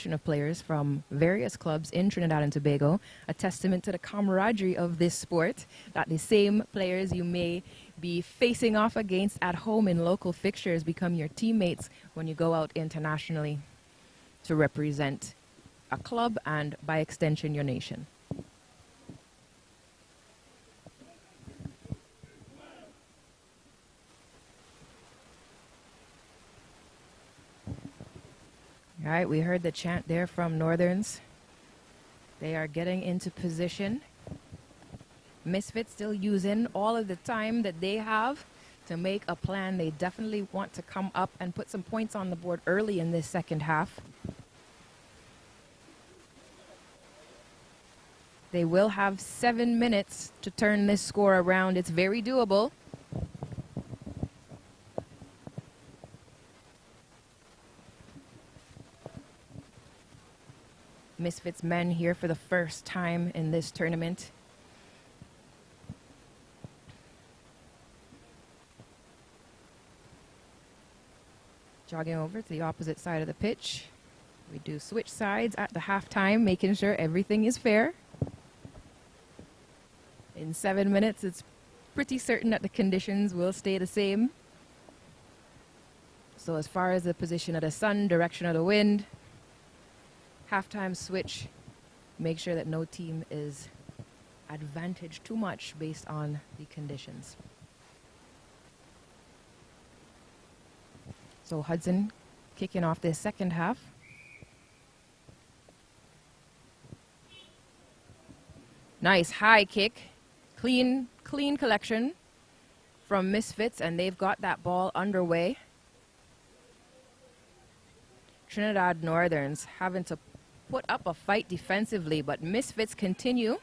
of players from various clubs in Trinidad and Tobago, a testament to the camaraderie of this sport, that the same players you may be facing off against at home in local fixtures become your teammates when you go out internationally to represent a club and, by extension, your nation. All right, we heard the chant there from Northerns. They are getting into position. Misfits still using all of the time that they have to make a plan. They definitely want to come up and put some points on the board early in this second half. They will have 7 minutes to turn this score around. It's very doable. Misfits men here for the first time in this tournament. Jogging over to the opposite side of the pitch. We do switch sides at the halftime, making sure everything is fair. In 7 minutes, it's pretty certain that the conditions will stay the same. So as far as the position of the sun, direction of the wind, halftime switch, make sure that no team is advantaged too much based on the conditions. So Hudson kicking off this second half. Nice high kick. Clean collection from Misfits, and they've got that ball underway. Trinidad Northerns having to put up a fight defensively, but Misfits continue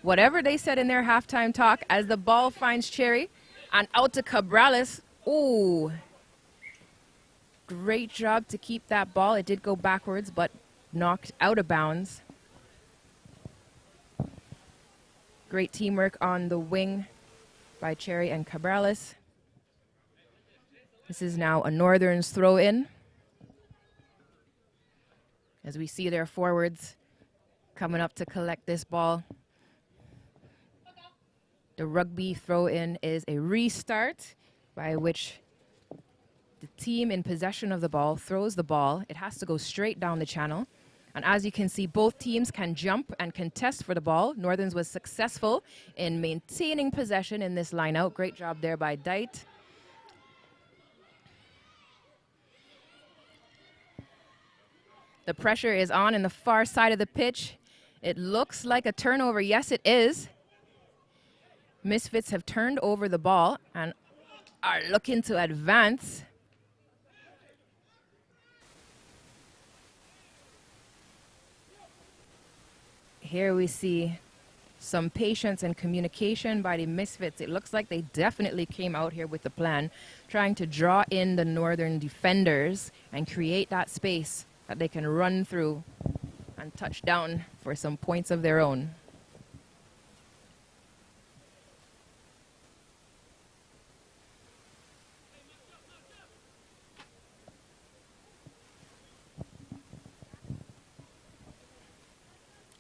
whatever they said in their halftime talk as the ball finds Cherry and out to Cabrales. Ooh, great job to keep that ball. It did go backwards, but knocked out of bounds. Great teamwork on the wing by Cherry and Cabrales. This is now a Northerns throw-in, as we see their forwards coming up to collect this ball. The rugby throw-in is a restart by which the team in possession of the ball throws the ball. It has to go straight down the channel. And as you can see, both teams can jump and contest for the ball. Northerns was successful in maintaining possession in this line-out. Great job there by Dite. The pressure is on in the far side of the pitch. It looks like a turnover. Yes, it is. Misfits have turned over the ball and are looking to advance. Here we see some patience and communication by the Misfits. It looks like they definitely came out here with a plan, trying to draw in the Northern defenders and create that space that they can run through and touch down for some points of their own.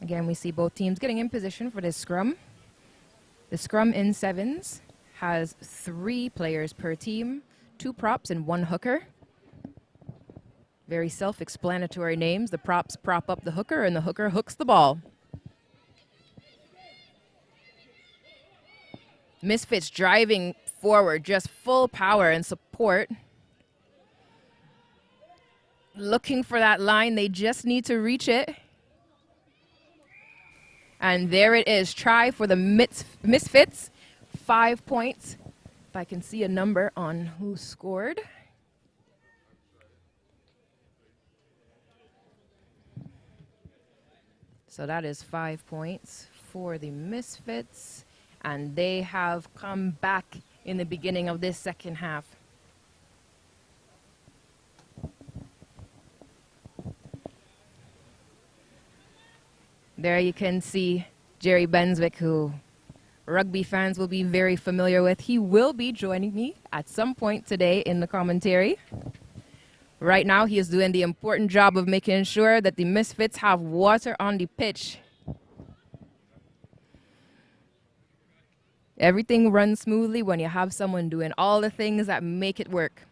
Again, we see both teams getting in position for this scrum. The scrum in sevens has 3 players per team, 2 props and 1 hooker. Very self-explanatory names. The props prop up the hooker and the hooker hooks the ball. Misfits driving forward, just full power and support. Looking for that line, they just need to reach it. And there it is, try for the Misfits, 5 points. If I can see a number on who scored. So that is 5 points for the Misfits. And they have come back in the beginning of this second half. There you can see Jerry Benswick, who rugby fans will be very familiar with. He will be joining me at some point today in the commentary. Right now, he is doing the important job of making sure that the Misfits have water on the pitch. Everything runs smoothly when you have someone doing all the things that make it work.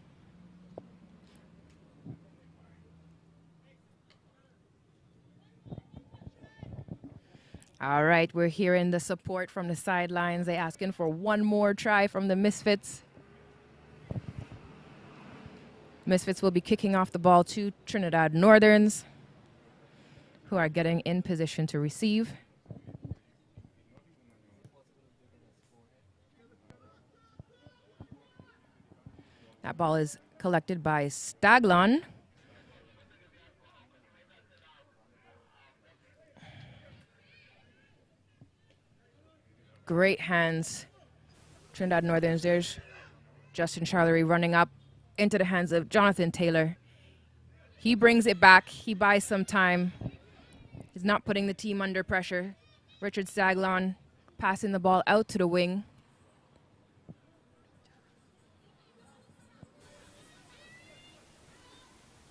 All right, we're hearing the support from the sidelines. They're asking for one more try from the Misfits. Misfits will be kicking off the ball to Trinidad Northerns, who are getting in position to receive. That ball is collected by Staglon. Great hands. Trinidad Northerns, there's Justin Charlery running up into the hands of Jonathan Taylor. He brings it back. He buys some time. He's not putting the team under pressure. Richard Staglon passing the ball out to the wing.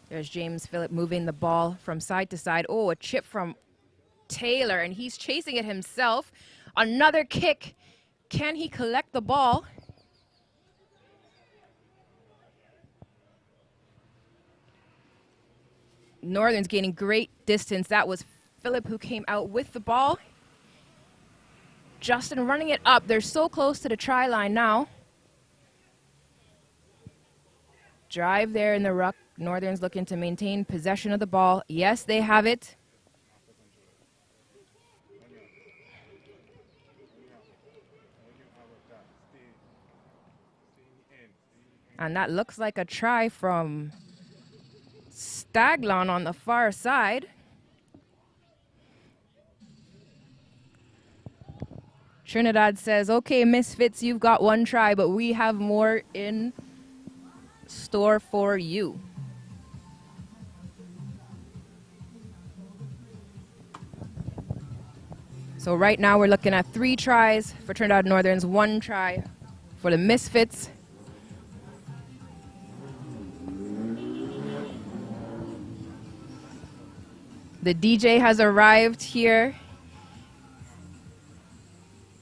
There's James Phillip moving the ball from side to side. Oh, a chip from Taylor, and he's chasing it himself. Another kick. Can he collect the ball? Northern's gaining great distance. That was Phillip who came out with the ball. Justin running it up. They're so close to the try line now. Drive there in the ruck. Northern's looking to maintain possession of the ball. Yes, they have it. And that looks like a try from Staglon on the far side. Trinidad says, okay, Misfits, you've got one try, but we have more in store for you. So right now we're looking at 3 tries for Trinidad Northerns, 1 try for the Misfits. The DJ has arrived here.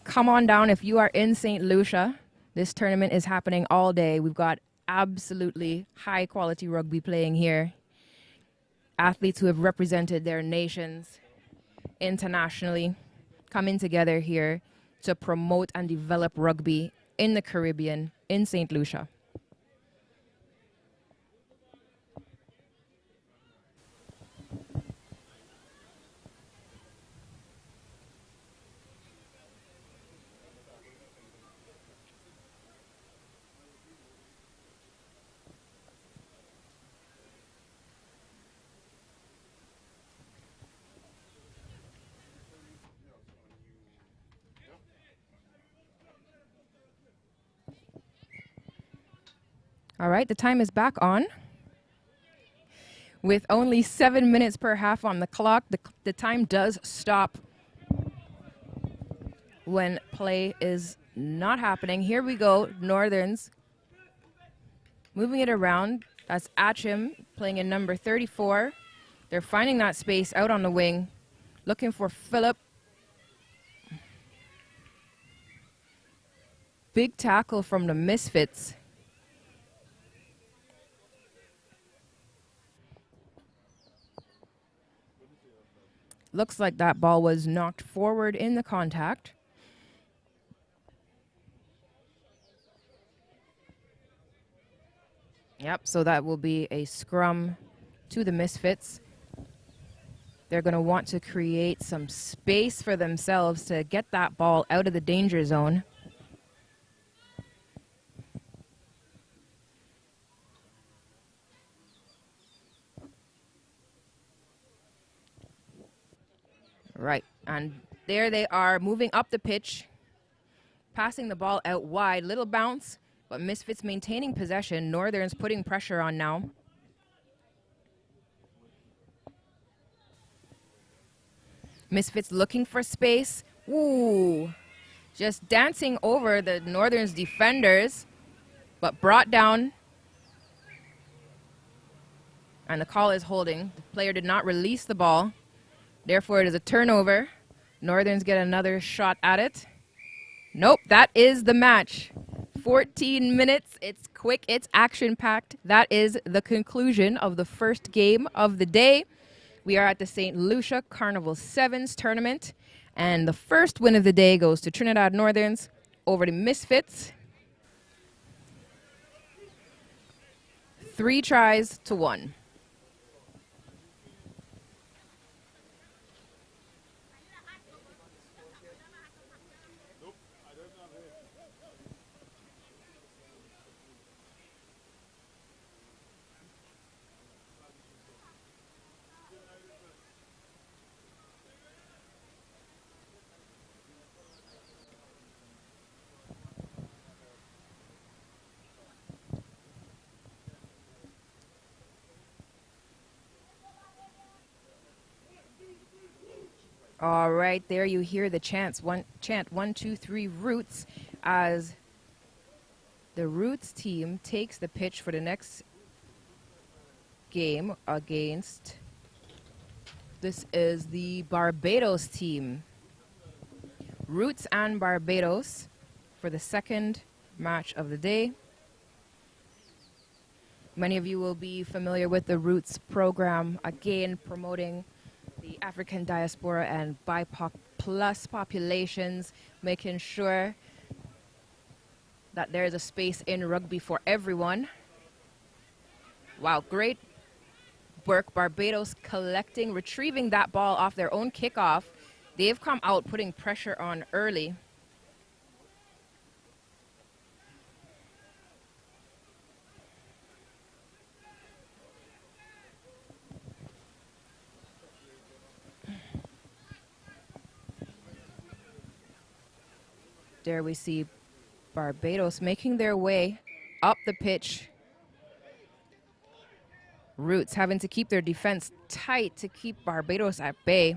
Come on down if you are in St. Lucia. This tournament is happening all day. We've got absolutely high quality rugby playing here. Athletes who have represented their nations internationally coming together here to promote and develop rugby in the Caribbean, in St. Lucia. All right, the time is back on. With only 7 minutes per half on the clock, the time does stop when play is not happening. Here we go, Northerns moving it around. That's Atchim playing in number 34. They're finding that space out on the wing, looking for Phillip. Big tackle from the Misfits. Looks like that ball was knocked forward in the contact. Yep, so that will be a scrum to the Misfits. They're going to want to create some space for themselves to get that ball out of the danger zone. Right, and there they are moving up the pitch, passing the ball out wide. Little bounce, but Misfits maintaining possession. Northern's putting pressure on now. Misfits looking for space. Ooh, just dancing over the Northern's defenders, but brought down. And the call is holding. The player did not release the ball. Therefore, it is a turnover. Northerns get another shot at it. Nope, that is the match. 14 minutes. It's quick. It's action-packed. That is the conclusion of the first game of the day. We are at the St. Lucia Carnival Sevens tournament. And the first win of the day goes to Trinidad Northerns over the Misfits. 3 tries to 1. All right, there you hear the chant 1, 2, 3 Roots, as the Roots team takes the pitch for the next game against, this is the Barbados team. Roots and Barbados for the second match of the day. Many of you will be familiar with the Roots program, again promoting the African diaspora and BIPOC plus populations, making sure that there is a space in rugby for everyone. Wow, great work. Barbados collecting, retrieving that ball off their own kickoff. They've come out putting pressure on early. There we see Barbados making their way up the pitch. Roots having to keep their defense tight to keep Barbados at bay.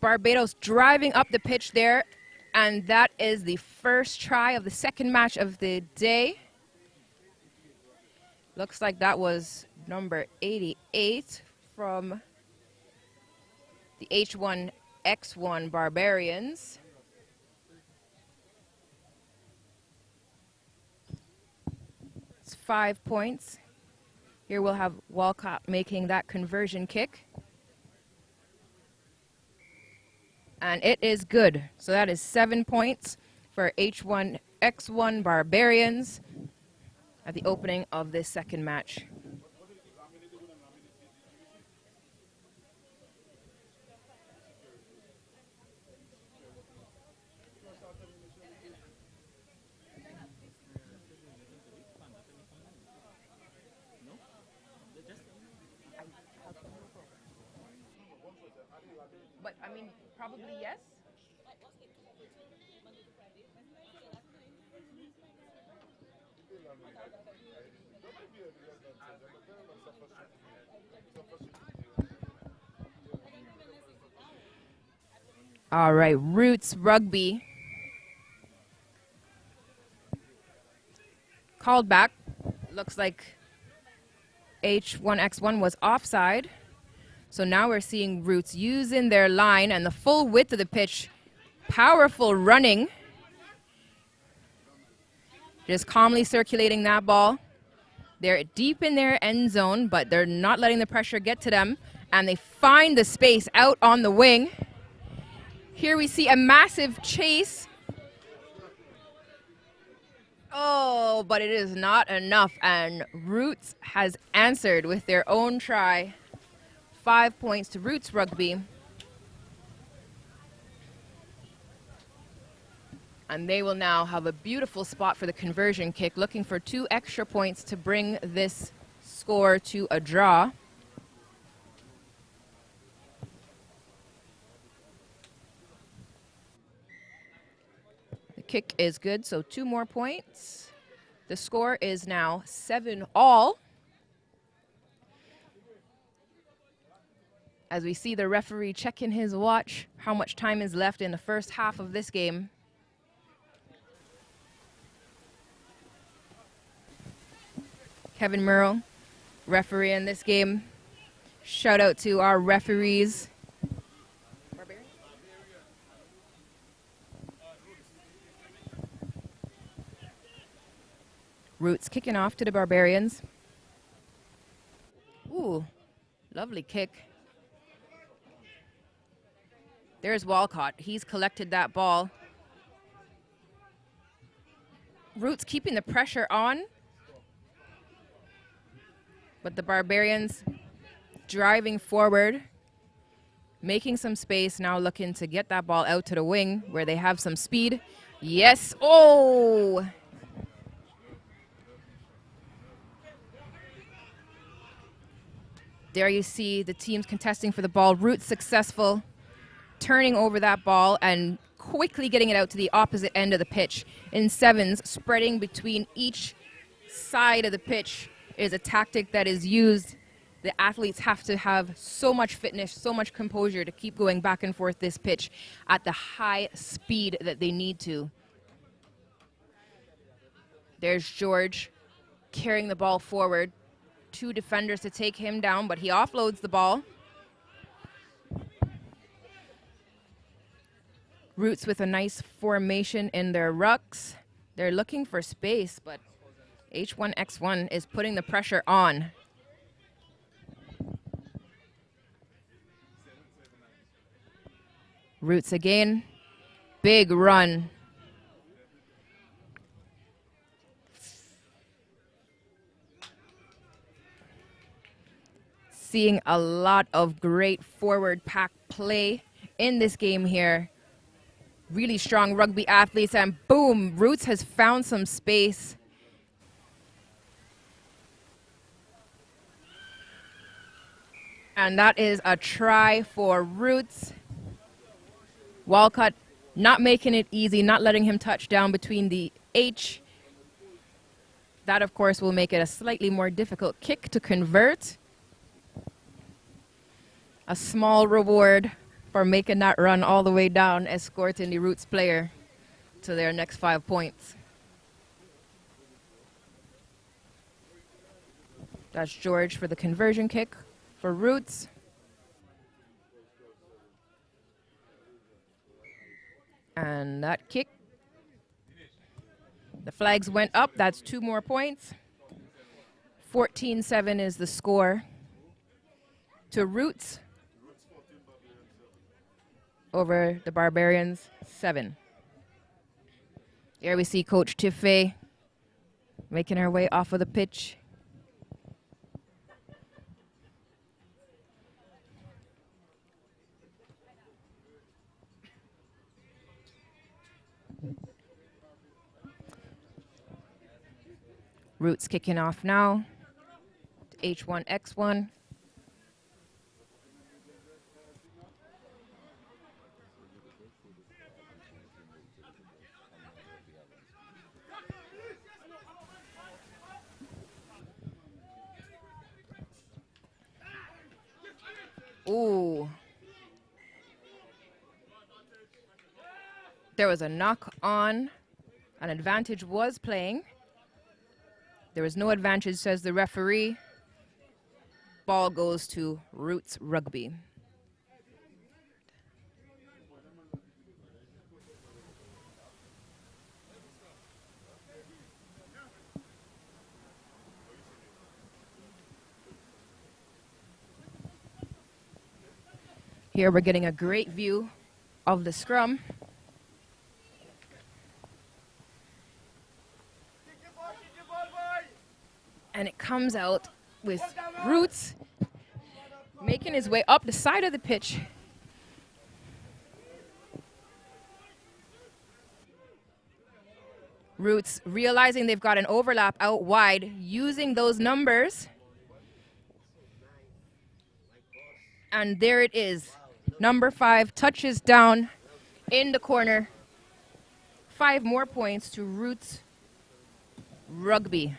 Barbados driving up the pitch there, and that is the first try of the second match of the day. Looks like that was number 88 from the H1X1 Barbarians. It's 5 points. Here we'll have Walcott making that conversion kick. And it is good. So that is 7 points for H1X1 Barbarians at the opening of this second match. But I mean, probably yes. All right, Roots Rugby. Called back. Looks like H1X1 was offside. So now we're seeing Roots using their line and the full width of the pitch. Powerful running. Just calmly circulating that ball. They're deep in their end zone, but they're not letting the pressure get to them. And they find the space out on the wing. Here we see a massive chase. Oh, but it is not enough. And Roots has answered with their own try. 5 points to Roots Rugby. And they will now have a beautiful spot for the conversion kick, looking for 2 extra points to bring this score to a draw. kick is good, so 2 more points. The score is now 7-all. As we see the referee checking his watch, how much time is left in the first half of this game. Kevin Murrow, referee in this game. Shout out to our referees. Roots kicking off to the Barbarians. Ooh, lovely kick. There's Walcott. He's collected that ball. Roots keeping the pressure on. But the Barbarians driving forward, making some space, now looking to get that ball out to the wing where they have some speed. Yes, oh! There you see the teams contesting for the ball. Roots successful, turning over that ball and quickly getting it out to the opposite end of the pitch. In sevens, spreading between each side of the pitch is a tactic that is used. The athletes have to have so much fitness, so much composure to keep going back and forth this pitch at the high speed that they need to. There's George carrying the ball forward. 2 defenders to take him down, but he offloads the ball. Roots with a nice formation in their rucks. They're looking for space, but H1X1 is putting the pressure on. Roots again. Big run. Seeing a lot of great forward pack play in this game here. Really strong rugby athletes, and boom, Roots has found some space. And that is a try for Roots. Walcott not making it easy, not letting him touch down between the H. That, of course, will make it a slightly more difficult kick to convert. A small reward for making that run all the way down, escorting the Roots player to their next 5 points. That's George for the conversion kick for Roots. And that kick, the flags went up. That's 2 more points. 14-7 is the score to Roots over the Barbarians, 7. Here we see Coach Tiffey making her way off of the pitch. Roots kicking off now. H1X1. Ooh. There was a knock on. An advantage was playing. There was no advantage, says the referee. Ball goes to Roots Rugby. Here we're getting a great view of the scrum. And it comes out with Roots making his way up the side of the pitch. Roots realizing they've got an overlap out wide, using those numbers. And there it is. Number 5 touches down in the corner 5 more points to Roots Rugby.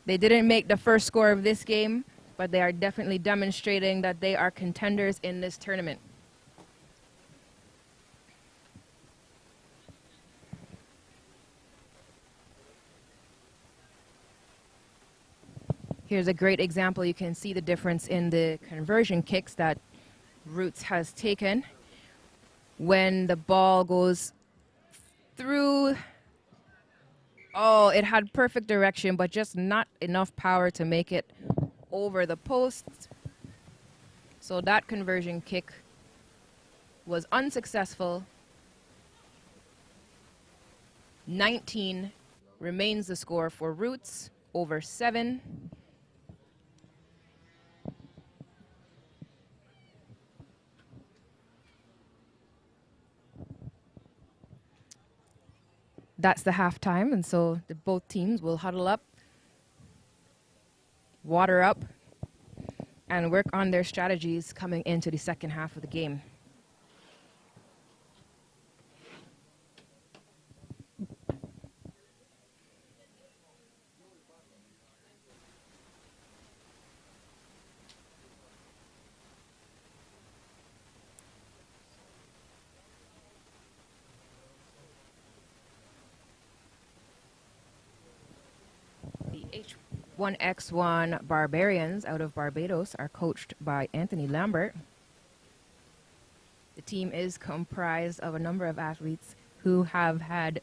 They didn't make the first score of this game, but they are definitely demonstrating that they are contenders in this tournament. Here's a great example. You can see the difference in the conversion kicks that Roots has taken. When the ball goes through, oh, it had perfect direction, but just not enough power to make it over the post. So that conversion kick was unsuccessful. 19 remains the score for Roots over 7. That's the halftime, and so both teams will huddle up, water up, and work on their strategies coming into the second half of the game. The H1X1 Barbarians out of Barbados are coached by Anthony Lambert. The team is comprised of a number of athletes who have had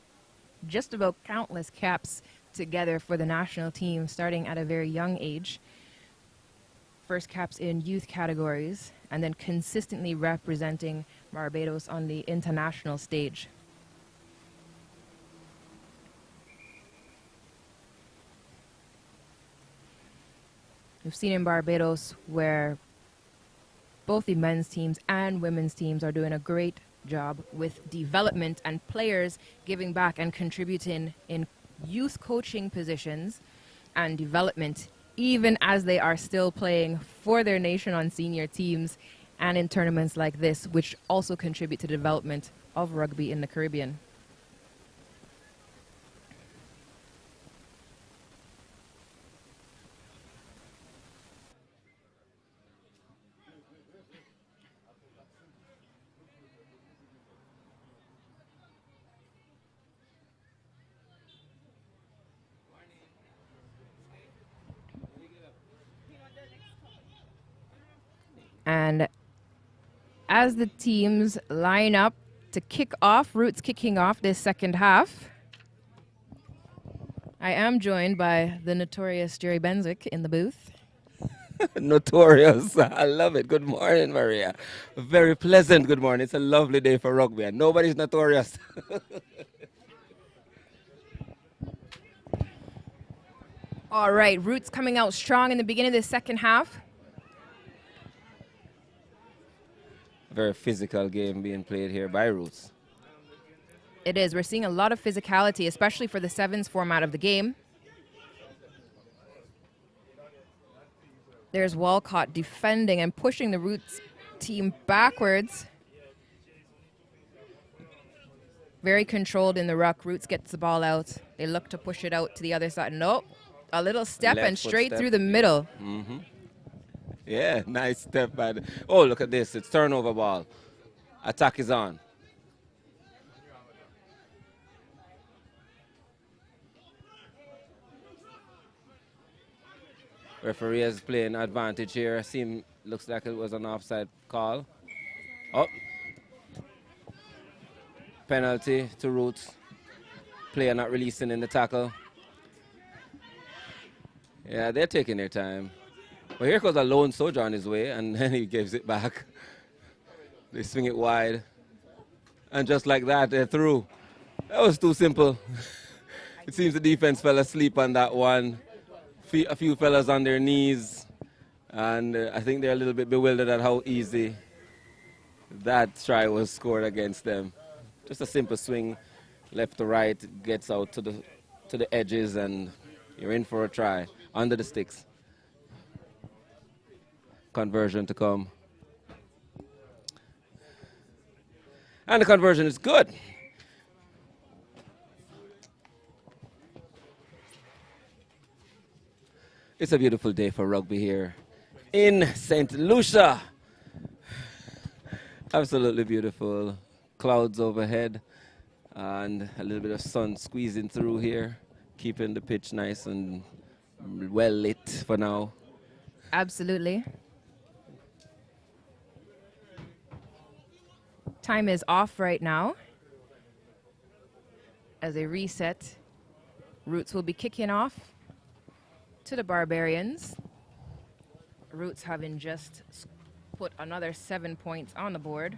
just about countless caps together for the national team starting at a very young age. First caps in youth categories and then consistently representing Barbados on the international stage. We've seen in Barbados where both the men's teams and women's teams are doing a great job with development and players giving back and contributing in youth coaching positions and development, even as they are still playing for their nation on senior teams and in tournaments like this, which also contribute to the development of rugby in the Caribbean. And as the teams line up to kick off, Roots kicking off this second half, I am joined by the notorious Jerry Benzik in the booth. Notorious. I love it. Good morning, Maria. Very pleasant good morning. It's a lovely day for rugby, and nobody's notorious. All right, Roots coming out strong in the beginning of the second half. Very physical game being played here by Roots. It is. We're seeing a lot of physicality, especially for the sevens format of the game. There's Walcott defending and pushing the Roots team backwards. Very controlled in the ruck. Roots gets the ball out. They look to push it out to the other side. Nope. A little step Left and foot straight step. through the middle. Mm-hmm. Yeah, nice step. Oh, look at this. It's turnover ball. Attack is on. Referee is playing advantage here. Looks like it was an offside call. Oh. Penalty to Roots. Player not releasing in the tackle. Yeah, they're taking their time. But here goes a lone soldier on his way, and then he gives it back. They swing it wide. And just like that, they're through. That was too simple. It seems the defense fell asleep on that one. A few fellas on their knees. And I think they're a little bit bewildered at how easy that try was scored against them. Just a simple swing, left to right, gets out to the edges, and you're in for a try. Under the sticks. Conversion to come. And the conversion is good. It's a beautiful day for rugby here in St. Lucia. Absolutely beautiful. Clouds overhead and a little bit of sun squeezing through here, keeping the pitch nice and well lit for now. Absolutely. Time is off right now. As a reset, Roots will be kicking off to the Barbarians. Roots having just put another 7 points on the board.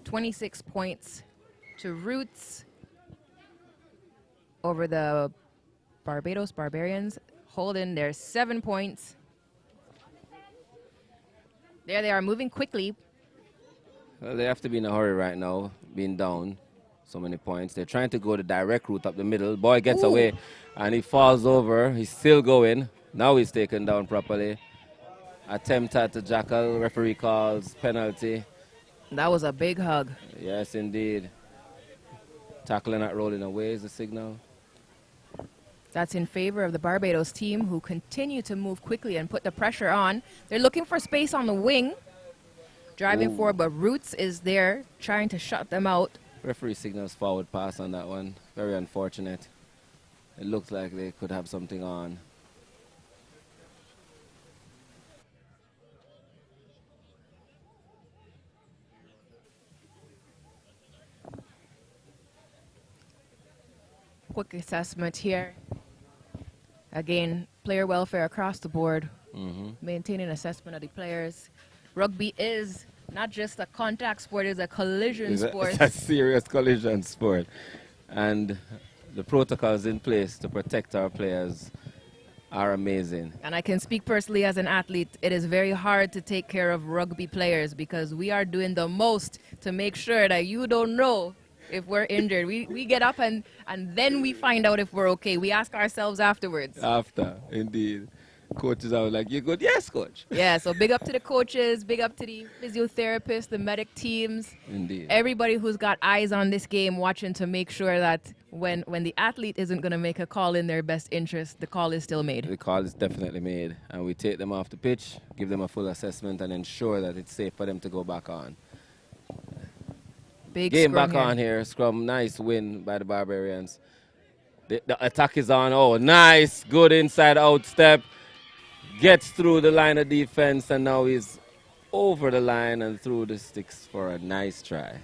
$26 points to Roots over the Barbados Barbarians, holding their 7 points. There they are, moving quickly. Well, they have to be in a hurry right now, being down so many points. They're trying to go the direct route up the middle. Boy gets away, and he falls over. He's still going. Now he's taken down properly. Attempt at the jackal. Referee calls penalty. That was a big hug. Yes, indeed. Tackling not rolling away is the signal. That's in favor of the Barbados team, who continue to move quickly and put the pressure on. They're looking for space on the wing, driving forward, but Roots is there trying to shut them out. Referee signals forward pass on that one. Very unfortunate. It looked like they could have something on. Quick assessment here. Again, player welfare across the board, maintaining assessment of the players. Rugby is not just a contact sport, it's a collision sport. It's a serious collision sport. And the protocols in place to protect our players are amazing. And I can speak personally as an athlete, it is very hard to take care of rugby players because we are doing the most to make sure that you don't know if we're injured. We get up and then we find out if we're okay. We ask ourselves afterwards. After, indeed. Coaches are like, you good? Yes, coach. Yeah, so big up to the coaches, big up to the physiotherapists, the medic teams. Indeed. Everybody who's got eyes on this game watching to make sure that when the athlete isn't going to make a call in their best interest, the call is still made. The call is definitely made. And we take them off the pitch, give them a full assessment, and ensure that it's safe for them to go back on. Big Game scrum back here. on here. Scrum, nice win by the Barbarians. The attack is on. Oh, nice. Good inside out step. Gets through the line of defense, and now he's over the line and through the sticks for a nice try.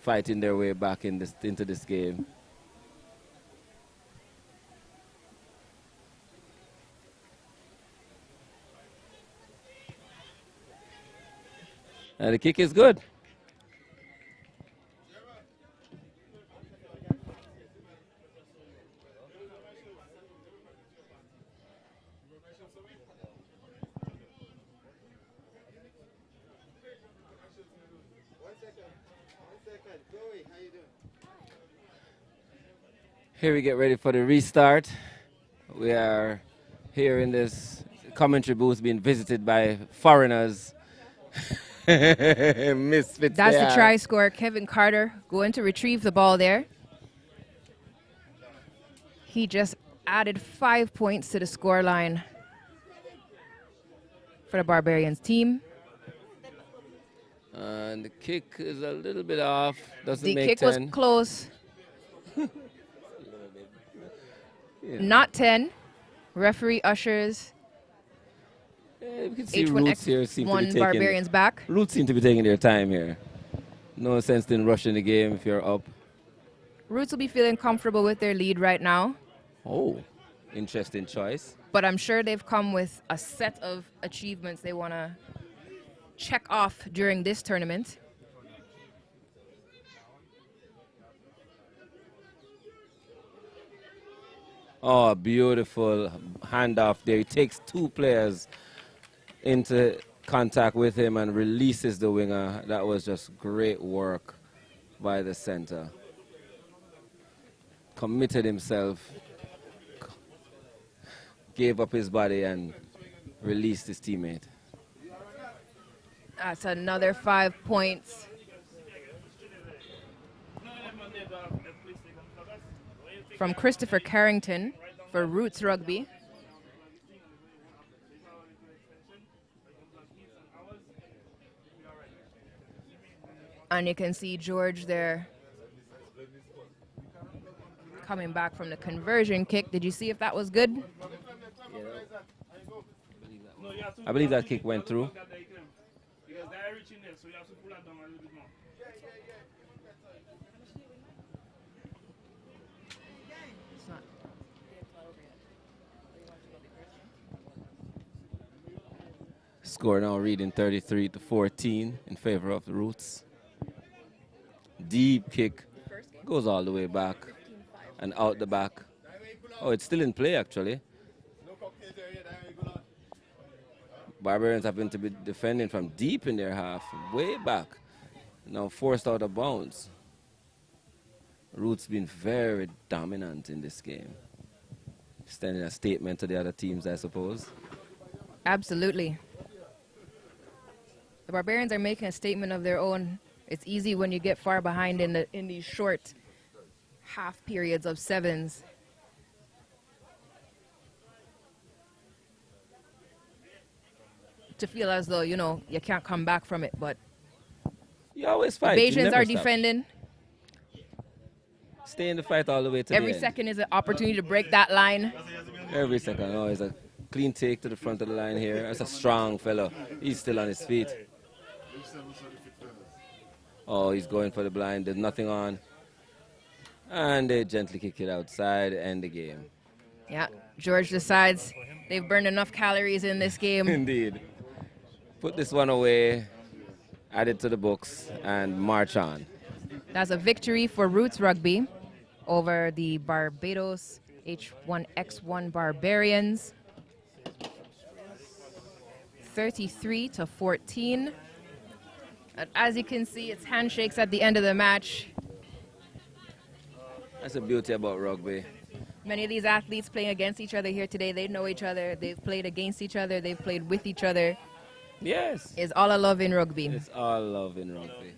Fighting their way back into this game. And the kick is good. Here we get ready for the restart. We are here in this commentary booth being visited by foreigners. Misfits. That's the try score. Kevin Carter going to retrieve the ball there. He just added 5 points to the score line for the Barbarians team. And the kick is a little bit off. Doesn't The make kick 10. was close. Yeah. Not 10. Referee ushers Yeah, we can see Roots here seem to be H1X1 taking, Barbarians back. Roots seem to be taking their time here. No sense in rushing the game if you're up. Roots will be feeling comfortable with their lead right now, Oh, interesting choice. but I'm sure they've come with a set of achievements they want to check off during this tournament. Oh, beautiful handoff there. He takes two players into contact with him and releases the winger. That was just great work by the center. Committed himself, gave up his body and released his teammate. That's another 5 points. from Christopher Carrington for Roots Rugby. And you can see George there coming back from the conversion kick. Did you see if that was good? I believe that kick went through. Score now reading 33-14 in favor of the Roots. Deep kick goes all the way back and out the back. Oh, it's still in play actually. Barbarians happen to be defending from deep in their half, way back. Now forced out of bounds. Roots been very dominant in this game. Sending a statement to the other teams, I suppose. Absolutely. The Barbarians are making a statement of their own. It's easy when you get far behind in these short half periods of sevens. To feel as though, you know, you can't come back from it, but you always fight. The Bajans are defending. Stay in the fight all the way to the end. Every second is an opportunity to break that line. Every second. Oh, it's a clean take to the front of the line here. That's a strong fellow. He's still on his feet. Oh, he's going for the blind. There's nothing on. And they gently kick it outside and end the game. Yeah, George decides they've burned enough calories in this game. Indeed. Put this one away, add it to the books, and march on. That's a victory for Roots Rugby over the Barbados H1X1 Barbarians. 33-14. And as you can see, it's handshakes at the end of the match. That's the beauty about rugby. Many of these athletes playing against each other here today, they know each other, they've played against each other, they've played with each other. Yes. It's all a love in rugby. It's all love in rugby.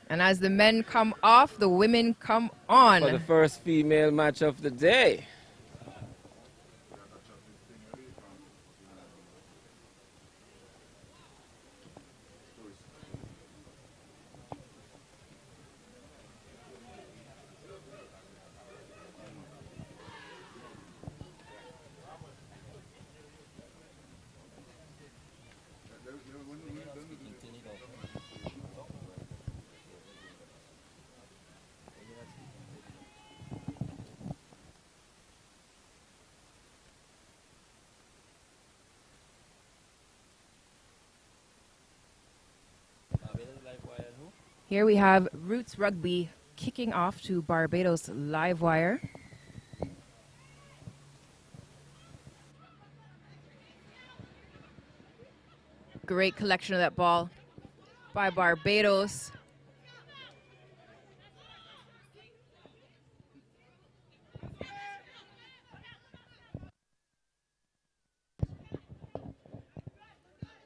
And as the men come off, the women come on. For the first female match of the day. Here we have Roots Rugby kicking off to Barbados live wire. Great collection of that ball by Barbados.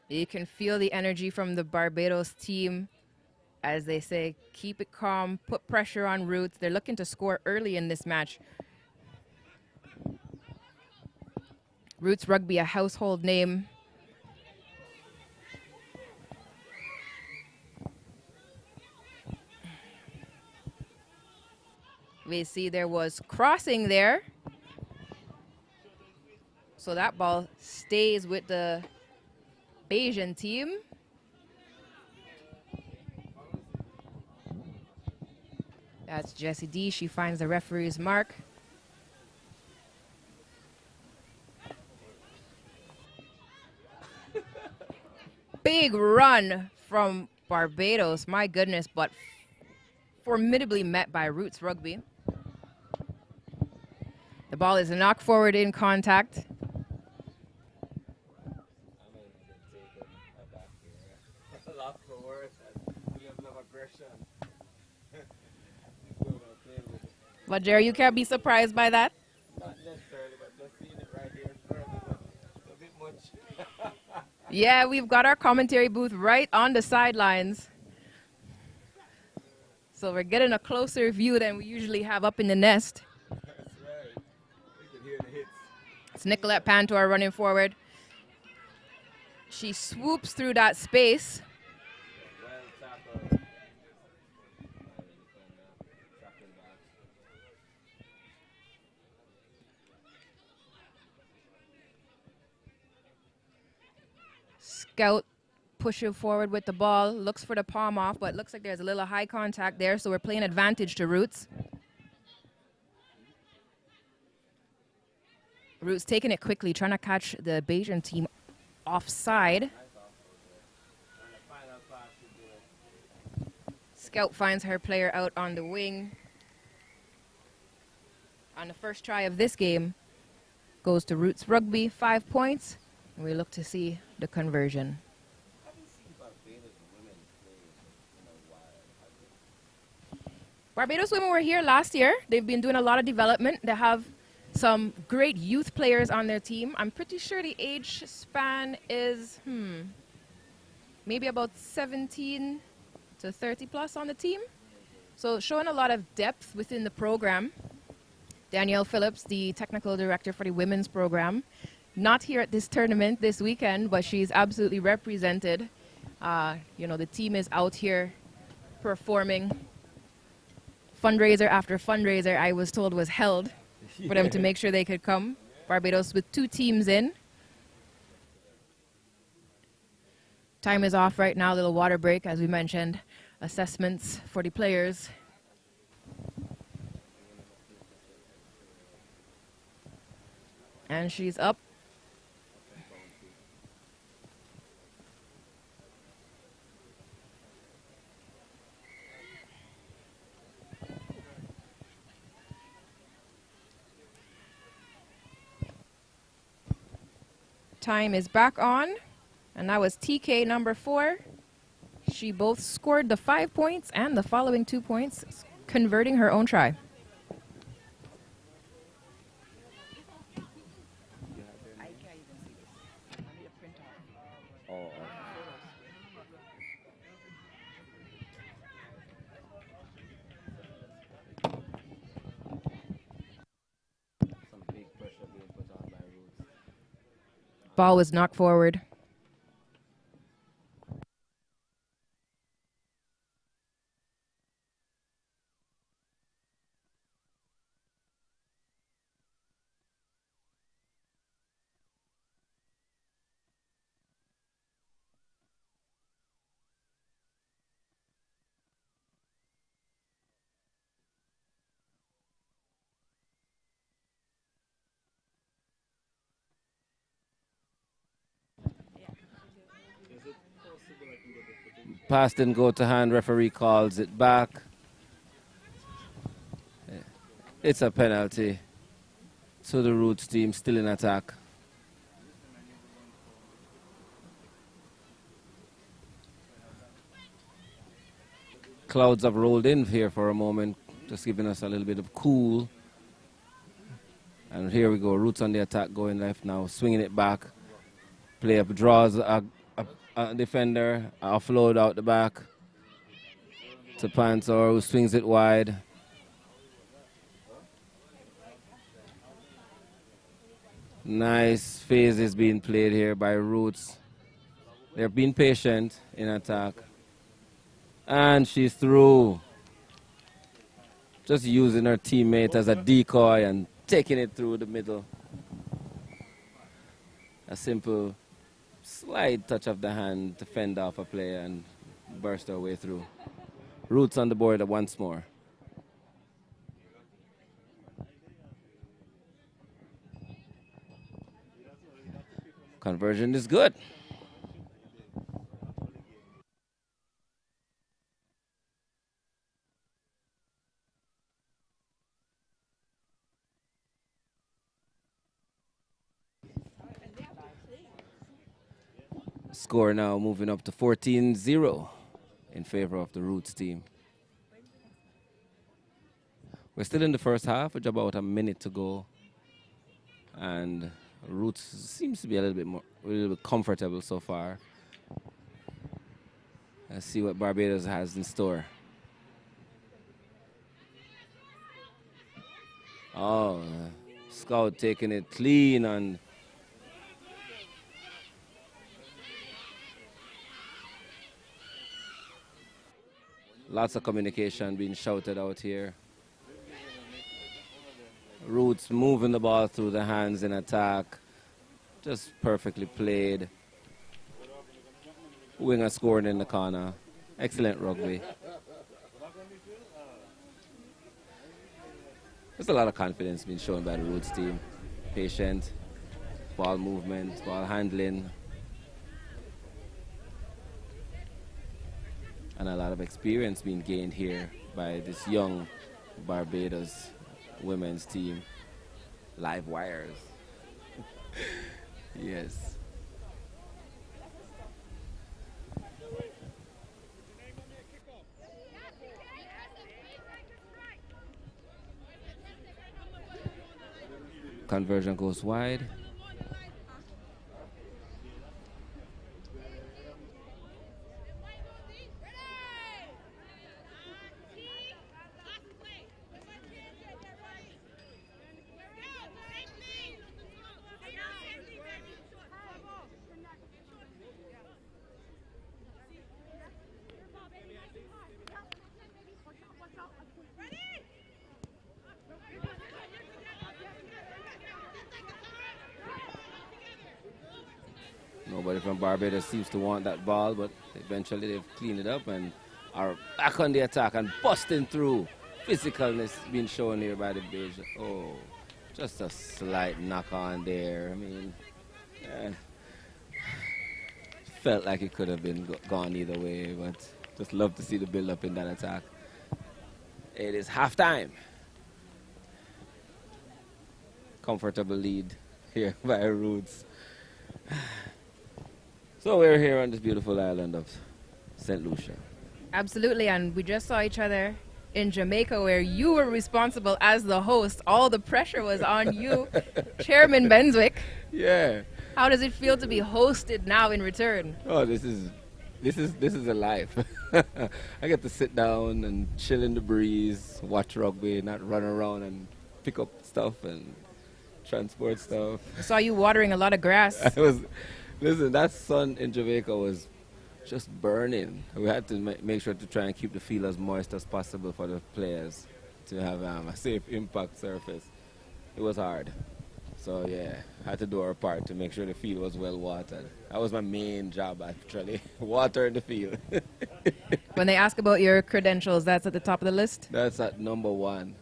You can feel the energy from the Barbados team. As they say, keep it calm, put pressure on Roots. They're looking to score early in this match. Roots Rugby, a household name. We see there was crossing there. So that ball stays with the Bajan team. That's Jessie D. She finds the referee's mark. Big run from Barbados, my goodness, but formidably met by Roots Rugby. The ball is knocked forward in contact. But Jerry, you can't be surprised by that. Not necessarily, but just seeing it right here in front of us, it's a bit much. Yeah, we've got our commentary booth right on the sidelines. So we're getting a closer view than we usually have up in the nest. That's right. You can hear the hits. It's Nicolette Pantor running forward. She swoops through that space. Well tackled. Scout pushing forward with the ball, looks for the palm off, but looks like there's a little high contact there, so we're playing advantage to Roots. Roots taking it quickly, trying to catch the Bajan team offside. Scout finds her player out on the wing. On the first try of this game, goes to Roots Rugby, 5 points. And we look to see the conversion. Barbados women were here last year. They've been doing a lot of development. They have some great youth players on their team. I'm pretty sure the age span is, maybe about 17 to 30 plus on the team. So showing a lot of depth within the program. Danielle Phillips, the technical director for the women's program, not here at this tournament this weekend, but she's absolutely represented. The team is out here performing. Fundraiser after fundraiser, I was told, was held for them to make sure they could come. Barbados with 2 teams in. Time is off right now, a little water break, as we mentioned. Assessments for the players. And she's up. Time is back on, and that was TK number 4. She both scored the 5 points and the following 2 points, converting her own try. Ball was knocked forward. Pass didn't go to hand. Referee calls it back. It's a penalty. So the Roots team still in attack. Clouds have rolled in here for a moment, just giving us a little bit of cool. And here we go. Roots on the attack, going left now, swinging it back. Play up, draws a defender, offload out the back to Pantor, who swings it wide. Nice phases being played here by Roots. They're being patient in attack. And she's through. Just using her teammate as a decoy and taking it through the middle. A simple slight touch of the hand to fend off a player and burst her way through. Roots on the board once more. Conversion is good. Score now moving up to 14-0 in favor of the Roots team. We're still in the first half with about a minute to go. And Roots seems to be a little bit comfortable so far. Let's see what Barbados has in store. Oh, Scout taking it clean and lots of communication being shouted out here. Roots moving the ball through the hands in attack. Just perfectly played. Winger scoring in the corner. Excellent rugby. There's a lot of confidence being shown by the Roots team. Patient, ball movement, ball handling. And a lot of experience being gained here by this young Barbados women's team. Live wires. Yes. Conversion goes wide. Nobody from Barbados seems to want that ball, but eventually they've cleaned it up and are back on the attack and busting through. Physicalness being shown here by the Beige. Oh, just a slight knock on there. I mean, felt like it could have been gone either way, but just love to see the build up in that attack. It is halftime. Comfortable lead here by Roots. So we're here on this beautiful island of St. Lucia. Absolutely, and we just saw each other in Jamaica where you were responsible as the host. All the pressure was on you, Chairman Benswick. Yeah. How does it feel to be hosted now in return? Oh, this is a life. I get to sit down and chill in the breeze, watch rugby, not run around and pick up stuff and transport stuff. I saw you watering a lot of grass. Listen, that sun in Jamaica was just burning. We had to make sure to try and keep the field as moist as possible for the players to have a safe impact surface. It was hard. So yeah, had to do our part to make sure the field was well watered. That was my main job actually, water the field. When they ask about your credentials, that's at the top of the list? That's at number one,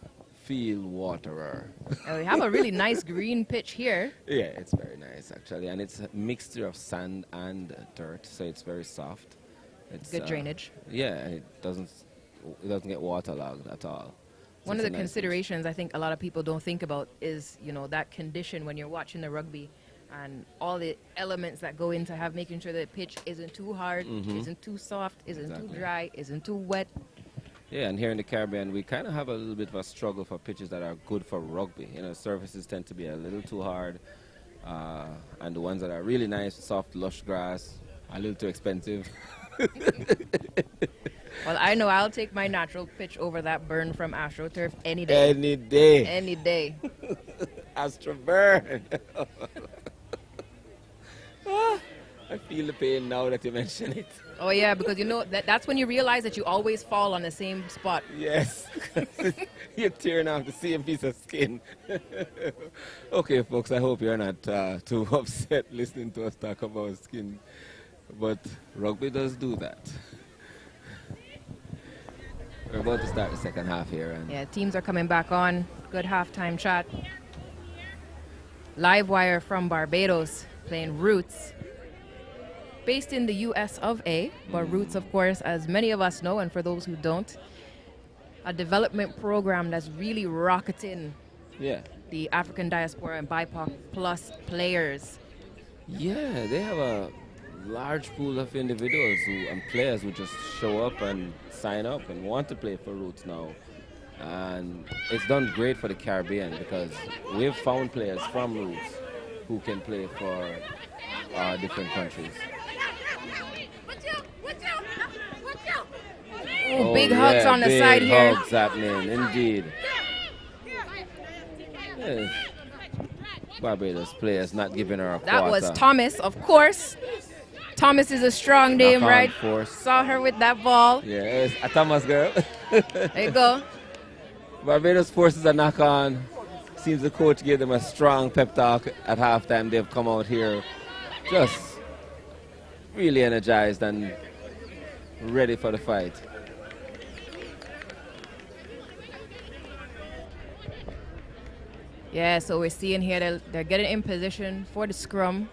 field waterer. We have a really nice green pitch here. Yeah, it's very nice actually, and it's a mixture of sand and dirt, so it's very soft. It's good drainage. Yeah, and it doesn't get waterlogged at all. So one of the considerations I think a lot of people don't think about is, you know, that condition when you're watching the rugby and all the elements that go into making sure the pitch isn't too hard, isn't too soft, isn't too dry, isn't too wet. Yeah, and here in the Caribbean, we kind of have a little bit of a struggle for pitches that are good for rugby. You know, surfaces tend to be a little too hard, and the ones that are really nice, soft, lush grass, a little too expensive. Well, I know I'll take my natural pitch over that burn from AstroTurf any day. Any day. Any day. Astro burn. I feel the pain now that you mention it. Oh, yeah, because you know, that's when you realize that you always fall on the same spot. Yes. You're tearing off the same piece of skin. Okay, folks, I hope you're not too upset listening to us talk about skin. But rugby does do that. We're about to start the second half here. And yeah, teams are coming back on. Good halftime chat. Live wire from Barbados playing Roots. Based in the US of A, but Roots, of course, as many of us know, and for those who don't, a development program that's really rocketing the African diaspora and BIPOC plus players. Yeah, they have a large pool of individuals and players who just show up and sign up and want to play for Roots now. And it's done great for the Caribbean because we've found players from Roots who can play for different countries. Oh, big hugs on the side here. Big hugs happening, indeed. Yes. Barbados players not giving her a That quarter. was Thomas, of course. Thomas is a strong name, Knock-on right? force. Saw her with that ball. Yes, a Thomas girl. There you go. Barbados forces a knock on. Seems the coach gave them a strong pep talk at halftime. They've come out here just really energized and ready for the fight. Yeah, so we're seeing here they're getting in position for the scrum.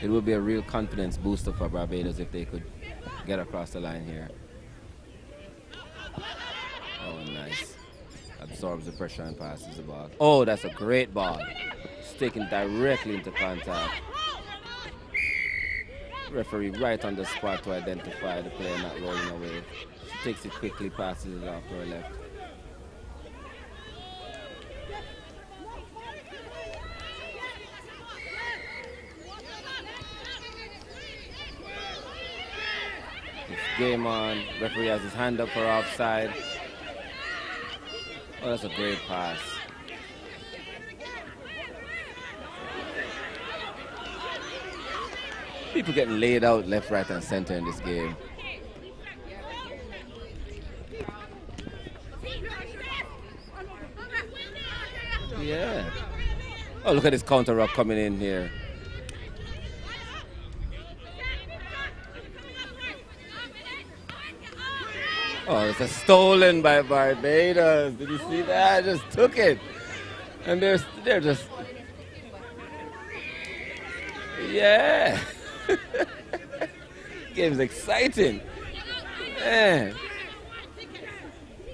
It would be a real confidence booster for Barbados if they could get across the line here. Oh, nice. Absorbs the pressure and passes the ball. Oh, that's a great ball. It's taken directly into contact. Referee right on the spot to identify the player not rolling away. She takes it quickly, passes it off to her left. It's game on. Referee has his hand up for offside. Oh, that's a great pass. People getting laid out left, right, and center in this game. Yeah. Oh, look at this counter rock coming in here. Oh, it's a stolen by Barbados. Did you see that? I just took it. And they're just... Yeah. Game's exciting. Man.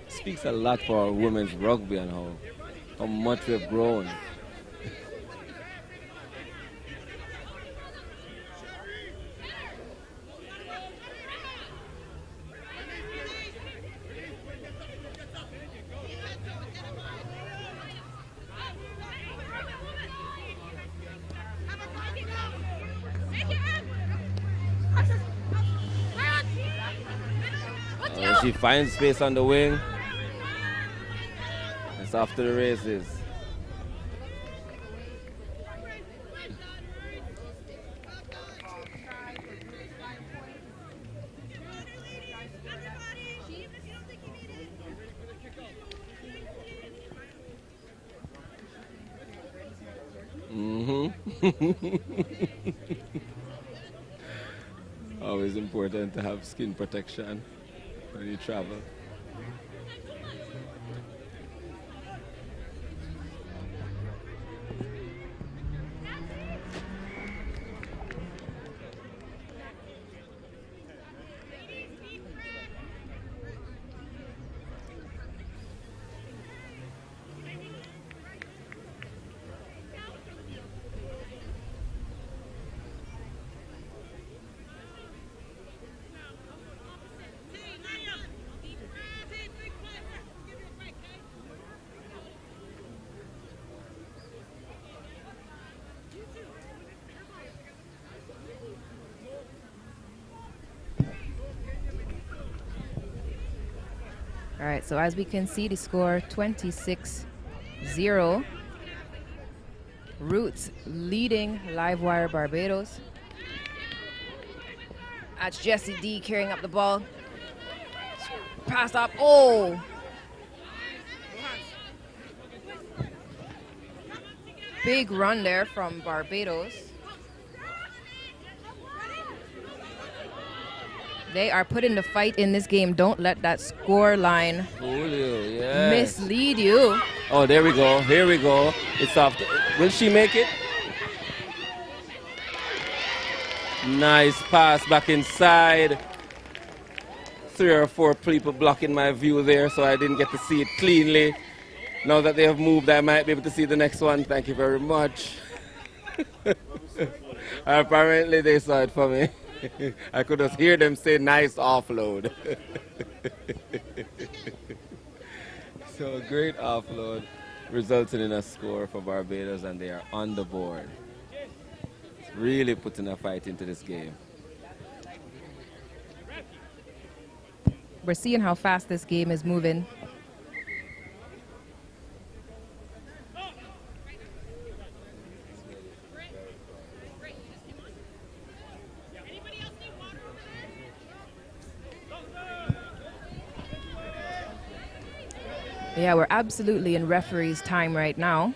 Speaks a lot for our women's rugby and how much we've grown. She finds space on the wing. It's off to the races. Always important to have skin protection when you travel. All right, so as we can see, the score 26-0. Roots leading Livewire Barbados. That's Jessie D carrying up the ball. Pass up. Oh! Big run there from Barbados. They are putting the fight in this game. Don't let that score line mislead you. Oh, there we go. Here we go. It's off. Will she make it? Nice pass back inside. 3 or 4 people blocking my view there, so I didn't get to see it cleanly. Now that they have moved, I might be able to see the next one. Thank you very much. Apparently, they saw it for me. I could just hear them say nice offload. So a great offload resulting in a score for Barbados, and they are on the board. It's really putting a fight into this game. we're seeing how fast this game is moving. Yeah, we're absolutely in referee's time right now.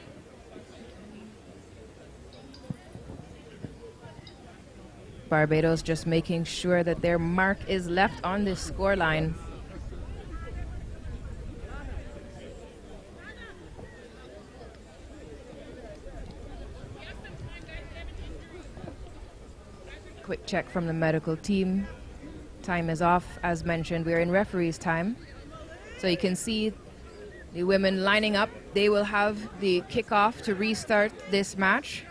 Barbados just making sure that their mark is left on this scoreline. Quick check from the medical team. Time is off. As mentioned, we're in referee's time. So you can see the women lining up. They will have the kickoff to restart this match.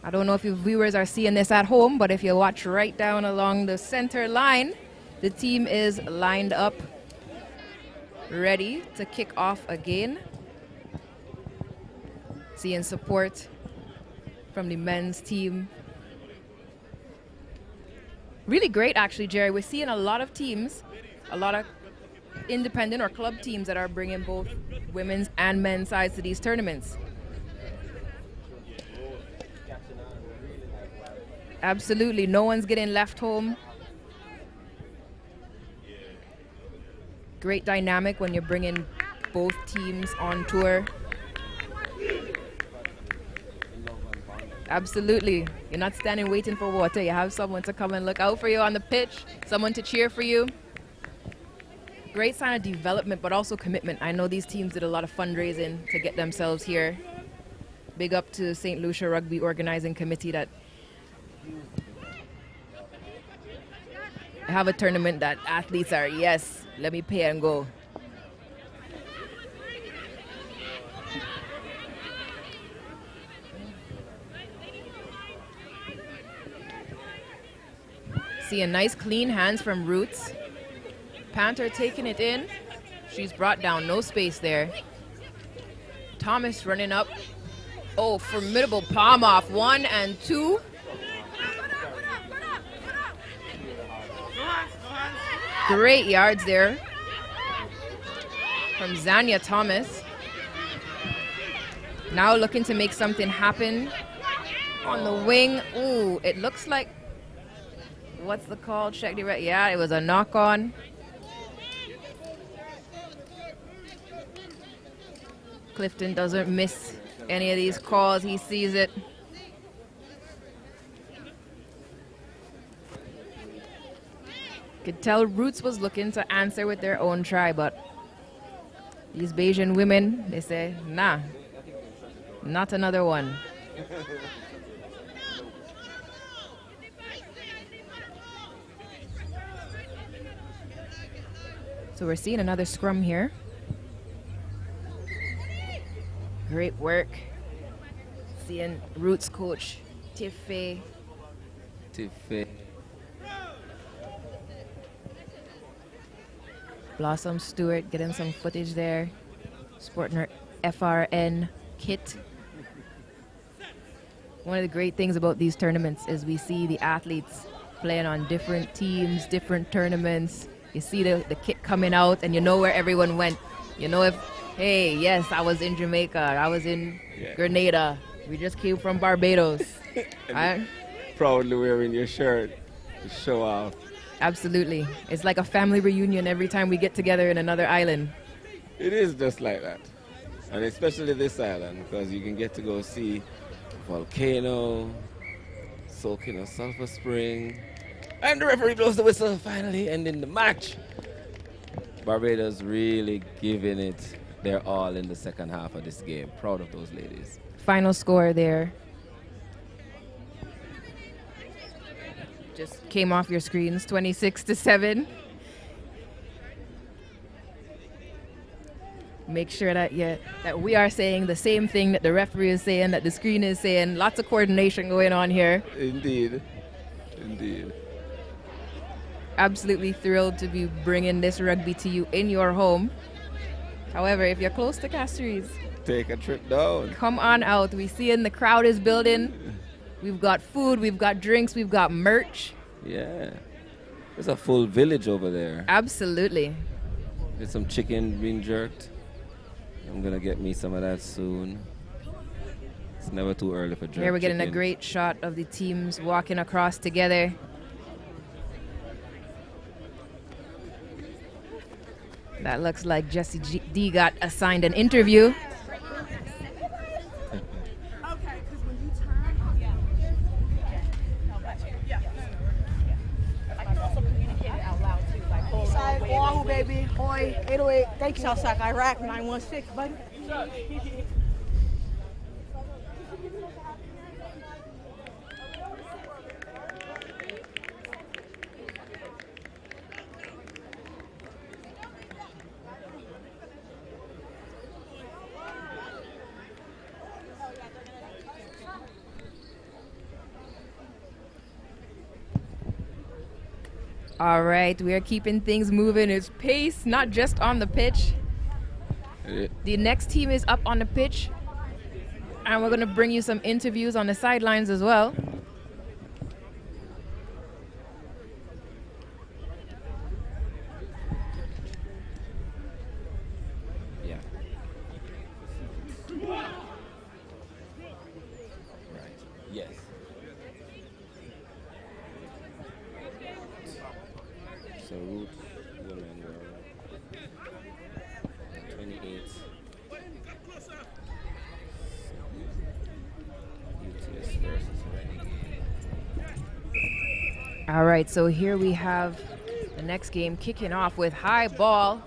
I don't know if you viewers are seeing this at home, but if you watch right down along the center line, the team is lined up, ready to kick off again. Seeing support from the men's team. Really great, actually, Jerry. We're seeing a lot of teams, a lot of independent or club teams that are bringing both women's and men's sides to these tournaments. Absolutely, no one's getting left home. Great dynamic when you're bringing both teams on tour. Absolutely, you're not standing waiting for water. You have someone to come and look out for you on the pitch, someone to cheer for you. Great sign of development, but also commitment. I know these teams did a lot of fundraising to get themselves here. Big up to St. Lucia Rugby organizing committee that have a tournament that athletes are, yes, let me pay and go. See a nice clean hands from Roots. Panther taking it in. She's brought down, no space there. Thomas running up. Oh, formidable palm off, 1 and 2. Great yards there from Zanya Thomas. Now looking to make something happen on the wing. Ooh, it looks like, what's the call? Check the right. Yeah, it was a knock on. Clifton doesn't miss any of these calls. He sees it. Could tell Roots was looking to answer with their own try, but these Bayesian women, they say, nah, not another one. So we're seeing another scrum here. Great work. Seeing Roots coach Tiffé. Blossom Stewart getting some footage there. Sporting her FRN kit. One of the great things about these tournaments is we see the athletes playing on different teams, different tournaments. You see the kit coming out and you know where everyone went. You know if, hey, yes, I was in Jamaica, I was in Grenada. We just came from Barbados. Proudly wearing your shirt to show off. Absolutely. It's like a family reunion every time we get together in another island. It is just like that. And especially this island, because you can get to go see volcano, soak in a sulfur spring, and the referee blows the whistle, finally ending the match. Barbados really giving it their all in the second half of this game. Proud of those ladies. Final score there. Just came off your screens, 26-7. Make sure that that we are saying the same thing that the referee is saying, that the screen is saying. Lots of coordination going on here. Indeed. Indeed. Absolutely thrilled to be bringing this rugby to you in your home. However, if you're close to Castries, take a trip down. Come on out. We see in the crowd is building. We've got food, we've got drinks, we've got merch. Yeah. There's a full village over there. Absolutely. There's some chicken being jerked. I'm gonna get me some of that soon. It's never too early for jerk Here we're getting chicken. a great shot of the teams walking across together. That looks like Jesse D got assigned an interview. Wahoo, baby. Hoi, 808. Thank you. Southside Iraq, 916, buddy. All right, we are keeping things moving. It's pace, not just on the pitch. The next team is up on the pitch, and we're going to bring you some interviews on the sidelines as well. Yeah. Right. Yes. So root women were 28. UTS versus Renegade. All right, so here we have the next game kicking off with high ball.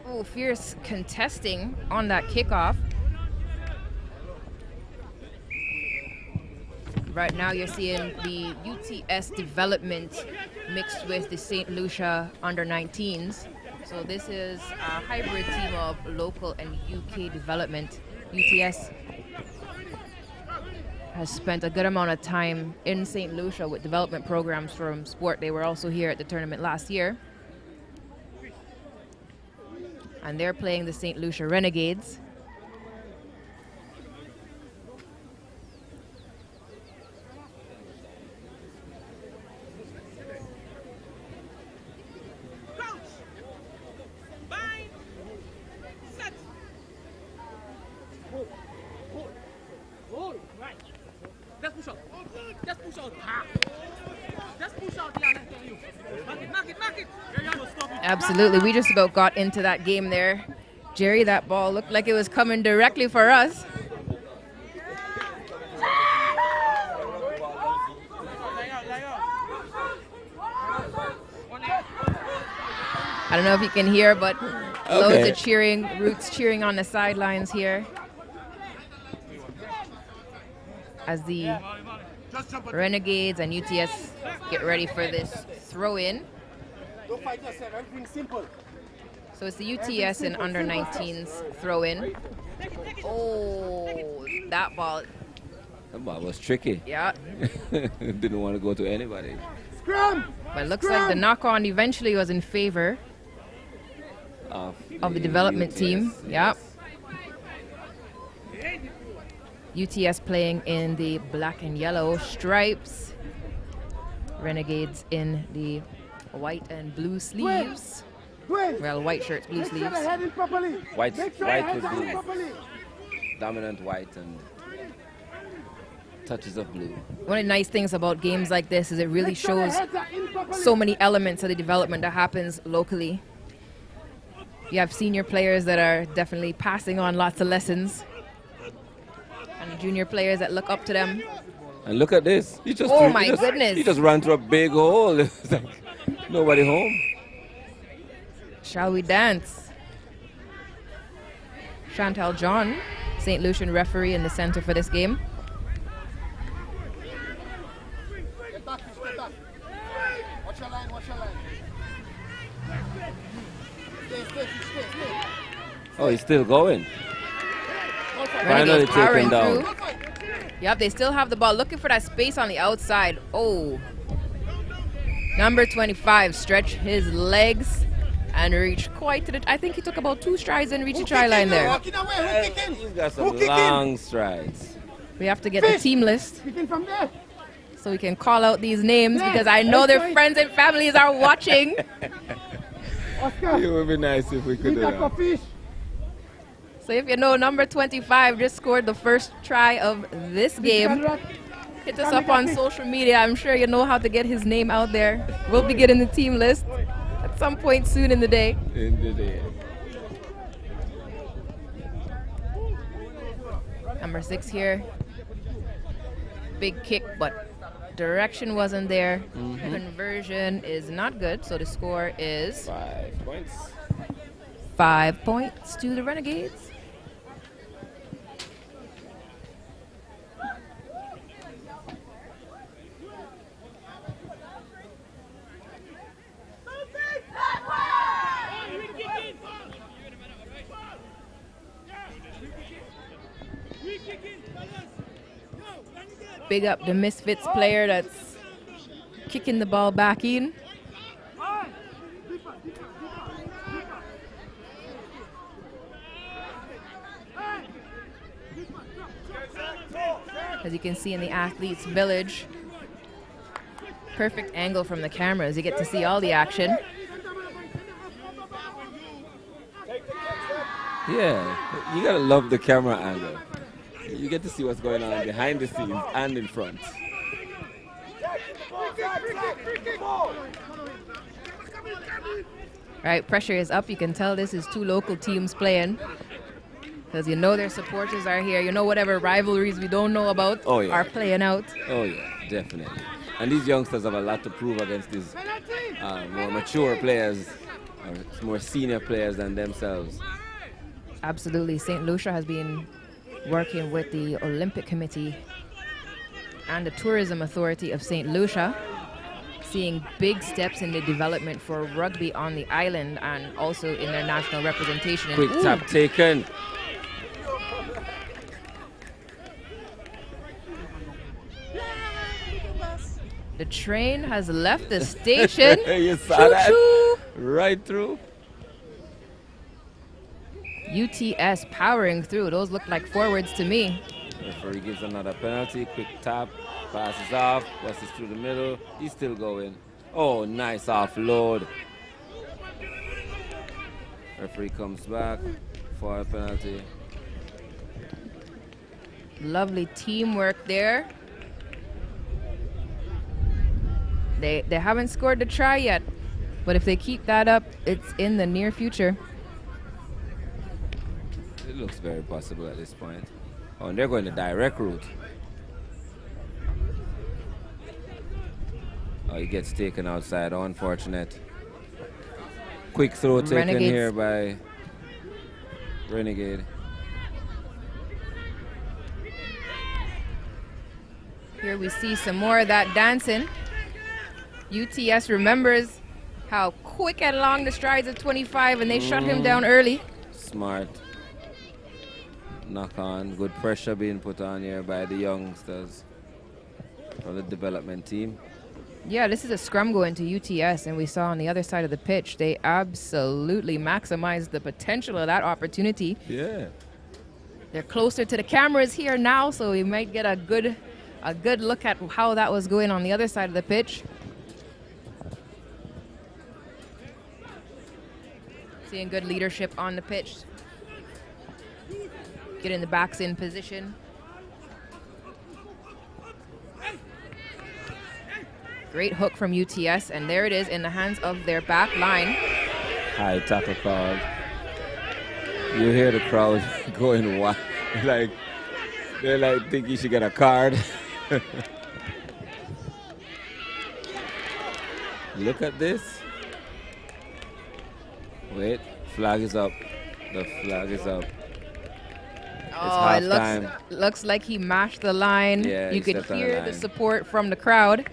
Oh, fierce contesting on that kickoff. Right now you're seeing the UTS development mixed with the St. Lucia under-19s. So this is a hybrid team of local and UK development. UTS has spent a good amount of time in St. Lucia with development programs from sport. They were also here at the tournament last year. And they're playing the St. Lucia Renegades. Absolutely, we just about got into that game there. Jerry, that ball looked like it was coming directly for us. I don't know if you can hear, but loads of cheering, Roots cheering on the sidelines here. As the Renegades and UTS get ready for this throw-in. Don't fight yourself, everything's simple. So it's the UTS and under-19s throw-in. Oh, that ball. That ball was tricky. Yeah. Didn't want to go to anybody. Scrum! But it looks like the knock-on eventually was in favor of the development UTS, team. yes. Yep. UTS playing in the black and yellow stripes. Renegades in the white and blue sleeves. Well, white shirts, blue sleeves. White with blue. Dominant white and touches of blue. One of the nice things about games like this is it really shows so many elements of the development that happens locally. You have senior players that are definitely passing on lots of lessons, and junior players that look up to them. And look at this. He just goodness. He just ran through a big hole. It's like nobody home. Shall we dance? Chantal John, St. Lucian referee in the center for this game. Get back. Watch your line. Stay. Oh, he's still going. Renegades Finally powering taken down. through. Yep, they still have the ball, looking for that space on the outside. Oh. Number 25 stretched his legs and reached quite to the... I think he took about 2 strides and reached the try line there. He's got some long strides. We have to get the team list. Kick in from there. so we can call out these names because I know their friends and families are watching. It would be nice if we could do that. So if you know number 25 just scored the first try of this game, hit us up on social media. I'm sure you know how to get his name out there. We'll be getting the team list at some point soon in the day. Number 6 here. Big kick, but direction wasn't there. Conversion is not good, so the score is 5 points. 5 points to the Renegades. Big up the Misfits player that's kicking the ball back in. As you can see in the athletes' village, perfect angle from the cameras. You get to see all the action. Yeah, you gotta love the camera angle. You get to see what's going on behind the scenes and in front. Right, pressure is up. You can tell this is 2 local teams playing because you know their supporters are here. You know whatever rivalries we don't know about are playing out. Oh, yeah, definitely. And these youngsters have a lot to prove against these more mature players, or more senior players than themselves. Absolutely. St. Lucia has been working with the Olympic Committee and the Tourism Authority of St. Lucia, seeing big steps in the development for rugby on the island and also in their national representation. Quick tap taken. The train has left the station. You saw that? Right through. UTS powering through. Those look like forwards to me. Referee gives another penalty. Quick tap. Passes off. Passes through the middle. He's still going. Oh, nice offload. Referee comes back for a penalty. Lovely teamwork there. They haven't scored the try yet, but if they keep that up, it's in the near future. It looks very possible at this point. Oh, and they're going the direct route. Oh, he gets taken outside. Oh, unfortunate. Quick throw taken here by Renegade. Here we see some more of that dancing. UTS remembers how quick and long the strides of 25, and they shut him down early. Smart. Knock on. Good pressure being put on here by the youngsters from the development team. Yeah, this is a scrum going to UTS, and we saw on the other side of the pitch, they absolutely maximized the potential of that opportunity. Yeah. They're closer to the cameras here now, so we might get a good look at how that was going on the other side of the pitch. Seeing good leadership on the pitch. Getting the backs in position. Great hook from UTS, and there it is in the hands of their back line. High tackle called. You hear the crowd going wild. Like, they like think you should get a card. Look at this. Wait, flag is up. The flag is up. Oh, it looks like he mashed the line. Yeah, you could hear the support from the crowd,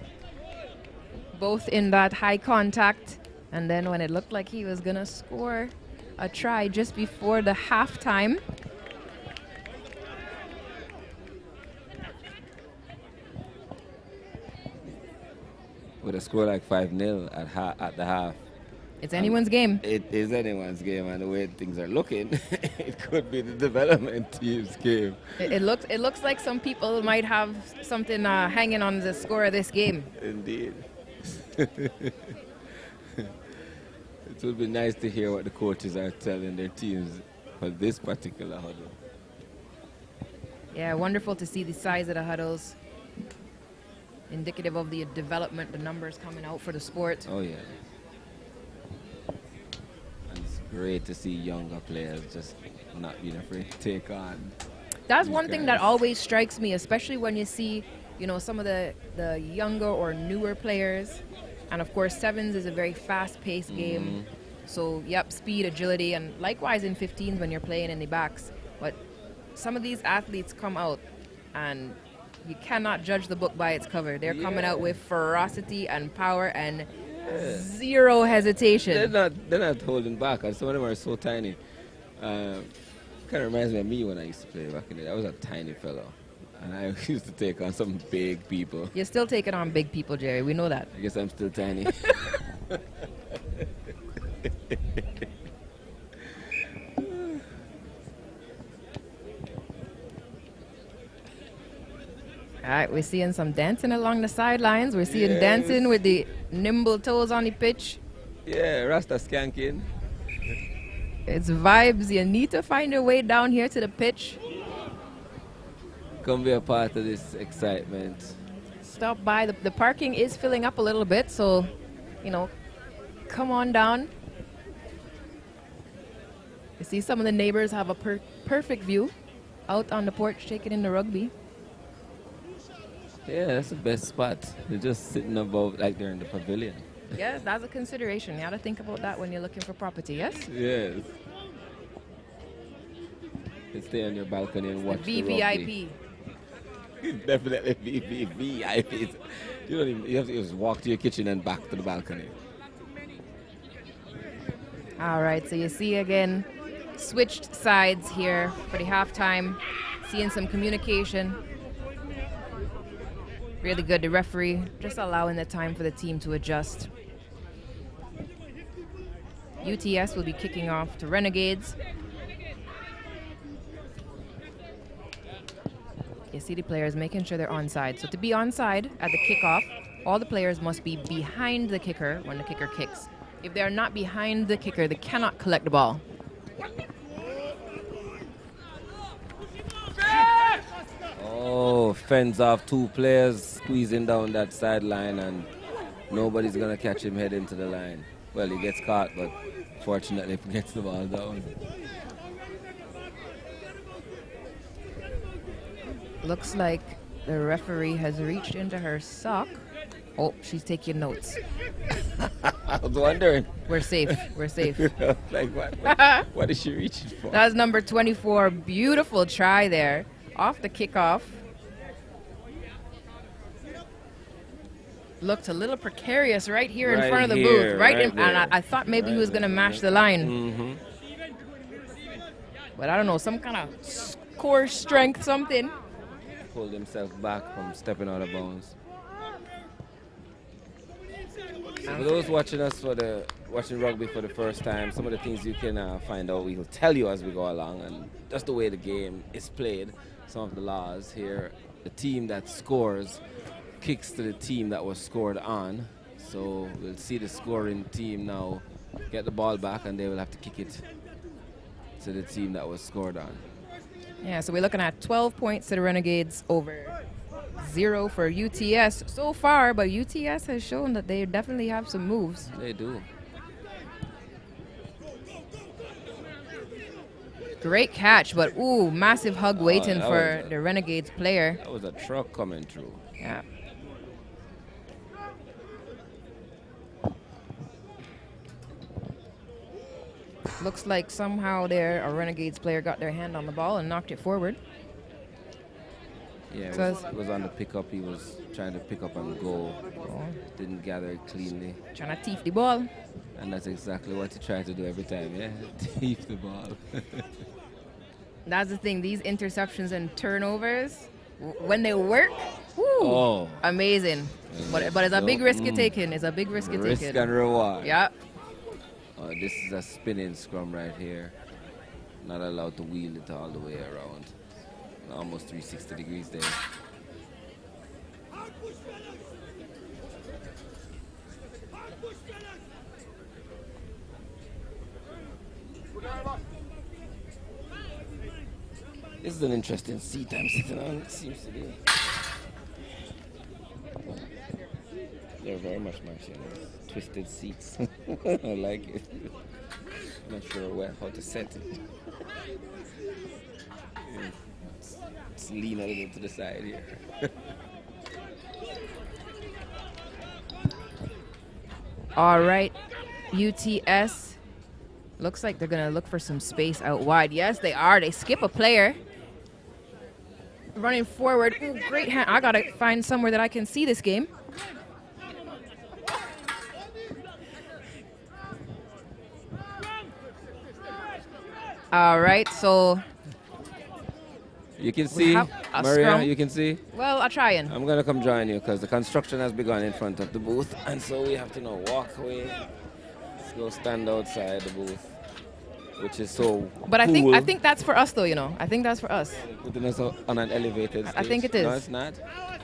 both in that high contact, and then when it looked like he was gonna score a try just before the halftime. With a score like 5-0 at the half. It's anyone's game. It is anyone's game, and the way things are looking, it could be the development team's game. It looks like some people might have something hanging on the score of this game. Indeed. It would be nice to hear what the coaches are telling their teams for this particular huddle. Yeah, wonderful to see the size of the huddles. Indicative of the development, the numbers coming out for the sport. Oh, yeah. And it's great to see younger players just not being afraid to take on. That's one thing that always strikes me, especially when you see, some of the younger or newer players. And of course, sevens is a very fast-paced game. So, yep, speed, agility, and likewise in 15s when you're playing in the backs. But some of these athletes come out and you cannot judge the book by its cover. They're coming out with ferocity and power and zero hesitation. They're not holding back. And some of them are so tiny. Kind of reminds me of me when I used to play back in the day. I was a tiny fellow. And I used to take on some big people. You're still taking on big people, Jerry. We know that. I guess I'm still tiny. All right, we're seeing some dancing along the sidelines. We're seeing dancing with the nimble toes on the pitch. Yeah, Rasta skanking. It's vibes. You need to find your way down here to the pitch. Come be a part of this excitement. Stop by. The parking is filling up a little bit, so, come on down. You see some of the neighbors have a perfect view out on the porch taking in the rugby. Yeah, that's the best spot. They're just sitting above, like they're in the pavilion. Yes, that's a consideration. You have to think about that when you're looking for property, yes? Yes. You stay on your balcony and watch the rugby. VVIP. Definitely VVIP. You have to just walk to your kitchen and back to the balcony. All right, so you see again, switched sides here for the halftime. Seeing some communication. Really good. The referee just allowing the time for the team to adjust. UTS will be kicking off to Renegades. You see the players making sure they're onside. So to be onside at the kickoff, all the players must be behind the kicker when the kicker kicks. If they're not behind the kicker, they cannot collect the ball. Oh, fends off two players, squeezing down that sideline, and nobody's going to catch him heading to the line. Well, he gets caught, but fortunately he gets the ball down. Looks like the referee has reached into her sock. Oh, she's taking notes. I was wondering. We're safe. We're safe. Like, what is she reaching for? That's number 24. Beautiful try there. Off the kickoff. Looked a little precarious right here in front of the booth. And I thought maybe he was going to mash the line. But I don't know, some kind of core strength, something. Pulled himself back from stepping out of bounds. So for those watching watching rugby for the first time, some of the things you can find out, we will tell you as we go along, and just the way the game is played. Some of the laws here. The team that scores kicks to the team that was scored on. So we'll see the scoring team now get the ball back, and they will have to kick it to the team that was scored on. Yeah, so we're looking at 12 points to the Renegades over 0 for UTS so far, but UTS has shown that they definitely have some moves. They do. Great catch, but ooh, massive hug waiting for the Renegades player. That was a truck coming through. Yeah. Looks like somehow a Renegades player got their hand on the ball and knocked it forward. Yeah, it was on the pickup. He was trying to pick up and go. Didn't gather it cleanly. Trying to thief the ball. And that's exactly what he tried to do every time, yeah? Thief the ball. That's the thing. These interceptions and turnovers, when they work, woo, amazing. But it's a big risk you're taking. It's a big risk you're taking. Risk and reward. Yeah. This is a spinning scrum right here. Not allowed to wheel it all the way around. Almost 360 degrees there. This is an interesting seat I'm sitting on, it seems to be. They're very much matching. Twisted seats. I like it. Not sure how to set it. Let's lean a little to the side here. All right, UTS. Looks like they're going to look for some space out wide. Yes, they are. They skip a player. Running forward. Ooh, great hand. I got to find somewhere that I can see this game. All right, so you can see, Maria, scrum. you can see? Well, I'll try and. I'm going to come join you because the construction has begun in front of the booth. And so we have to now walk away. Let's go stand outside the booth, which is so But cool. I think that's for us, though, you know. I think that's for us. Putting us on an elevated stage. I think it is. No, it's not.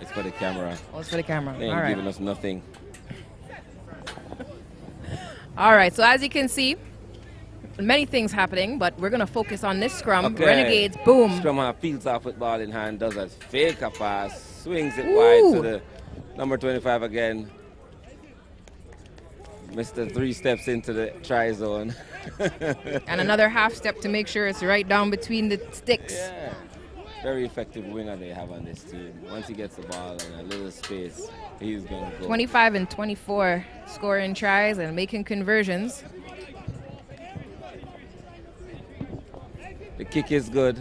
It's for the camera. Oh, it's for the camera. They ain't All right. giving us nothing. All right, so as you can see, many things happening, but we're going to focus on this scrum. Okay. Renegades, boom. Scrum half peels off with ball in hand, does a fake a pass, swings it Ooh. wide to the number 25 again. Mr. 3 steps into the try zone. And another half step to make sure it's right down between the sticks. Yeah. Very effective winger they have on this team. Once he gets the ball in a little space, he's going to go. 25 and 24 scoring tries and making conversions. The kick is good.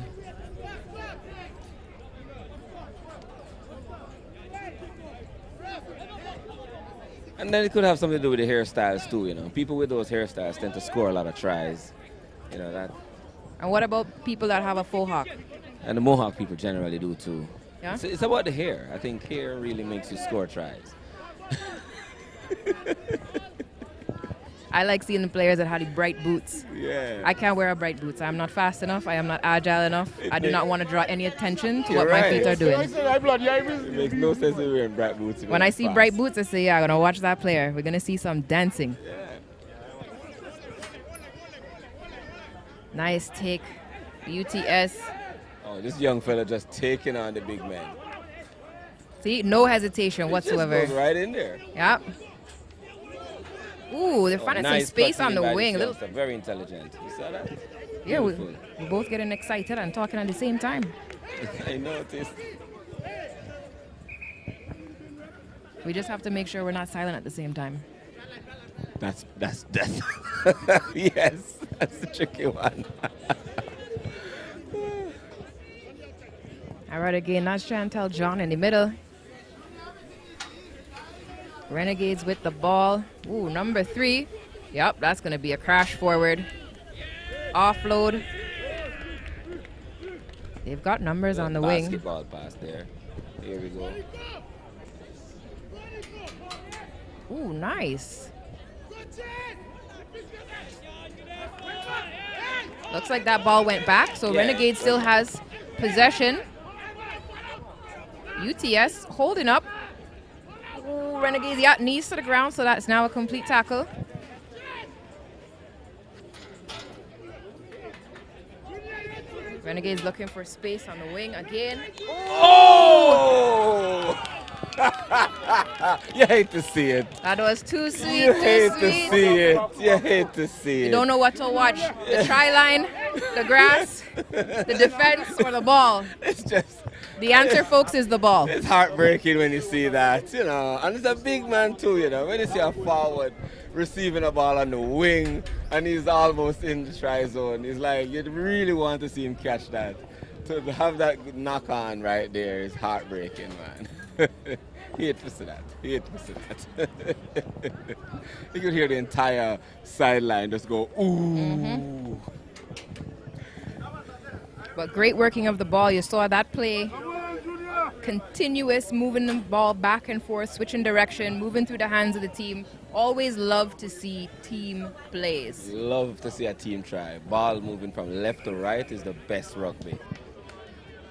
And then it could have something to do with the hairstyles too, you know. People with those hairstyles tend to score a lot of tries. You know that. And what about people that have a faux hawk? And the Mohawk people generally do too. Yeah? It's about the hair. I think hair really makes you score tries. I like seeing the players that had the bright boots. Yeah. I can't wear bright boots. I'm not fast enough. I am not agile enough. I do not want to draw any attention to You're what my right. feet are doing. It makes no sense in wearing bright boots. When I see bright boots, I say, yeah, I'm going to watch that player. We're going to see some dancing. Yeah. Nice take. UTS. Oh, this young fella just taking on the big man. See, no hesitation It whatsoever. just goes right in there. Yep. Ooh, they're finding nice some space cutting on the by wing. this A little, youngster. Very intelligent. You saw that? yeah, we're Beautiful. both getting excited and talking at the same time. I noticed. We just have to make sure we're not silent at the same time. That's yes, that's the tricky one. All right, again, that's Chantel John in the middle. Renegades with the ball. Ooh, number 3. Yep, that's going to be a crash forward. Offload. They've got numbers on the wing. Basketball pass there. Here we go. Ooh, nice. Looks like that ball went back, so Yeah. Renegade still has possession. UTS holding up. Ooh, Renegades, yeah, knees to the ground, so that's now a complete tackle. Renegades looking for space on the wing again. Oh! You hate to see it. That was too sweet, You too hate sweet. to see it. You hate to see it. You don't know what to watch. The try line, the grass, the defense, or the ball. It's just. The answer, folks, is the ball. It's heartbreaking when you see that, you know. And it's a big man too, you know. When you see a forward receiving a ball on the wing and he's almost in the try zone, it's like you really want to see him catch that. To have that knock on right there is heartbreaking, man. Hate to see that. Hate to see that. You could hear the entire sideline just go, ooh. Mm-hmm. But great working of the ball. You saw that play. Continuous, moving the ball back and forth, switching direction, moving through the hands of the team. Always love to see team plays. Love to see a team try. Ball moving from left to right is the best rugby.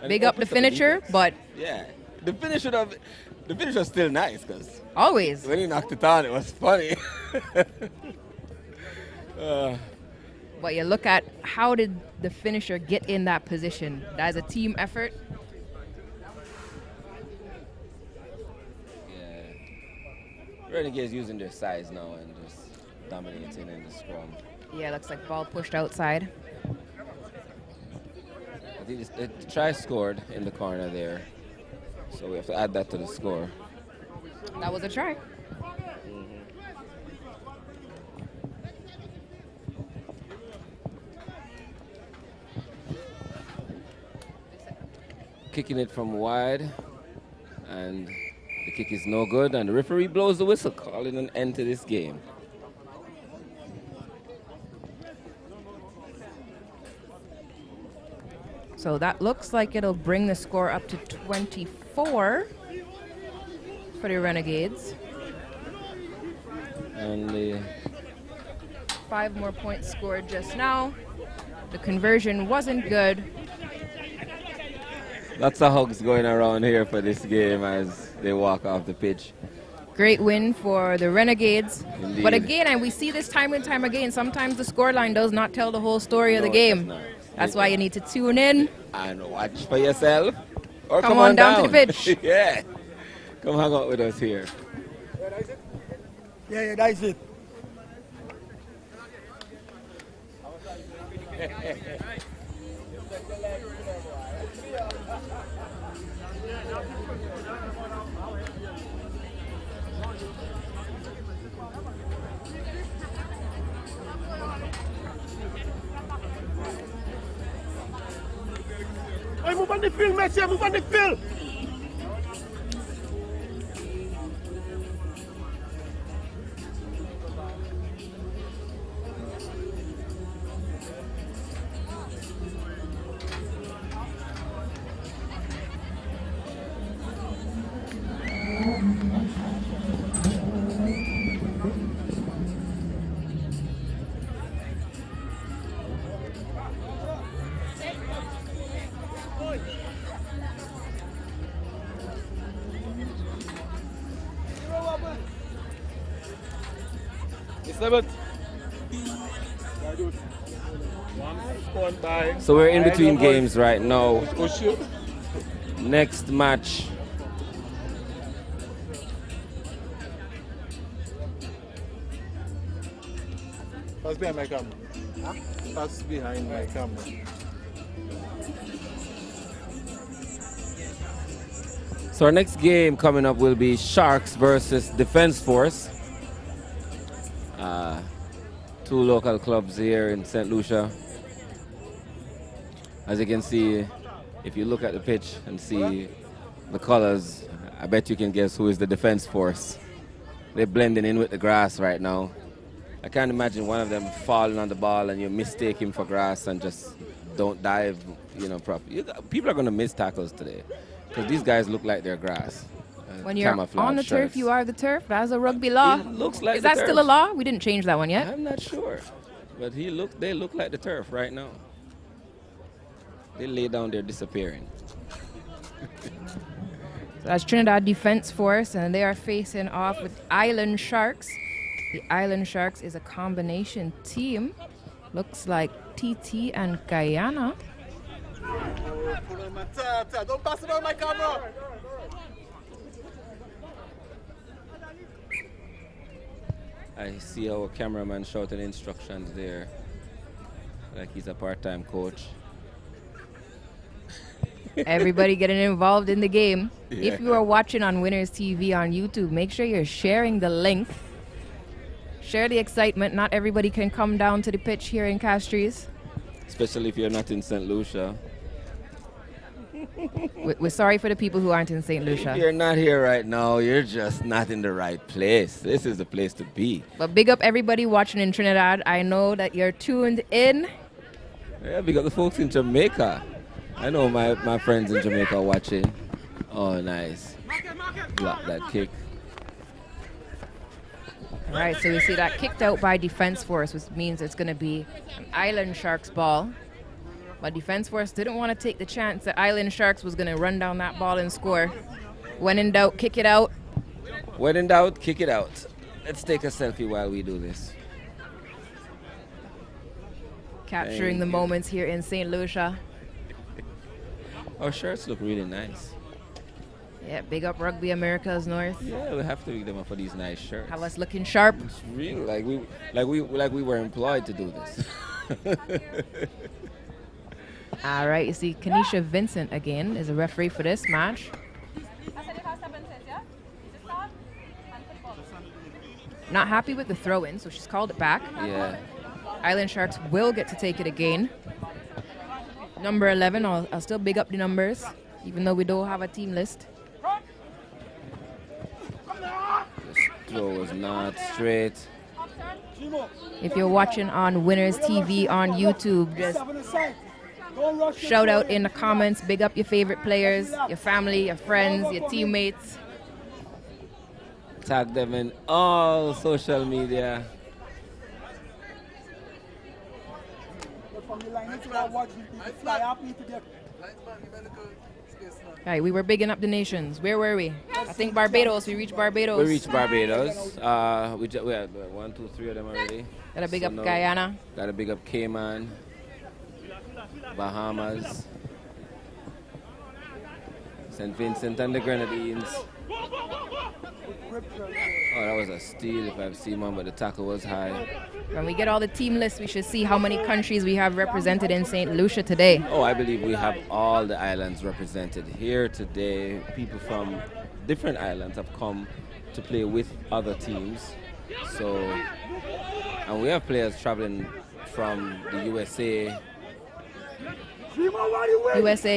And Big it up the opens finisher, defense. but Yeah, the finisher's still nice because always. when he knocked it on, it was funny. But you look at how did the finisher get in that position? That is a team effort. Yeah. Renegades using their size now and just dominating in the scrum. Yeah, looks like ball pushed outside. I think the try scored in the corner there, so we have to add that to the score. That was a try. Kicking it from wide, and the kick is no good, and the referee blows the whistle, calling an end to this game. So that looks like it'll bring the score up to 24 for the Renegades. And the 5 more points scored just now. The conversion wasn't good. lots of hugs going around here for this game as they walk off the pitch. Great win for the Renegades. Indeed. But again, and we see this time and time again, sometimes the scoreline does not tell the whole story of the No, it does game. not. That's why you need to tune in. And watch for yourself. Or Come on down to the pitch. Yeah. Come hang out with us here. Yeah, that is it. Hey, move on the field, Messi, move on the field. So we're in between games right now. Next match. Pass behind my camera. Pass behind my camera. So our next game coming up will be Sharks versus Defense Force. Two local clubs here in St. Lucia. As you can see, if you look at the pitch and see the colors, I bet you can guess who is the Defense Force. They're blending in with the grass right now. I can't imagine one of them falling on the ball and you mistake him for grass and just don't dive, properly. People are going to miss tackles today because these guys look like they're grass. When you're Camouflage on the turf, shirts. you are the turf. That's a rugby law. It looks like Is the that still a turf. law? We didn't change that one yet. I'm not sure, but they look like the turf right now. They lay down, they're disappearing. So that's Trinidad Defense Force, and they are facing off with Island Sharks. The Island Sharks is a combination team. Looks like TT and Guyana. Don't pass it on my camera. I see our cameraman shouting instructions there, like he's a part-time coach. Everybody getting involved in the game. Yeah. If you are watching on Winners TV on YouTube, make sure you're sharing the link. Share the excitement. Not everybody can come down to the pitch here in Castries. Especially if you're not in St. Lucia. We're sorry for the people who aren't in St. Lucia. If you're not here right now, you're just not in the right place. This is the place to be. But big up everybody watching in Trinidad. I know that you're tuned in. Yeah, we got the folks in Jamaica. I know my friends in Jamaica are watching. Oh, nice. Block that kick. All right, so we see that kicked out by Defense Force, which means it's going to be an Island Sharks ball. But Defense Force didn't want to take the chance that Island Sharks was going to run down that ball and score. When in doubt, kick it out. When in doubt, kick it out. Let's take a selfie while we do this. Capturing the moments here in St. Lucia. Our shirts look really nice. Yeah, big up Rugby Americas North. Yeah, we have to big them up for these nice shirts. Have us looking sharp. It's real, like we were employed to do this. All right, you see Kanisha Vincent again is a referee for this match. Not happy with the throw-in, so she's called it back. Yeah. Island Sharks will get to take it again. Number 11, I'll still big up the numbers, even though we don't have a team list. This throw was not straight. If you're watching on Winners TV on YouTube, just shout out in the comments, big up your favorite players, your family, your friends, your teammates. Tag them in all social media. Right, we were bigging up the nations. Where were we? I think Barbados. We reached Barbados. We reached Barbados. We had 1, 2, 3 of them already. Gotta big up Guyana. Gotta big up Cayman, Bahamas, St. Vincent and the Grenadines. Oh, that was a steal if I've seen one, but the tackle was high. When we get all the team lists, we should see how many countries we have represented in St. Lucia today. Oh, I believe we have all the islands represented here today. People from different islands have come to play with other teams. So, and we have players traveling from the USA,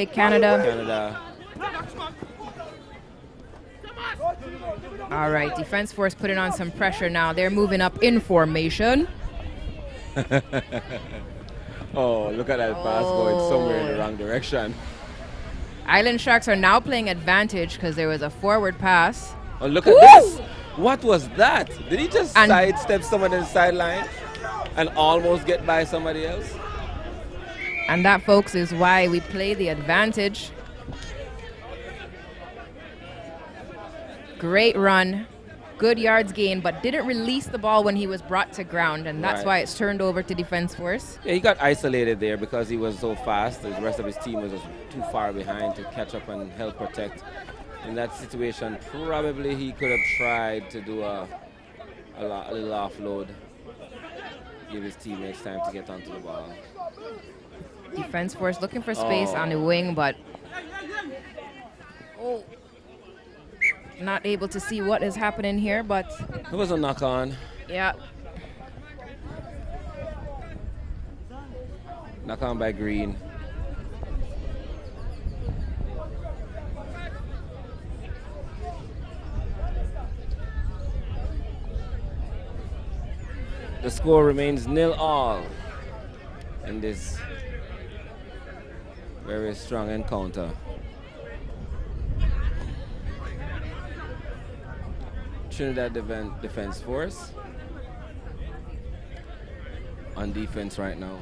Canada. All right, Defense Force putting on some pressure now. They're moving up in formation. Oh, look at that pass going somewhere in the wrong direction. Island Sharks are now playing advantage because there was a forward pass. Oh, look at this. What was that? Did he just sidestep someone in the sideline and almost get by somebody else? And that, folks, is why we play the advantage. Great run. Good yards gained, but didn't release the ball when he was brought to ground, and that's why it's turned over to Defense Force. Yeah, he got isolated there because he was so fast. The rest of his team was just too far behind to catch up and help protect. In that situation, probably he could have tried to do a little offload, give his teammates time to get onto the ball. Defense Force looking for space on the wing, but not able to see what is happening here, but it was a knock on. Yeah. Knock on by Green. The score remains 0-0 in this very strong encounter. Trinidad Defense Force on defense right now.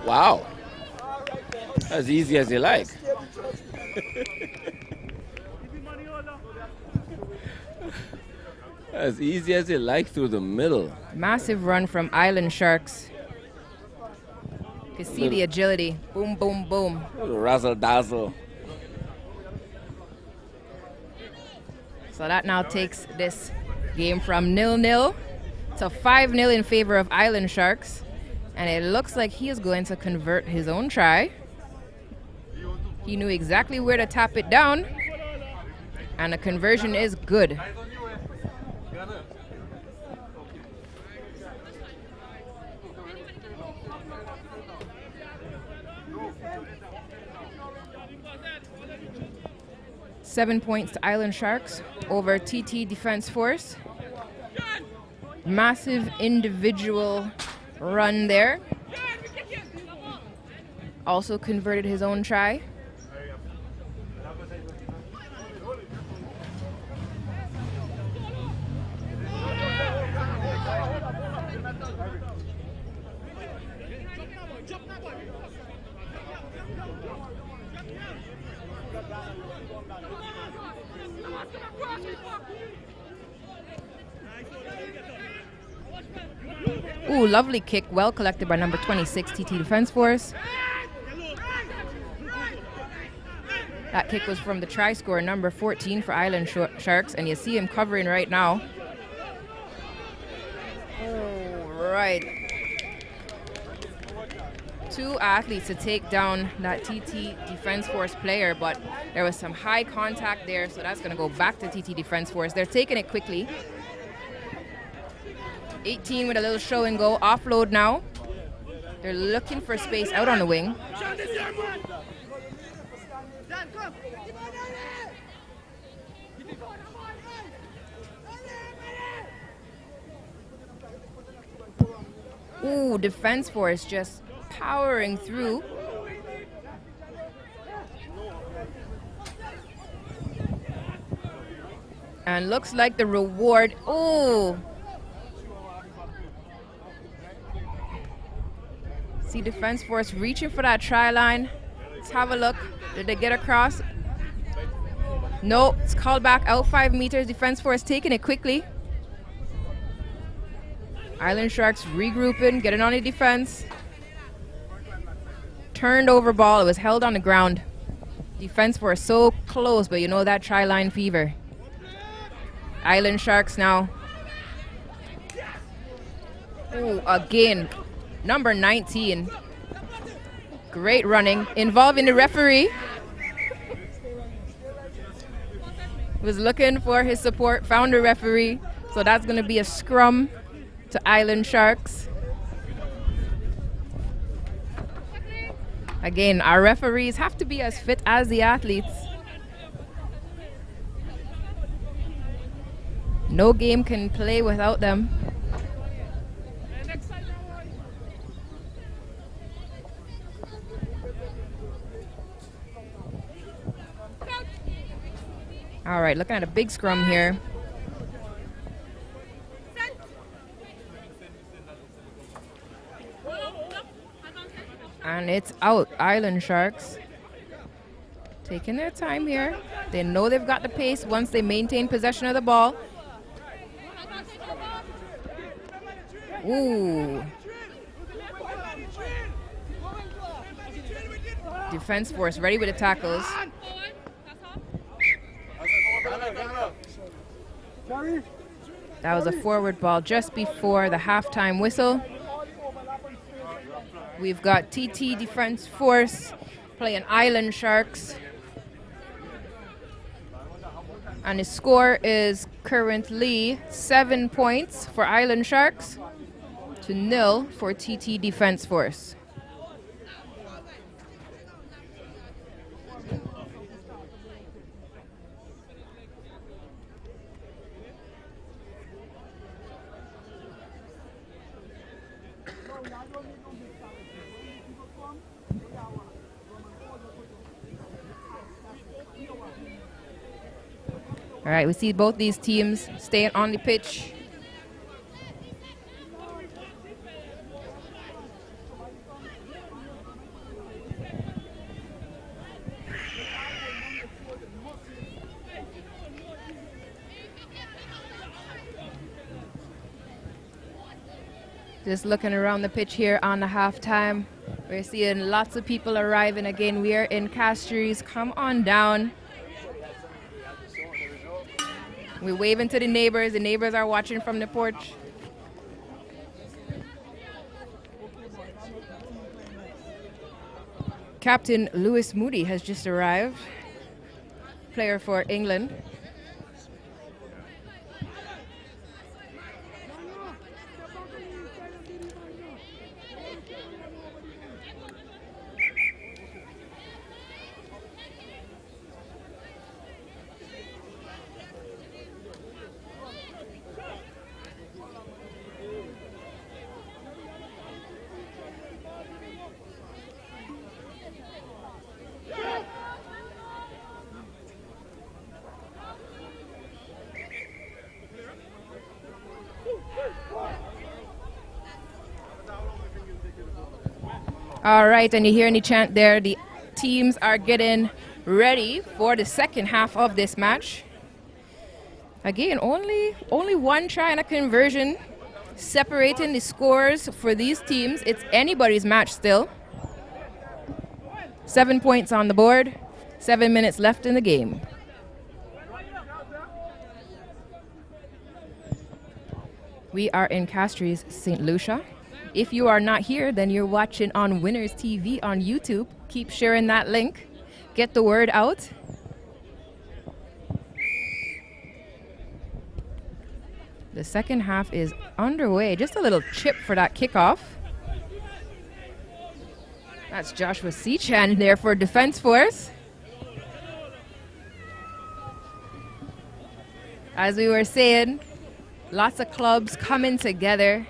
Wow. As easy as you like. As easy as you like through the middle. Massive run from Island Sharks. You can see the agility. Boom, boom, boom. Little razzle dazzle. So that now takes this game from 0-0 to 5-0 in favor of Island Sharks. And it looks like he is going to convert his own try. He knew exactly where to tap it down. And the conversion is good. 7 points to Island Sharks over TT Defense Force. Massive individual run there. Also converted his own try. Ooh, lovely kick, well collected by number 26, TT Defense Force. That kick was from the try scorer, number 14 for Island Sharks, and you see him covering right now. All right. 2 athletes to take down that TT Defense Force player, but there was some high contact there, so that's going to go back to TT Defense Force. They're taking it quickly. 18 with a little show and go. Offload now. They're looking for space out on the wing. Ooh, Defense Force just powering through. And looks like the reward. Ooh. See Defense Force reaching for that try line. Let's have a look. Did they get across? No, it's called back out 5 meters. Defense Force taking it quickly. Island Sharks regrouping, getting on the defense. Turned over ball. It was held on the ground. Defense Force so close, but you know that try line fever. Island Sharks now. Oh, again. Number 19. Great running. Involving the referee. Was looking for his support. Found the referee. So that's going to be a scrum to Island Sharks. Again, our referees have to be as fit as the athletes. No game can play without them. All right, looking at a big scrum here. And it's out. Island Sharks taking their time here. They know they've got the pace once they maintain possession of the ball. Ooh. Defense Force ready with the tackles. That was a forward ball just before the halftime whistle. We've got TT Defense Force playing Island Sharks. And the score is currently 7 points for Island Sharks to 0 for TT Defense Force. All right, we see both these teams staying on the pitch. Just looking around the pitch here on the halftime. We're seeing lots of people arriving again. We are in Castries. Come on down. We're waving to the neighbors. The neighbors are watching from the porch. Captain Lewis Moody has just arrived, player for England. All right, and you hear any chant there. The teams are getting ready for the second half of this match. Again, only one try and a conversion separating the scores for these teams. It's anybody's match still. 7 points on the board, 7 minutes left in the game. We are in Castries, St. Lucia. If you are not here, then you're watching on Winners TV on YouTube. Keep sharing that link. Get the word out. The second half is underway. Just a little chip for that kickoff. That's Joshua Sechan there for Defense Force. As we were saying, lots of clubs coming together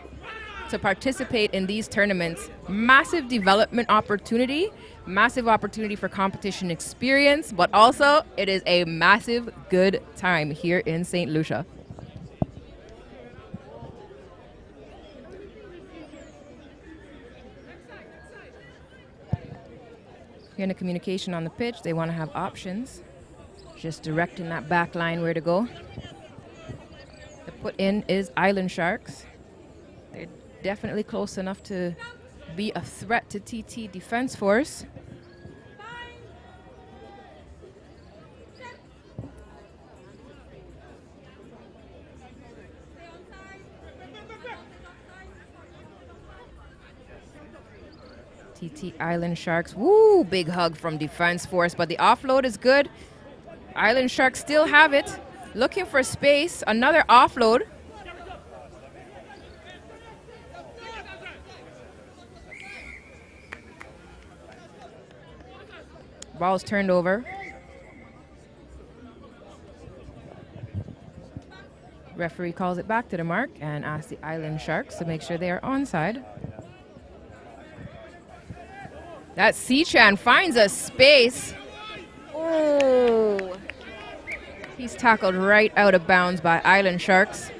to participate in these tournaments. Massive development opportunity, massive opportunity for competition experience, but also it is a massive good time here in St. Lucia. Hearing the communication on the pitch, they want to have options. Just directing that back line where to go. The put in is Island Sharks. They're definitely close enough to be a threat to TT Defense Force. TT Island Sharks. Woo, big hug from Defense Force, but the offload is good. Island Sharks still have it. Looking for space. Another offload. Ball's turned over. Referee calls it back to the mark and asks the Island Sharks to make sure they are onside. That Sechan finds a space. Oh. He's tackled right out of bounds by Island Sharks.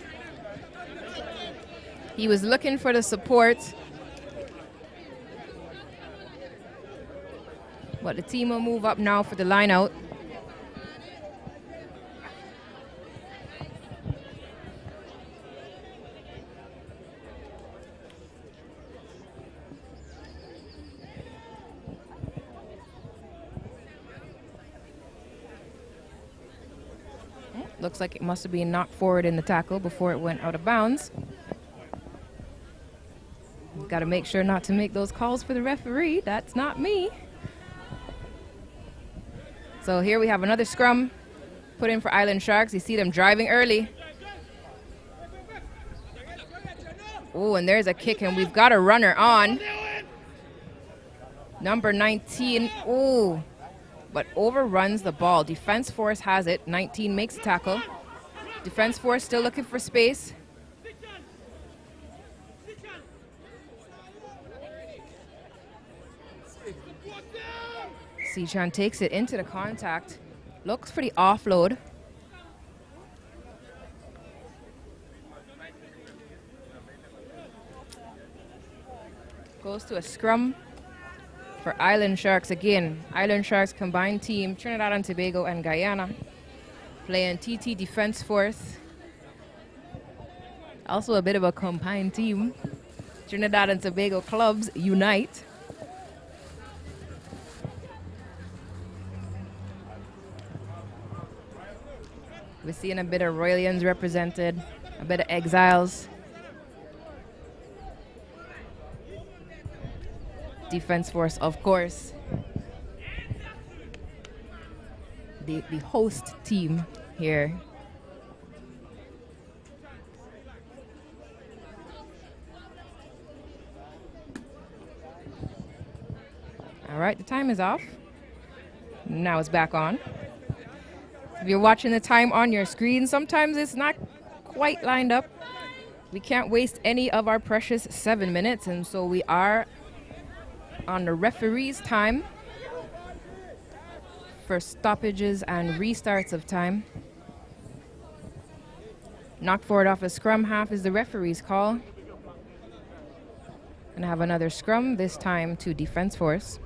He was looking for the support. But the team will move up now for the line out. Looks like it must have been knocked forward in the tackle before it went out of bounds. Got to make sure not to make those calls for the referee. That's not me. So here we have another scrum put in for Island Sharks. You see them driving early. Oh, and there's a kick, and we've got a runner on. Number 19. Oh. But overruns the ball. Defense Force has it. 19 makes a tackle. Defense Force still looking for space. Sechan takes it into the contact. Looks for the offload. Goes to a scrum for Island Sharks again. Island Sharks combined team, Trinidad and Tobago and Guyana, playing TT Defense Force. Also a bit of a combined team. Trinidad and Tobago clubs unite. We're seeing a bit of Royalians represented, a bit of Exiles. Defense Force, of course. The host team here. All right, the time is off. Now it's back on. If you're watching the time on your screen, sometimes it's not quite lined up. We can't waste any of our precious 7 minutes, and so we are on the referee's time for stoppages and restarts of time. Knock forward off a scrum half is the referee's call. And have another scrum, this time to defense force.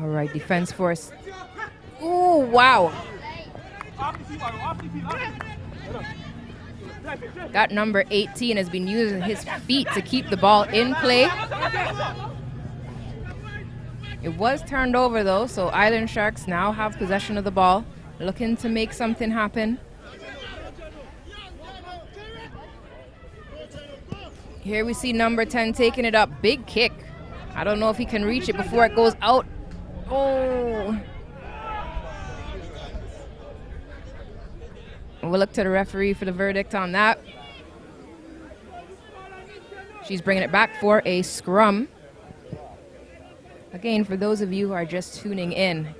All right, defense force. Ooh, wow. That number 18 has been using his feet to keep the ball in play. It was turned over though, so Island Sharks now have possession of the ball, looking to make something happen. Here we see number 10 taking it up. Big kick. I don't know if he can reach it before it goes out. Oh. We'll look to the referee for the verdict on that. She's bringing it back for a scrum. Again, for those of you who are just tuning in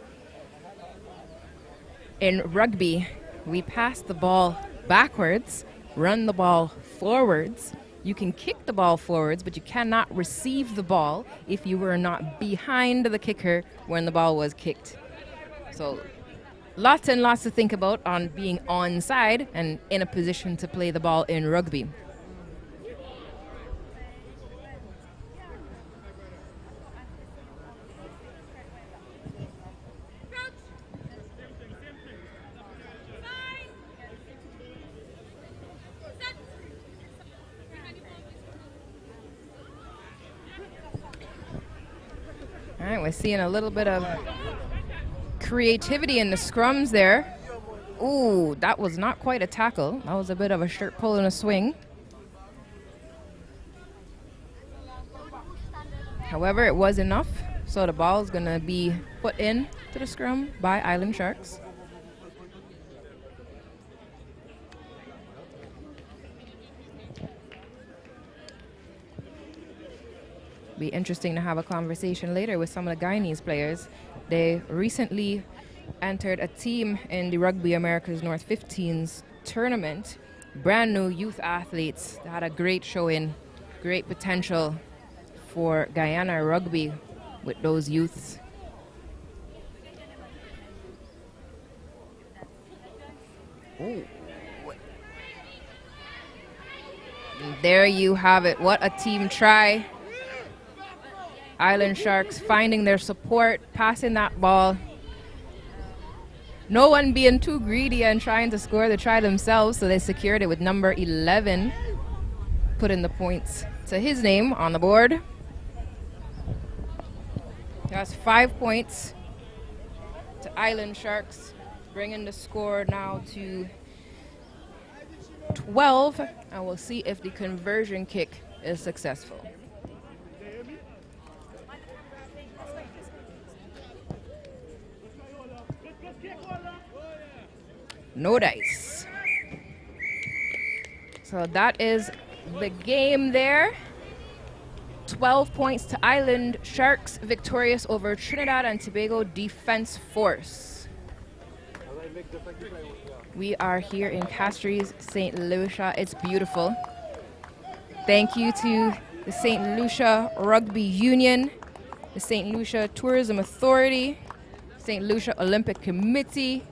rugby, we pass the ball backwards, run the ball forwards. You can kick the ball forwards, but you cannot receive the ball if you were not behind the kicker when the ball was kicked. So lots and lots to think about on being onside and in a position to play the ball in rugby. All right, we're seeing a little bit of creativity in the scrums there. Ooh, that was not quite a tackle. That was a bit of a shirt pull and a swing. However, it was enough, so the ball is going to be put in to the scrum by Island Sharks. Be interesting to have a conversation later with some of the Guyanese players. They recently entered a team in the Rugby America's North 15s tournament. Brand new youth athletes. They had a great showing, great potential for Guyana rugby with those youths. Ooh. And there you have it. What a team try. Island Sharks finding their support, passing that ball. No one being too greedy and trying to score the try themselves, so they secured it with number 11, putting the points to his name on the board. That's 5 points to Island Sharks, bringing the score now to 12, and we'll see if the conversion kick is successful. No dice. So that is the game there. 12 points to Island Sharks, victorious over Trinidad and Tobago Defense Force. We are here in Castries, St. Lucia. It's beautiful. Thank you to the St. Lucia Rugby Union, the St. Lucia Tourism Authority, St. Lucia Olympic Committee.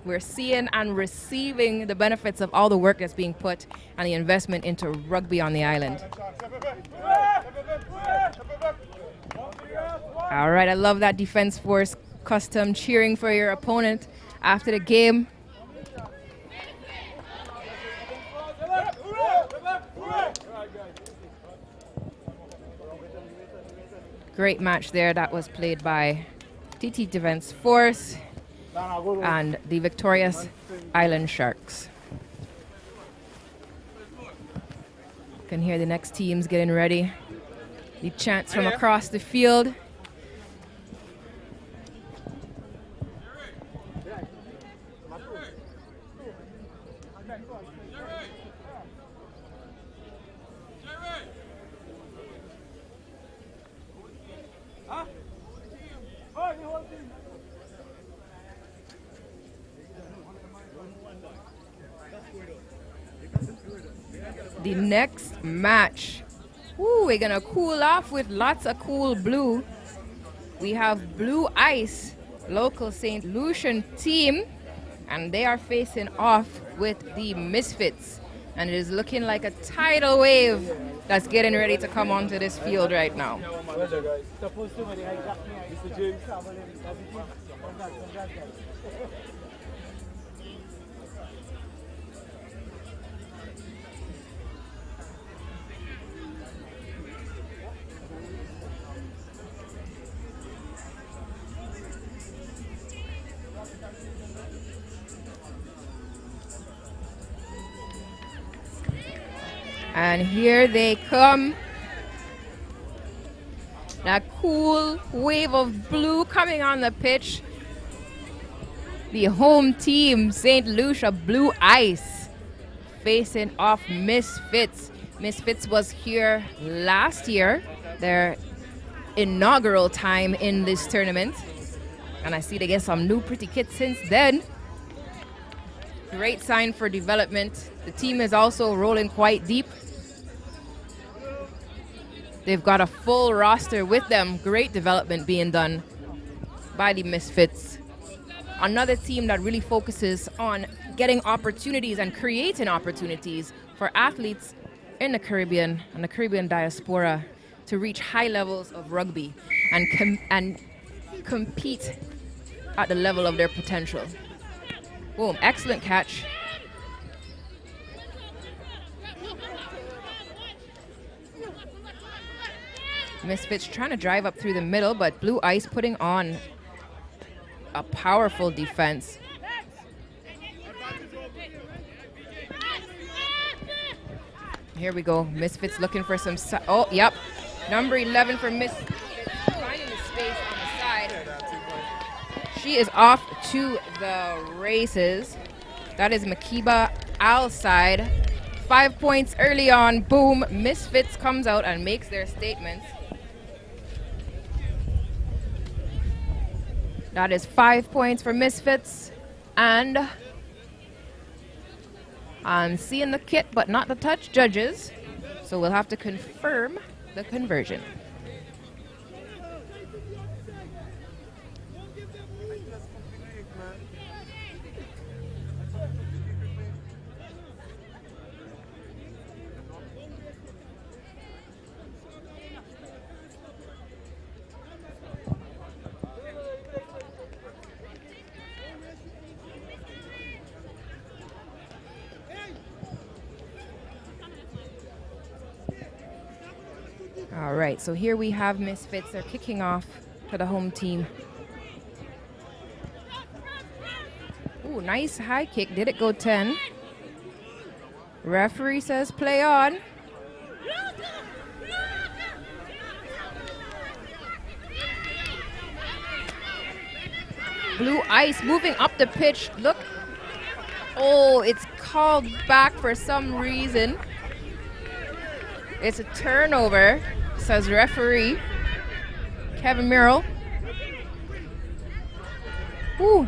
We're seeing and receiving the benefits of all the work that's being put and the investment into rugby on the island. All right, I love that Defense Force custom cheering for your opponent after the game. Great match there that was played by TT Defense Force and the victorious Island Sharks. You can hear the next teams getting ready. The chants from across the field. the next match. Ooh, we're gonna cool off with lots of cool blue. We have Blue Ice, local St. Lucian team, and they are facing off with the Misfits. And it is looking like a tidal wave that's getting ready to come onto this field right now. And here they come. That cool wave of blue coming on the pitch. The home team, St. Lucia Blue Ice, facing off Misfits. Misfits was here last year, their inaugural time in this tournament. And I see they get some new pretty kits since then. Great sign for development. The team is also rolling quite deep. They've got a full roster with them. Great development being done by the Misfits. Another team that really focuses on getting opportunities and creating opportunities for athletes in the Caribbean and the Caribbean diaspora to reach high levels of rugby and compete at the level of their potential. Boom, excellent catch. Misfits trying to drive up through the middle, but Blue Ice putting on a powerful defense. Here we go. Misfits looking for some... oh, yep. Number 11 for Misfits, finding the space on the side. She is off to the races. That is Makiba Alside. 5 points early on. Boom. Misfits comes out and makes their statements. That is 5 points for Misfits. And I'm seeing the kit, but not the touch judges. So we'll have to confirm the conversion. All right, so here we have Misfits. They're kicking off to the home team. Ooh, nice high kick. Did it go 10? Referee says play on. Blue Ice moving up the pitch. Look. Oh, it's called back for some reason. It's a turnover, says referee Kevin Merrill. Ooh.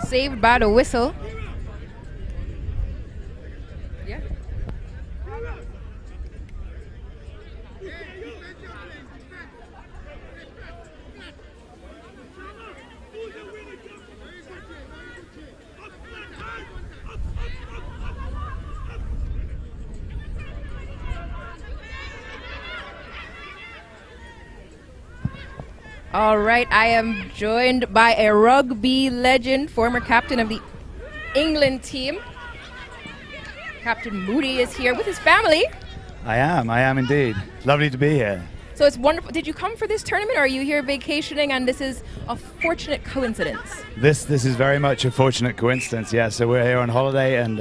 Saved by the whistle. Yeah. All right, I am joined by a rugby legend, former captain of the England team. Captain Moody is here with his family. I am indeed. Lovely to be here. So it's wonderful. Did you come for this tournament, or are you here vacationing and this is a fortunate coincidence? This is very much a fortunate coincidence, yeah. So we're here on holiday and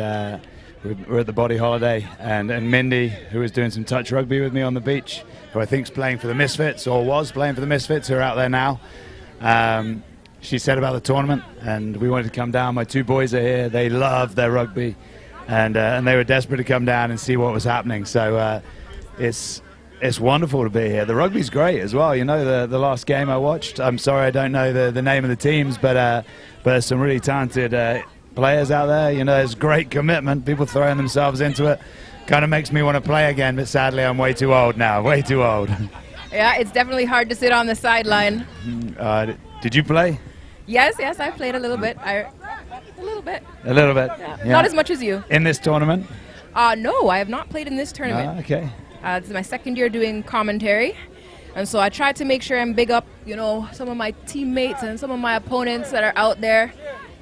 we're at the Body Holiday, and Mindy, who was doing some touch rugby with me on the beach, who I think is playing for the Misfits, or was playing for the Misfits, who are out there now. She said about the tournament, and we wanted to come down. My two boys are here. They love their rugby, and they were desperate to come down and see what was happening. So it's wonderful to be here. The rugby's great as well. You know, the last game I watched, I'm sorry I don't know the name of the teams, but there's some really talented players out there. You know, there's great commitment, people throwing themselves into it. Kind of makes me want to play again, but sadly I'm way too old now. Way too old. Yeah, it's definitely hard to sit on the sideline. Did you play? Yes, I played a little bit. A little bit. A little bit. Yeah. Not as much as you. In this tournament? No, I have not played in this tournament. Okay. This is my second year doing commentary. And so I try to make sure I'm big up, some of my teammates and some of my opponents that are out there.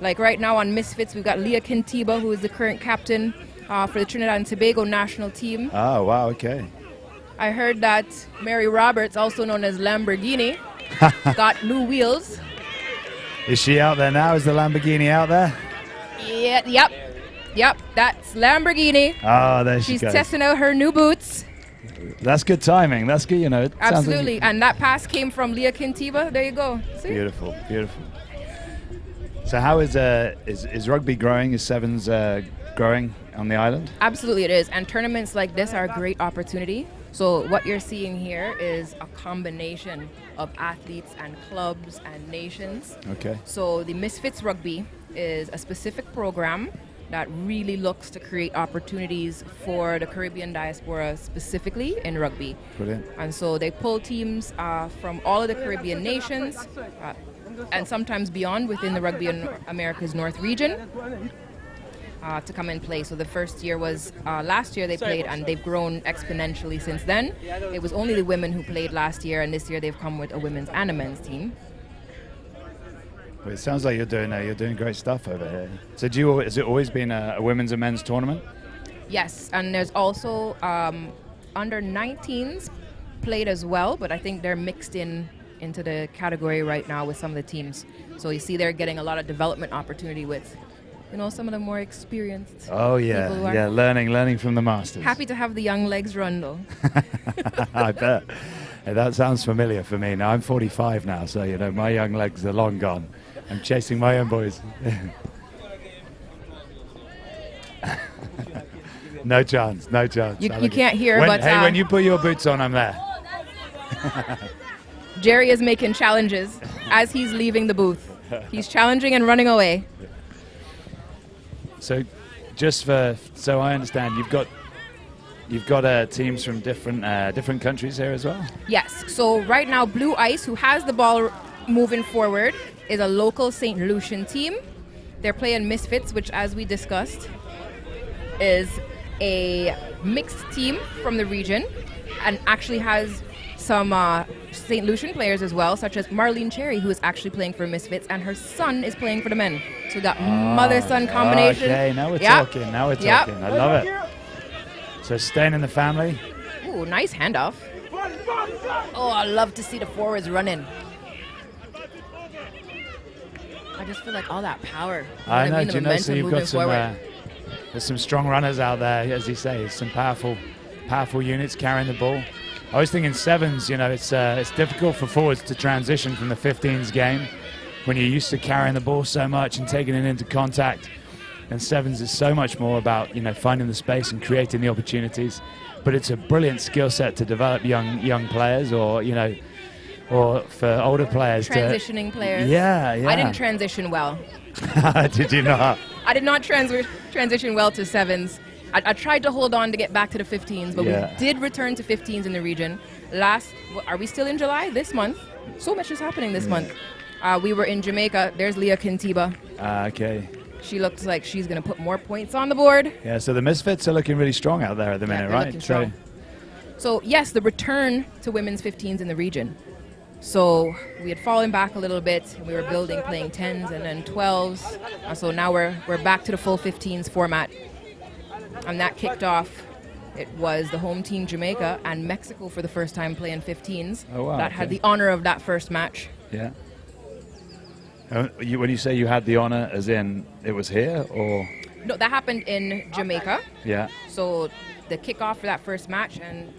Like right now on Misfits, we've got Leah Kintiba, who is the current captain for the Trinidad and Tobago national team. Oh, wow, okay. I heard that Mary Roberts, also known as Lamborghini, got new wheels. Is she out there now? Is the Lamborghini out there? Yeah, yep, that's Lamborghini. Oh, there she goes. goes. She's testing out her new boots. That's good timing. That's good, it Absolutely, like and that pass came from Leah Kintiba. There you go. See? Beautiful, beautiful. So how is rugby growing? Is Sevens growing on the island? Absolutely it is, and tournaments like this are a great opportunity. So what you're seeing here is a combination of athletes and clubs and nations. Okay. So the Misfits Rugby is a specific program that really looks to create opportunities for the Caribbean diaspora, specifically in rugby. Brilliant. And so they pull teams from all of the Caribbean nations and sometimes beyond within the Rugby Americas North region to come and play. So the first year was last year they played, and they've grown exponentially since then. It was only the women who played last year, and this year they've come with a women's and a men's team. Well, it sounds like you're doing great stuff over here. So has it always been a women's and men's tournament? Yes, and there's also under 19s played as well, but I think they're mixed into the category right now with some of the teams. So you see they're getting a lot of development opportunity with some of the more experienced. Oh yeah, yeah, learning from the masters. Happy to have the young legs run though. I bet. Hey, that sounds familiar for me. Now I'm 45 now, so my young legs are long gone. I'm chasing my own boys. No chance. You can't hear, but when you put your boots on, I'm there. Jerry is making challenges as he's leaving the booth. He's challenging and running away. So, so I understand, you've got teams from different countries here as well. Yes. So right now, Blue Ice, who has the ball moving forward, is a local St. Lucian team. They're playing Misfits, which, as we discussed, is a mixed team from the region, and actually has some St. Lucian players as well, such as Marlene Cherry, who is actually playing for Misfits, and her son is playing for the men. So we got mother-son combination. Okay, now we're talking. I love it. So staying in the family. Ooh, nice handoff. Oh, I love to see the forwards running. I just feel like all that power. I know, so you've got there's some strong runners out there, as you say, some powerful units carrying the ball. I was thinking sevens, it's difficult for forwards to transition from the 15s game when you're used to carrying the ball so much and taking it into contact. And sevens is so much more about, finding the space and creating the opportunities. But it's a brilliant skill set to develop young players, or for older players. Transitioning players. Yeah. I didn't transition well. Did you not? I did not transition well to sevens. I tried to hold on to get back to the 15s, but we did return to 15s in the region. Are we still in July? This month. So much is happening this month. We were in Jamaica. There's Leah Kintiba. Okay. She looks like she's going to put more points on the board. Yeah, so the Misfits are looking really strong out there at the minute, right? So, yes, the return to women's 15s in the region. So we had fallen back a little bit. We were playing 10s and then 12s. So now we're back to the full 15s format. And that kicked off. It was the home team Jamaica and Mexico for the first time playing 15s. Oh, wow. That had the honor of that first match. Yeah. When you say you had the honor, as in it was here, or? No, that happened in Jamaica. Yeah. So the kickoff for that first match, and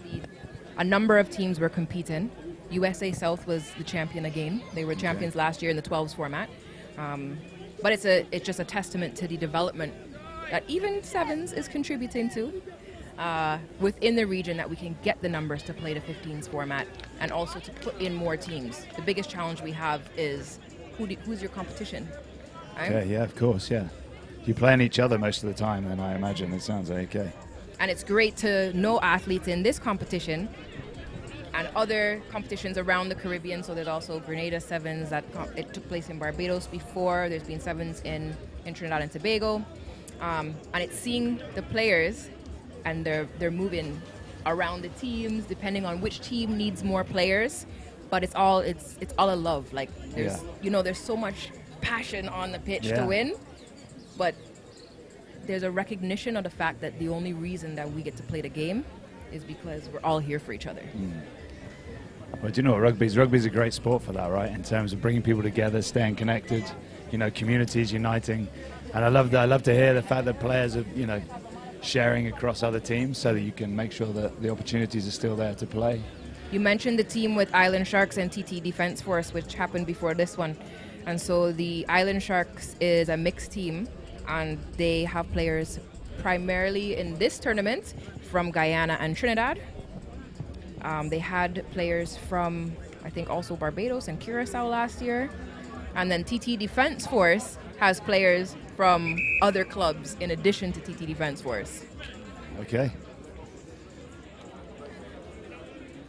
a number of teams were competing. USA South was the champion again. They were champions last year in the 12s format. But it's just a testament to the development that even sevens is contributing to within the region, that we can get the numbers to play the 15s format and also to put in more teams. The biggest challenge we have is who's your competition? Right? Okay, yeah, of course, yeah. You play in each other most of the time, then I imagine. It sounds okay. And it's great to know athletes in this competition and other competitions around the Caribbean. So there's also Grenada Sevens it took place in Barbados before. There's been Sevens in Trinidad and Tobago. And it's seeing the players, and they're moving around the teams depending on which team needs more players. But it's all a love. Like there's so much passion on the pitch to win, but there's a recognition of the fact that the only reason that we get to play the game is because we're all here for each other. Well, do you know what rugby's a great sport for that, right? In terms of bringing people together, staying connected, communities uniting. And I love to hear the fact that players are, sharing across other teams so that you can make sure that the opportunities are still there to play. You mentioned the team with Island Sharks and TT Defence Force, which happened before this one. And so the Island Sharks is a mixed team, and they have players primarily in this tournament from Guyana and Trinidad. They had players from, I think, also Barbados and Curacao last year. And then TT Defence Force has players from other clubs in addition to TT Defence Force. Okay.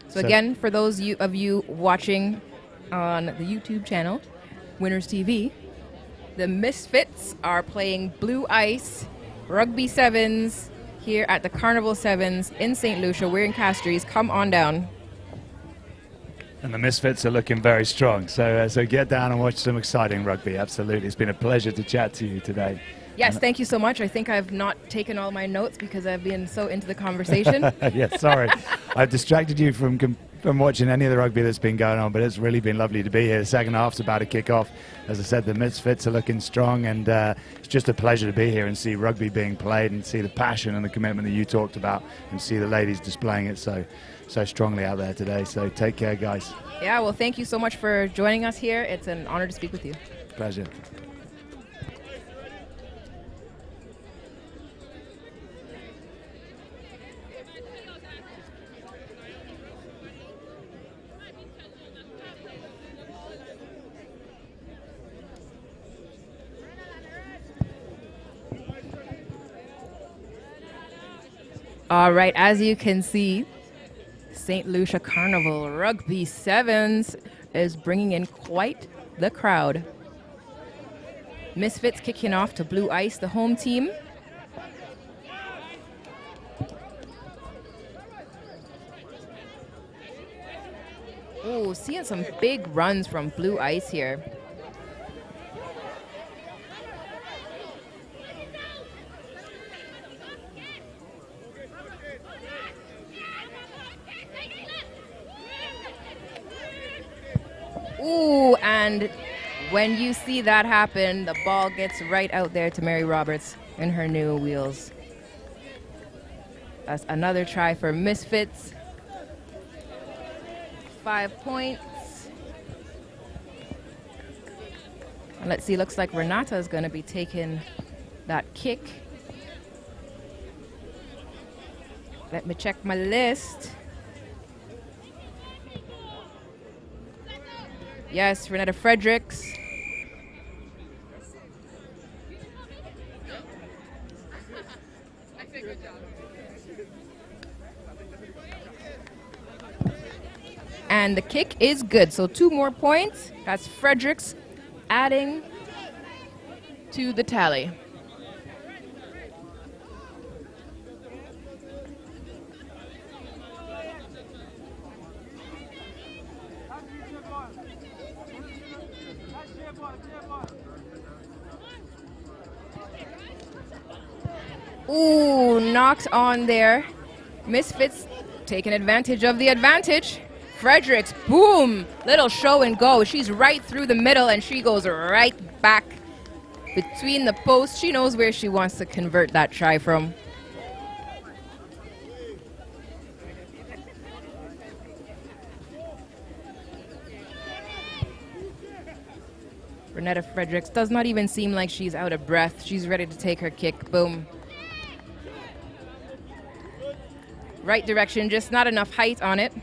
So again, for those of you watching on the YouTube channel, Winners TV, the Misfits are playing Blue Ice Rugby Sevens here at the Carnival Sevens in St. Lucia. We're in Castries. Come on down. And the Misfits are looking very strong. So get down and watch some exciting rugby. Absolutely. It's been a pleasure to chat to you today. Yes, thank you so much. I think I've not taken all my notes because I've been so into the conversation. Yeah, sorry. I've distracted you from watching any of the rugby that's been going on, but it's really been lovely to be here. The second half's about to kick off. As I said, the Misfits are looking strong, and it's just a pleasure to be here and see rugby being played and see the passion and the commitment that you talked about and see the ladies displaying it so strongly out there today. So take care, guys. Yeah, well, thank you so much for joining us here. It's an honor to speak with you. Pleasure. All right, as you can see, St. Lucia Carnival Rugby Sevens is bringing in quite the crowd. Misfits kicking off to Blue Ice, the home team. Ooh, seeing some big runs from Blue Ice here. Ooh, and when you see that happen, the ball gets right out there to Mary Roberts in her new wheels. That's another try for Misfits. 5 points. And let's see, looks like Renata is going to be taking that kick. Let me check my list. Yes, Renata Fredericks. And the kick is good. So 2 more points. That's Fredericks adding to the tally. Ooh, knocked on there. Misfits taking advantage of the advantage. Fredericks, boom, little show and go. She's right through the middle and she goes right back between the posts. She knows where she wants to convert that try from. Renata Fredericks does not even seem like she's out of breath. She's ready to take her kick. Boom. Right direction, just not enough height on it.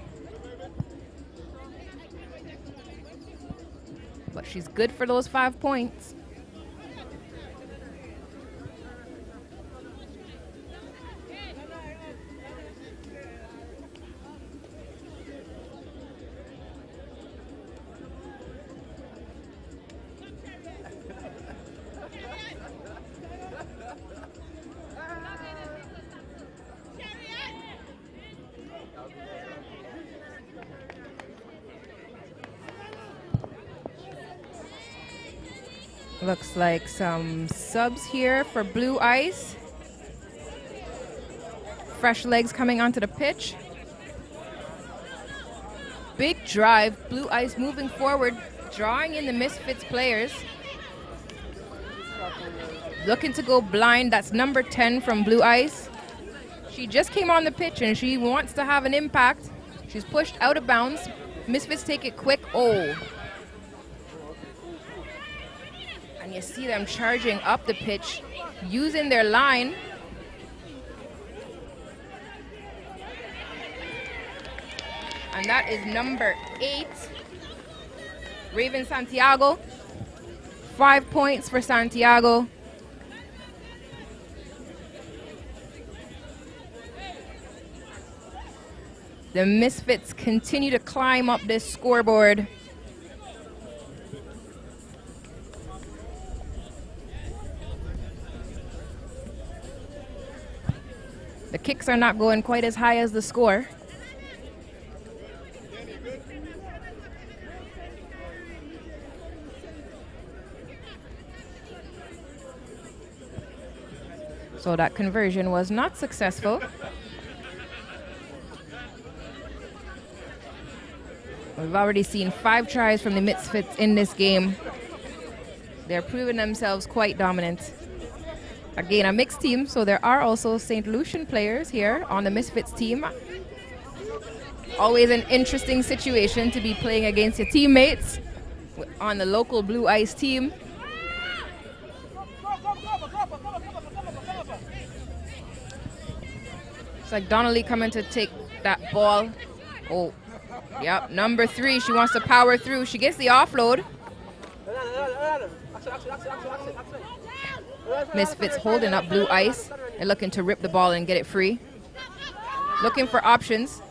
But she's good for those 5 points. Looks like some subs here for Blue Ice. Fresh legs coming onto the pitch. Big drive. Blue Ice moving forward, drawing in the Misfits players. Looking to go blind. That's number 10 from Blue Ice. She just came on the pitch and she wants to have an impact. She's pushed out of bounds. Misfits take it quick. Oh. And you see them charging up the pitch, using their line. And that is number 8, Raven Santiago. 5 points for Santiago. The Misfits continue to climb up this scoreboard. The kicks are not going quite as high as the score. So that conversion was not successful. We've already seen 5 tries from the Misfits in this game. They're proving themselves quite dominant. Again, a mixed team, so there are also St. Lucian players here on the Misfits team. Always an interesting situation to be playing against your teammates on the local Blue Ice team. It's like Donnelly coming to take that ball. Oh, yep, number 3, she wants to power through. She gets the offload. Misfits holding up Blue Ice and looking to rip the ball and get it free. Looking for options.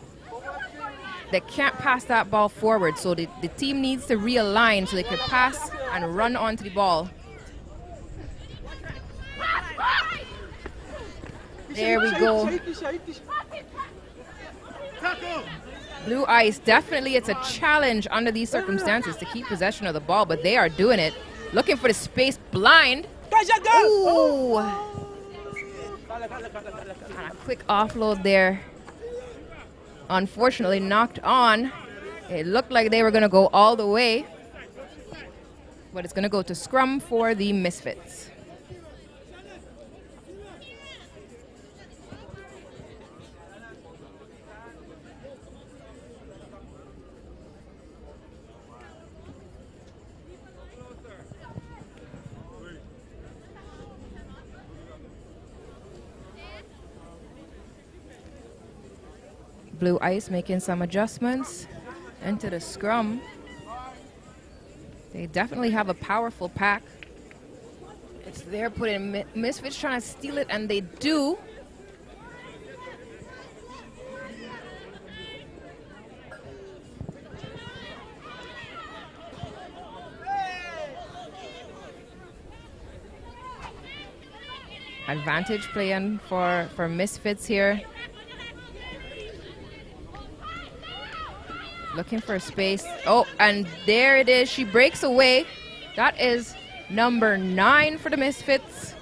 They can't pass that ball forward, so the team needs to realign so they can pass and run onto the ball. There we go. Blue Ice, definitely it's a challenge under these circumstances to keep possession of the ball, but they are doing it. Looking for the space, blind. Ooh. And a quick offload there. Unfortunately knocked on. It looked like they were going to go all the way, but it's going to go to scrum for the Misfits. Blue Ice making some adjustments into the scrum. They definitely have a powerful pack. It's there putting Misfits trying to steal it, and they do. Advantage playing for Misfits here. Looking for space. Oh, and there it is. She breaks away. That is number 9 for the Misfits.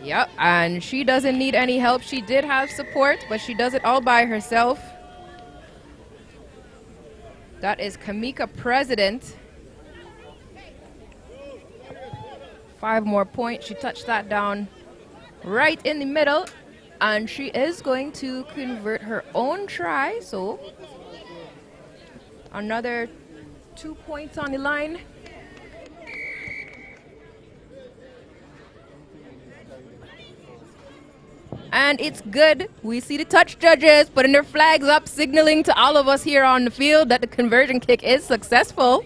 Yep, and she doesn't need any help. She did have support, but she does it all by herself. That is Kamika President. 5 more points. She touched that down right in the middle, and she is going to convert her own try. So another 2 points on the line. And it's good. We see the touch judges putting their flags up, signaling to all of us here on the field that the conversion kick is successful.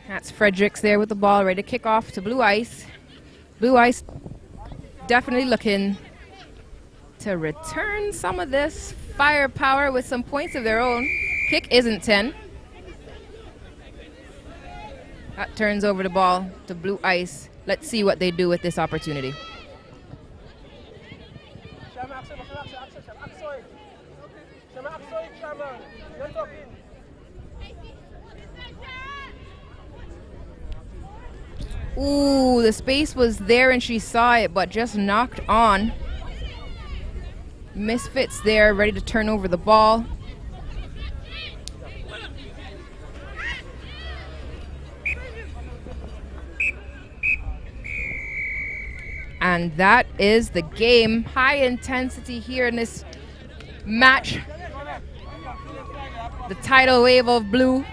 That's Fredericks there with the ball, ready to kick off to Blue Ice. Blue Ice definitely looking to return some of this firepower with some points of their own. Kick isn't 10. That turns over the ball to Blue Ice. Let's see what they do with this opportunity. Ooh, the space was there and she saw it, but just knocked on. Misfits there, ready to turn over the ball. And that is the game. High intensity here in this match. The tidal wave of blue.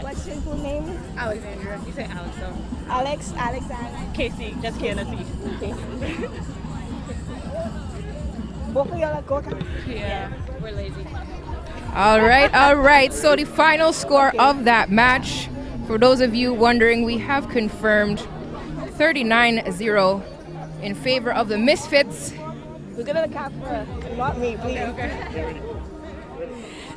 What's your full name? Alexandra. You say Alex though. Alex, Alexander. Casey, just K and a C. Both of y'all are coca. Yeah, we're lazy. All right. So the final score of that match, for those of you wondering, we have confirmed 39-0 in favor of the Misfits. Look at the camera, not me, please. Okay.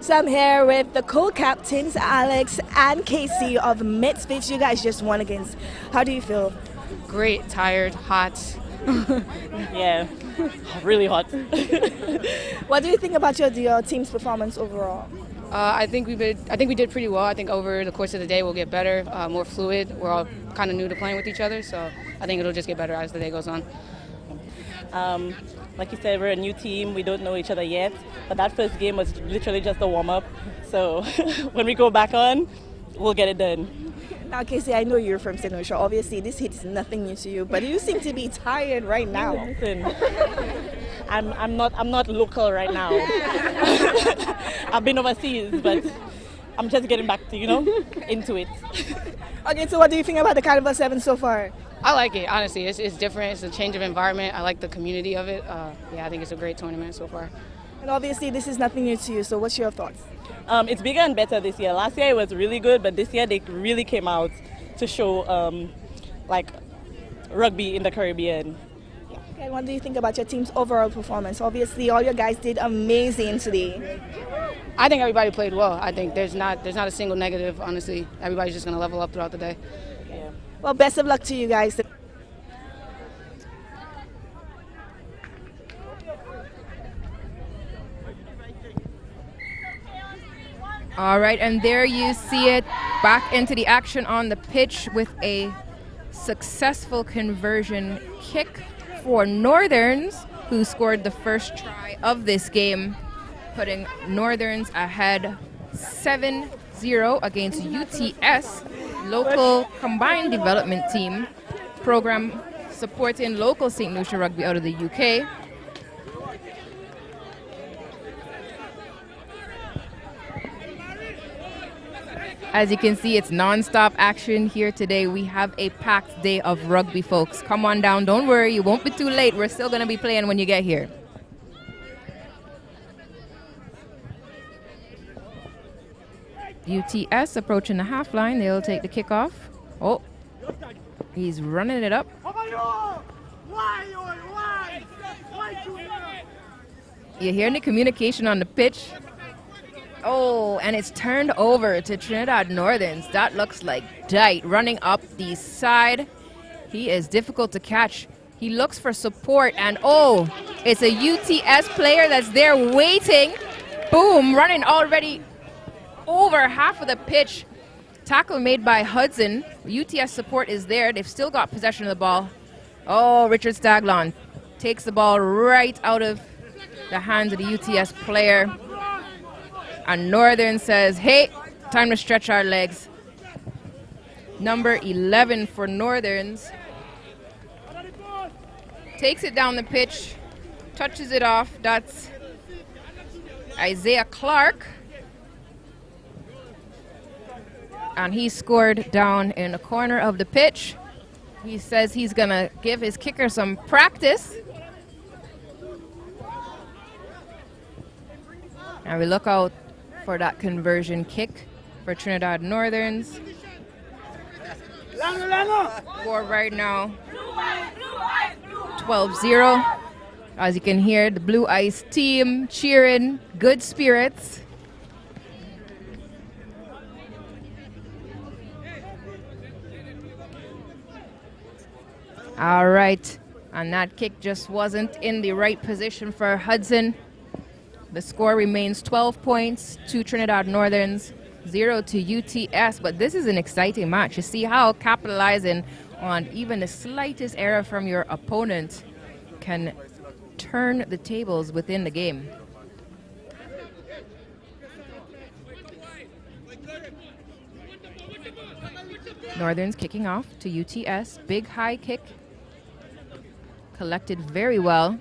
So I'm here with the co-captains, Alex and Casey of Misfits. You guys just won against. How do you feel? Great, tired, hot. Yeah, really hot. What do you think about your team's performance overall? I think we did pretty well. I think over the course of the day we'll get better, more fluid. We're all kind of new to playing with each other, so I think it'll just get better as the day goes on. Like you said, we're a new team. We don't know each other yet. But that first game was literally just a warm-up. So when we go back on, we'll get it done. Now, Casey, I know you're from St. Lucia. Obviously, this hit is nothing new to you, but you seem to be tired right now. Listen, I'm not local right now. I've been overseas, but I'm just getting back to, into it. Okay, so what do you think about the Carnival 7 so far? I like it, honestly. It's different. It's a change of environment. I like the community of it. I think it's a great tournament so far. And obviously, this is nothing new to you, so what's your thoughts? It's bigger and better this year. Last year it was really good, but this year they really came out to show rugby in the Caribbean. Okay, what do you think about your team's overall performance? Obviously, all your guys did amazing today. I think everybody played well. I think there's not a single negative, honestly. Everybody's just going to level up throughout the day. Yeah. Well, best of luck to you guys. All right, and there you see it, back into the action on the pitch with a successful conversion kick for Northerns, who scored the first try of this game, putting Northerns ahead 7-0 against UTS, local combined development team, program supporting local St. Lucia Rugby out of the UK. As you can see, it's non-stop action here today. We have a packed day of rugby, folks. Come on down. Don't worry. You won't be too late. We're still going to be playing when you get here. UTS approaching the half line. They'll take the kickoff. Oh, he's running it up. You're hearing the communication on the pitch. Oh, and it's turned over to Trinidad Northerns. That looks like Dite running up the side. He is difficult to catch. He looks for support, and oh, it's a UTS player that's there waiting. Boom, running already over half of the pitch. Tackle made by Hudson. UTS support is there. They've still got possession of the ball. Oh, Richard Staglon takes the ball right out of the hands of the UTS player. And Northern says, hey, time to stretch our legs. Number 11 for Northerns. Takes it down the pitch, touches it off. That's Isaiah Clark. And he scored down in the corner of the pitch. He says he's going to give his kicker some practice. And we look out for that conversion kick for Trinidad Northerns. Score right now, 12-0. As you can hear, the Blue Ice team cheering, good spirits. All right, and that kick just wasn't in the right position for Hudson. The score remains 12 points to Trinidad Northerns, 0 to UTS, but this is an exciting match. You see how capitalizing on even the slightest error from your opponent can turn the tables within the game. Northerns kicking off to UTS, big high kick, collected very well.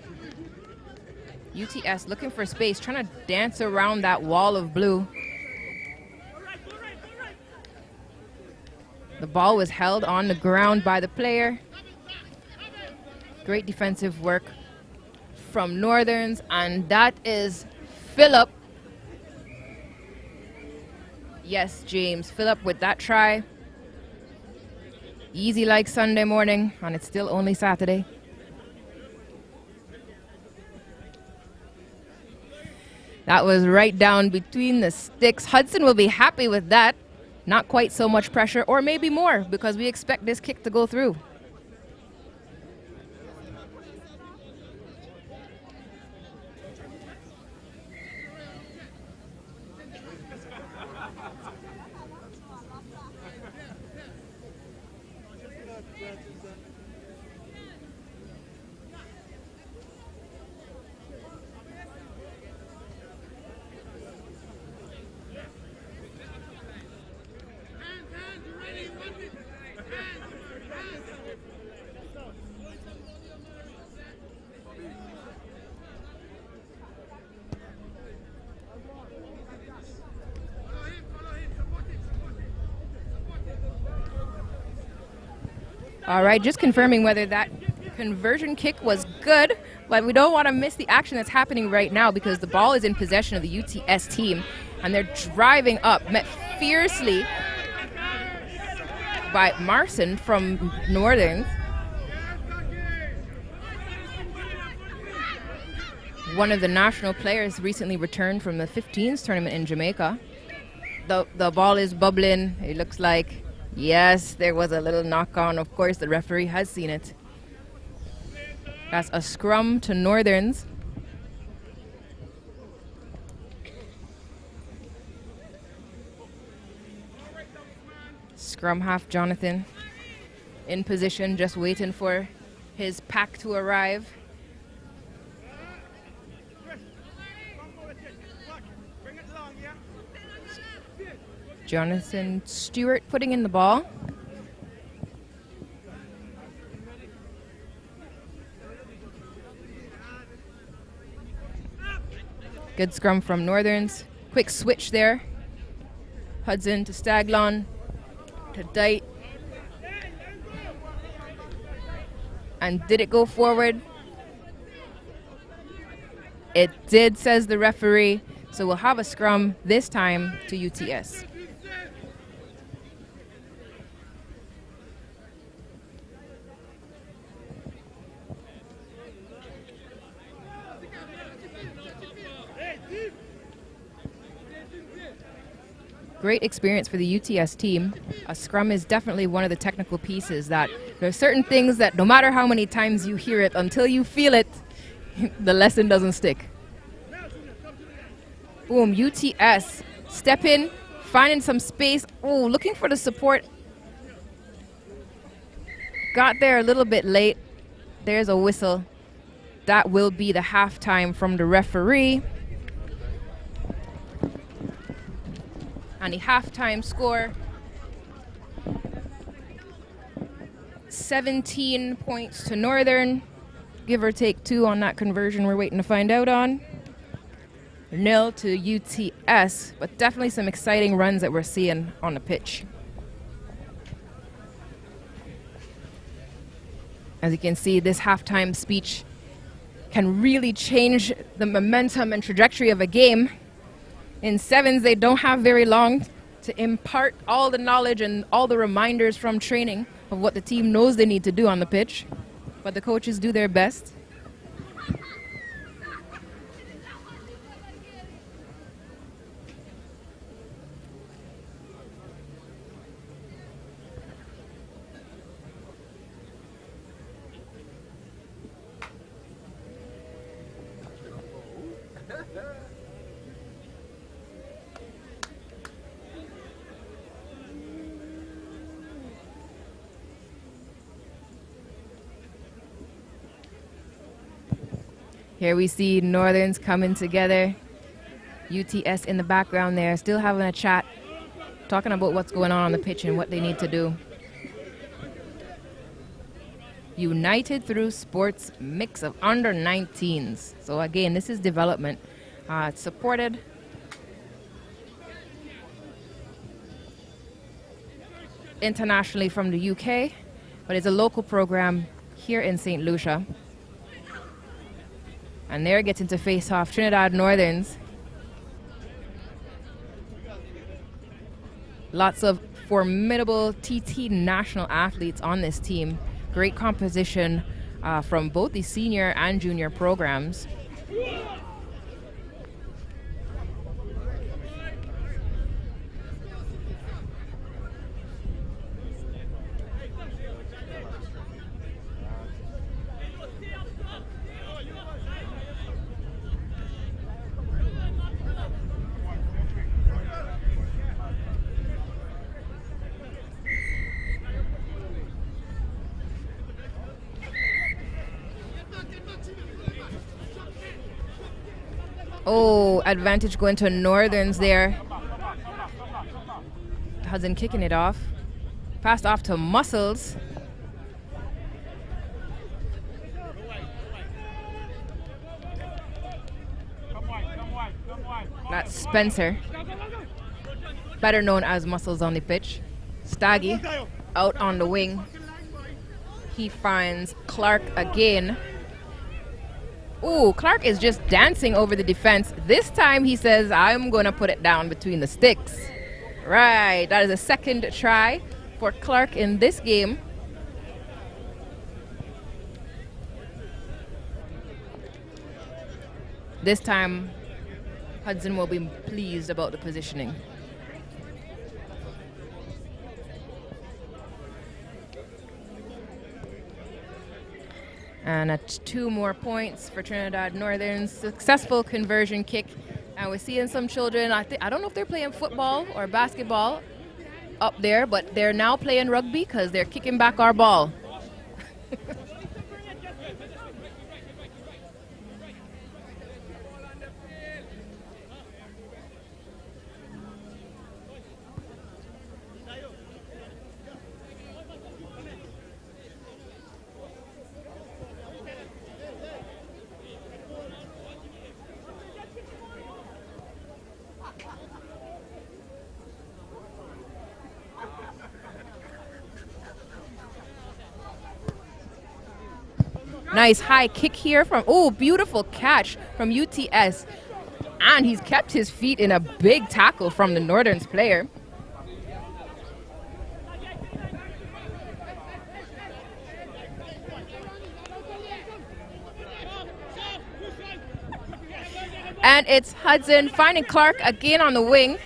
UTS looking for space, trying to dance around that wall of blue. The ball was held on the ground by the player. Great defensive work from Northerns, and that is Phillip. Yes, James, Phillip with that try. Easy like Sunday morning, and it's still only Saturday. That was right down between the sticks. Hudson will be happy with that. Not quite so much pressure, or maybe more, because we expect this kick to go through. All right, just confirming whether that conversion kick was good, but we don't want to miss the action that's happening right now because the ball is in possession of the UTS team, and they're driving up, met fiercely by Marson from Northern. One of the national players recently returned from the 15s tournament in Jamaica. The ball is bubbling. It looks like, yes, there was a little knock on. Of course, the referee has seen it. That's a scrum to Northerns. Scrum half Jonathan in position, just waiting for his pack to arrive. Jonathan Stewart putting in the ball. Good scrum from Northerns. Quick switch there. Hudson to Staglon to Dite. And did it go forward? It did, says the referee. So we'll have a scrum this time to UTS. great experience for the UTS team. A scrum is definitely one of the technical pieces that there are certain things that no matter how many times you hear it, until you feel it, the lesson doesn't stick. Boom, UTS, step in, finding some space. Oh, looking for the support. Got there a little bit late. There's a whistle. That will be the halftime from the referee. And the halftime score, 17 points to Northern. Give or take 2 on that conversion we're waiting to find out on. 0 to UTS, but definitely some exciting runs that we're seeing on the pitch. As you can see, this halftime speech can really change the momentum and trajectory of a game. In sevens, they don't have very long to impart all the knowledge and all the reminders from training of what the team knows they need to do on the pitch, but the coaches do their best. Here we see Northerns coming together. UTS in the background there, still having a chat, talking about what's going on the pitch and what they need to do. United through sports, mix of under 19s. So again, this is development. It's supported internationally from the UK, but it's a local program here in St. Lucia. And they're getting to face off Trinidad Northerns. Lots of formidable TT national athletes on this team. Great composition from both the senior and junior programs. Oh, advantage going to Northerns there. Hudson kicking it off. Passed off to Muscles. That's Spencer, better known as Muscles on the pitch. Staggy out on the wing. He finds Clark again. Ooh, Clark is just dancing over the defense. This time he says, I'm going to put it down between the sticks. Right, that is a second try for Clark in this game. This time, Hudson will be pleased about the positioning. And 2 more points for Trinidad Northern. Successful conversion kick. And we're seeing some children, I don't know if they're playing football or basketball up there, but they're now playing rugby because they're kicking back our ball. Nice high kick here from, oh, beautiful catch from UTS. And he's kept his feet in a big tackle from the Northern's player. And it's Hudson finding Clark again on the wing.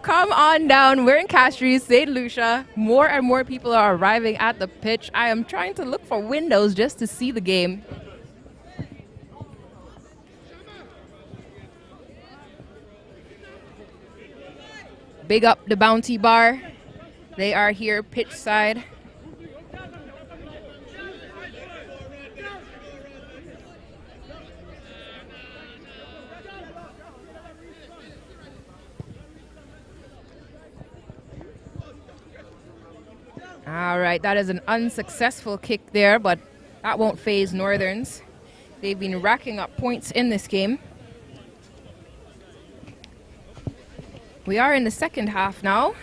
come on down. We're in Castries, St. Lucia. More and more people are arriving at the pitch. I am trying to look for windows just to see the game. Big up the Bounty Bar. They are here pitch side. All right, that is an unsuccessful kick there, but that won't faze Northerns. They've been racking up points in this game. We are in the second half now.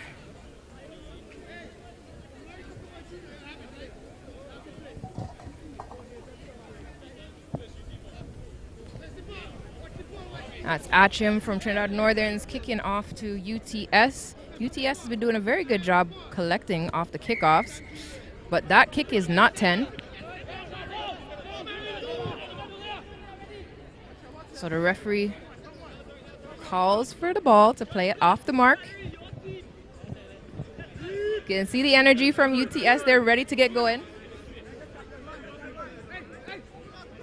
That's Achim from Trinidad Northerns kicking off to UTS. UTS has been doing a very good job collecting off the kickoffs, but that kick is not 10. So the referee calls for the ball to play it off the mark. You can see the energy from UTS. They're ready to get going.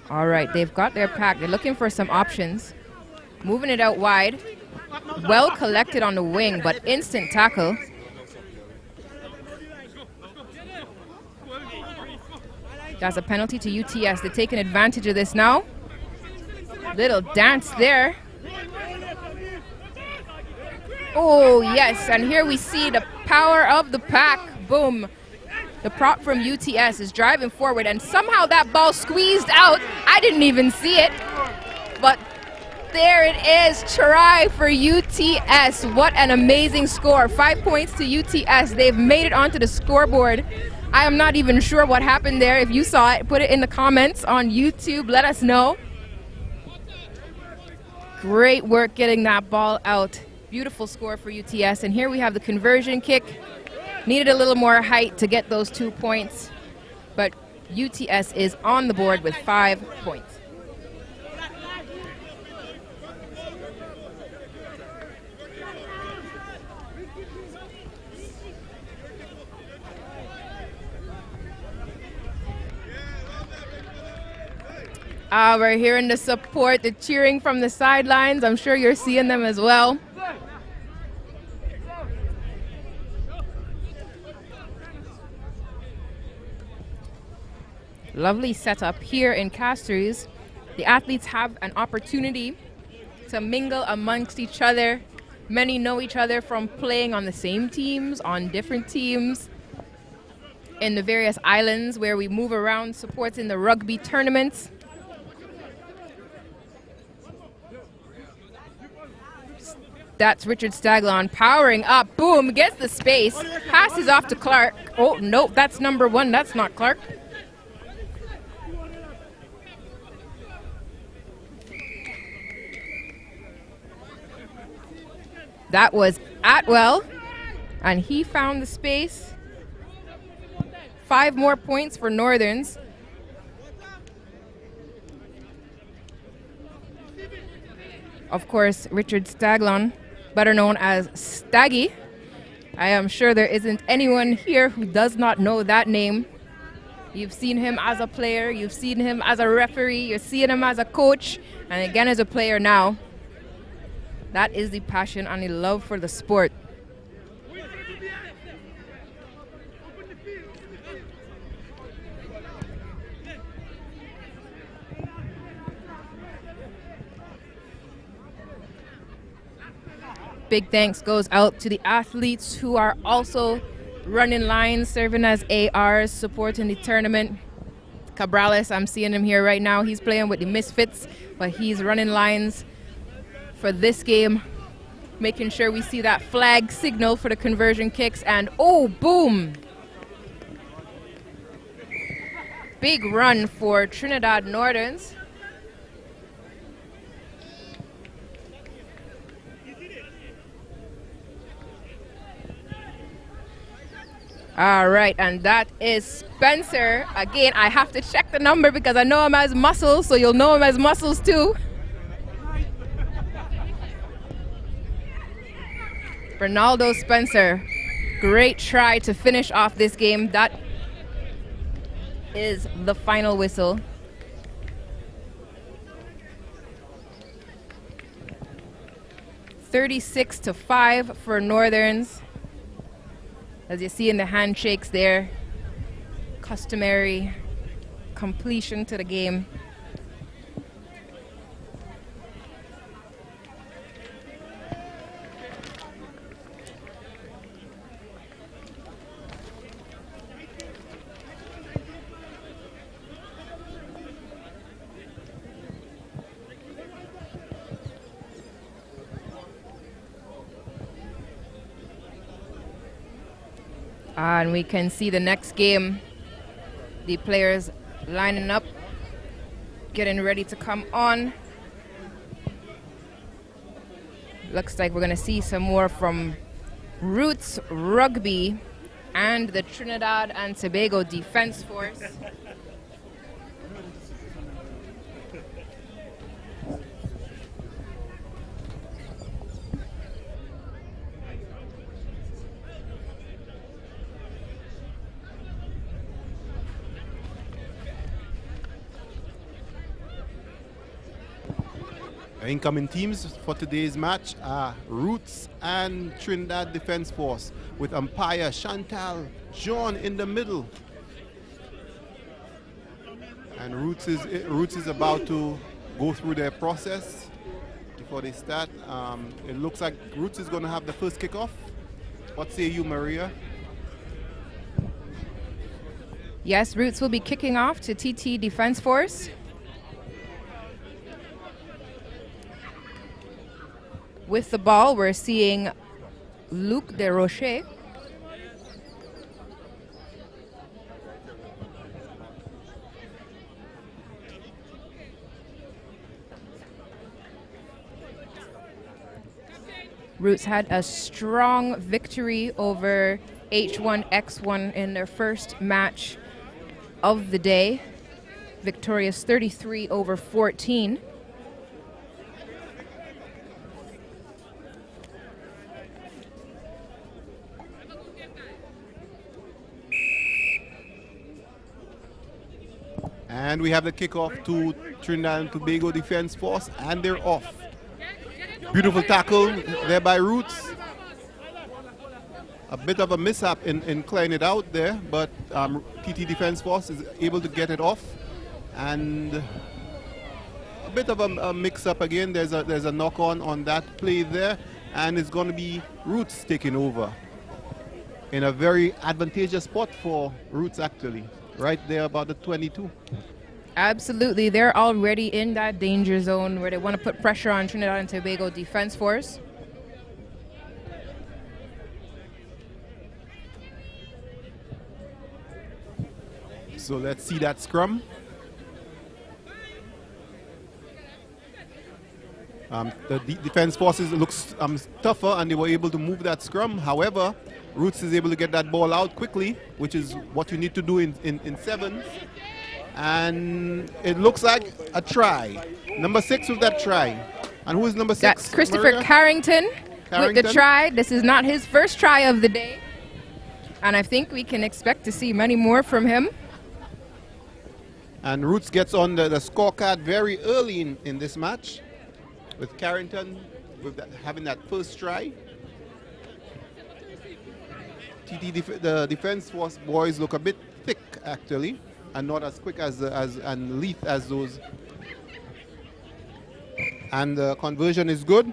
All right, they've got their pack. They're looking for some options. Moving it out wide. Well collected on the wing, but instant tackle. That's a penalty to UTS. They're taking advantage of this now. Little dance there. Oh, yes, and here we see the power of the pack. Boom. The prop from UTS is driving forward, and somehow that ball squeezed out. I didn't even see it, but there it is. Try for UTS. What an amazing score. 5 points to UTS. They've made it onto the scoreboard. I am not even sure what happened there. If you saw it, put it in the comments on YouTube. Let us know. Great work getting that ball out. Beautiful score for UTS. And here we have the conversion kick. Needed a little more height to get those 2 points, but UTS is on the board with 5 points. We're hearing the support, the cheering from the sidelines. I'm sure you're seeing them as well. Lovely setup here in Castries. The athletes have an opportunity to mingle amongst each other. Many know each other from playing on the same teams, on different teams, in the various islands where we move around supporting the rugby tournaments. That's Richard Staglon powering up. Boom, gets the space. Passes off to Clark. Oh, no, that's number 1. That's not Clark. That was Atwell, and he found the space. 5 more points for Northerns. Of course, Richard Staglon, better known as Staggy. I am sure there isn't anyone here who does not know that name. You've seen him as a player, you've seen him as a referee, you're seeing him as a coach, and again as a player now. That is the passion and the love for the sport. Big thanks goes out to the athletes who are also running lines, serving as ARs, supporting the tournament. Cabrales, I'm seeing him here right now. He's playing with the Misfits, but he's running lines for this game, making sure we see that flag signal for the conversion kicks. And oh, boom! Big run for Trinidad Northerns. All right, and that is Spencer. Again, I have to check the number because I know him as Muscles, so you'll know him as Muscles too. Ronaldo Spencer, great try to finish off this game. That is the final whistle. (36-5) for Northerns. As you see in the handshakes there, customary completion to the game. And we can see the next game. The players lining up, getting ready to come on. Looks like we're going to see some more from Roots Rugby and the Trinidad and Tobago Defense Force. Incoming teams for today's match are Roots and Trinidad Defense Force, with umpire Chantal Jean in the middle. And Roots is about to go through their process before they start. It looks like Roots is going to have the first kickoff. What say you, Maria? Yes, Roots will be kicking off to TT Defense Force. With the ball, we're seeing Luc Desrochers. Roots had a strong victory over H1X1 in their first match of the day. Victorious 33-14. And we have the kickoff to Trinidad and Tobago Defense Force, and they're off. Beautiful tackle there by Roots. A bit of a mishap in clearing it out there, but TT Defense Force is able to get it off. And a bit of a mix-up again. There's a knock-on on that play there, and it's going to be Roots taking over in a very advantageous spot for Roots, actually. Right there about the 22. Absolutely. They're already in that danger zone where they want to put pressure on Trinidad and Tobago Defense Force. So let's see that scrum. The Defense Forces looks tougher, and they were able to move that scrum. However, Roots is able to get that ball out quickly, which is what you need to do in sevens. And it looks like a try. Number 6 with that try. And who is number 6? That's Christopher Maria? Carrington with the try. This is not his first try of the day. And I think we can expect to see many more from him. And Roots gets on the scorecard very early in this match, with Carrington having that first try. The Defense Force boys look a bit thick, actually, and not as quick and lithe as those. And the conversion is good.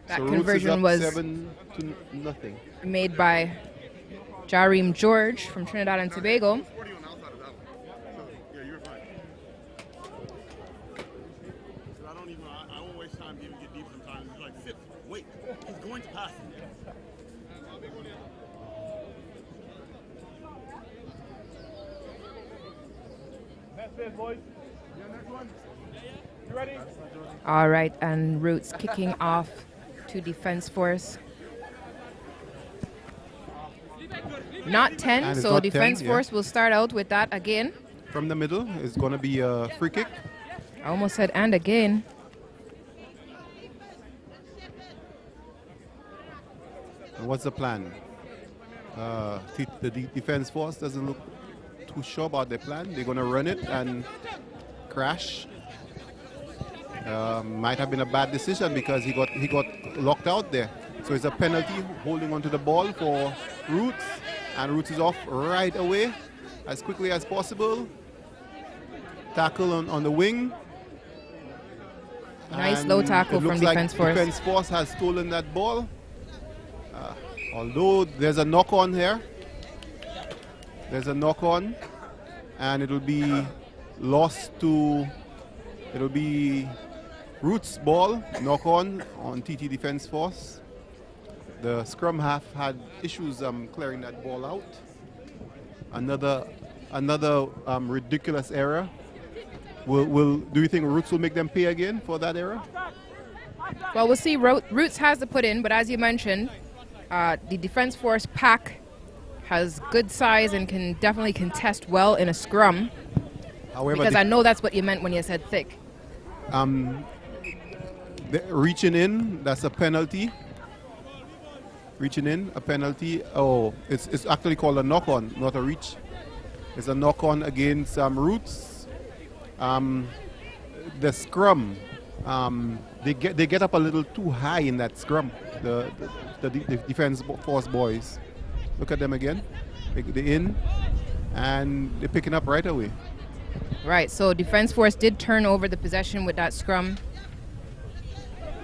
That so conversion was 7-0. Made by Jareem George from Trinidad and Tobago. All right, and Roots kicking off to Defense Force. Not 10, so not Defense 10, Force will start out with that again. From the middle is going to be a free kick. I almost said and again. And what's the plan? The defense force doesn't look too sure about their plan. They're going to run it and crash. Might have been a bad decision because he got locked out there. So it's a penalty holding onto the ball for Roots, and Roots is off right away as quickly as possible. Tackle on the wing. Nice low tackle from Defense Force. Defense Force has stolen that ball. Although there's a knock on here. There's a knock on, and it'll be lost to, it'll be Roots ball, knock on TT Defense Force. The scrum half had issues clearing that ball out. Another ridiculous error. Do you think Roots will make them pay again for that error? Well, we'll see. Roots has to put in, but as you mentioned, the Defense Force pack has good size and can definitely contest well in a scrum. However, because I know that's what you meant when you said thick. Reaching in, that's a penalty. Reaching in, a penalty. Oh, it's actually called a knock-on, not a reach. It's a knock-on against Roots. The scrum, they get up a little too high in that scrum. The Defense Force boys. Look at them again. They're in, and they're picking up right away. Right, so Defense Force did turn over the possession with that scrum.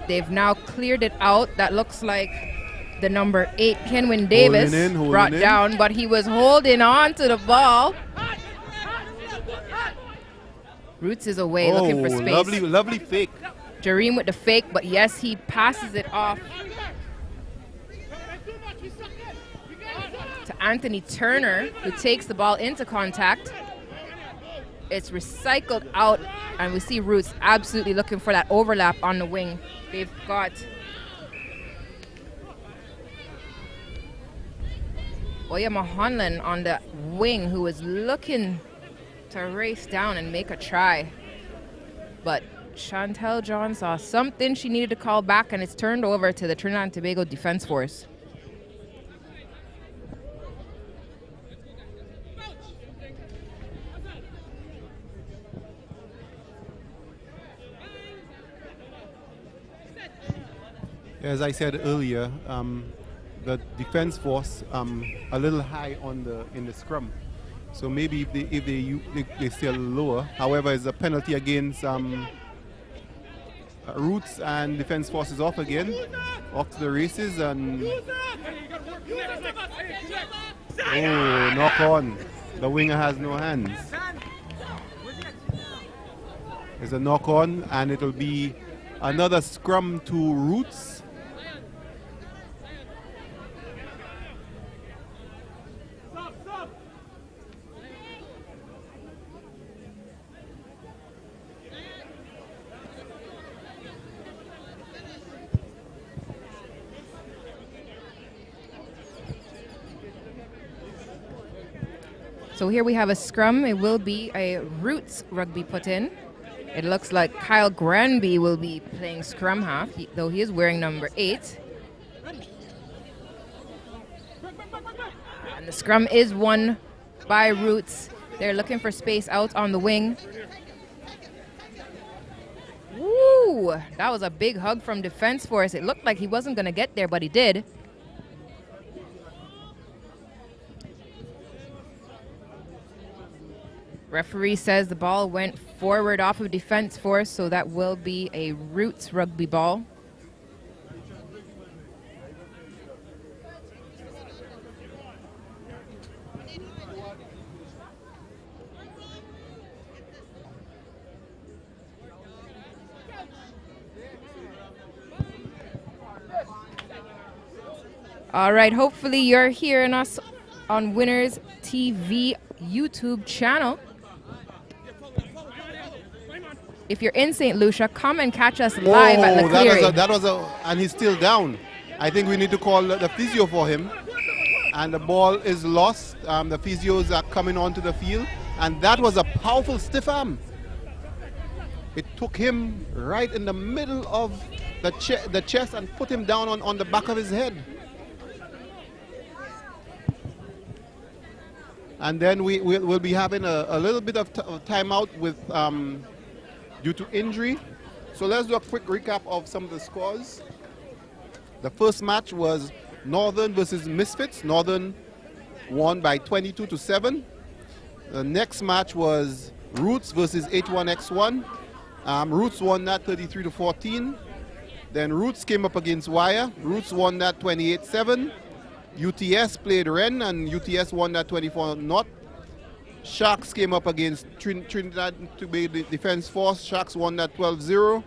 They've now cleared it out. That looks like the number 8, Kenwin Davis, brought down, but he was holding on to the ball. Roots is away looking for space. Lovely fake. Jareem with the fake, but yes, he passes it off to Anthony Turner, who takes the ball into contact. It's recycled out, and we see Roots absolutely looking for that overlap on the wing. They've got Oyama Honlin on the wing, who was looking to race down and make a try. But Chantel John saw something she needed to call back, and it's turned over to the Trinidad and Tobago Defense Force. As I said earlier, the Defense Force a little high in the scrum, so maybe if they stay a little lower. However, it's a penalty against Roots, and Defense Force is off again, off to the races, and knock on. The winger has no hands. There's a knock on, and it'll be another scrum to Roots. So here we have a scrum. It will be a Roots rugby put in. It looks like Kyle Granby will be playing scrum half, though he is wearing number 8. And the scrum is won by Roots. They're looking for space out on the wing. Woo! That was a big hug from Defense Force. It looked like he wasn't going to get there, but he did. Referee says the ball went forward off of Defense Force, so that will be a Roots rugby ball. All right, hopefully you're hearing us on Winners TV YouTube channel. If you're in St. Lucia, come and catch us live at La Cleary. That was and he's still down. I think we need to call the physio for him. And the ball is lost. The physios are coming onto the field. And that was a powerful stiff arm. It took him right in the middle of the chest and put him down on the back of his head. And then we'll be having a little bit of timeout with due to injury. So let's do a quick recap of some of the scores. The first match was Northern versus Misfits. Northern won by 22-7. The next match was Roots versus H1X1. Roots won that 33-14. Then Roots came up against Wire. Roots won that 28-7. UTS played Ren and UTS won that 24-0. Sharks came up against Trinidad and Tobago Defense Force. Sharks won that 12-0.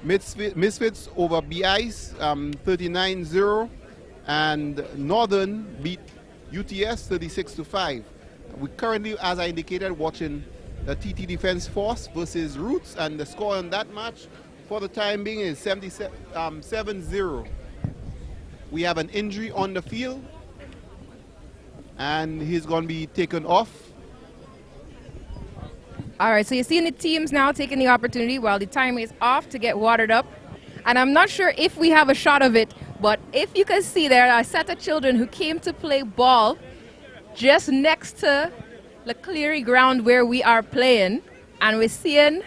Misfits over B-Ice 39-0. And Northern beat UTS 36-5. We currently, as I indicated, watching the TT Defense Force versus Roots, and the score on that match for the time being is 7-0. We have an injury on the field, and he's going to be taken off. All right, so you're seeing the teams now taking the opportunity while the time is off to get watered up. And I'm not sure if we have a shot of it, but if you can see there are a set of children who came to play ball just next to the Cleary ground where we are playing. And we're seeing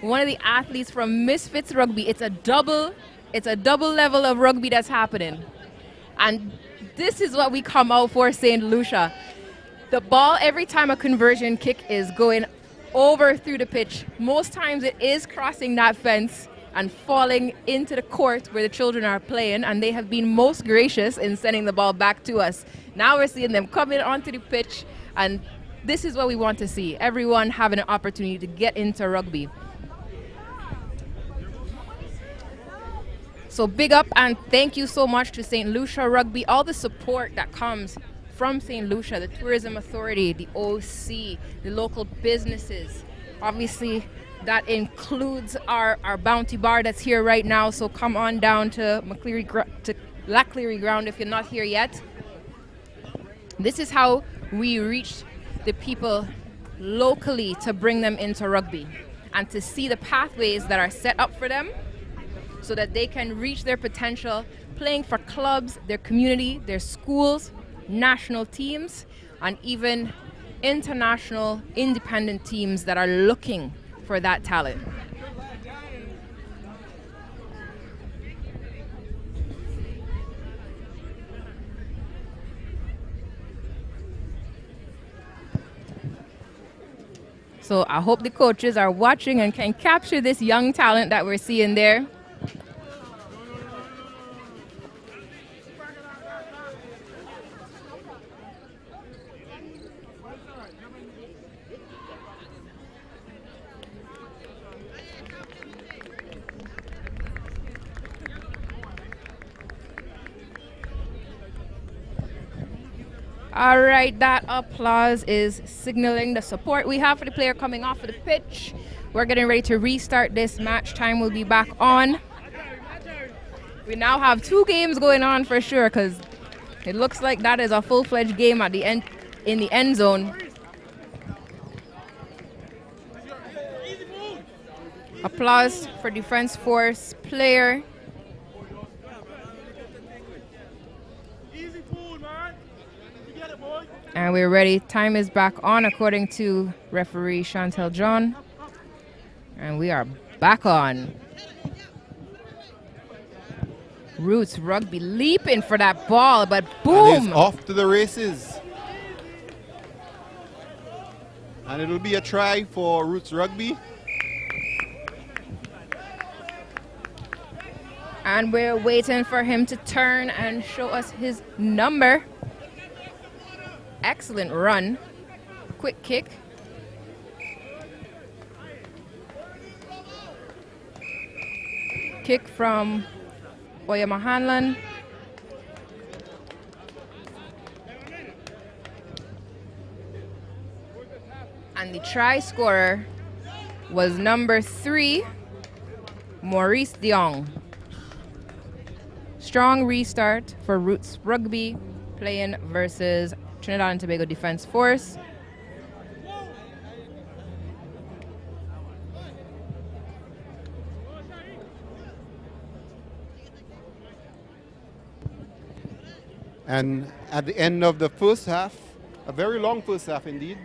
one of the athletes from Misfits Rugby. It's a double level of rugby that's happening. And this is what we come out for, St. Lucia. The ball, every time a conversion kick is going over through the pitch, most times it is crossing that fence and falling into the court where the children are playing, and they have been most gracious in sending the ball back to us. Now we're seeing them coming onto the pitch, and this is what we want to see. Everyone having an opportunity to get into rugby. So big up and thank you so much to St. Lucia Rugby, all the support that comes from St. Lucia, the Tourism Authority, the OC, the local businesses. Obviously, that includes our Bounty Bar that's here right now, so come on down to Lac Cleary Ground if you're not here yet. This is how we reach the people locally to bring them into rugby and to see the pathways that are set up for them so that they can reach their potential playing for clubs, their community, their schools, national teams, and even international independent teams that are looking for that talent. So I hope the coaches are watching and can capture this young talent that we're seeing there. All right, that applause is signaling the support we have for the player coming off of the pitch. We're getting ready to restart this match. Time will be back on. We now have 2 games going on for sure, because it looks like that is a full-fledged game at the end, in the end zone. Applause for Defense Force player. And we're ready. Time is back on according to referee Chantel John. And we are back on. Roots Rugby leaping for that ball, but boom! And he's off to the races. And it'll be a try for Roots Rugby. And we're waiting for him to turn and show us his number. Excellent run. Quick kick. Kick from Oyama Hanlon. And the try scorer was number 3, Maurice Diong. Strong restart for Roots Rugby, playing versus Trinidad and Tobago Defense Force. And at the end of the first half, A very long first half indeed,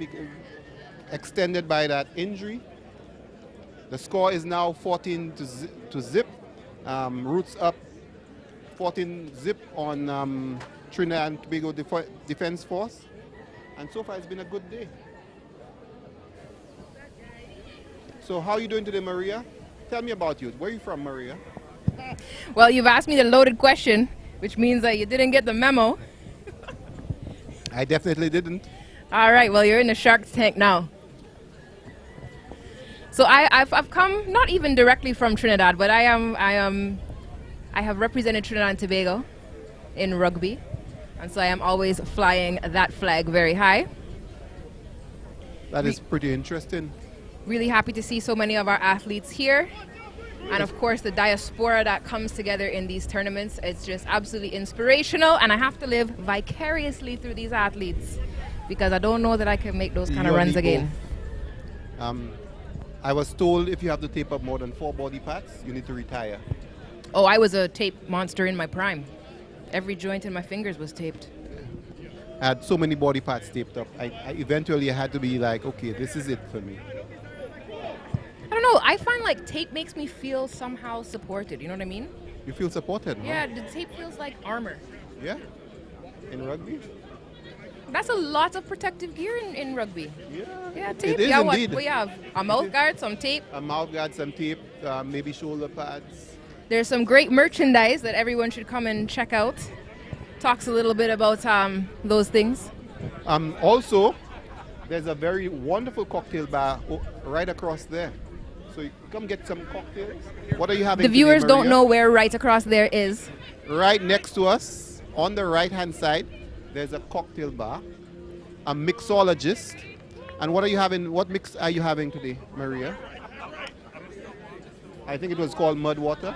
extended by that injury. The score is now 14 to zip. Roots up 14 zip on Trinidad and Tobago Defense Force. And so far it's been a good day. So how are you doing today, Maria? Tell me about you. Where are you from, Maria? Well, you've asked me the loaded question, which means that you didn't get the memo. I definitely didn't. All right, well, you're in the Shark Tank now. So I've come not even directly from Trinidad, but I have represented Trinidad and Tobago in rugby, and so I am always flying that flag very high. That is pretty interesting. Really happy to see so many of our athletes here. And of course, the diaspora that comes together in these tournaments, it's just absolutely inspirational. And I have to live vicariously through these athletes because I don't know that I can make those kind of runs again. I was told if you have to tape up more than 4 body parts, you need to retire. Oh, I was a tape monster in my prime. Every joint in my fingers was taped. I had so many body parts taped up. I eventually had to be like, okay, this is it for me. I don't know. I find like tape makes me feel somehow supported. You know what I mean? You feel supported, Yeah, huh? the tape feels like armor. Yeah? In rugby? That's a lot of protective gear in rugby. Yeah. Yeah, tape. It is yeah, indeed. What we have? A mouth guard, some tape. A mouth guard, some tape, maybe shoulder pads. There's some great merchandise that everyone should come and check out. Talks a little bit about those things. Also, there's a very wonderful cocktail bar right across there. So you come get some cocktails. What are you having The today, viewers don't Maria? know where right across there is. Right next to us, on the right-hand side, there's a cocktail bar, a mixologist. And what are you having? What mix are you having today, Maria? I think it was called mud water.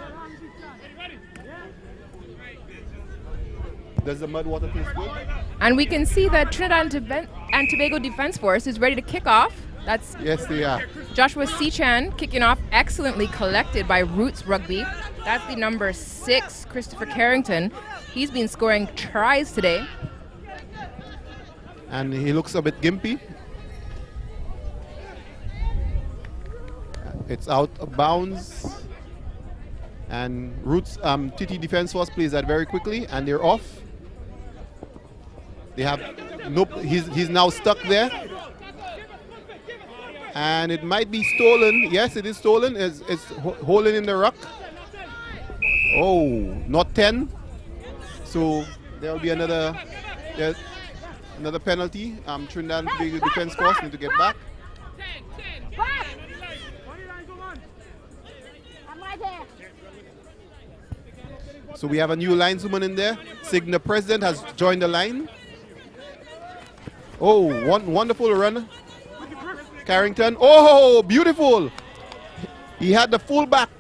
Does the mud water taste good? And we can see that Trinidad and Tobago Defense Force is ready to kick off. That's Yes, they are. Joshua Sechan kicking off, excellently collected by Roots Rugby. That's the number 6, Christopher Carrington. He's been scoring tries today. And he looks a bit gimpy. It's out of bounds. And Roots TT Defense Force plays that very quickly, and they're off. They have nope. He's now stuck there, and it might be stolen. Yes, it is stolen. It's holding in the ruck. Oh, not 10. So there will be another penalty. Trinidad and Tobago Defense Force need to get back. So we have a new lineswoman in there. Signa President has joined the line. Oh, wonderful run. Carrington. Oh, beautiful. He had the fullback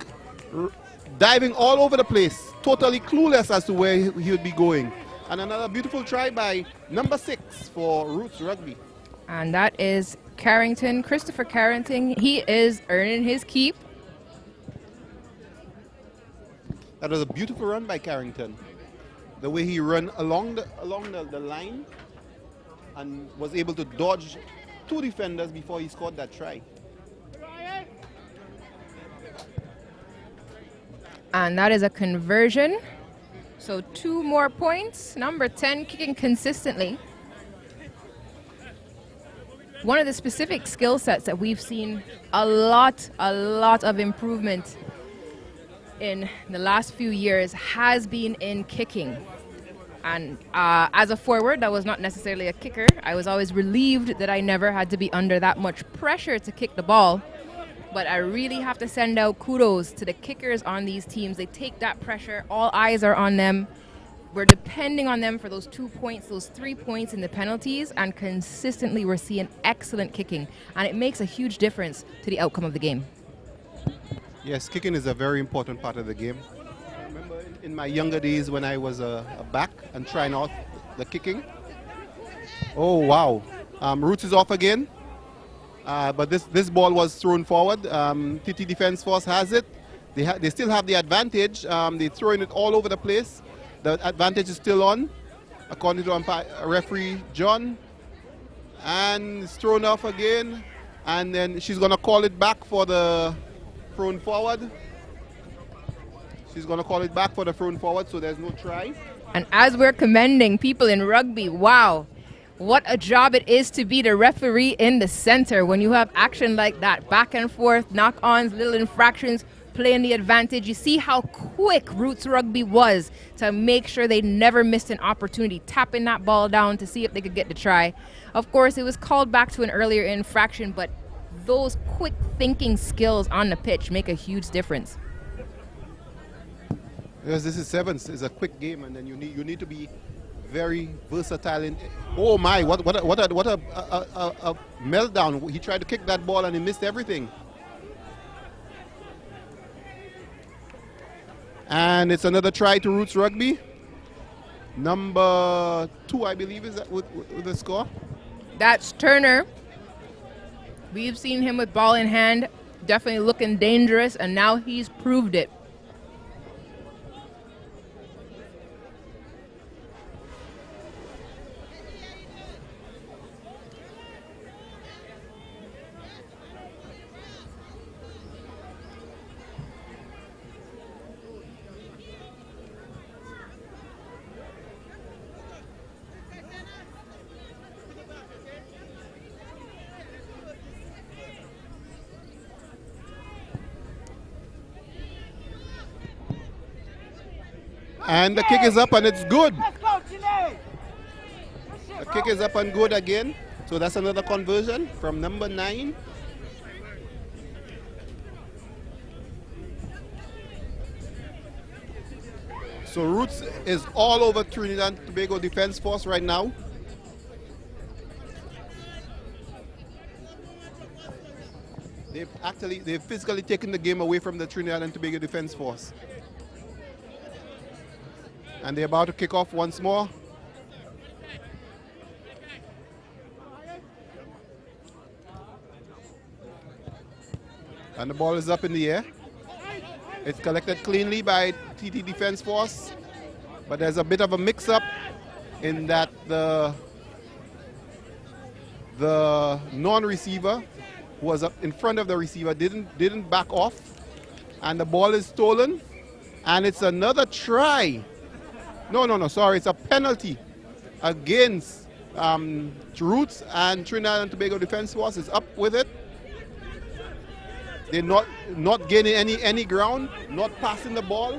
diving all over the place, totally clueless as to where he would be going. And another beautiful try by number 6 for Roots Rugby. And that is Carrington, Christopher Carrington. He is earning his keep. That was a beautiful run by Carrington. The way he ran along the line and was able to dodge 2 defenders before he scored that try. And that is a conversion. So 2 more points. Number 10 kicking consistently. One of the specific skill sets that we've seen a lot of improvement in the last few years has been in kicking. And as a forward, that was not necessarily a kicker. I was always relieved that I never had to be under that much pressure to kick the ball. But I really have to send out kudos to the kickers on these teams. They take that pressure. All eyes are on them. We're depending on them for those 2 points, those 3 points in the penalties, and consistently we're seeing excellent kicking. And it makes a huge difference to the outcome of the game. Yes, kicking is a very important part of the game. I remember in my younger days when I was a back and trying out the kicking. Oh, wow. Roots is off again. But this ball was thrown forward. TT Defense Force has it. They still have the advantage. They're throwing it all over the place. The advantage is still on, according to referee John. And it's thrown off again. And then she's going to call it back for the thrown forward. She's going to call it back for the thrown forward, so there's no try. And as we're commending people in rugby, wow, what a job it is to be the referee in the center when you have action like that, back and forth, knock-ons, little infractions, playing the advantage. You see how quick Roots Rugby was to make sure they never missed an opportunity, tapping that ball down to see if they could get the try. Of course, it was called back to an earlier infraction, but those quick thinking skills on the pitch make a huge difference. Because this is sevens, it's a quick game, and then you need to be very versatile. Oh my! What a meltdown! He tried to kick that ball and he missed everything. And it's another try to Roots Rugby. Number 2, I believe, is that with the score. That's Turner. We've seen him with ball in hand, definitely looking dangerous, and now he's proved it. And the kick is up and it's good. The kick is up and good again. So that's another conversion from number 9. So Roots is all over Trinidad and Tobago Defense Force right now. They've physically taken the game away from the Trinidad and Tobago Defense Force. And they're about to kick off once more. And the ball is up in the air. It's collected cleanly by TT Defense Force. But there's a bit of a mix-up in that the non-receiver who was up in front of the receiver didn't back off. And the ball is stolen. And it's another try. No, sorry, it's a penalty against Roots, and Trinidad and Tobago Defense Force is up with it. They're not gaining any ground, not passing the ball.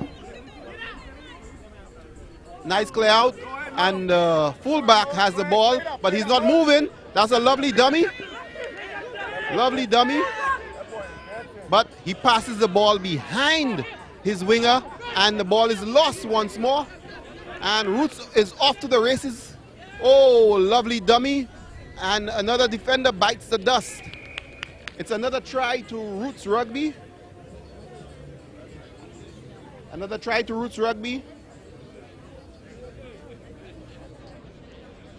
Nice clear out, and fullback has the ball, but he's not moving. That's a lovely dummy. Lovely dummy. But he passes the ball behind his winger, and the ball is lost once more. And Roots is off to the races. Oh, lovely dummy. And another defender bites the dust. It's another try to Roots Rugby. Another try to Roots Rugby.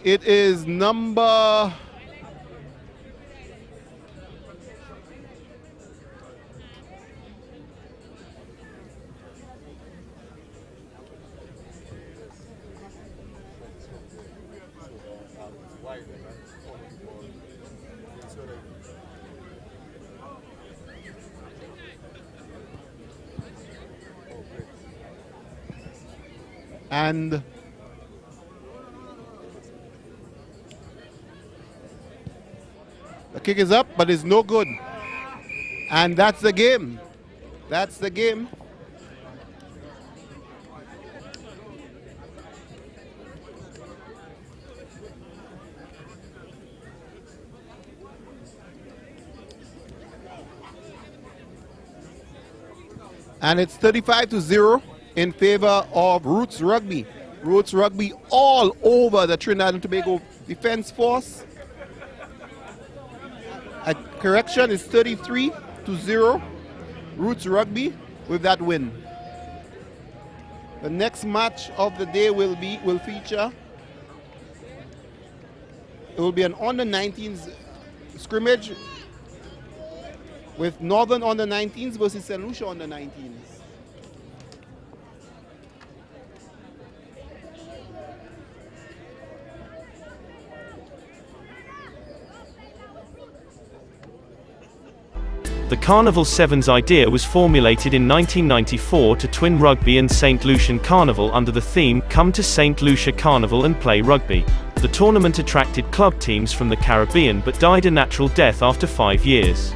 It is number... And the kick is up, but it's no good. And that's the game. That's the game. And it's 35-0 in favor of Roots Rugby. Roots Rugby all over the Trinidad and Tobago Defense Force. A correction is 33-0. Roots Rugby with that win. The next match of the day will feature. It will be an under-19s scrimmage with Northern under-19s versus St. Lucia under-19s. The Carnival Sevens idea was formulated in 1994 to twin rugby and St. Lucian Carnival under the theme, "Come to St. Lucia Carnival and play rugby." The tournament attracted club teams from the Caribbean but died a natural death after 5 years.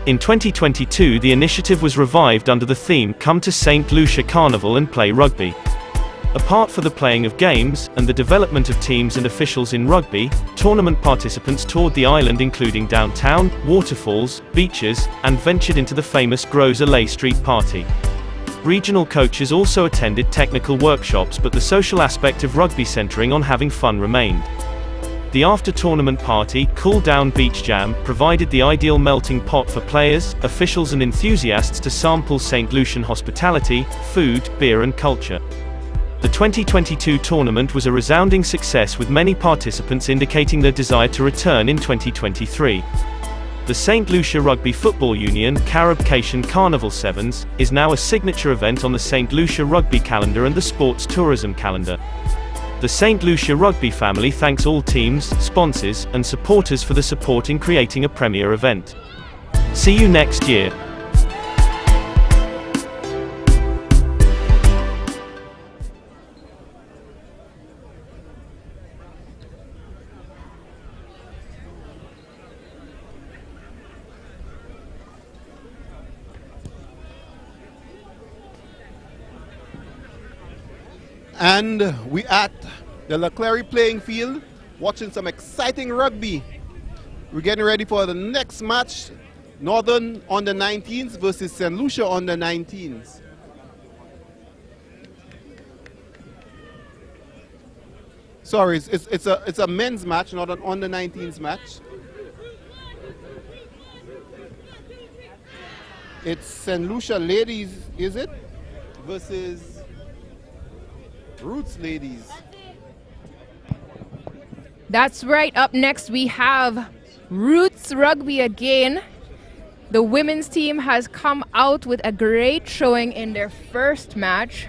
In 2022 the initiative was revived under the theme, "Come to St. Lucia Carnival and play rugby." Apart from the playing of games, and the development of teams and officials in rugby, tournament participants toured the island including downtown, waterfalls, beaches, and ventured into the famous Gros Islet Street Party. Regional coaches also attended technical workshops, but the social aspect of rugby centering on having fun remained. The after-tournament party, Cool Down Beach Jam, provided the ideal melting pot for players, officials and enthusiasts to sample St. Lucian hospitality, food, beer and culture. The 2022 tournament was a resounding success, with many participants indicating their desire to return in 2023. The St. Lucia Rugby Football Union Caribcation Carnival Sevens is now a signature event on the St. Lucia Rugby calendar and the sports tourism calendar. The St. Lucia Rugby family thanks all teams, sponsors, and supporters for the support in creating a premier event. See you next year. And we at the Leclerc playing field, watching some exciting rugby. We're getting ready for the next match, Northern under 19s versus St. Lucia under 19s. Sorry, it's a men's match, not an under 19s match. It's St. Lucia ladies, is it? Versus Roots ladies. That's right. Up next we have Roots Rugby again. The women's team has come out with a great showing in their first match.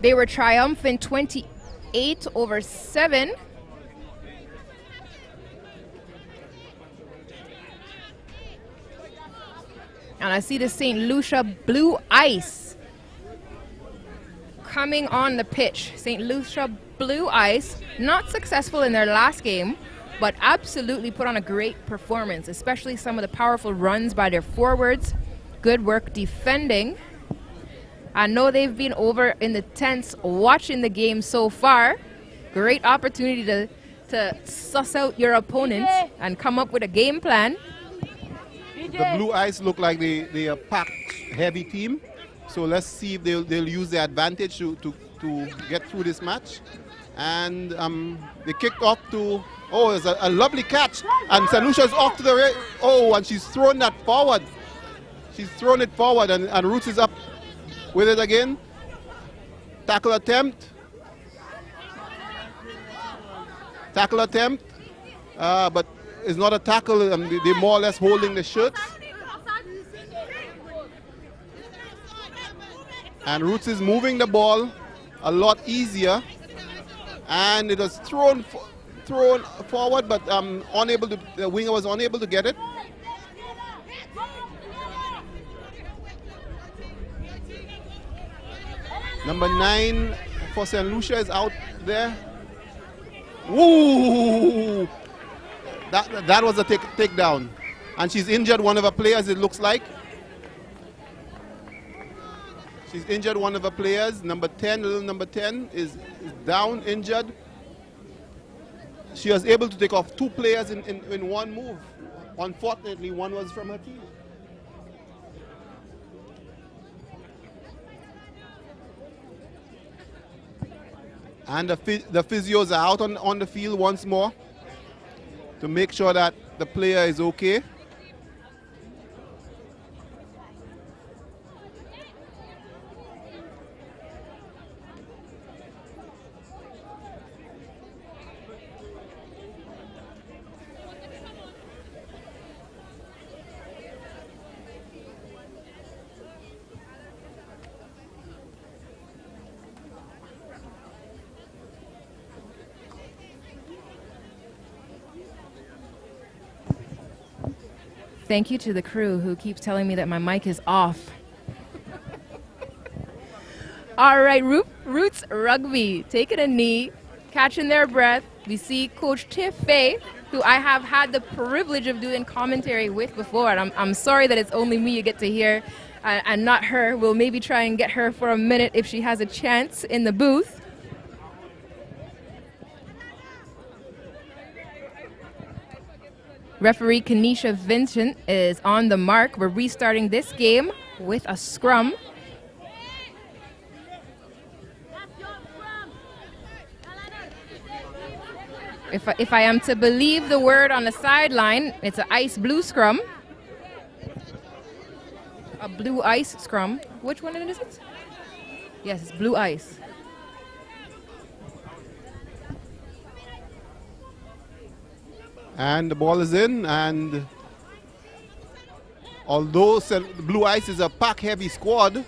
They were triumphant 28-7. And I see the St. Lucia Blue Ice coming on the pitch. St. Lucia Blue Ice, not successful in their last game, but absolutely put on a great performance, especially some of the powerful runs by their forwards. Good work defending. I know they've been over in the tents watching the game so far. Great opportunity to suss out your opponents and come up with a game plan. The Blue Ice look like they are packed heavy team. So let's see if they'll use their advantage to get through this match. And they kicked off to, oh, it's a lovely catch. And St. Lucia's off to the right. Oh, and she's thrown that forward. She's thrown it forward, and Roots is up with it again. Tackle attempt. Tackle attempt. But it's not a tackle. They're more or less holding the shirts. And Roots is moving the ball a lot easier, and it was thrown forward, but unable to. The winger was unable to get it. Number 9 for St. Lucia is out there. Ooh! That was a takedown, and she's injured one of her players. It looks like. She's injured one of her players. Number 10, little number 10, is down, injured. She was able to take off 2 players in one move. Unfortunately, one was from her team. And the physios are out on the field once more to make sure that the player is okay. thank you to the crew who keeps telling me that my mic is off. All right, Roots Rugby taking a knee, catching their breath. We see Coach Tiff Faye, who I have had the privilege of doing commentary with before. And I'm sorry that it's only me you get to hear and not her. We'll maybe try and get her for a minute if she has a chance in the booth. Referee Kanisha Vincent is on the mark. We're restarting this game with a scrum. If I am to believe the word on the sideline, it's an ice blue scrum. A blue ice scrum. Which one is it? Yes, it's blue ice. And the ball is in, and although Blue Ice is a pack-heavy squad,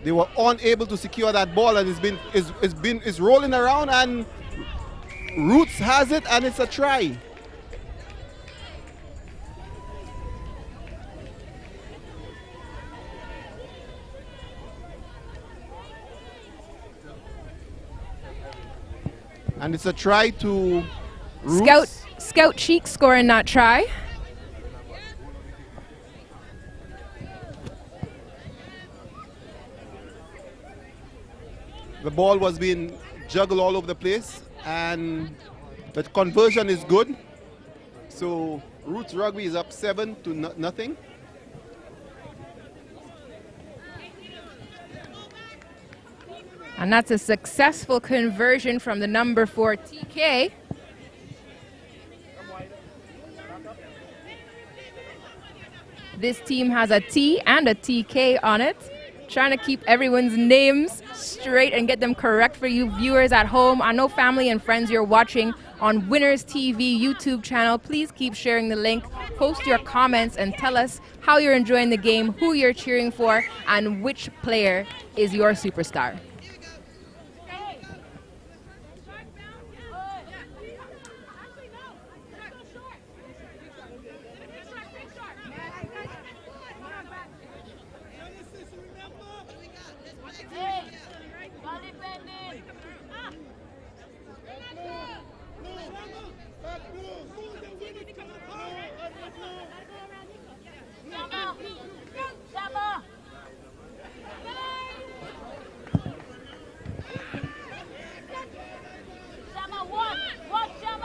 they were unable to secure that ball, and it's rolling around, and Roots has it, and it's a try. And it's a try to Roots. Scout Cheek scoring that try. The ball was being juggled all over the place, and the conversion is good. So Roots Rugby is up 7 to nothing. And that's a successful conversion from the number 4 TK. This team has a T and a TK on it. Trying to keep everyone's names straight and get them correct for you viewers at home. I know family and friends you're watching on Winners TV YouTube channel. Please keep sharing the link. Post your comments and tell us how you're enjoying the game, who you're cheering for, and which player is your superstar.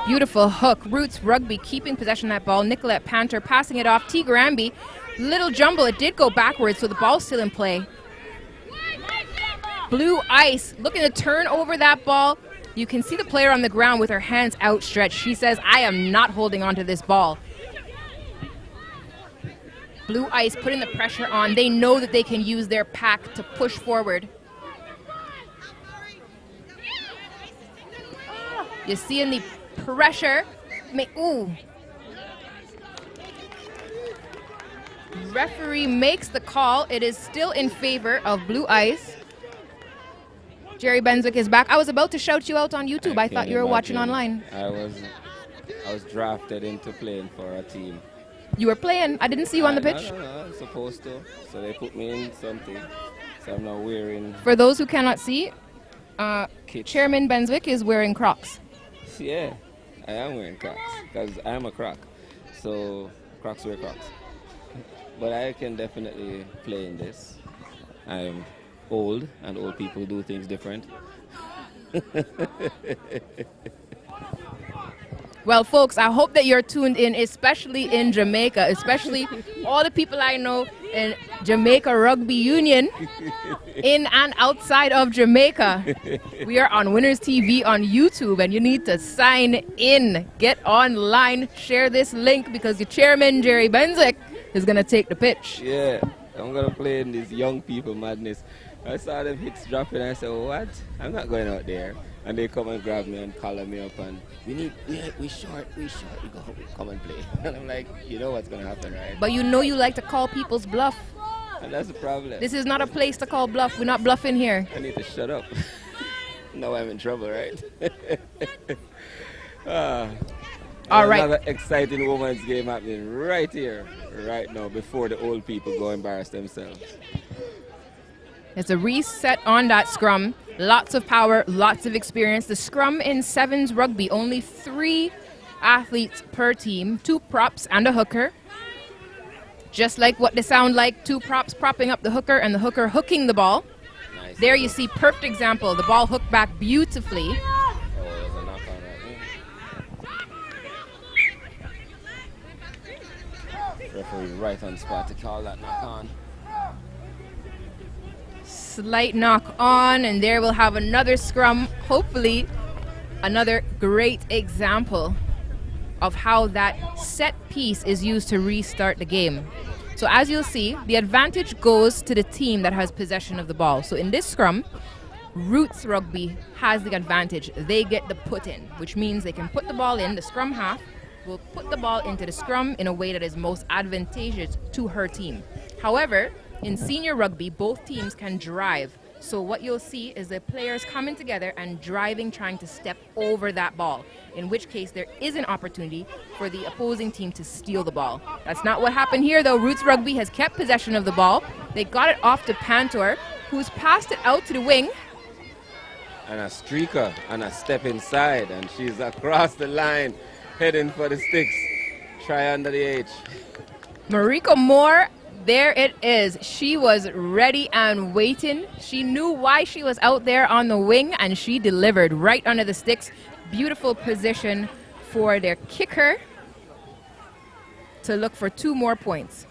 Beautiful hook. Roots Rugby keeping possession of that ball. Nicolette Panther passing it off. T. Granby. Little jumble. It did go backwards, so the ball's still in play. Blue Ice looking to turn over that ball. You can see the player on the ground with her hands outstretched. She says, I am not holding on to this ball. Blue Ice putting the pressure on. They know that they can use their pack to push forward. You see in the pressure. Ooh. Referee makes the call. It is still in favor of Blue Ice. Jerry Benswick is back. I was about to shout you out on YouTube. I thought you were watching online. I was drafted into playing for a team. You were playing? I didn't see you on the pitch. No, I'm supposed to. So they put me in something. So I'm not wearing. For those who cannot see, Chairman Benswick is wearing Crocs. Yeah, I am wearing Crocs because I am a Croc. So Crocs wear Crocs. But I can definitely play in this. I'm old, and old people do things different. Well, folks, I hope that you're tuned in, especially in Jamaica, especially all the people I know in Jamaica Rugby Union, in and outside of Jamaica. We are on Winners TV on YouTube, and you need to sign in. Get online, share this link, because your chairman, Jerry Benswick, is going to take the pitch. Yeah, I'm going to play in this young people madness. I saw them hits dropping, and I said, what? I'm not going out there. And they come and grab me and collar me up, and we short, you go come and play. And I'm like, you know what's going to happen, right? But you know you like to call people's bluff. And that's the problem. This is not a place to call bluff. We're not bluffing here. I need to shut up. Now I'm in trouble, right? All right. Another exciting women's game happening right here, right now, before the old people go embarrass themselves. It's a reset on that scrum. Lots of power, lots of experience. The scrum in sevens rugby, only 3 athletes per team, 2 props and a hooker. Just like what they sound like, 2 props propping up the hooker and the hooker hooking the ball. Nice. There you see, perfect example. The ball hooked back beautifully. Oh, there's a knock on right there. Referee right on spot to call that knock on. Slight knock on, and there we'll have another scrum. Hopefully, another great example of how that set piece is used to restart the game. So as you'll see, the advantage goes to the team that has possession of the ball. So in this scrum, Roots Rugby has the advantage. They get the put in, which means they can put the ball in. The scrum half will put the ball into the scrum in a way that is most advantageous to her team. However, in senior rugby, both teams can drive. So what you'll see is the players coming together and driving, trying to step over that ball, in which case there is an opportunity for the opposing team to steal the ball. That's not what happened here, though. Roots Rugby has kept possession of the ball. They got it off to Pantor, who's passed it out to the wing. And a streaker and a step inside, and she's across the line, heading for the sticks. Try under the H. Mariko Moore, there it is. She was ready and waiting. She knew why she was out there on the wing, and she delivered right under the sticks. Beautiful position for their kicker to look for 2 more points.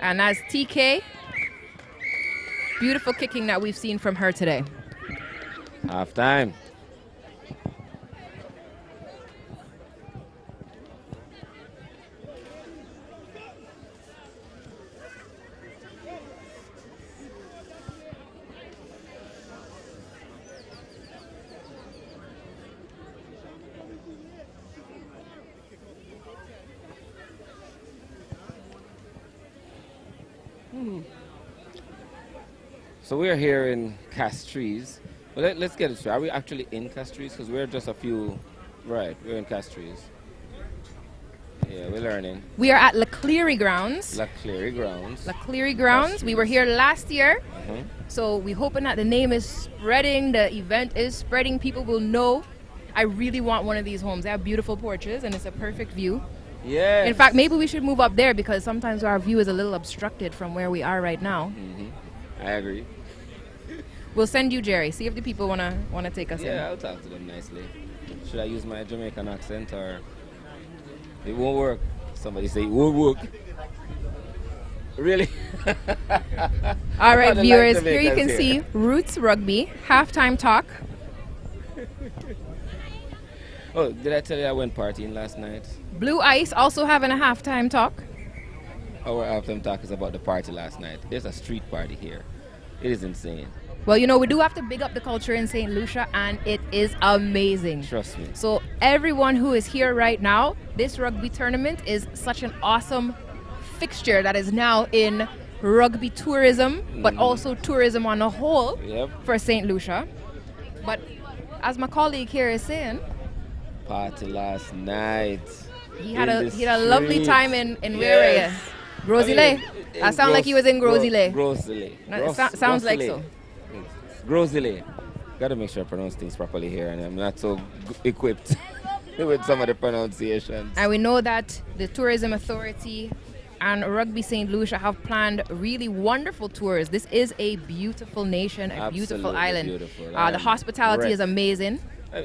And as TK, beautiful kicking that we've seen from her today. Half time. So we're here in Castries. Well, let's get it straight. Are we actually in Castries? Because we're just a few... Right, we're in Castries. Yeah, we're learning. We are at La Cleary Grounds. La Cleary Grounds. La Cleary Grounds. We were here last year. Mm-hmm. So we're hoping that the name is spreading, the event is spreading, people will know. I really want one of these homes. They have beautiful porches and it's a perfect view. Yes. In fact, maybe we should move up there because sometimes our view is a little obstructed from where we are right now. Mm-hmm. I agree. We'll send you, Jerry. See if the people wanna take us in. Yeah, I'll talk to them nicely. Should I use my Jamaican accent or it won't work? Somebody say it won't work. Really? All right, viewers, here you can see Roots Rugby halftime talk. Oh, did I tell you I went partying last night? Blue Ice also having a halftime talk. Our halftime talk is about the party last night. There's a street party here. It is insane. Well, you know, we do have to big up the culture in St. Lucia, and it is amazing. Trust me. So everyone who is here right now, this rugby tournament is such an awesome fixture that is now in rugby tourism, but also tourism on a whole for St. Lucia. But as my colleague here is saying, party last night. He had a lovely time in where are you? Grosile. That sounds like he was in Grosile. Grosile. Sounds like so. Grosile. Got to make sure I pronounce things properly here, and I'm not so equipped with some of the pronunciations. And we know that the Tourism Authority and Rugby St. Lucia have planned really wonderful tours. This is a beautiful nation, a beautiful island. Beautiful. The hospitality is amazing.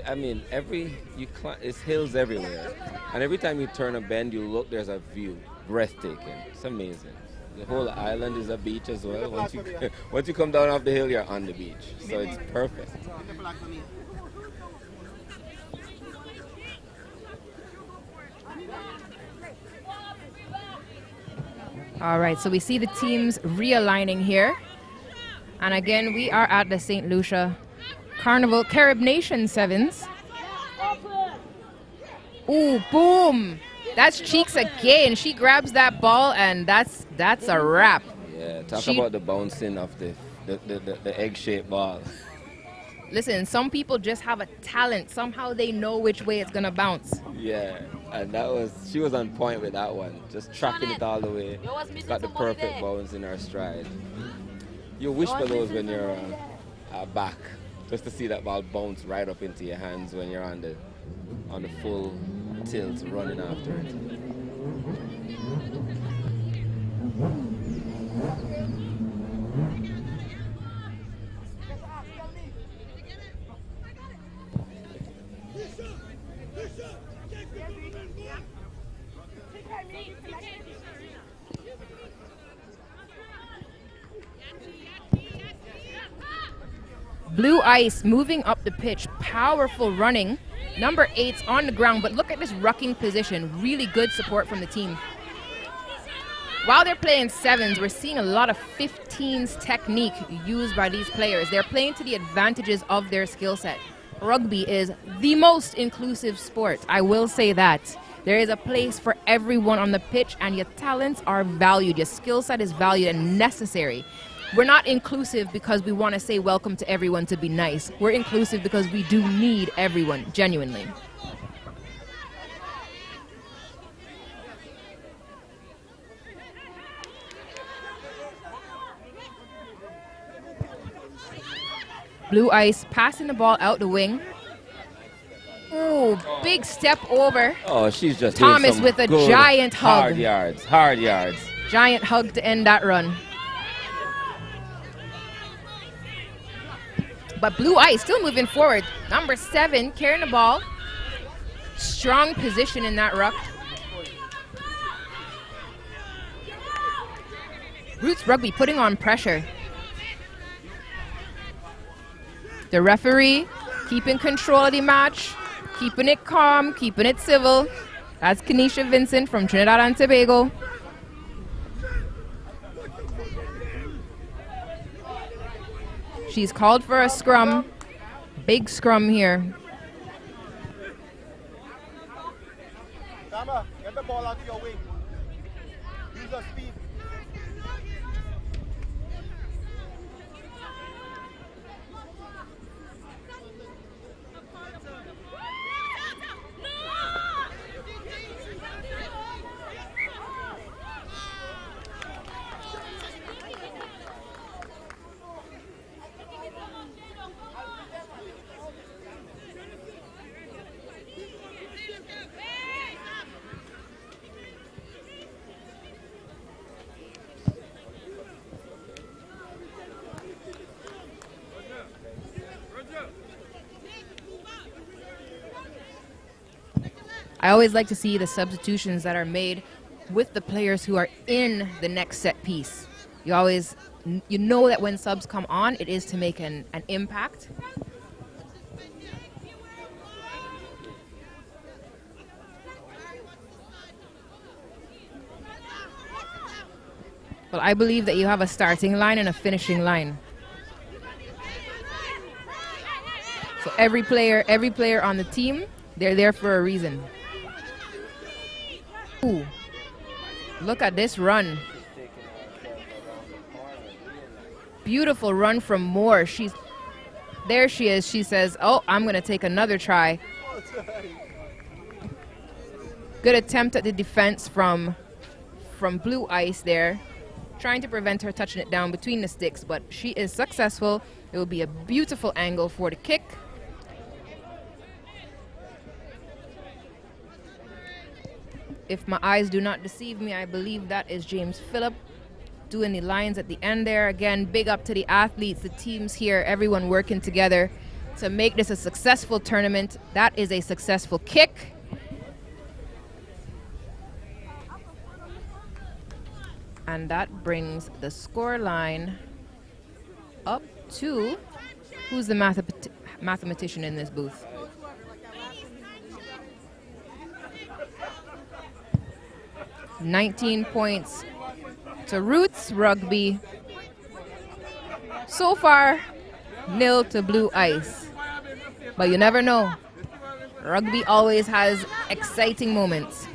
I mean, it's hills everywhere, and every time you turn a bend, you look. There's a view, breathtaking. It's amazing. The whole island is a beach as well. Once you come down off the hill, you're on the beach, so it's perfect. All right, so we see the teams realigning here, and again, we are at the St. Lucia Carnival Caribation Sevens. Ooh, boom! That's Cheeks again. She grabs that ball, and that's a wrap. Yeah, talk about the bouncing of the egg-shaped ball. Listen, some people just have a talent. Somehow they know which way it's going to bounce. Yeah, and she was on point with that one. Just tracking it all the way. Got the perfect bounce in her stride. You wish for those when you're back, just to see that ball bounce right up into your hands when you're on the full tilt running after it. Blue Ice moving up the pitch, powerful running. Number 8's on the ground, but look at this rucking position. Really good support from the team. While they're playing 7s, we're seeing a lot of 15s technique used by these players. They're playing to the advantages of their skill set. Rugby is the most inclusive sport. I will say that. There is a place for everyone on the pitch, and your talents are valued. Your skill set is valued and necessary. We're not inclusive because we want to say welcome to everyone to be nice. We're inclusive because we do need everyone, genuinely. Blue Ice passing the ball out the wing. Ooh, big step over. Oh, she's just Thomas with a giant hug. Hard yards. Giant hug to end that run. But Blue Ice still moving forward. Number 7 carrying the ball. Strong position in that ruck. Roots Rugby putting on pressure. The referee keeping control of the match, keeping it calm, keeping it civil. That's Kenesha Vincent from Trinidad and Tobago. She's called for a scrum. Big scrum here. Dama, get the ball out of your wing. Use your speed. I always like to see the substitutions that are made with the players who are in the next set piece. You know that when subs come on, it is to make an impact. Well, I believe that you have a starting line and a finishing line. So every player on the team, they're there for a reason. Ooh, look at this run. Beautiful run from Moore. There she is. She says, oh, I'm going to take another try. Good attempt at the defense from Blue Ice there. Trying to prevent her touching it down between the sticks, but she is successful. It will be a beautiful angle for the kick. If my eyes do not deceive me, I believe that is James Phillip doing the lines at the end there. Again, big up to the athletes, the teams here, everyone working together to make this a successful tournament. That is a successful kick. And that brings the score line up to, who's the mathematician in this booth? $19 points to Roots Rugby. So far, 0 to Blue Ice. But you never know. Rugby always has exciting moments.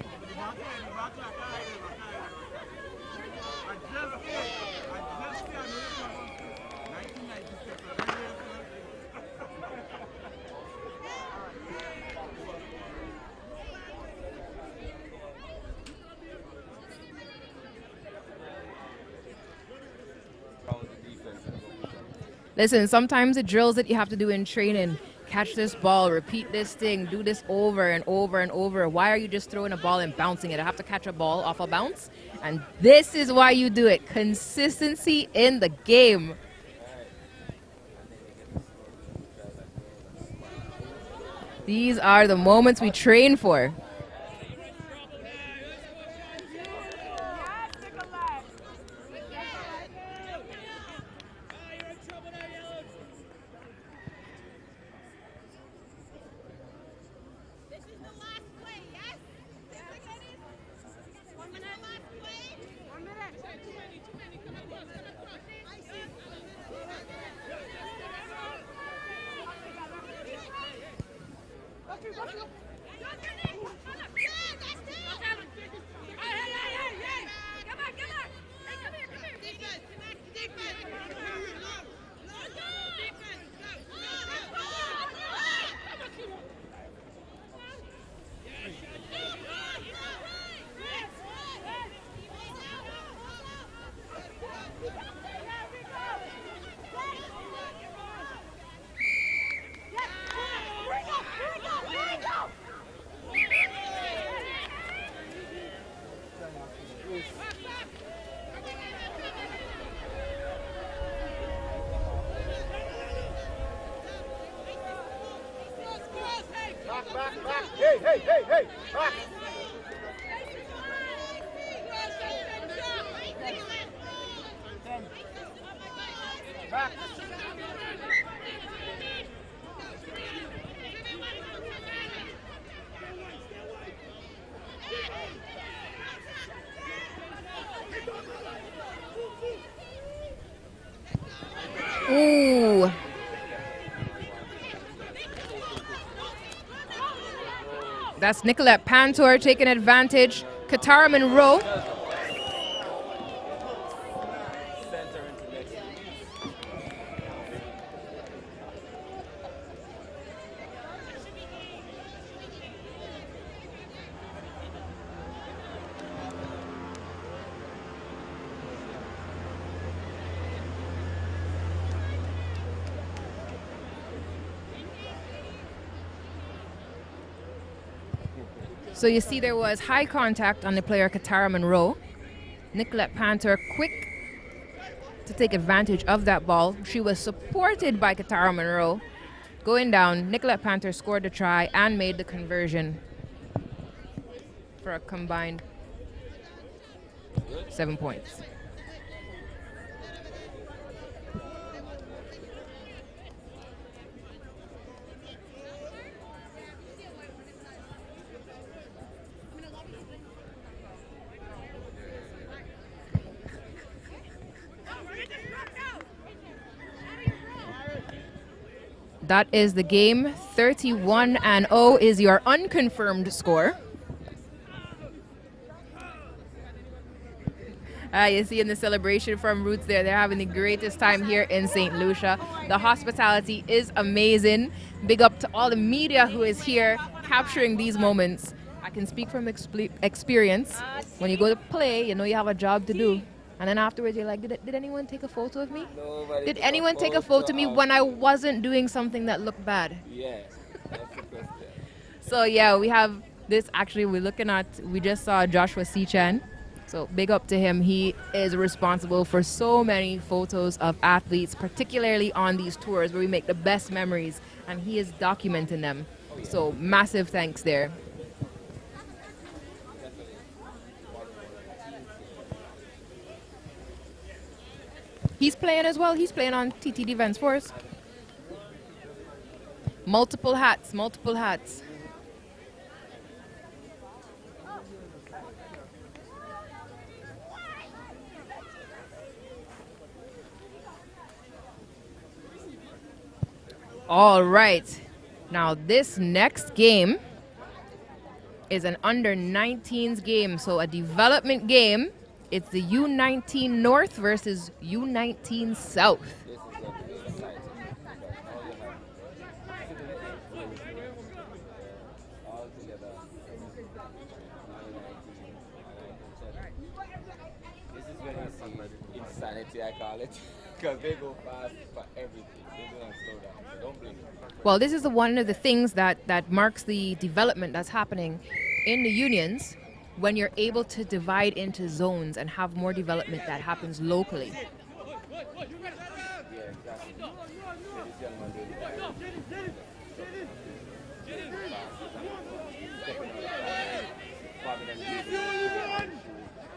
Listen, sometimes the drills that you have to do in training, catch this ball, repeat this thing, do this over and over and over. Why are you just throwing a ball and bouncing it? I have to catch a ball off a bounce. And this is why you do it. Consistency in the game. These are the moments we train for. Ooh. That's Nicolette Pantor taking advantage. Katara Monroe. So you see there was high contact on the player Katara Monroe. Nicolette Pantor quick to take advantage of that ball. She was supported by Katara Monroe. Going down, Nicolette Pantor scored the try and made the conversion for a combined 7 points. That is the game. 31-0 is your unconfirmed score. You see in the celebration from Roots there, they're having the greatest time here in St. Lucia. The hospitality is amazing. Big up to all the media who is here capturing these moments. I can speak from experience. When you go to play, you know you have a job to do. And then afterwards, you're like, did anyone take a photo of me? Nobody Did anyone take a photo of me when I wasn't doing something that looked bad? Yeah, that's the question. So yeah, we have this actually we just saw Joshua Sechan. So big up to him. He is responsible for so many photos of athletes, particularly on these tours where we make the best memories, and he is documenting them. So massive thanks there. He's playing as well. He's playing on TT Defense Force. Multiple hats, multiple hats. All right. Now this next game is an under 19s game, so a development game. It's the U19 North versus U19 South. This is when you see insanity, I call it. because they go fast for everything. They do not slow down. So don't blame them. Well, this is one of the things that marks the development that's happening in the unions when you're able to divide into zones and have more development that happens locally. Yeah, exactly. Yeah, this young man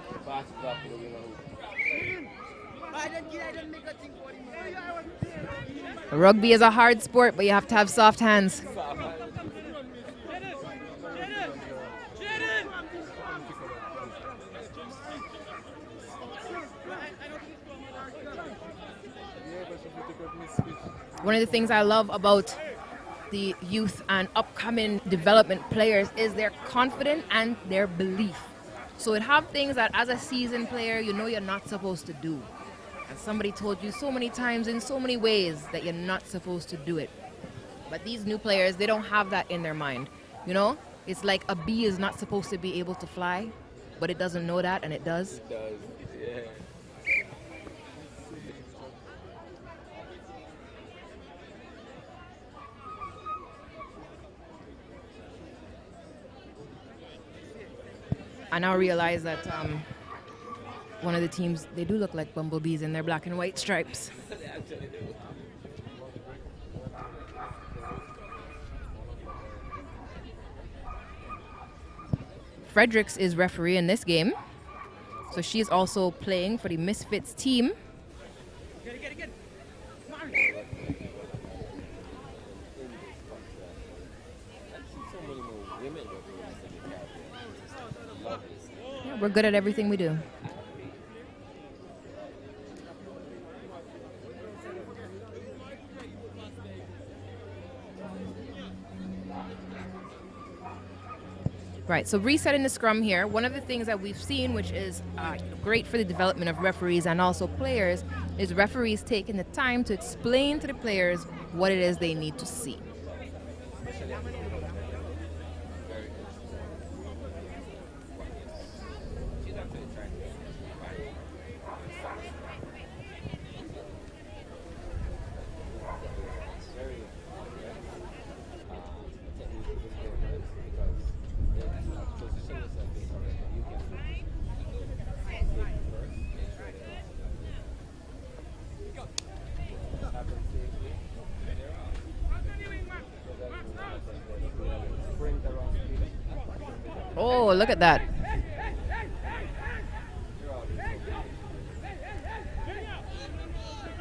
really passes up to the winger. Rugby is a hard sport, but you have to have soft hands. One of the things I love about the youth and upcoming development players is their confidence and their belief. So it have things that as a seasoned player, you know you're not supposed to do. And somebody told you so many times in so many ways that you're not supposed to do it. But these new players, they don't have that in their mind. You know, it's like a bee is not supposed to be able to fly, but it doesn't know that, and it does. It does, yeah. I now realize that one of the teams, they do look like bumblebees in their black and white stripes. They actually do. Fredericks is referee in this game. So she's also playing for the Misfits team. Yeah, we're good at everything we do. Right, so resetting the scrum here. One of the things that we've seen, which is great for the development of referees and also players, is referees taking the time to explain to the players what it is they need to see. Oh, look at that.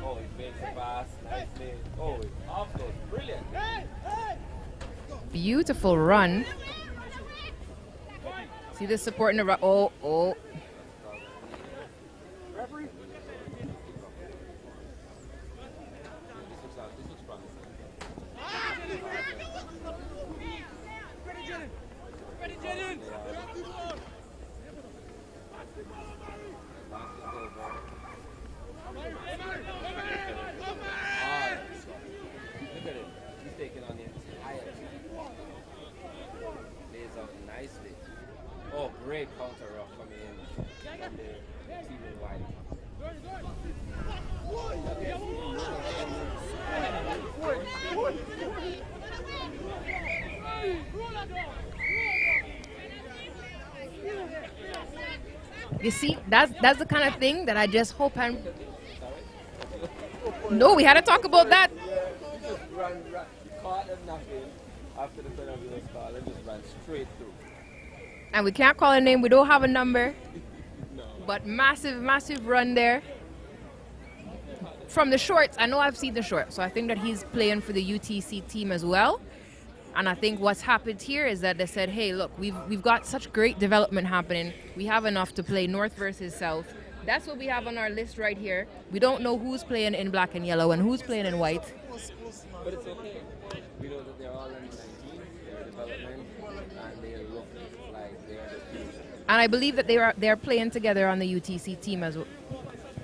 Oh, he makes a pass nicely. Oh, it's off those. Brilliant. Beautiful run. See the support in the run. Oh, oh. Oh, great counter rock coming in from the team in white. You see, that's the kind of thing that I just hope I'm... No, we had to talk about that. Yeah, he just ran, he caught him nothing after the penalty was called and just ran straight through. And we can't call a name, we don't have a number. No. But massive, massive run there. From the shorts, I know I've seen the shorts, so I think that he's playing for the UTC team as well. And I think what's happened here is that they said, hey, look, we've got such great development happening. We have enough to play North versus South. That's what we have on our list right here. We don't know who's playing in black and yellow and who's playing in white. But it's okay. We know that they're all in 19, they're development, and they look like they're the future. And I believe that they're playing together on the UTC team as well,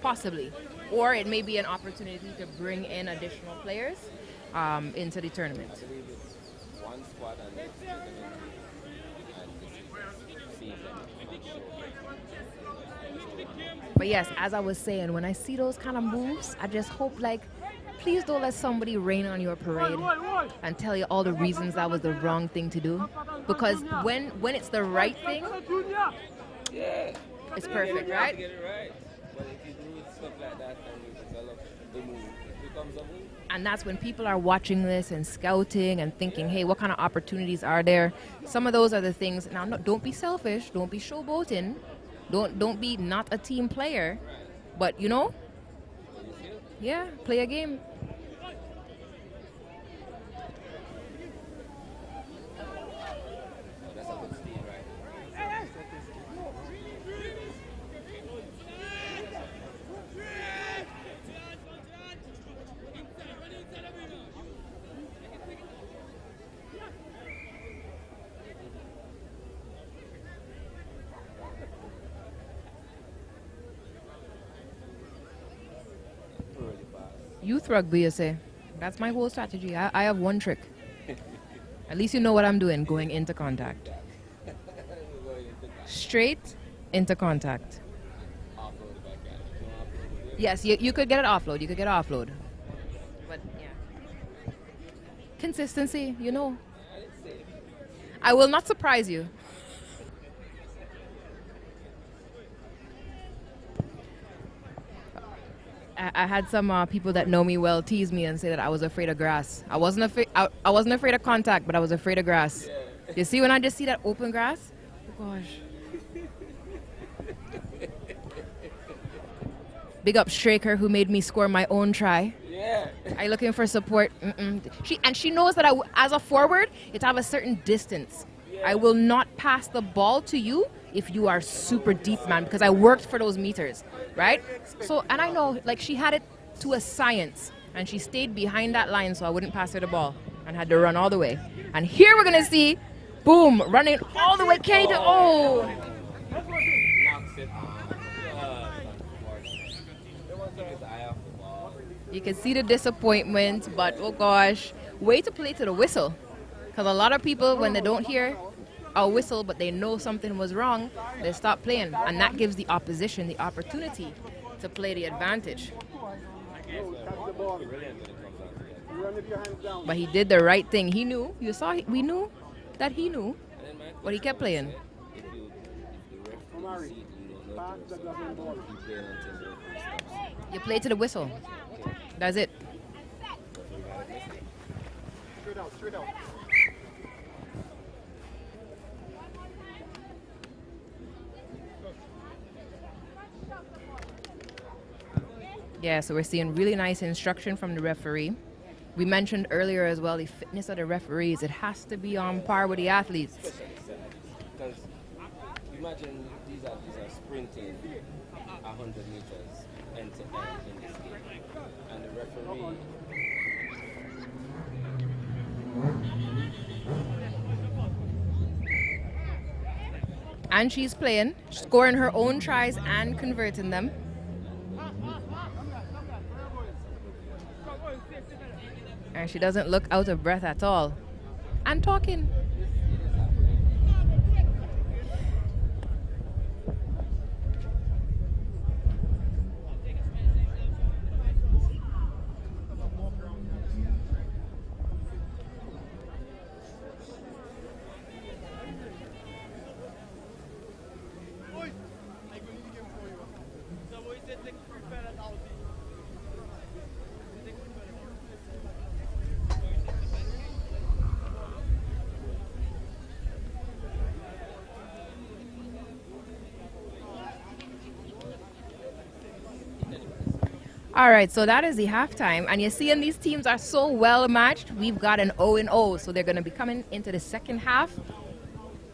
possibly. Or it may be an opportunity to bring in additional players into the tournament. I believe it's one squad and they're going to see them. But yes, as I was saying, when I see those kind of moves, I just hope, like, please don't let somebody rain on your parade and tell you all the reasons that was the wrong thing to do. Because when it's the right thing, Yeah. it's perfect, right? Get it right. But if you do stuff like that and you develop the move, it becomes a move. And that's when people are watching this and scouting and thinking, hey, what kind of opportunities are there? Some of those are the things. Now, don't be selfish. Don't be showboating. Don't be not a team player. But, you know, yeah, play a game. That's a good steal, right? Youth rugby, you say. That's my whole strategy. I have one trick. At least you know what I'm doing, going into contact. Straight into contact. Yes, you could get it offload. You could get it offload. But, yeah. Consistency, you know. I will not surprise you. I had some people that know me well tease me and say that I was afraid of grass. I wasn't afraid of contact, but I was afraid of grass. Yeah. You see, when I just see that open grass, oh gosh. Big up Straker, who made me score my own try. Yeah. Are you looking for support? She knows that as a forward, it's have a certain distance. Yeah. I will not pass the ball to you if you are super deep, man, because I worked for those meters, right? So, and I know, like, she had it to a science, and she stayed behind that line so I wouldn't pass her the ball and had to run all the way. And here we're going to see, boom, running all the way. Kenny to, oh. You can see the disappointment, but oh gosh, way to play to the whistle. Because a lot of people, when they don't hear a whistle, but they know something was wrong, they stop playing. And that gives the opposition the opportunity to play the advantage. But he did the right thing. He knew. You saw, we knew that he knew, but he kept playing. You play to the whistle. That's it. Straight out. Yeah, so we're seeing really nice instruction from the referee. We mentioned earlier as well the fitness of the referees. It has to be on par with the athletes. Because imagine these are sprinting 100 meters end to end in this game. And the referee... And she's playing, scoring her own tries and converting them. And she doesn't look out of breath at all. And talking. All right, so that is the halftime. And you're seeing these teams are so well matched. We've got an 0-0, so they're going to be coming into the second half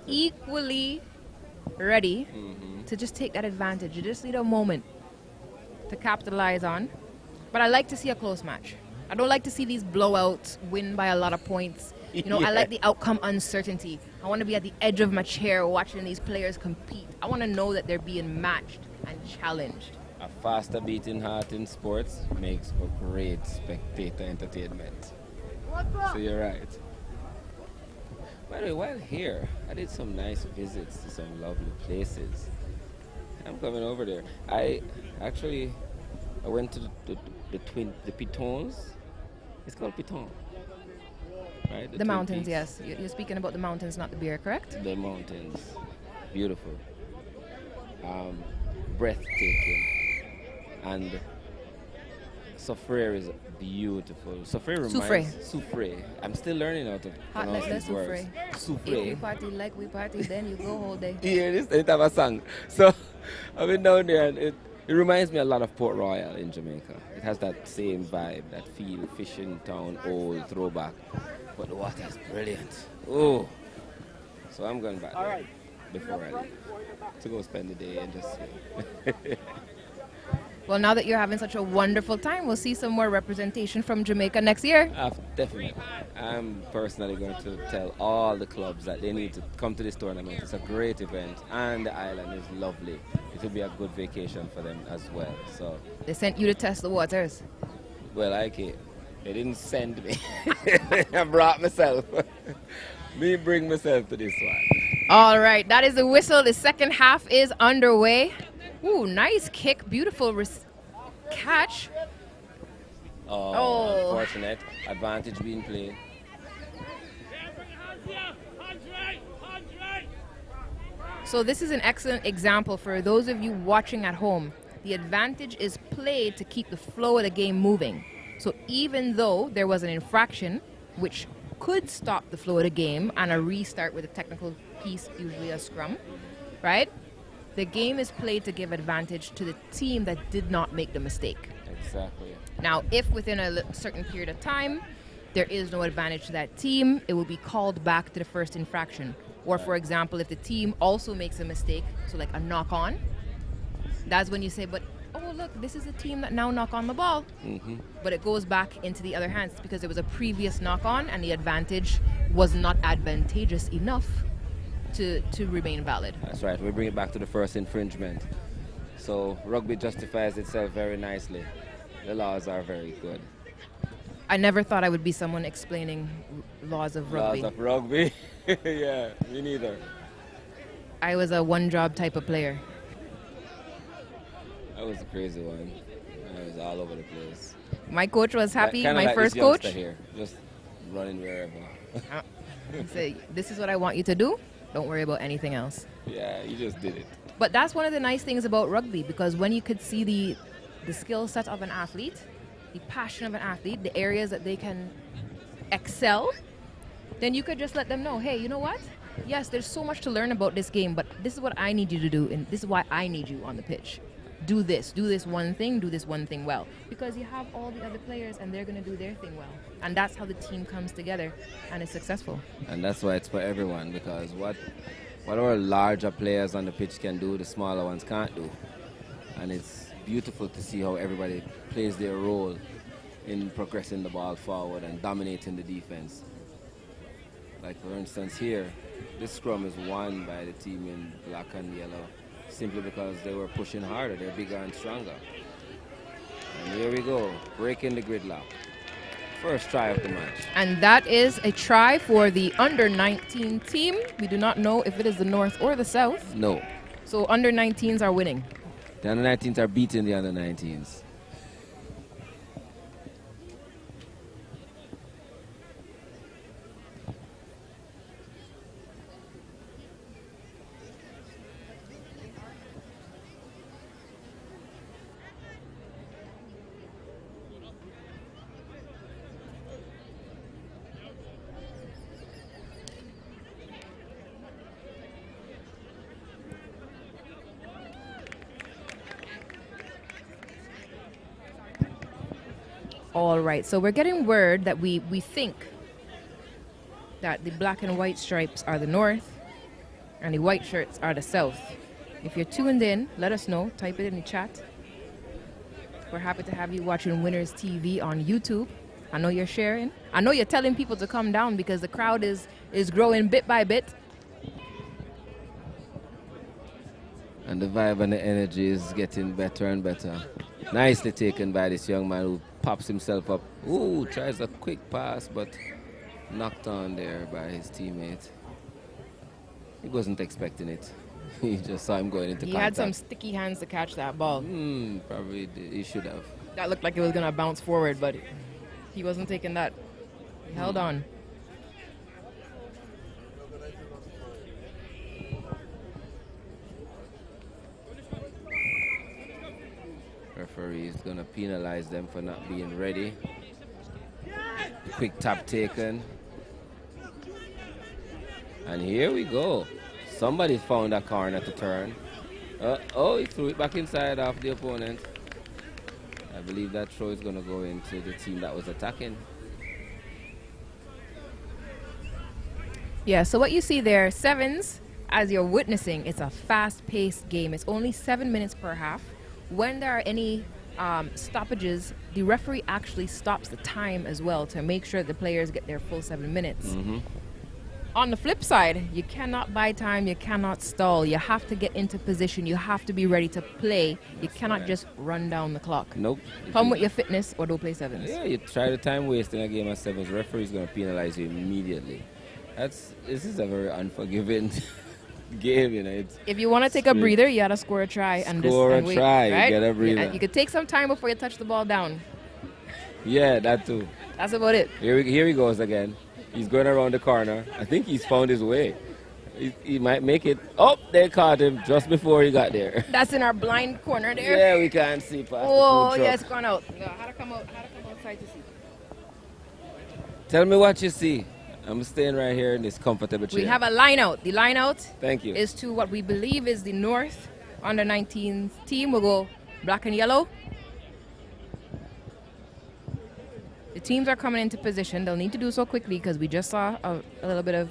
equally ready to just take that advantage. You just need a moment to capitalize on. But I like to see a close match. I don't like to see these blowouts win by a lot of points. You know, I like the outcome uncertainty. I want to be at the edge of my chair watching these players compete. I want to know that they're being matched and challenged. A faster beating heart in sports makes for great spectator entertainment. So you're right. By the way, while here, I did some nice visits to some lovely places. I'm coming over there. I went to the Pitons. It's called Piton, right? The Twin mountains, Peaks. yes. You're speaking about the mountains, not the beer, correct? The mountains, beautiful, breathtaking, and Soufriere is beautiful. Soufriere reminds Soufriere. I'm still learning how to Hot pronounce like these that, words. If we Soufriere. party like we party, then you go whole day. Yeah, this anytime a song. So I've been down there, and it reminds me a lot of Port Royal in Jamaica. It has that same vibe, that feel, fishing town, old throwback. But the water is brilliant. Oh, so I'm going back there before I leave to go spend the day and just. Well, now that you're having such a wonderful time, we'll see some more representation from Jamaica next year. Definitely. I'm personally going to tell all the clubs that they need to come to this tournament. It's a great event, and the island is lovely. It will be a good vacation for them as well. So They sent you to test the waters. well, I came. They didn't send me. I brought myself. Me bring myself to this one. All right, that is the whistle. The second half is underway. Ooh, nice kick. Beautiful catch. Oh, unfortunate. Advantage being played. So this is an excellent example for those of you watching at home. The advantage is played to keep the flow of the game moving. So even though there was an infraction, which could stop the flow of the game and a restart with a technical piece, usually a scrum, right? The game is played to give advantage to the team that did not make the mistake. Exactly. Now, if within a certain period of time there is no advantage to that team, it will be called back to the first infraction. Or, for example, if the team also makes a mistake, so like a knock-on, that's when you say, but, oh, look, this is a team that now knock on the ball. Mm-hmm. But it goes back into the other hands because there was a previous knock-on and the advantage was not advantageous enough to remain valid. That's right. We bring it back to the first infringement. So rugby justifies itself very nicely. The laws are very good. I never thought I would be someone explaining laws of rugby. Laws of rugby? Yeah, me neither. I was a one-job type of player. I was a crazy one. I was all over the place. My coach was happy. Kinda My like first this youngster coach. here, just running wherever. He said, "This is what I want you to do. Don't worry about anything else." Yeah, you just did it. But that's one of the nice things about rugby, because when you could see the skill set of an athlete, the passion of an athlete, the areas that they can excel, then you could just let them know, hey, you know what? Yes, there's so much to learn about this game, but this is what I need you to do, and this is why I need you on the pitch. Do this one thing well. Because you have all the other players and they're going to do their thing well. And that's how the team comes together and is successful. And that's why it's for everyone, because what our larger players on the pitch can do, the smaller ones can't do. And it's beautiful to see how everybody plays their role in progressing the ball forward and dominating the defense. Like, for instance, here, this scrum is won by the team in black and yellow simply because they were pushing harder. They're bigger and stronger. And here we go, breaking the gridlock. First try of the match. And that is a try for the under-19 team. We do not know if it is the North or the South. No. So under-19s are winning. The under-19s are beating the under-19s. All right, so we're getting word that we think that the black and white stripes are the North and the white shirts are the South. If you're tuned in, let us know. Type it in the chat. We're happy to have you watching Winners TV on YouTube. I know you're sharing. I know you're telling people to come down because the crowd is growing bit by bit. And the vibe and the energy is getting better and better. Nicely taken by this young man who pops himself up. Ooh, tries a quick pass, but knocked on there by his teammate. He wasn't expecting it. He just saw him going into He contact. had some sticky hands to catch that ball. Probably he should have. That looked like it was going to bounce forward, but he wasn't taking that. He held on. Referee is going to penalize them for not being ready. Quick tap taken. And here we go. Somebody found a corner to turn. Oh, he threw it back inside of the opponent. I believe that throw is going to go into the team that was attacking. Yeah, so what you see there, sevens, as you're witnessing, it's a fast-paced game. It's only 7 minutes per half. When there are any stoppages, the referee actually stops the time as well to make sure the players get their full 7 minutes. On the flip side, you cannot buy time, you cannot stall. You have to get into position, you have to be ready to play. You cannot just run down the clock. Nope. Come with your fitness or don't play sevens. Yeah, you try to time waste in a game of sevens, referee is going to penalize you immediately. This is a very unforgiving game, you know. If you want to take a breather, you got to score a try. Score a try, right? get a breather. And you could take some time before you touch the ball down. Yeah, that too. That's about it. Here he goes again. He's going around the corner. I think he's found his way. He might make it. Oh, they caught him just before he got there. That's in our blind corner there. Yeah, we can't see past Oh, the food yeah, truck. it's gone out. No, how to come outside to see. Tell me what you see. I'm staying right here in this comfortable chair. We have a line out. The line out Thank you. is to what we believe is the North under 19 team. We'll go black and yellow. The teams are coming into position. They'll need to do so quickly because we just saw a little bit of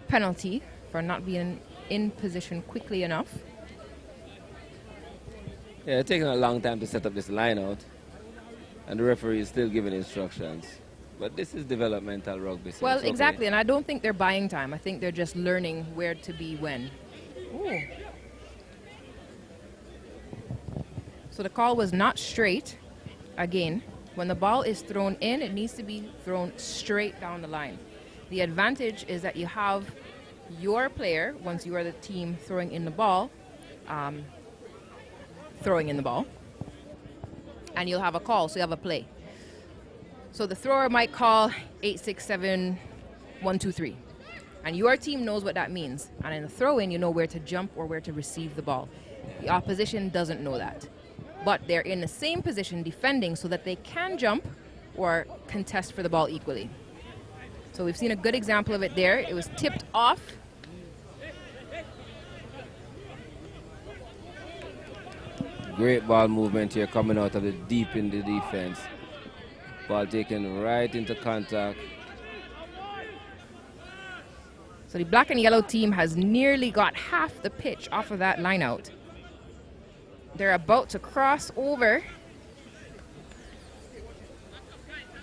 penalty for not being in position quickly enough. Yeah, it's taking a long time to set up this line out. And the referee is still giving instructions. But this is developmental rugby. So Well, it's okay. exactly, and I don't think they're buying time. I think they're just learning where to be when. Ooh. So the call was not straight. Again, when the ball is thrown in, it needs to be thrown straight down the line. The advantage is that you have your player, once you are the team throwing in the ball, and you'll have a call, so you have a play. So the thrower might call 8-6-7-1-2-3, and your team knows what that means. And in the throw-in, you know where to jump or where to receive the ball. The opposition doesn't know that, but they're in the same position defending so that they can jump or contest for the ball equally. So we've seen a good example of it there. It was tipped off. Great ball movement here coming out of the deep in the defense. Ball taken right into contact. So the black and yellow team has nearly got half the pitch off of that line out. They're about to cross over.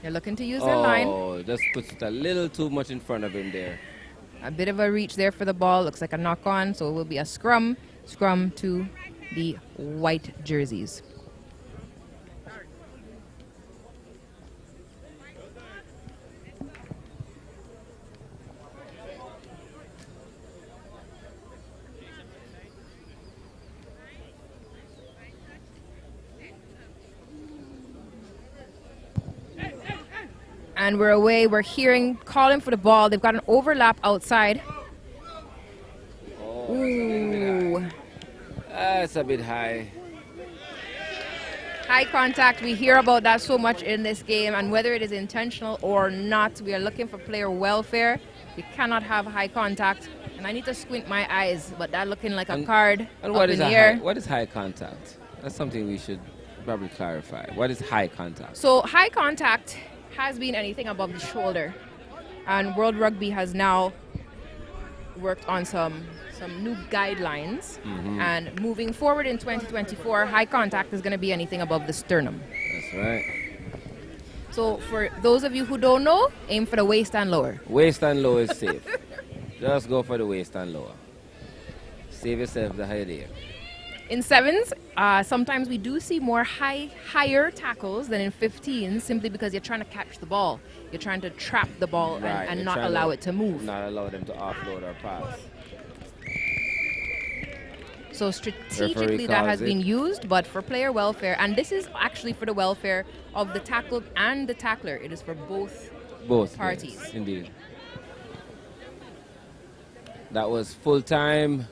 They're looking to use their line. Oh, just puts it a little too much in front of him there. A bit of a reach there for the ball. Looks like a knock on, so it will be a scrum. Scrum to the white jerseys. And we're away. We're calling for the ball. They've got an overlap outside. Oh, Ooh. that's a bit high. High contact. We hear about that so much in this game, and whether it is intentional or not, we are looking for player welfare. We cannot have high contact. And I need to squint my eyes, but that looking like a card And up in the air. what is high contact? That's something we should probably clarify. What is high contact? So high contact has been anything above the shoulder, and World Rugby has now worked on some new guidelines, and moving forward in 2024, high contact is going to be anything above the sternum. That's right. So for those of you who don't know, aim for the waist and lower. Waist and low is safe. Just go for the waist and lower. Save yourself the idea. In sevens, sometimes we do see more higher tackles than in 15s, simply because you're trying to catch the ball. You're trying to trap the ball and not allow it to move. Not allow them to offload or pass. So strategically that has been used, but for player welfare, and this is actually for the welfare of the tackled and the tackler. It is for both parties. Yes, indeed. That was full time,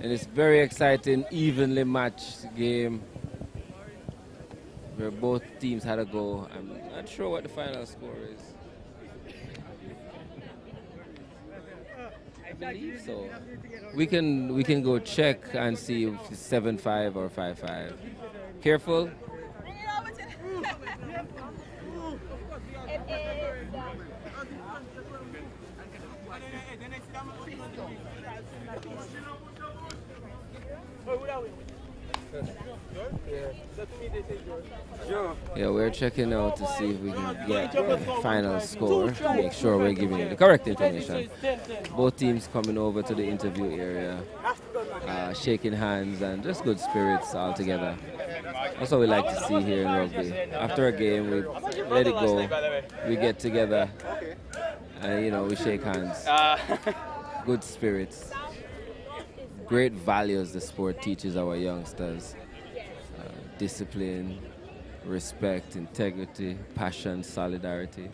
and it's very exciting, evenly matched game where both teams had a go. I'm not sure what the final score is. I believe so. We can go check and see if it's 7-5 or 5-5. Careful. Yeah, we're checking out to see if we can get the final score. Make sure we're giving you the correct information. Both teams coming over to the interview area, shaking hands and just good spirits all together. That's what we like to see here in rugby. After a game, we let it go. We get together and, we shake hands. Good spirits. Great values the sport teaches our youngsters. Discipline, respect, integrity, passion, solidarity.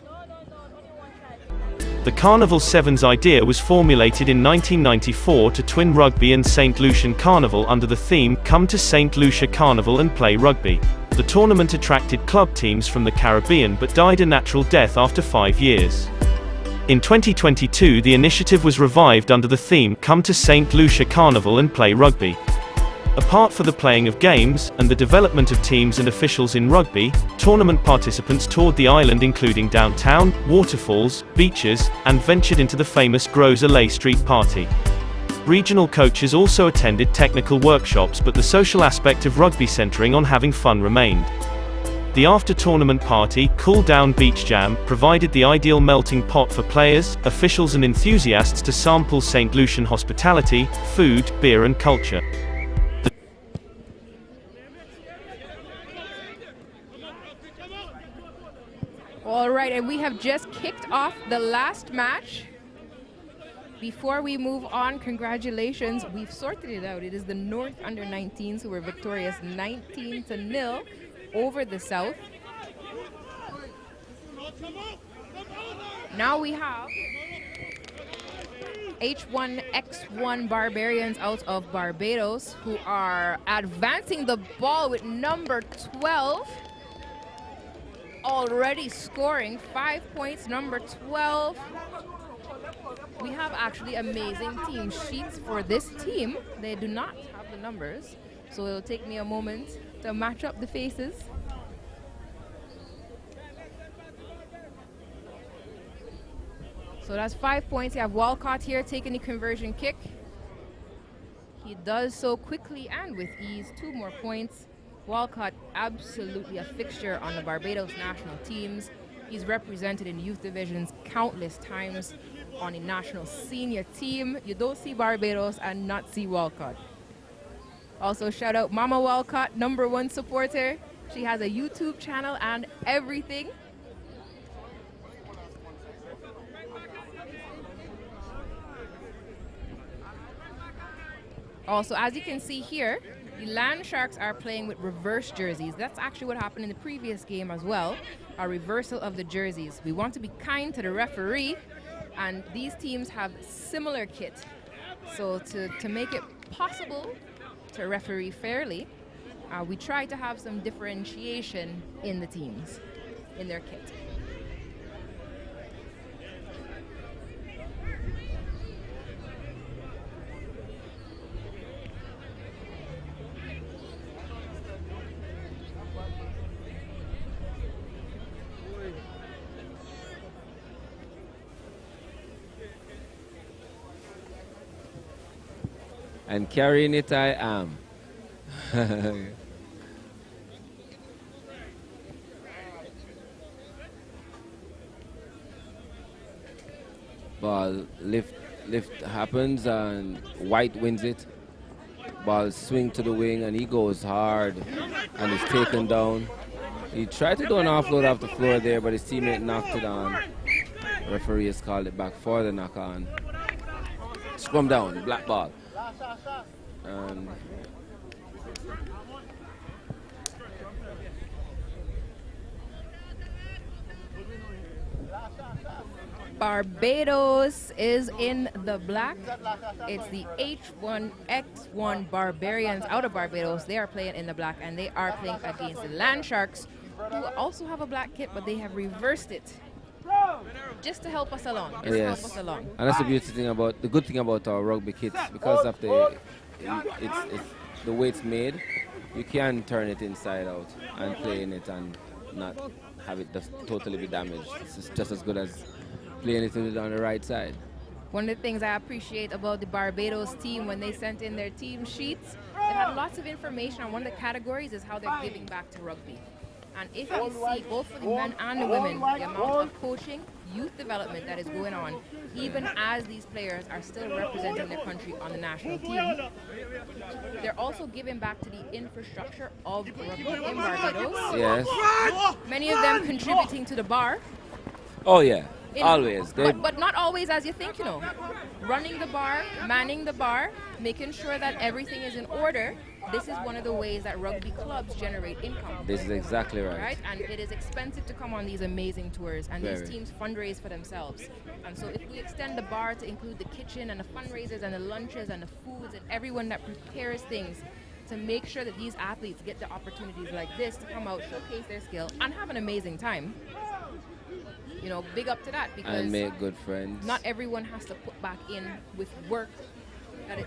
The Carnival Sevens idea was formulated in 1994 to twin rugby and St. Lucian Carnival under the theme, "Come to St. Lucia Carnival and play rugby." The tournament attracted club teams from the Caribbean but died a natural death after 5 years. In 2022 the initiative was revived under the theme, "Come to St. Lucia Carnival and play rugby." Apart from the playing of games, and the development of teams and officials in rugby, tournament participants toured the island including downtown, waterfalls, beaches, and ventured into the famous Gros Islet Street Party. Regional coaches also attended technical workshops, but the social aspect of rugby centering on having fun remained. The after-tournament party, Cool Down Beach Jam, provided the ideal melting pot for players, officials and enthusiasts to sample St. Lucian hospitality, food, beer and culture. All right, and we have just kicked off the last match. Before we move on, congratulations. We've sorted it out. It is the North Under-19s who were victorious 19-0 over the South. Now we have H1X1 Barbarians out of Barbados who are advancing the ball with number 12. Already scoring 5 points, number 12. We have actually amazing team sheets for this team. They do not have the numbers, so it'll take me a moment to match up the faces. So that's 5 points. You have Walcott here taking the conversion kick. He does so quickly and with ease. 2 more points. Walcott, absolutely a fixture on the Barbados national teams. He's represented in youth divisions countless times on a national senior team. You don't see Barbados and not see Walcott. Also, shout out Mama Walcott, #1 supporter. She has a YouTube channel and everything. Also, as you can see here, the Land Sharks are playing with reverse jerseys. That's actually what happened in the previous game as well, a reversal of the jerseys. We want to be kind to the referee, and these teams have similar kit. So to make it possible to referee fairly, we try to have some differentiation in the teams, in their kit. And carrying it I am. Ball lift happens and White wins it. Ball swing to the wing and he goes hard and is taken down. He tried to do an offload off the floor there, but his teammate knocked it on. Referee has called it back for the knock on. Scrum down, black ball. And Barbados is in the black. It's the H1X1 Barbarians out of Barbados. They are playing in the black, and they are playing against the Land Sharks, who also have a black kit, but they have reversed it just to help us along. Just to help us along. And that's the good thing about our rugby kits, because of it's the way it's made. You can turn it inside out and play in it and not have it just totally be damaged. It's just as good as playing it on the right side. One of the things I appreciate about the Barbados team, when they sent in their team sheets, they had lots of information on one of the categories is how they're giving back to rugby. And if you see, both for the men and the women, the amount of coaching, youth development that is going on, even as these players are still representing their country on the national team, they're also giving back to the infrastructure of rugby in Barbados. Yes. Many of them contributing to the bar. Oh yeah, always. But not always as you think, you know. Running the bar, manning the bar, making sure that everything is in order. This is one of the ways that rugby clubs generate income. This is exactly right. And it is expensive to come on these amazing tours, and these teams fundraise for themselves. And so if we extend the bar to include the kitchen and the fundraisers and the lunches and the foods and everyone that prepares things to make sure that these athletes get the opportunities like this to come out, showcase their skill, and have an amazing time, you know, big up to that, because and make good friends. Not everyone has to put back in with work.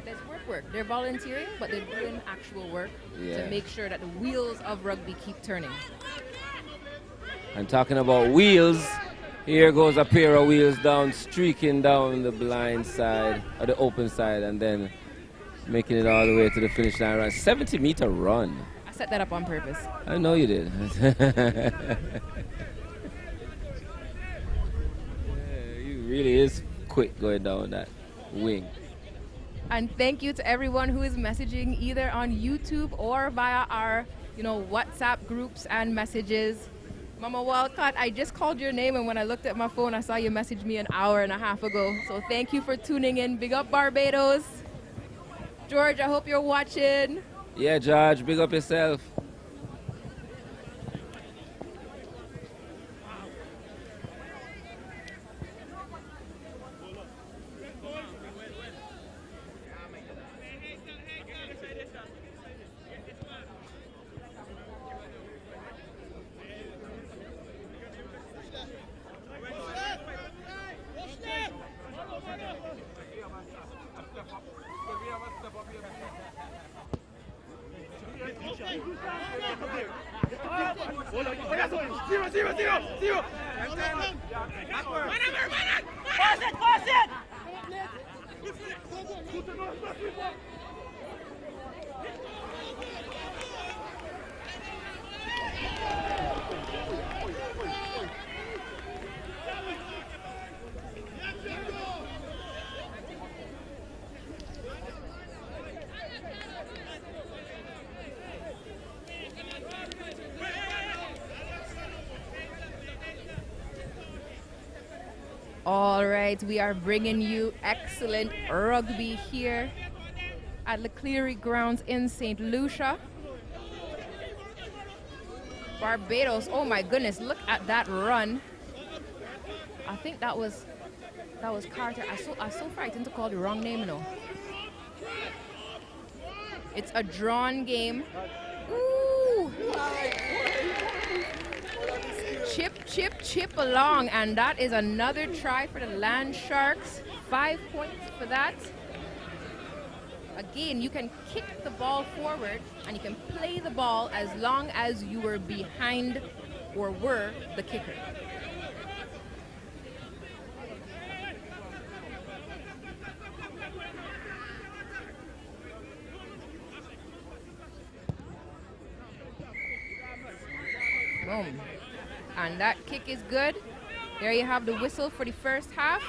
There's work. They're volunteering, but they're doing actual work to make sure that the wheels of rugby keep turning. And talking about wheels, here goes a pair of wheels streaking down the blind side, or the open side, and then making it all the way to the finish line. Run 70-meter run. I set that up on purpose. I know you did. You really is quick going down that wing. And thank you to everyone who is messaging either on YouTube or via our, WhatsApp groups and messages. Mama Walcott, I just called your name, and when I looked at my phone, I saw you message me an hour and a half ago. So thank you for tuning in. Big up Barbados. George, I hope you're watching. Yeah, George, big up yourself. All right, we are bringing you excellent rugby here at the Cleary Grounds in St. Lucia. Barbados, oh my goodness, look at that run. I think that was Carter. I so frightened to call the wrong name, you know. It's a drawn game. Ooh. Chip along, and that is another try for the Land Sharks. 5 points for that. Again, you can kick the ball forward, and you can play the ball as long as you were behind or were the kicker. Boom. And that kick is good. There you have the whistle for the first half.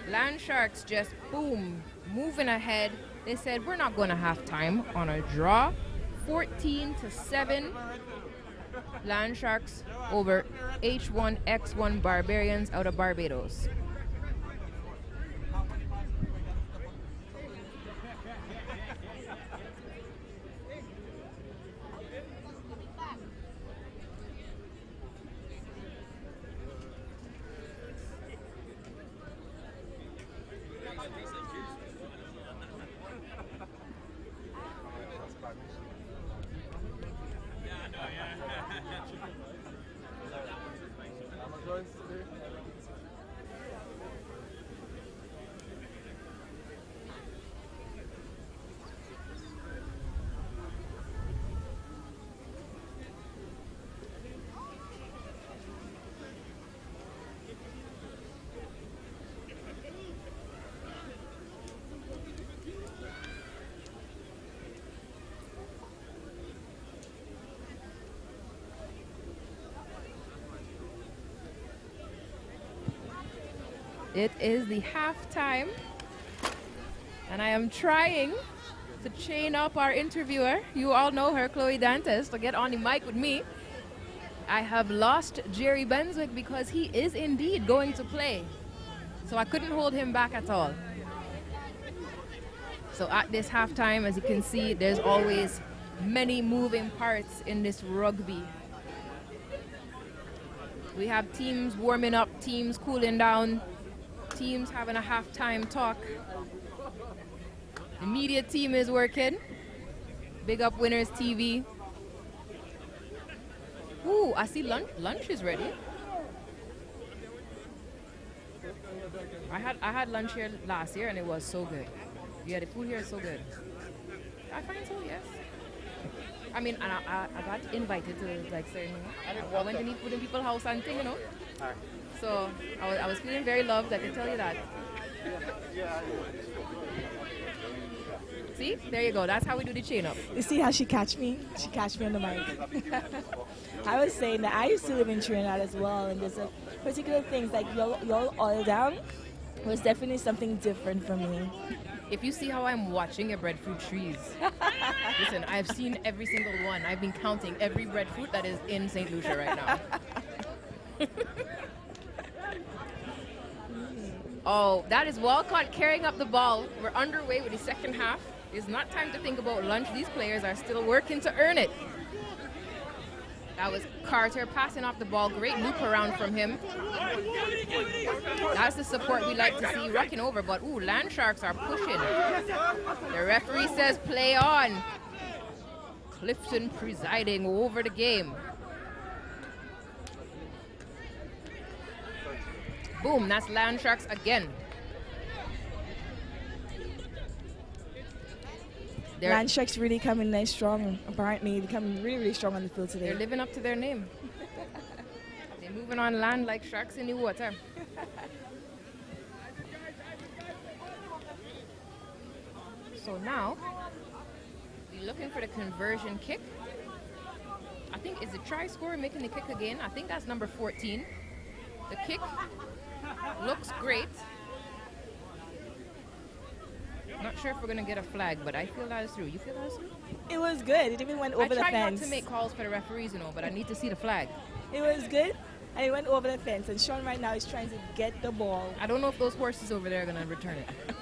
Land Sharks just, boom, moving ahead. They said, we're not going to have time on a draw. 14-7. Land Sharks over H1X1 Barbarians out of Barbados. It is the halftime, and I am trying to chain up our interviewer. You all know her, Chloe Dantes, to get on the mic with me. I have lost Jerry Benswick because he is indeed going to play. So I couldn't hold him back at all. So at this halftime, as you can see, there's always many moving parts in this rugby. We have teams warming up, teams cooling down, teams having a halftime talk. The media team is working. Big up Winners TV. Ooh, I see lunch is ready. I had lunch here last year and it was so good. Yeah, the food here is so good. I find so, yes. I mean, and I got invited to like certain. I went to eat food in people's house and thing, you know. So I was feeling very loved. I can tell you that. See, there you go. That's how we do the chain up. You see how she catch me? She catch me on the mic. I was saying that I used to live in Trinidad as well, and there's a particular things like y'all oil down was definitely something different for me. If you see how I'm watching your breadfruit trees, listen, I've seen every single one. I've been counting every breadfruit that is in St. Lucia right now. Oh, that is Walcott carrying up the ball. We're underway with the second half. It's not time to think about lunch. These players are still working to earn it. That was Carter passing off the ball. Great loop around from him. That's the support we like to see. Rocking over, but ooh, Land Sharks are pushing. The referee says play on. Clifton presiding over the game. Boom, that's Land Sharks again. Land Sharks really coming nice strong, apparently. They're coming really, really strong on the field today. They're living up to their name. They're moving on land like sharks in the water. So now, we're looking for the conversion kick. I think, is the try scorer making the kick again? I think that's number 14. The kick looks great. Not sure if we're going to get a flag, but I feel that is through. You feel that is through? It was good. It even went over the fence. I tried not to make calls for the referees, you know, but I need to see the flag. It was good, and it went over the fence. And Sean right now is trying to get the ball. I don't know if those horses over there are going to return it.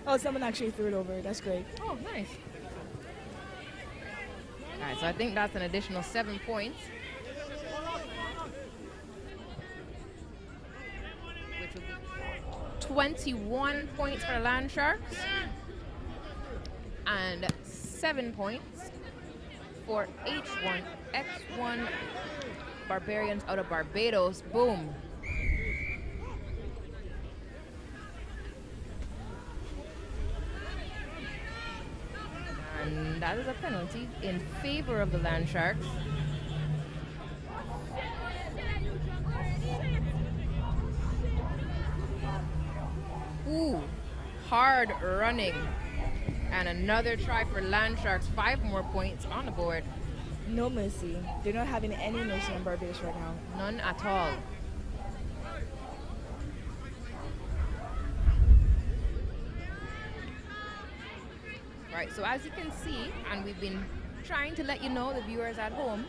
Oh, someone actually threw it over. That's great. Oh, nice. All right, so I think that's an additional 7 points. Which will be 21 points for the Land Sharks and 7 points for H1X1 Barbarians out of Barbados. Boom. And that is a penalty in favor of the Land Sharks. Ooh, hard running. And another try for Land Sharks. 5 more points on the board. No mercy. They're not having any mercy on Barbados right now. None at all. Right, so as you can see, and we've been trying to let you know, the viewers at home,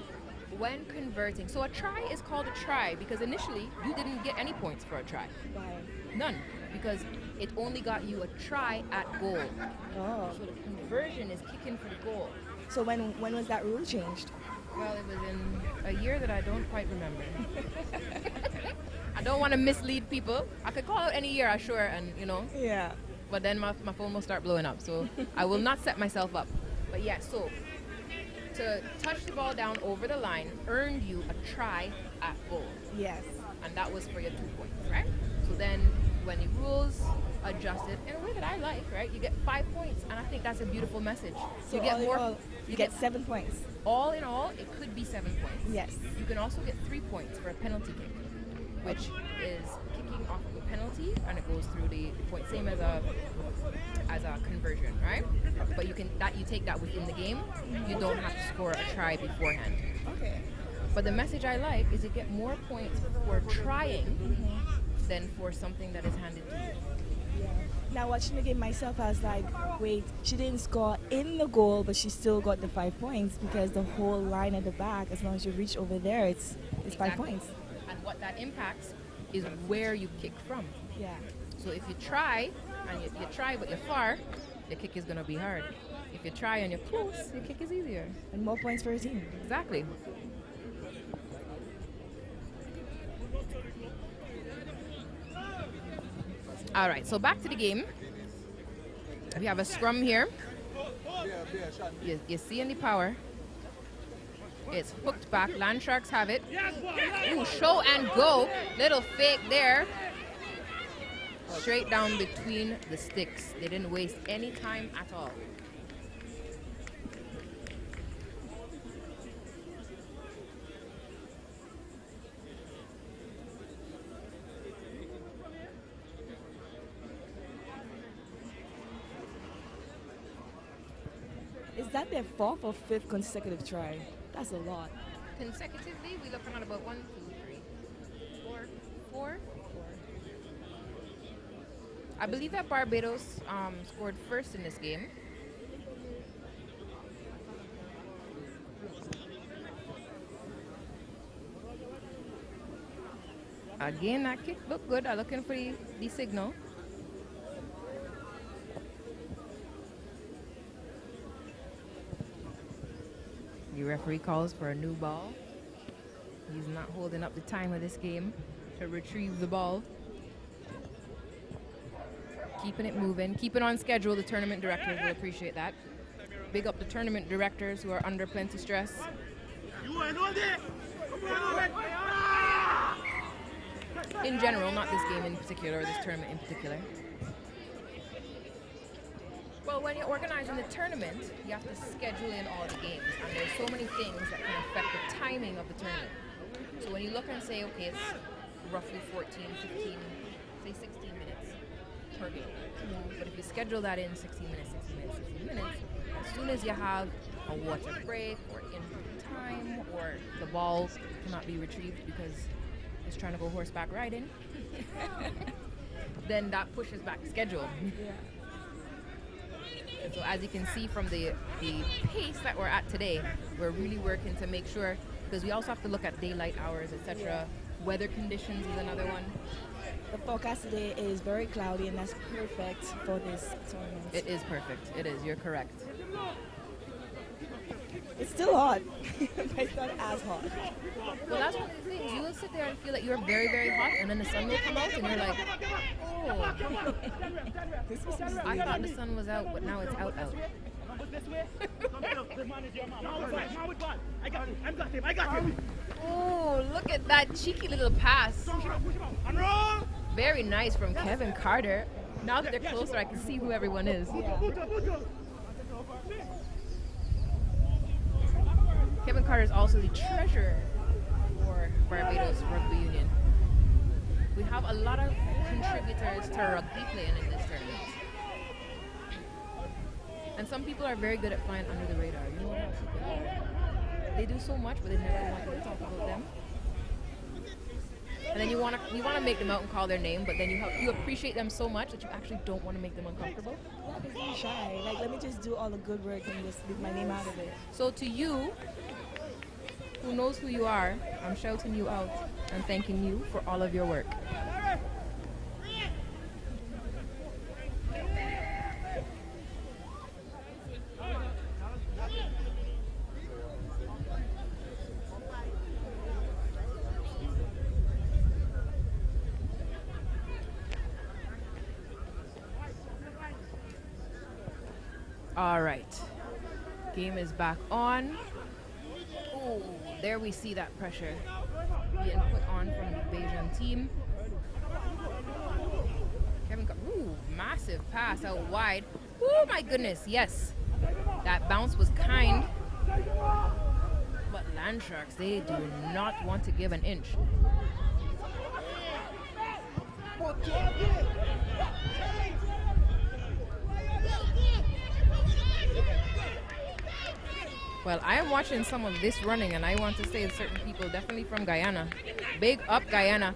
when converting. So a try is called a try because initially you didn't get any points for a try. Why? None, because it only got you a try at goal. Oh. So the conversion is kicking for the goal. So when was that rule changed? Well, it was in a year that I don't quite remember. I don't want to mislead people. I could call out any year, I'm sure, and you know. Yeah. But then my phone will start blowing up, so I will not set myself up. But yeah, so to touch the ball down over the line earned you a try at goal. Yes. And that was for your 2 points, right? So then when the rules adjusted in a way that I like, right? You get 5 points, and I think that's a beautiful message. So you get all in more. all, you get 7 points. All in all, it could be 7 points. Yes. You can also get 3 points for a penalty kick, which is kicking off of a penalty, and it goes through the point, same as a conversion, right? But you take that within the game. You don't have to score a try beforehand. Okay. But the message I like is you get more points for trying than for something that is handed to you. Yeah. Now watching the game myself, I was like, wait, she didn't score in the goal, but she still got the 5 points because the whole line at the back, as long as you reach over there, it's 5 points. And what that impacts is where you kick from. Yeah. So if you try, and you try but you're far, your kick is going to be hard. If you try and you're close, your kick is easier. And more points for your team. Exactly. All right, so back to the game. We have a scrum here. You see in the power. It's hooked back. Land Sharks have it. Ooh, show and go. Little fake there. Straight down between the sticks. They didn't waste any time at all. Is that their 4th or 5th consecutive try? That's a lot. Consecutively, we're looking at about 1, 2, 3, 4. I believe that Barbados scored first in this game. Again, that kick looked good. I'm looking for the signal. The referee calls for a new ball. He's not holding up the time of this game to retrieve the ball. Keeping it moving, keep it on schedule. The tournament directors will appreciate that. Big up the tournament directors who are under plenty stress. In general, not this game in particular, or this tournament in particular. Well, when you're organizing the tournament, you have to schedule in all the games, and there's so many things that can affect the timing of the tournament. So when you look and say, okay, it's roughly 14, 15, say 16 minutes per game. Yeah. But if you schedule that in 16 minutes, 16 minutes, 16 minutes, as soon as you have a water break or injury time or the ball cannot be retrieved because it's trying to go horseback riding, then that pushes back the schedule. Yeah. And so as you can see from the pace that we're at today, we're really working to make sure, because we also have to look at daylight hours, etc. Yeah. Weather conditions is another one. The forecast today is very cloudy, and that's perfect for this tournament. It is perfect. It is. You're correct. It's still hot, but it's not as hot. Well, that's one of the things. You will sit there and feel like you're very, very hot, and then the sun will come out, and you're like, oh. I thought the sun was out, but now it's out. Oh, look at that cheeky little pass. Very nice from Kevin Carter. Now that they're closer, I can see who everyone is. Yeah. Kevin Carter is also the treasurer for Barbados Rugby Union. We have a lot of contributors to rugby playing in this tournament. And some people are very good at flying under the radar. You know how people are. They do so much, but they never want you to talk about them. And then you want to make them out and call their name, but then you appreciate them so much that you actually don't want to make them uncomfortable. Yeah, because I'm shy. Like, let me just do all the good work and just leave my name out of it. So to you, who knows who you are, I'm shouting you out and thanking you for all of your work. All right, game is back on. there we see that pressure being put on from the Bayesian team. Kevin, ooh, massive pass out wide. Oh my goodness, yes. That bounce was kind. But Land Sharks, they do not want to give an inch. Well, I am watching some of this running, and I want to say certain people, definitely from Guyana. Big up Guyana.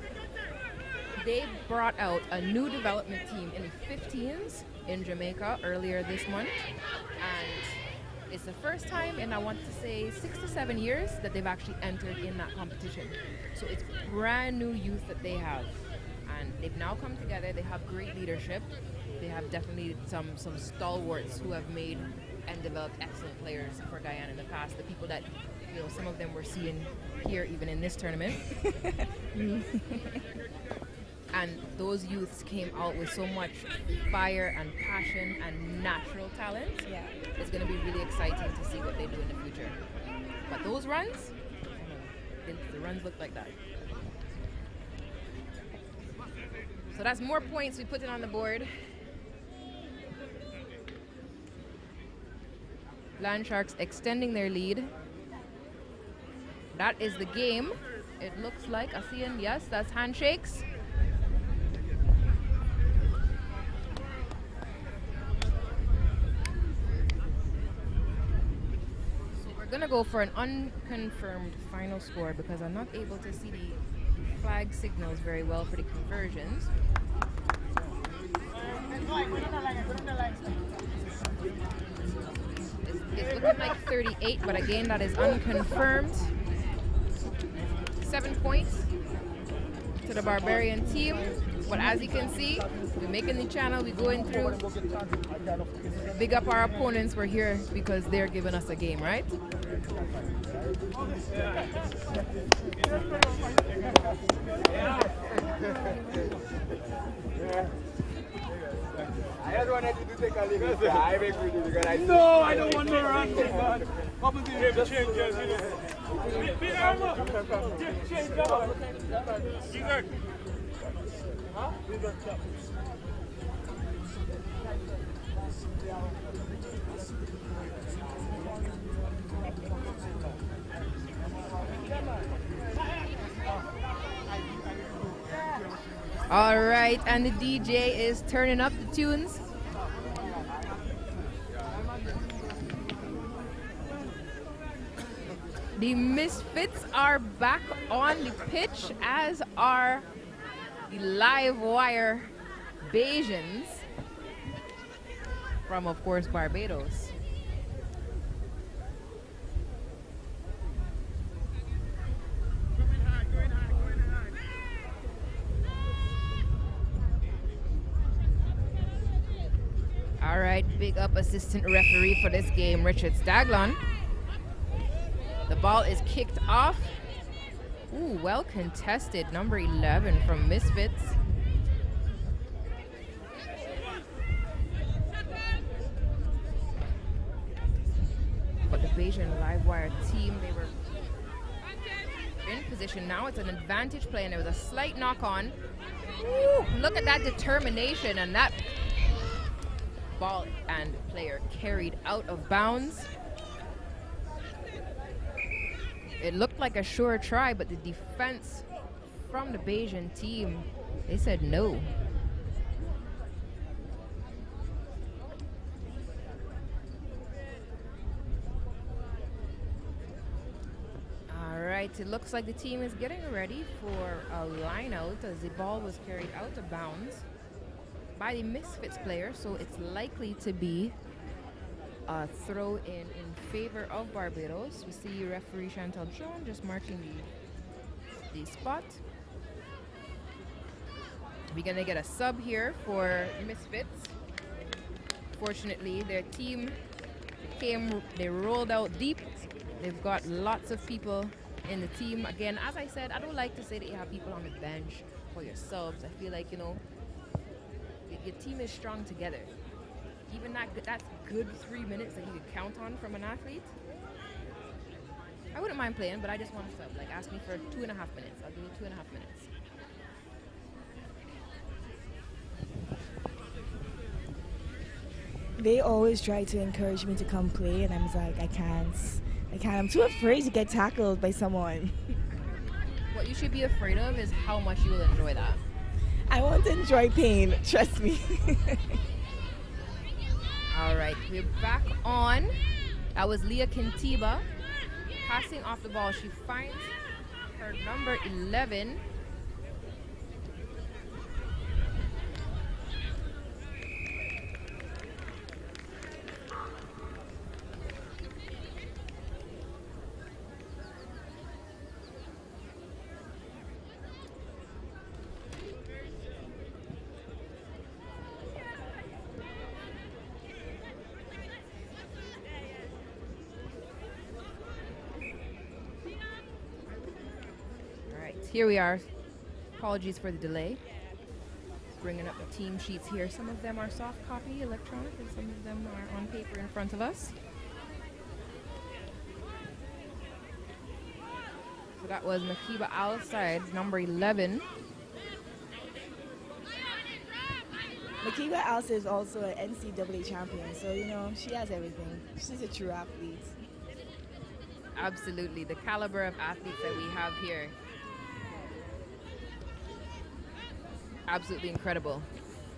They brought out a new development team in the 15s in Jamaica earlier this month. And it's the first time in, I want to say, 6 to 7 years that they've actually entered in that competition. So it's brand new youth that they have. And they've now come together. They have great leadership. They have definitely some stalwarts who have made and developed excellent players for Guyana in the past. The people that, you know, some of them we're seeing here even in this tournament. And those youths came out with so much fire and passion and natural talent. Yeah. It's going to be really exciting to see what they do in the future. But those runs, the runs look like that. So that's more points we put it on the board. Land Sharks extending their lead. That is the game. It looks like, Asian, yes, that's handshakes. So we're gonna go for an unconfirmed final score because I'm not able to see the flag signals very well for the conversions. It's looking like 38, but again, that is unconfirmed. 7 points to the Barbarian team. But as you can see, we're making the channel, we're going through. Big up our opponents, we're here because they're giving us a game, right? I just wanted to take a little bit. I make really because I no, I don't want no run. All right, and the DJ is turning up the tunes. The Misfits are back on the pitch, as are the live wire Bayesians from, of course, Barbados. All right, big up assistant referee for this game, Richard Staglon. The ball is kicked off. Ooh, well contested, number 11 from Misfits. But the Bayesian Livewire team, they were in position. Now it's an advantage play, and there was a slight knock on. Ooh, look at that determination, and that ball and player carried out of bounds. It looked like a sure try, but the defense from the Bayesian team, they said no. All right, it looks like the team is getting ready for a line out as the ball was carried out of bounds by the Misfits player, so it's likely to be a throw in favor of Barbados. We see referee Chantal John just marking the spot. We're gonna get a sub here for Misfits. Fortunately, their team they rolled out deep. They've got lots of people in the team. Again, as I said, I don't like to say that you have people on the bench or your subs. I feel like, you know, your team is strong together. Even that's good 3 minutes that you could count on from an athlete. I wouldn't mind playing, but I just want to sub. Like, ask me for 2.5 minutes. I'll do 2.5 minutes. They always try to encourage me to come play, and I'm just like, I can't. I'm too afraid to get tackled by someone. What you should be afraid of is how much you will enjoy that. I want to enjoy pain, trust me. All right, we're back on. That was Leah Kintiba passing off the ball. She finds her number 11. Here we are. Apologies for the delay. Bringing up the team sheets here. Some of them are soft copy, electronic, and some of them are on paper in front of us. So that was Makiba Al-Said, number 11. Makiba Al-Said is also an NCAA champion, so you know, she has everything. She's a true athlete. Absolutely. The caliber of athletes that we have here. Absolutely incredible.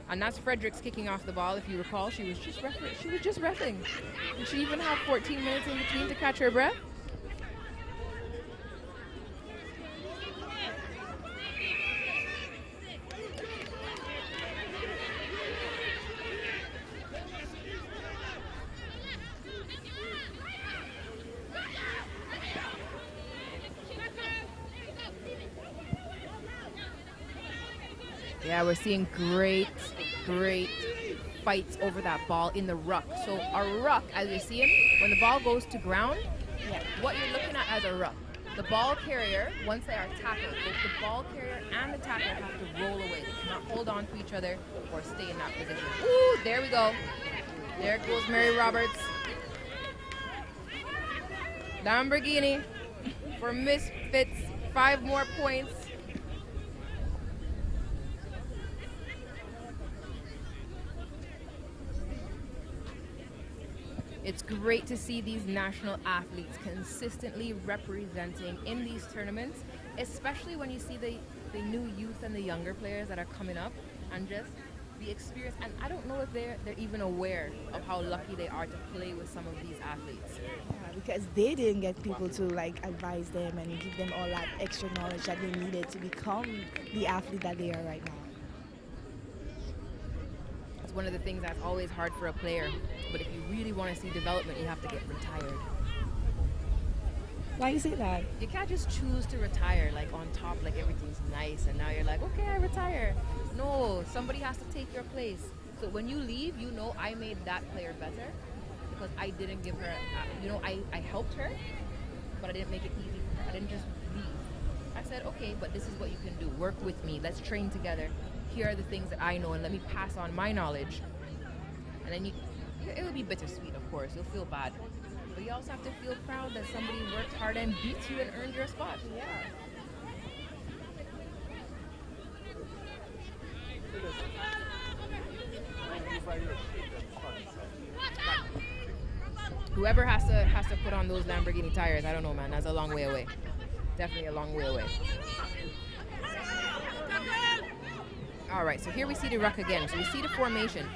And that's Fredericks kicking off the ball. If you recall, she was just reffing. Did she even have 14 minutes in between to catch her breath? Yeah, we're seeing great fights over that ball in the ruck. So a ruck, as you're seeing, when the ball goes to ground, what you're looking at as a ruck, the ball carrier, once they are tackled, both the ball carrier and the tackler have to roll away. They cannot hold on to each other or stay in that position. Ooh, there we go. There goes Mary Roberts. Lamborghini for Misfits, 5 more points. It's great to see these national athletes consistently representing in these tournaments, especially when you see the new youth and the younger players that are coming up, and just the experience. And I don't know if they're even aware of how lucky they are to play with some of these athletes. Yeah, because they didn't get people to like advise them and give them all that extra knowledge that they needed to become the athlete that they are right now. It's one of the things that's always hard for a player. But if you really want to see development, you have to get retired. Why do you say that? You can't just choose to retire like on top, like everything's nice, and now you're like, okay, I retire. No, somebody has to take your place. So when you leave, you know I made that player better because I didn't give her, I helped her, but I didn't make it easy for her. I didn't just leave. I said, okay, but this is what you can do. Work with me. Let's train together. Here are the things that I know, and let me pass on my knowledge. And then it would be bittersweet, of course. You'll feel bad. But you also have to feel proud that somebody worked hard and beat you and earned your spot. Yeah. Whoever has to put on those Lamborghini tires, I don't know, man. That's a long way away. Definitely a long way away. All right, so here we see the ruck again. So we see the formation.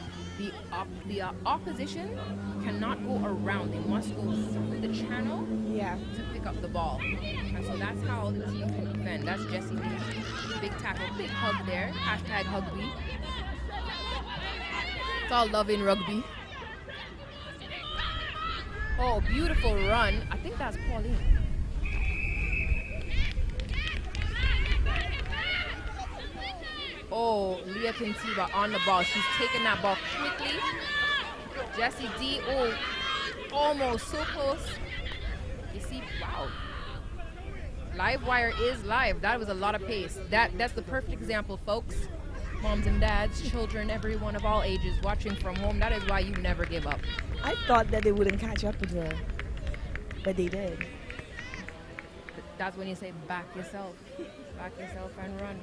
The opposition cannot go around. They must go through the channel to pick up the ball. And so that's how the team can defend. That's Jessie D. Big tackle, big hug there. Hashtag Hugby. It's all love in rugby. Oh, beautiful run. I think that's Pauline. Oh, Leah Kintiba on the ball. She's taking that ball quickly. Jessie D, oh, almost so close. You see, wow. Live wire is live. That was a lot of pace. That's the perfect example, folks. Moms and dads, children, everyone of all ages watching from home. That is why you never give up. I thought that they wouldn't catch up with her, but they did. That's when you say back yourself and run.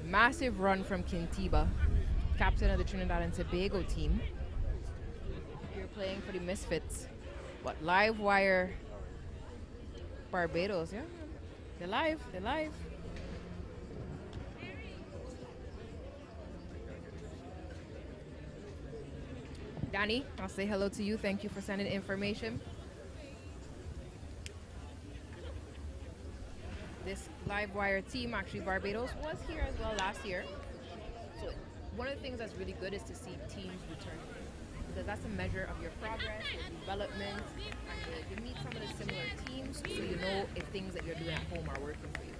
Massive run from Kintiba, captain of the Trinidad and Tobago team. You're playing for the Misfits. What, live wire Barbados, yeah? They're live. Danny, I'll say hello to you. Thank you for sending information. This live wire team, actually Barbados, was here as well last year. So one of the things that's really good is to see teams return, because that's a measure of your progress, your development, and you meet some of the similar teams, so you know if things that you're doing at home are working for you.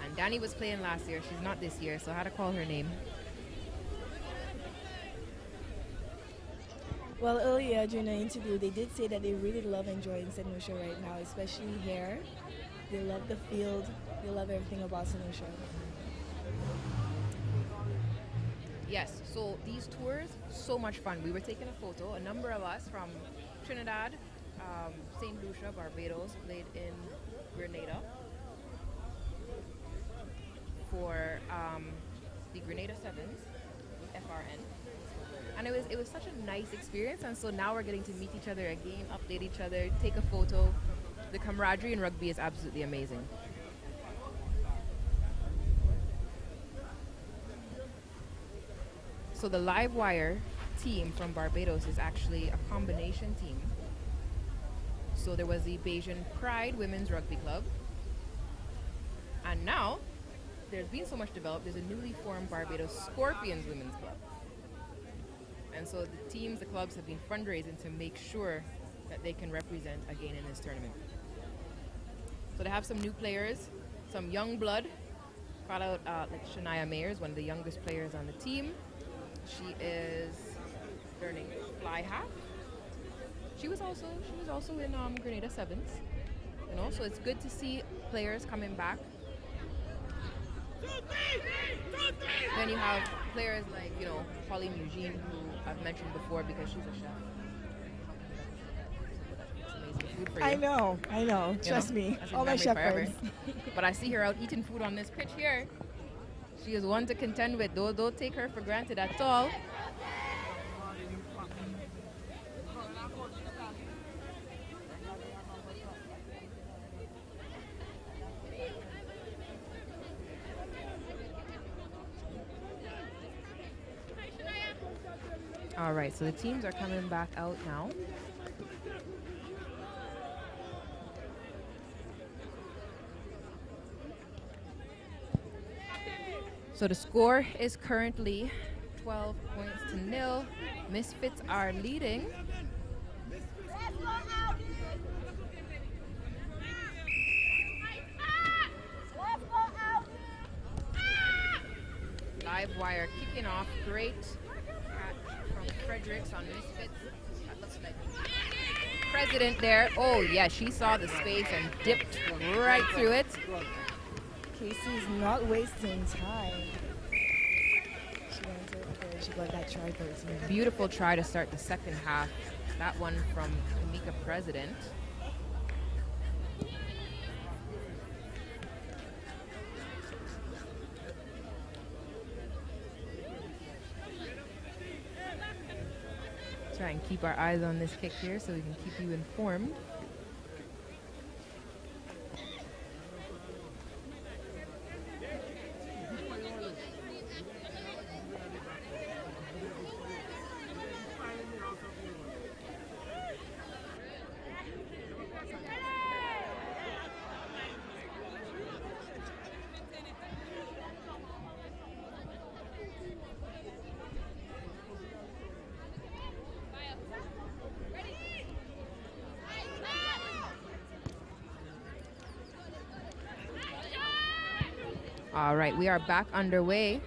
And Danny was playing last year. She's not this year, so I had to call her name. Well, earlier during the interview, they did say that they really love enjoying St. Lucia right now, especially here. They love the field. They love everything about St. Lucia. Yes, so these tours, so much fun. We were taking a photo. A number of us from Trinidad, St. Lucia, Barbados, played in Grenada for the Grenada Sevens with FRN. And it was such a nice experience, and so now we're getting to meet each other again, update each other, take a photo. The camaraderie in rugby is absolutely amazing. So the live wire team from Barbados is actually a combination team. So there was the Bayesian Pride Women's Rugby Club, and now there's been so much developed, there's a newly formed Barbados Scorpions Women's Club. And so the teams, the clubs have been fundraising to make sure that they can represent again in this tournament. So they have some new players, some young blood. Call out like Shania Mayers, one of the youngest players on the team. She is learning fly half. She was also in Grenada Sevens. You know, so it's good to see players coming back. Then you have players like, you know, Pauline Eugene, who I've mentioned before because she's a chef. It's amazing food for you. I know. Trust me. All my chef friends. But I see her out eating food on this pitch here. She is one to contend with. Don't take her for granted at all. All right, so the teams are coming back out now. So the score is currently 12 points to 0. Misfits are leading. Live wire kicking off. Great catch from Fredericks on Misfits. That looks like President there. Oh, yeah, she saw the space and dipped right through it. Casey's not wasting time. She got that try for his man. Beautiful try to start the second half. That one from Kamika President. Try and keep our eyes on this kick here so we can keep you informed. All right, we are back underway.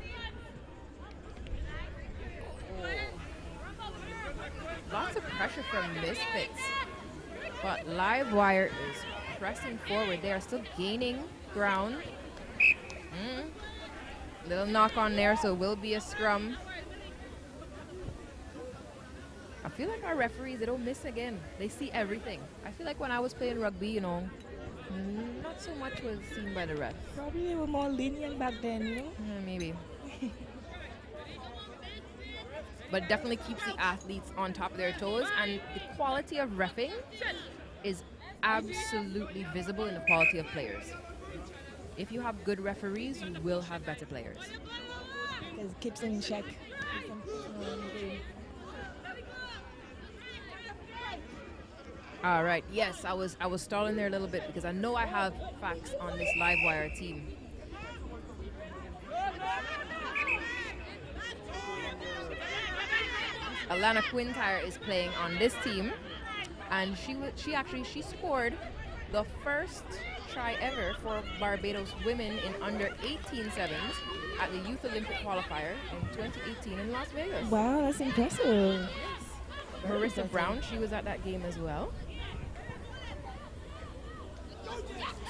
Lots of pressure from Misfits, but Live Wire is pressing forward. They are still gaining ground. Little knock on there, so it will be a scrum. A feel like our referees, they don't miss again. They see everything. I feel like when I was playing rugby, you know, not so much was seen by the refs. Probably they were more lenient back then, you know? Maybe. But definitely keeps the athletes on top of their toes, and the quality of reffing is absolutely visible in the quality of players. If you have good referees, you will have better players. Because it keeps them in check. All right. Yes, I was stalling there a little bit because I know I have facts on this live wire team. Alana Quintyre is playing on this team, and she scored the first try ever for Barbados women in under 18 sevens at the Youth Olympic qualifier in 2018 in Las Vegas. Wow, that's impressive. Marissa Brown, she was at that game as well.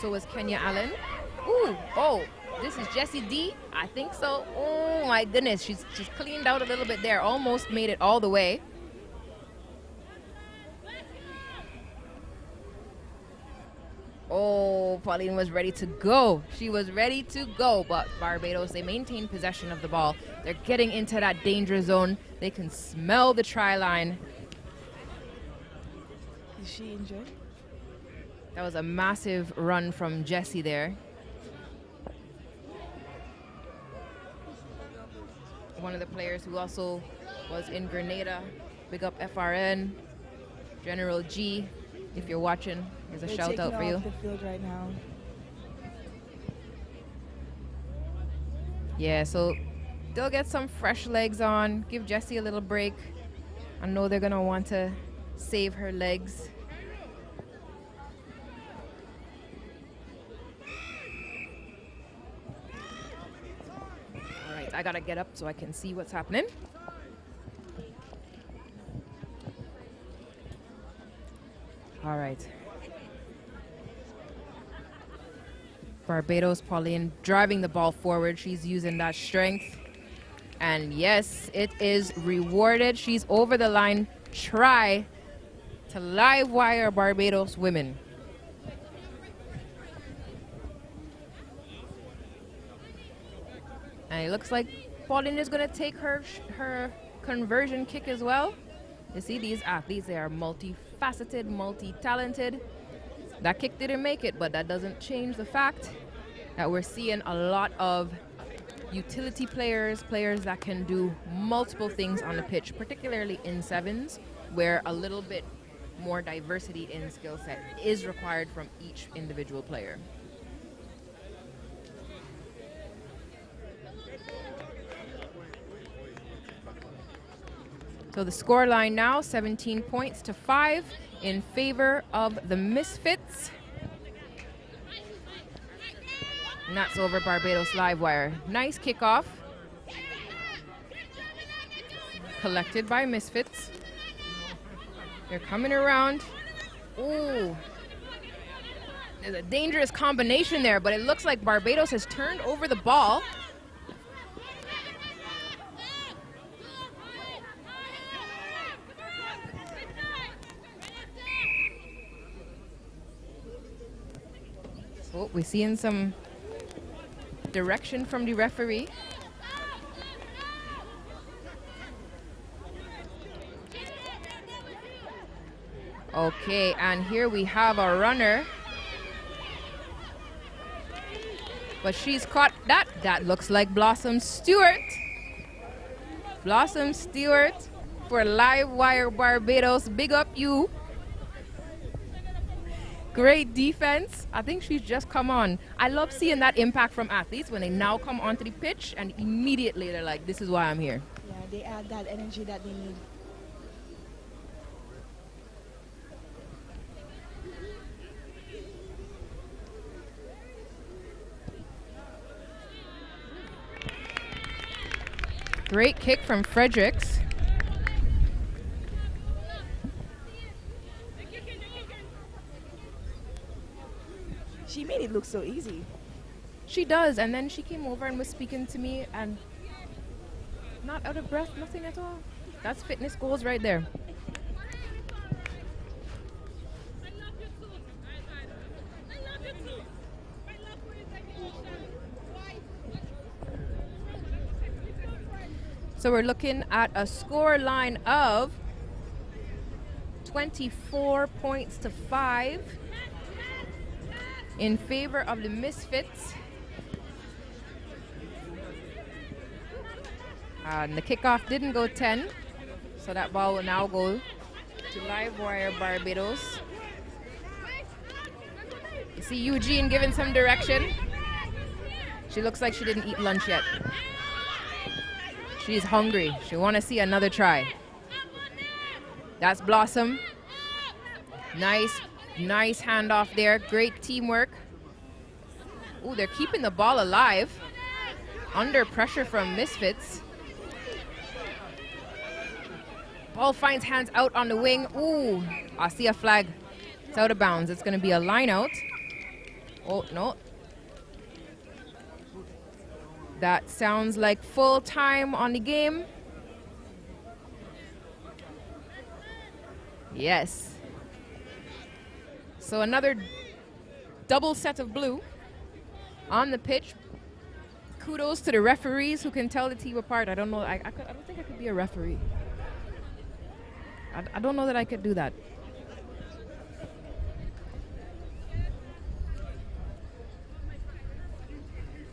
So was Kenya Allen. Ooh, oh, this is Jessie D. I think so. Oh my goodness, she's cleaned out a little bit there. Almost made it all the way. Oh, Pauline was ready to go. She was ready to go, but Barbados, they maintain possession of the ball. They're getting into that danger zone. They can smell the try line. Is she injured? That was a massive run from Jessie there. One of the players who also was in Grenada. Big up FRN, General G. If you're watching, here's a shout out for you. The field right now. Yeah, so they'll get some fresh legs on. Give Jessie a little break. I know they're gonna want to save her legs. All right, I gotta get up so I can see what's happening. All right. Barbados, Pauline driving the ball forward. She's using that strength. And yes, it is rewarded. She's over the line. Try to live wire Barbados women. And it looks like Pauline is going to take her conversion kick as well. You see, these athletes, they are multifaceted, multi-talented. That kick didn't make it, but that doesn't change the fact that we're seeing a lot of utility players, players that can do multiple things on the pitch, particularly in sevens, where a little bit more diversity in skill set is required from each individual player. So the score line now, 17 points to 5 in favor of the Misfits. And that's over Barbados live wire. Nice kickoff. Collected by Misfits. They're coming around. Ooh. There's a dangerous combination there, but it looks like Barbados has turned over the ball. Oh, we're seeing some direction from the referee. Okay, and here we have a runner. But she's caught that. That looks like Blossom Stewart. Blossom Stewart for Live Wire Barbados. Big up you. Great defense. I think she's just come on. I love seeing that impact from athletes when they now come onto the pitch and immediately they're like, this is why I'm here. Yeah, they add that energy that they need. Great kick from Fredericks. She made it look so easy. She does, and then she came over and was speaking to me and not out of breath, nothing at all. That's fitness goals right there. So we're looking at a score line of 24 points to 5 in favor of the Misfits. And the kickoff didn't go 10, so that ball will now go to Livewire Barbados. You see Eugene giving some direction. She looks like she didn't eat lunch yet. She's hungry. She want to see another try. That's Blossom. Nice handoff there. Great teamwork. Ooh, they're keeping the ball alive under pressure from Misfits. Ball finds hands out on the wing. Ooh, I see a flag. It's out of bounds. It's going to be a line out. Oh, no. That sounds like full time on the game. Yes. So another double set of blue on the pitch. Kudos to the referees who can tell the team apart. I don't know. I don't think I could be a referee. I don't know that I could do that.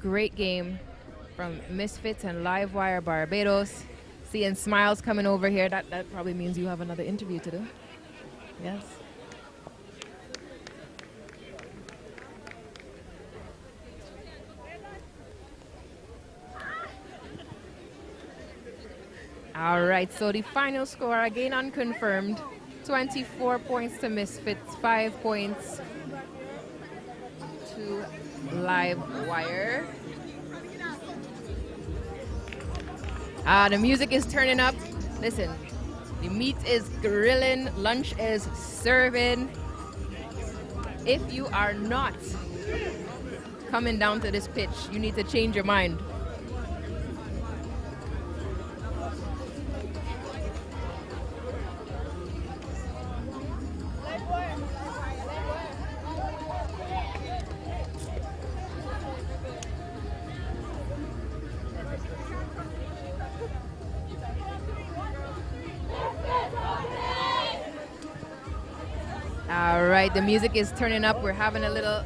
Great game from Misfits and Livewire Barbados. Seeing smiles coming over here, that probably means you have another interview to do. Yes. All right, so the final score, again unconfirmed, 24 points to Misfits, 5 points to Livewire. The music is turning up. Listen, the meat is grilling, lunch is serving. If you are not coming down to this pitch, you need to change your mind. All right, the music is turning up. We're having a little,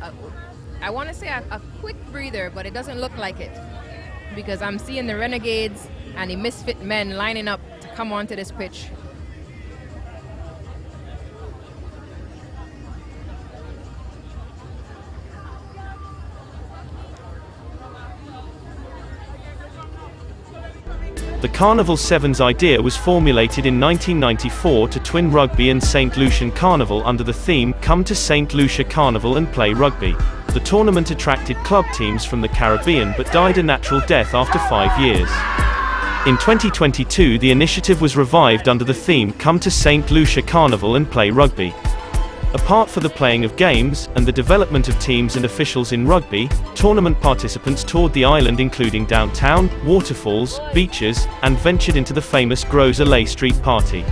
I want to say a quick breather, but it doesn't look like it because I'm seeing the Renegades and the Misfit men lining up to come onto this pitch. The Carnival Sevens idea was formulated in 1994 to twin rugby and St. Lucian Carnival under the theme, "Come to St. Lucia Carnival and play rugby." The tournament attracted club teams from the Caribbean but died a natural death after 5 years. In 2022 the initiative was revived under the theme, "Come to St. Lucia Carnival and play rugby." Apart from the playing of games, and the development of teams and officials in rugby, tournament participants toured the island including downtown, waterfalls, beaches, and ventured into the famous Gros Islet Street Party.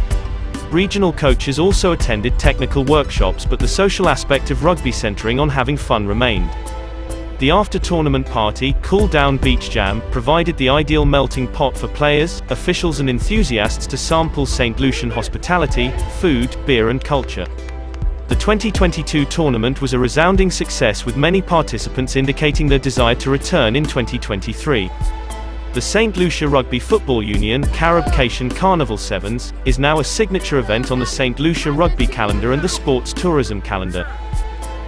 Regional coaches also attended technical workshops, but the social aspect of rugby centering on having fun remained. The after-tournament party, Cool Down Beach Jam, provided the ideal melting pot for players, officials and enthusiasts to sample St. Lucian hospitality, food, beer and culture. The 2022 tournament was a resounding success, with many participants indicating their desire to return in 2023. The St. Lucia Rugby Football Union Caribcation Carnival Sevens is now a signature event on the St. Lucia Rugby calendar and the sports tourism calendar.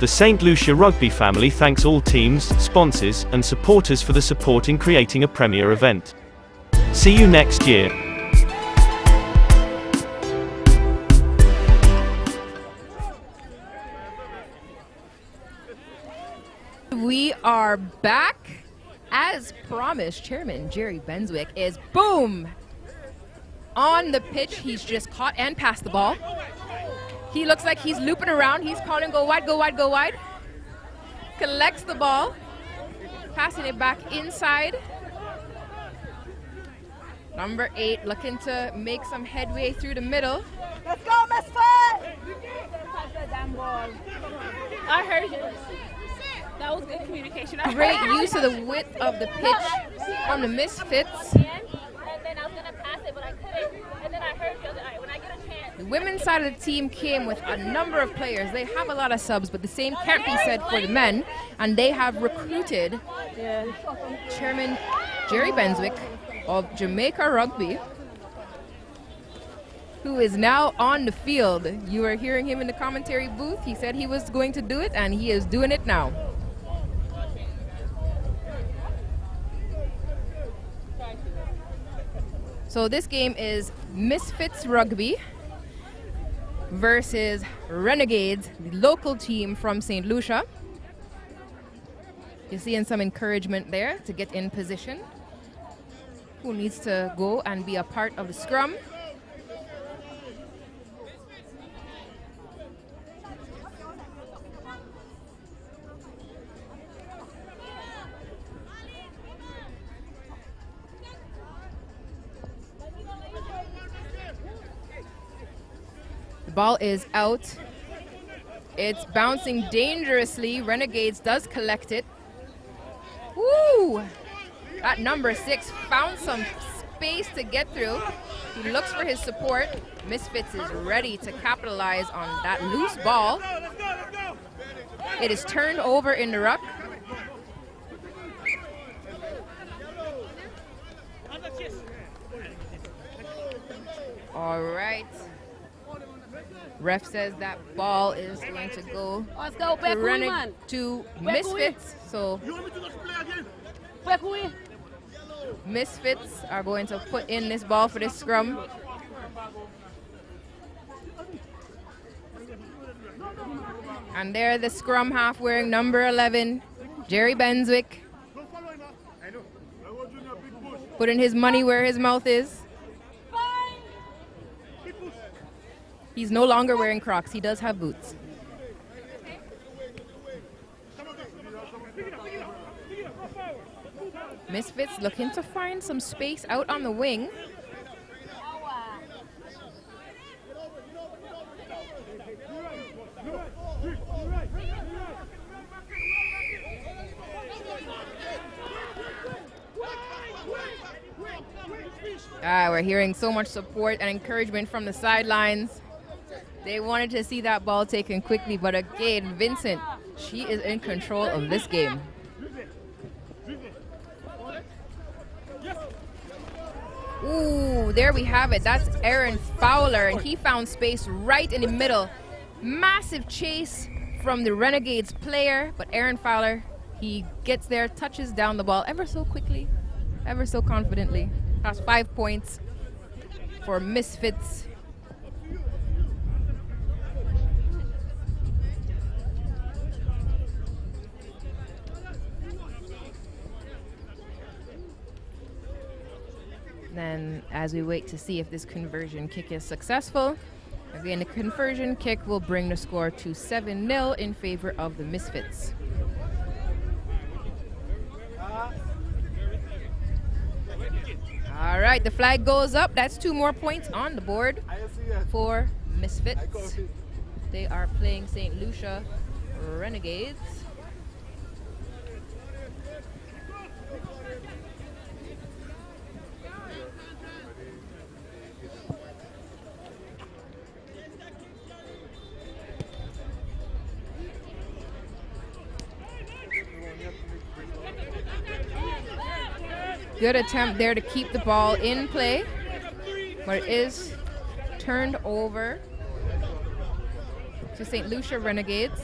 The St. Lucia Rugby family thanks all teams, sponsors, and supporters for the support in creating a premier event. See you next year. We are back. As promised, Chairman Jerry Benswick is, boom, on the pitch. He's just caught and passed the ball. He looks like he's looping around. He's calling, go wide, go wide, go wide. Collects the ball, passing it back inside. Number 8 looking to make some headway through the middle. Let's go, Misfit! I heard you. That was good communication. Great use of the width of the pitch from the Misfits. And then I was going to And then I heard the other night, when I get a chance. The women's side of the team came with a number of players. They have a lot of subs, but the same can't be said for the men. And they have recruited Chairman Jerry Benswick of Jamaica Rugby, who is now on the field. You are hearing him in the commentary booth. He said he was going to do it, and he is doing it now. So this game is Misfits Rugby versus Renegades, the local team from St. Lucia. You're seeing some encouragement there to get in position. Who needs to go and be a part of the scrum? Ball is out. It's bouncing dangerously. Renegades does collect it. Woo! That number 6 found some space to get through. He looks for his support. Misfits is ready to capitalize on that loose ball. It is turned over in the ruck. All right. Ref says that ball is going to go to Misfits. So Misfits are going to put in this ball for this scrum. And there the scrum half wearing number 11, Jerry Benswick. Putting his money where his mouth is. He's no longer wearing Crocs. He does have boots. Misfits looking to find some space out on the wing. We're hearing so much support and encouragement from the sidelines. They wanted to see that ball taken quickly, but again, Vincent, she is in control of this game. Ooh, there we have it. That's Aaron Fowler, and he found space right in the middle. Massive chase from the Renegades player, but Aaron Fowler, he gets there, touches down the ball ever so quickly, ever so confidently. That's 5 points for Misfits. Then as we wait to see if this conversion kick is successful, again, the conversion kick will bring the score to 7-0 in favor of the Misfits. All right, the flag goes up. That's 2 more points on the board for Misfits. They are playing St. Lucia Renegades. Good attempt there to keep the ball in play, but it is turned over to St. Lucia Renegades.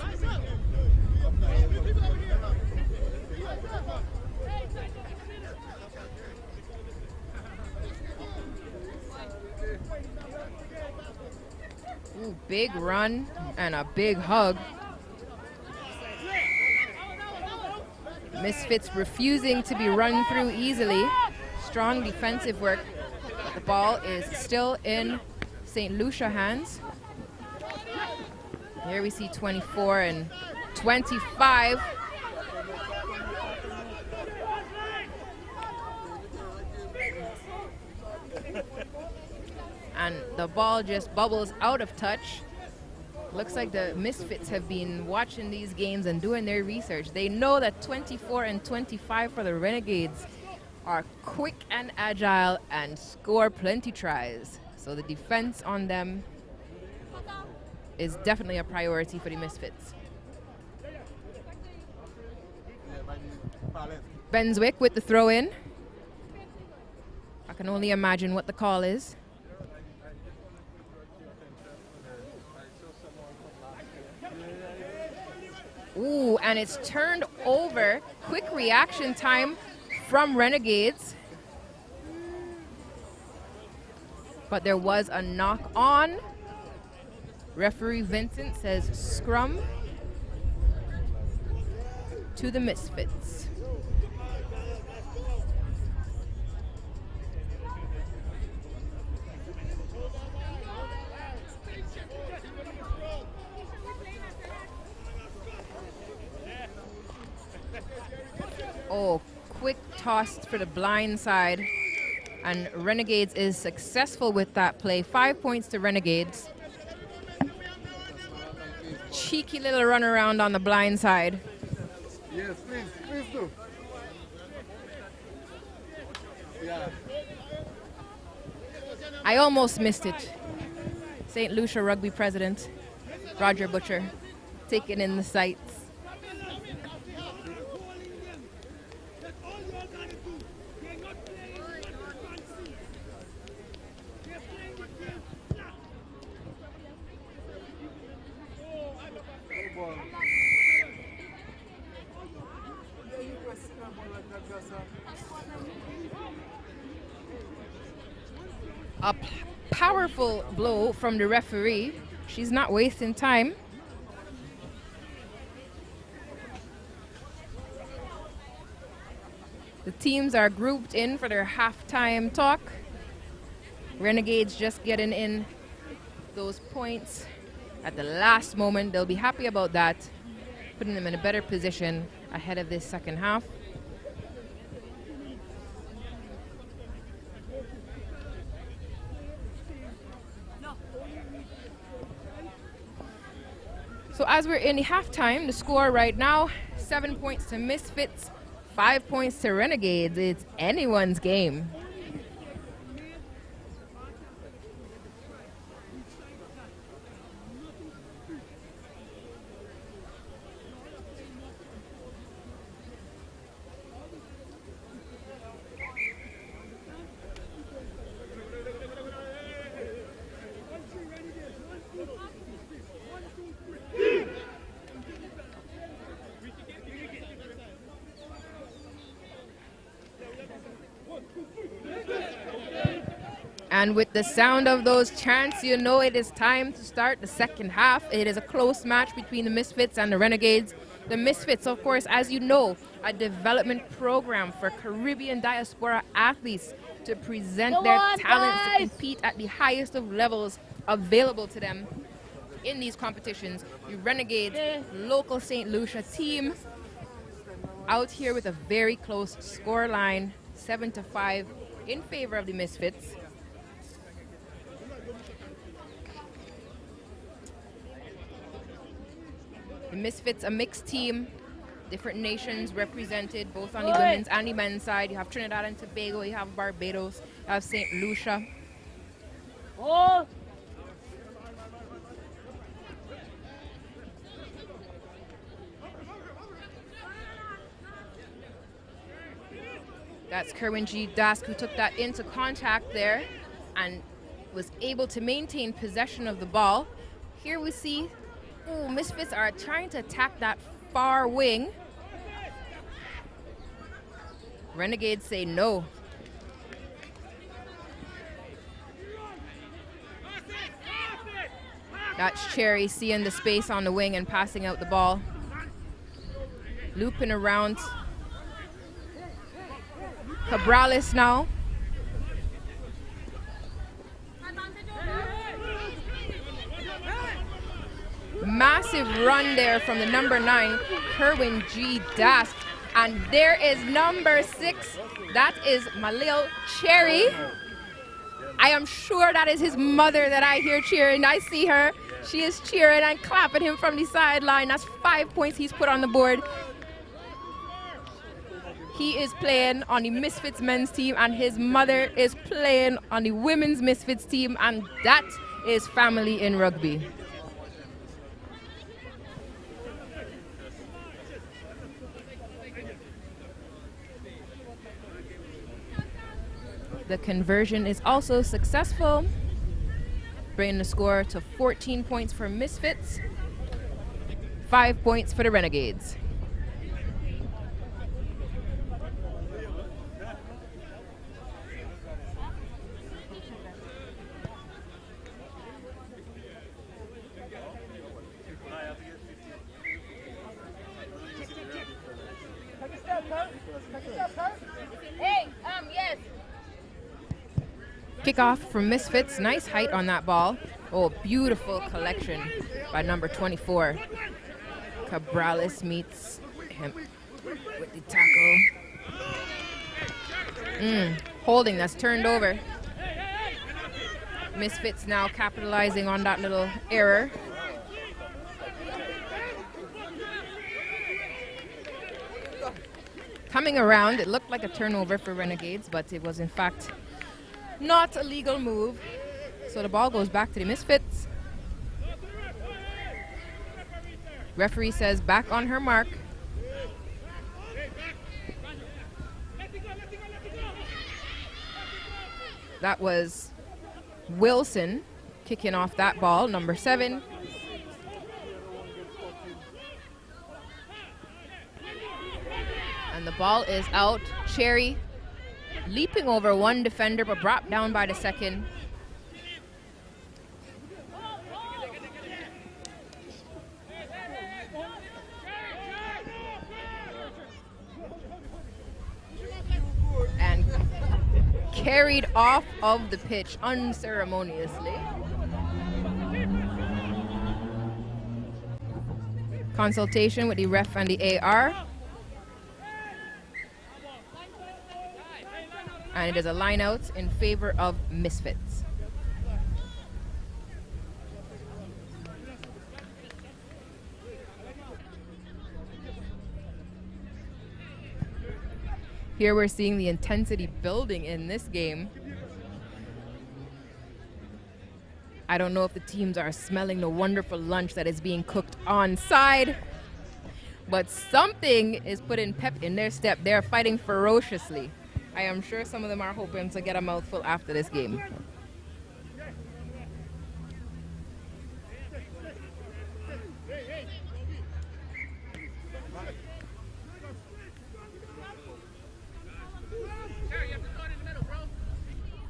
Ooh, big run and a big hug. Misfits refusing to be run through easily. Strong defensive work, but the ball is still in St. Lucia hands. Here we see 24 and 25. And the ball just bubbles out of touch. Looks like the Misfits have been watching these games and doing their research. They know that 24 and 25 for the Renegades are quick and agile and score plenty tries. So the defense on them is definitely a priority for the Misfits. Benswick with the throw in. I can only imagine what the call is. Ooh, and it's turned over. Quick reaction time from Renegades. But there was a knock on. Referee Vincent says scrum to the Misfits. Oh, quick toss for the blind side. And Renegades is successful with that play. 5 points to Renegades. Cheeky little run around on the blind side. Yes, please do. Yeah. I almost missed it. St. Lucia Rugby president, Roger Butcher, taking in the sights. A powerful blow from the referee. She's not wasting time. The teams are grouped in for their halftime talk. Renegades just getting in those points at the last moment. They'll be happy about that, putting them in a better position ahead of this second half. So as we're in the halftime, the score right now, 7 points to Misfits, 5 points to Renegades. It's anyone's game. And with the sound of those chants, you know it is time to start the second half. It is a close match between the Misfits and the Renegades. The Misfits, of course, as you know, a development program for Caribbean diaspora athletes to present their talents to compete at the highest of levels available to them in these competitions. The Renegades, local St. Lucia team, out here with a very close score line, 7-5 in favor of the Misfits. The Misfits, a mixed team, different nations represented both on the women's and the men's side. You have Trinidad and Tobago, you have Barbados, you have St. Lucia. Oh. That's Kerwin G. Dask who took that into contact there and was able to maintain possession of the ball. Here we see Misfits are trying to attack that far wing. Renegades say no. That's Cherry seeing the space on the wing and passing out the ball. Looping around. Cabrales now. Massive run there from the number 9, Kerwin G. Dask. And there is number 6. That is Malil Cherry. I am sure that is his mother that I hear cheering. I see her. She is cheering and clapping him from the sideline. That's 5 points he's put on the board. He is playing on the Misfits men's team, and his mother is playing on the women's Misfits team, and that is family in rugby. The conversion is also successful, bringing the score to 14 points for Misfits, 5 points for the Renegades. Yes. Kickoff from Misfits. Nice height on that ball. Oh, beautiful collection by number 24. Cabrales meets him with the tackle. Holding, that's turned over. Misfits now capitalizing on that little error. Coming around, it looked like a turnover for Renegades, but it was in fact not a legal move. So the ball goes back to the Misfits. Referee says back on her mark. That was Wilson kicking off that ball, number 7. And the ball is out. Cherry leaping over one defender, but brought down by the second. And carried off of the pitch unceremoniously. Consultation with the ref and the AR. And it is a line out in favor of Misfits. Here we're seeing the intensity building in this game. I don't know if the teams are smelling the wonderful lunch that is being cooked on side, but something is putting pep in their step. They're fighting ferociously. I am sure some of them are hoping to get a mouthful after this game.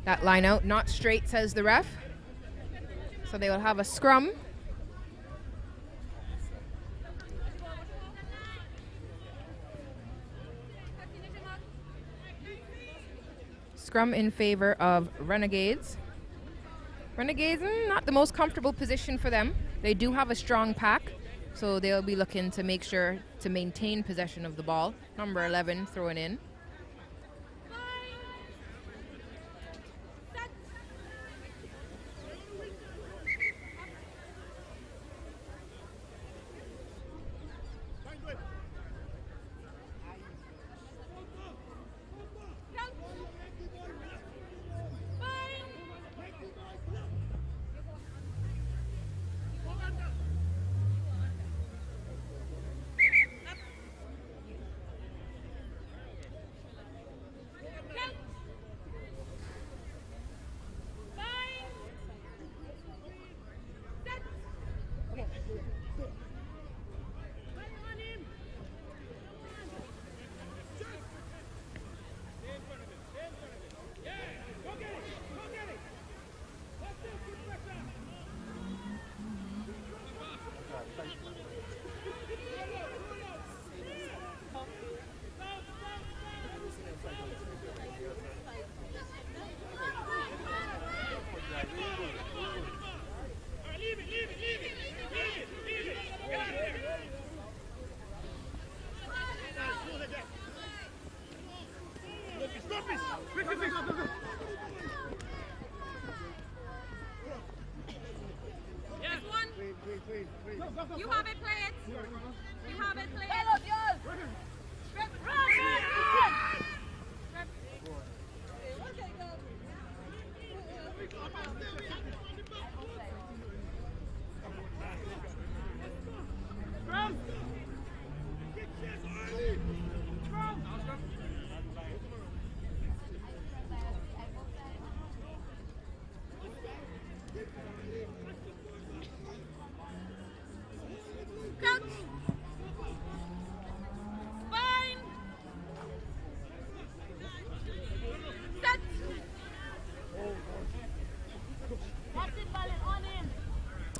That line out, not straight, says the ref. So they will have a scrum. Scrum in favor of Renegades. Renegades, not the most comfortable position for them. They do have a strong pack, so they'll be looking to make sure to maintain possession of the ball. Number 11 throwing in.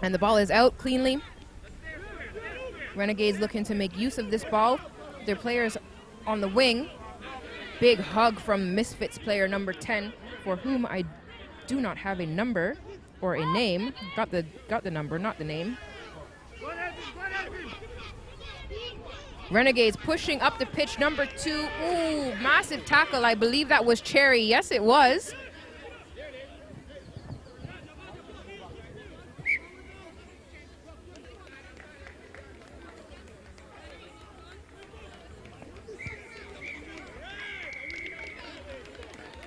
And the ball is out cleanly. Renegades looking to make use of this ball. Their players on the wing. Big hug from Misfits player number 10, for whom I do not have a number or a name. Got the number, not the name. Renegades pushing up the pitch, number 2. Ooh, massive tackle. I believe that was Cherry. Yes, it was.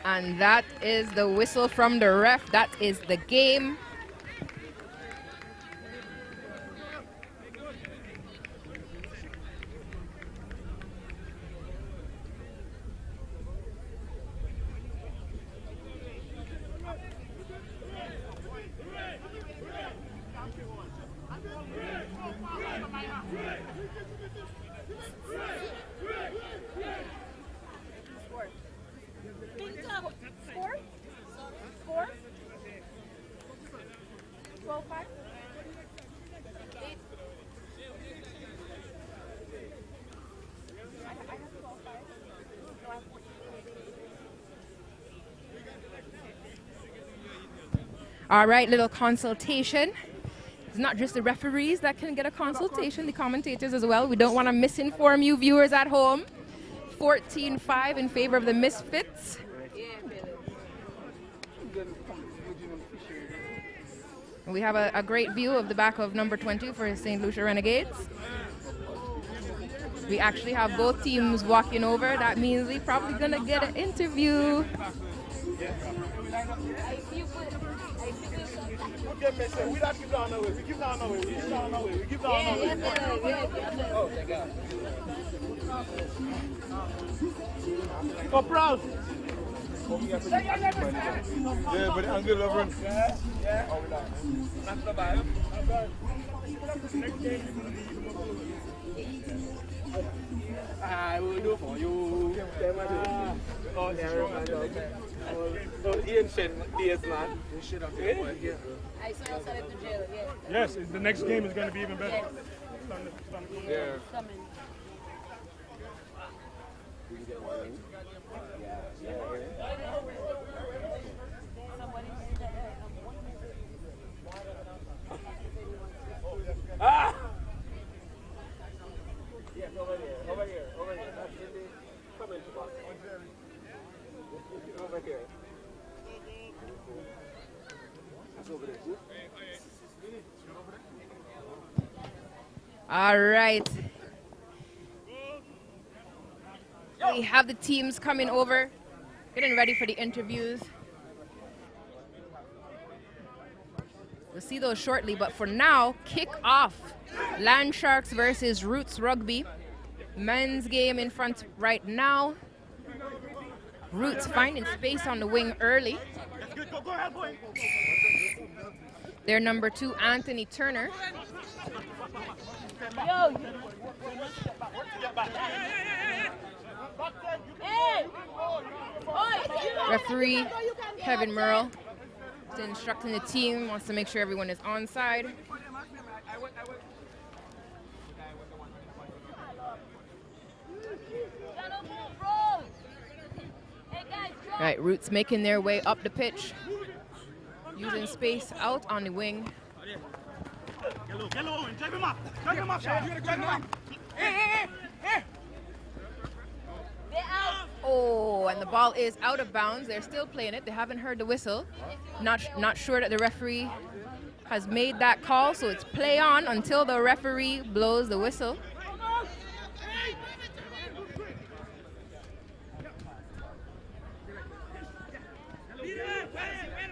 And that is the whistle from the ref. That is the game. Score? 12-5? All right, little consultation. It's not just the referees that can get a consultation, the commentators as well. We don't want to misinform you viewers at home. 14-5 in favor of the Misfits. We have a great view of the back of number 20 for St. Lucia Renegades. We actually have both teams walking over. That means we're probably going to get an interview. Oh, proud. Yeah, but I'm good, Lovren. Yeah. Not so bad. I will do for you. Oh, ancient days, man. I saw you outside the jail, yeah. Yes, the next game is going to be even better. Yeah. Ah! Yes, over here. That's in the comment box. Over here. That's over there. All right. We have the teams coming over, getting ready for the interviews. We'll see those shortly, but for now, kick off. Land Sharks versus Roots Rugby. Men's game in front right now. Roots finding space on the wing early. Their number 2, Anthony Turner. Referee Kevin Merle is instructing the team, wants to make sure everyone is onside. Right, Roots making their way up the pitch, using space out on the wing. Oh, and the ball is out of bounds. They're still playing it. They haven't heard the whistle. Not sure that the referee has made that call, so it's play on until the referee blows the whistle.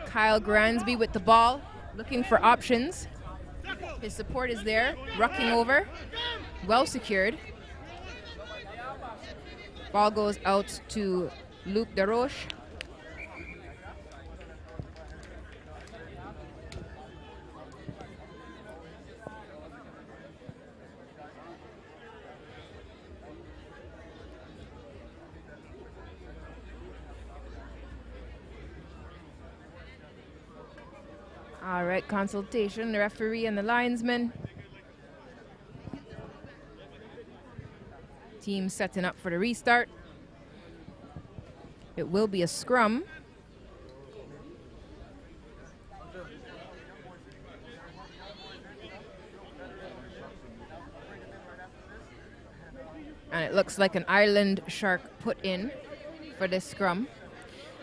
Kyle Gransby with the ball, looking for options. His support is there, rucking over, well secured. Ball goes out to Luc Deroche. All right, consultation, the referee and the linesman. Team setting up for the restart. It will be a scrum. And it looks like an Island Shark put in for this scrum.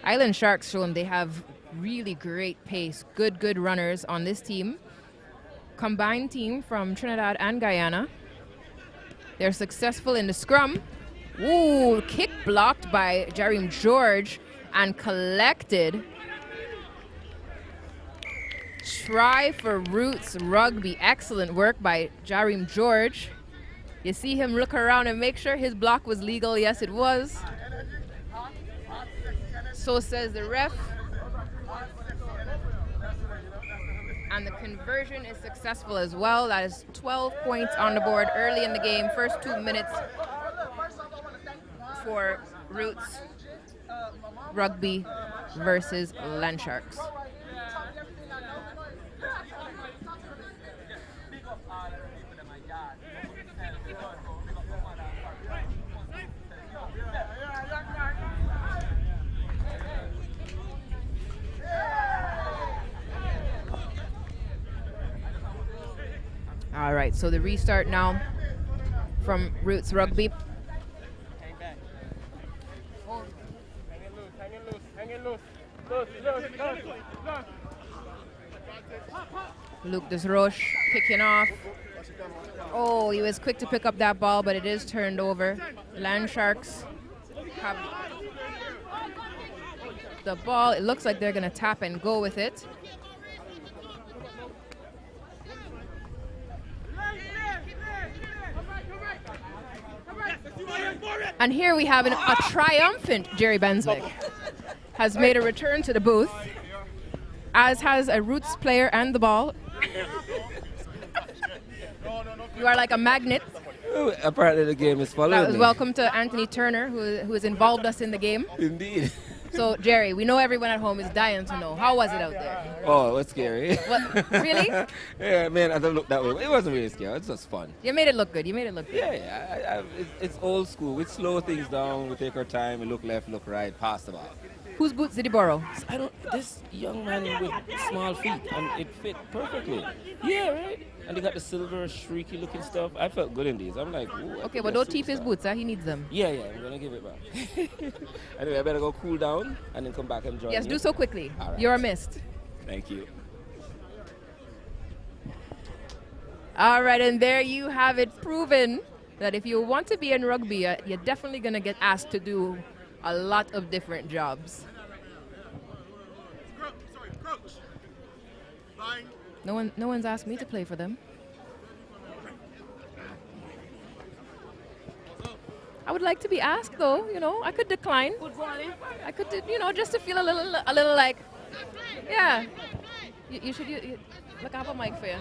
Island Sharks show them they have really great pace, good runners on this team. Combined team from Trinidad and Guyana. They're successful in the scrum. Ooh, kick blocked by Jareem George and collected. Try for Roots Rugby. Excellent work by Jareem George. You see him look around and make sure his block was legal. Yes, it was. So says the ref. And the conversion is successful as well. That is 12 points on the board early in the game. First 2 minutes for Roots Rugby versus Land Sharks. All right, so the restart now from Roots Rugby. Luke Desroche kicking off. Oh, he was quick to pick up that ball, but it is turned over. Land Sharks have the ball. It looks like they're going to tap and go with it. And here we have a triumphant Jerry Benswick has made a return to the booth, as has a Roots player and the ball. You are like a magnet. Oh, apparently the game is following That was me. welcome to Anthony Turner, who has involved us in the game. Indeed. So, Jerry, we know everyone at home is dying to know. How was it out there? Oh, it was scary. What? Really? Yeah, man, I don't look that way. It wasn't really scary. It was just fun. You made it look good. You made it look good. Yeah. It's old school. We slow things down. We take our time. We look left, look right, pass the ball. Whose boots did he borrow? This young man with small feet, and it fit perfectly. Yeah, right? And they got the silver, shrieky looking stuff. I felt good in these. I'm like, ooh. Okay, but don't teeth his boots, huh? He needs them. Yeah, I'm going to give it back. Anyway, I better go cool down and then come back and join Yes, you. do so quickly. All right. You're missed. Thank you. All right, and there you have it, proven that if you want to be in rugby, you're definitely going to get asked to do a lot of different jobs. No one's asked me to play for them. I would like to be asked, though. You know, I could decline. I could, just to feel a little like, yeah. You should look up a mic for you.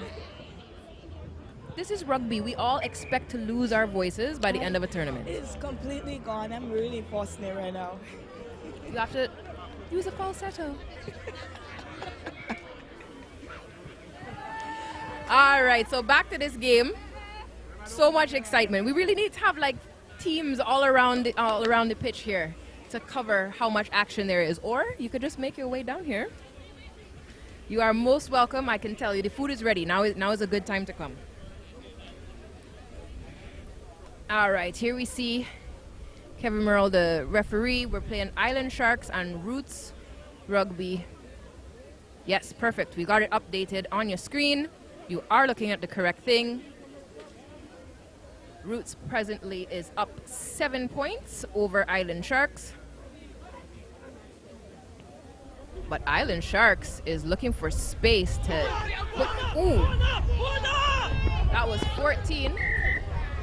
This is rugby. We all expect to lose our voices by the end of a tournament. It's completely gone. I'm really forcing it right now. You have to use a falsetto. All right, so back to this game. So much excitement. We really need to have like teams all around the pitch here to cover how much action there is. Or you could just make your way down here. You are most welcome. I can tell you the food is ready. Now is a good time to come. All right, here we see Kevin Merle, the referee. We're playing Island Sharks and Roots Rugby. Yes, perfect. We got it updated on your screen. You are looking at the correct thing. Roots presently is up 7 points over Island Sharks. But Island Sharks is looking for space to put, ooh. That was 14.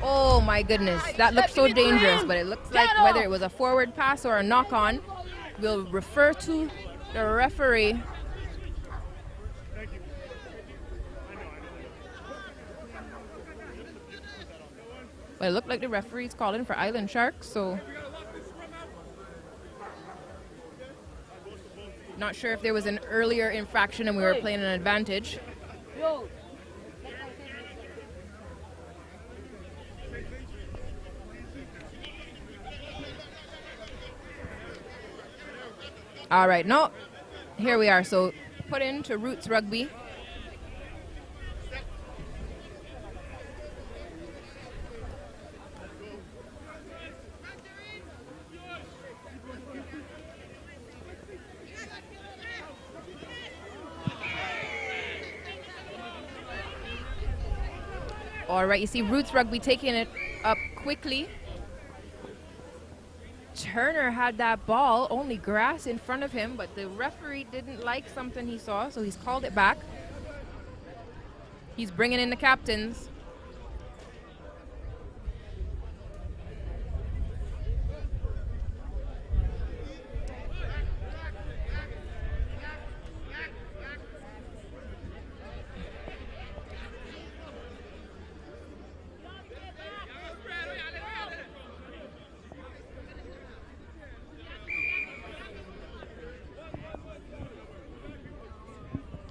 Oh my goodness, that looked so dangerous, but it looks like whether it was a forward pass or a knock-on, we'll refer to the referee. Well, it looked like the referee's calling for Island Sharks, so Not sure if there was an earlier infraction and we were playing an advantage. All right, no, here we are. So put into Roots Rugby. All right, you see Roots Rugby taking it up quickly. Turner had that ball, only grass in front of him, but the referee didn't like something he saw, so he's called it back. He's bringing in the captains.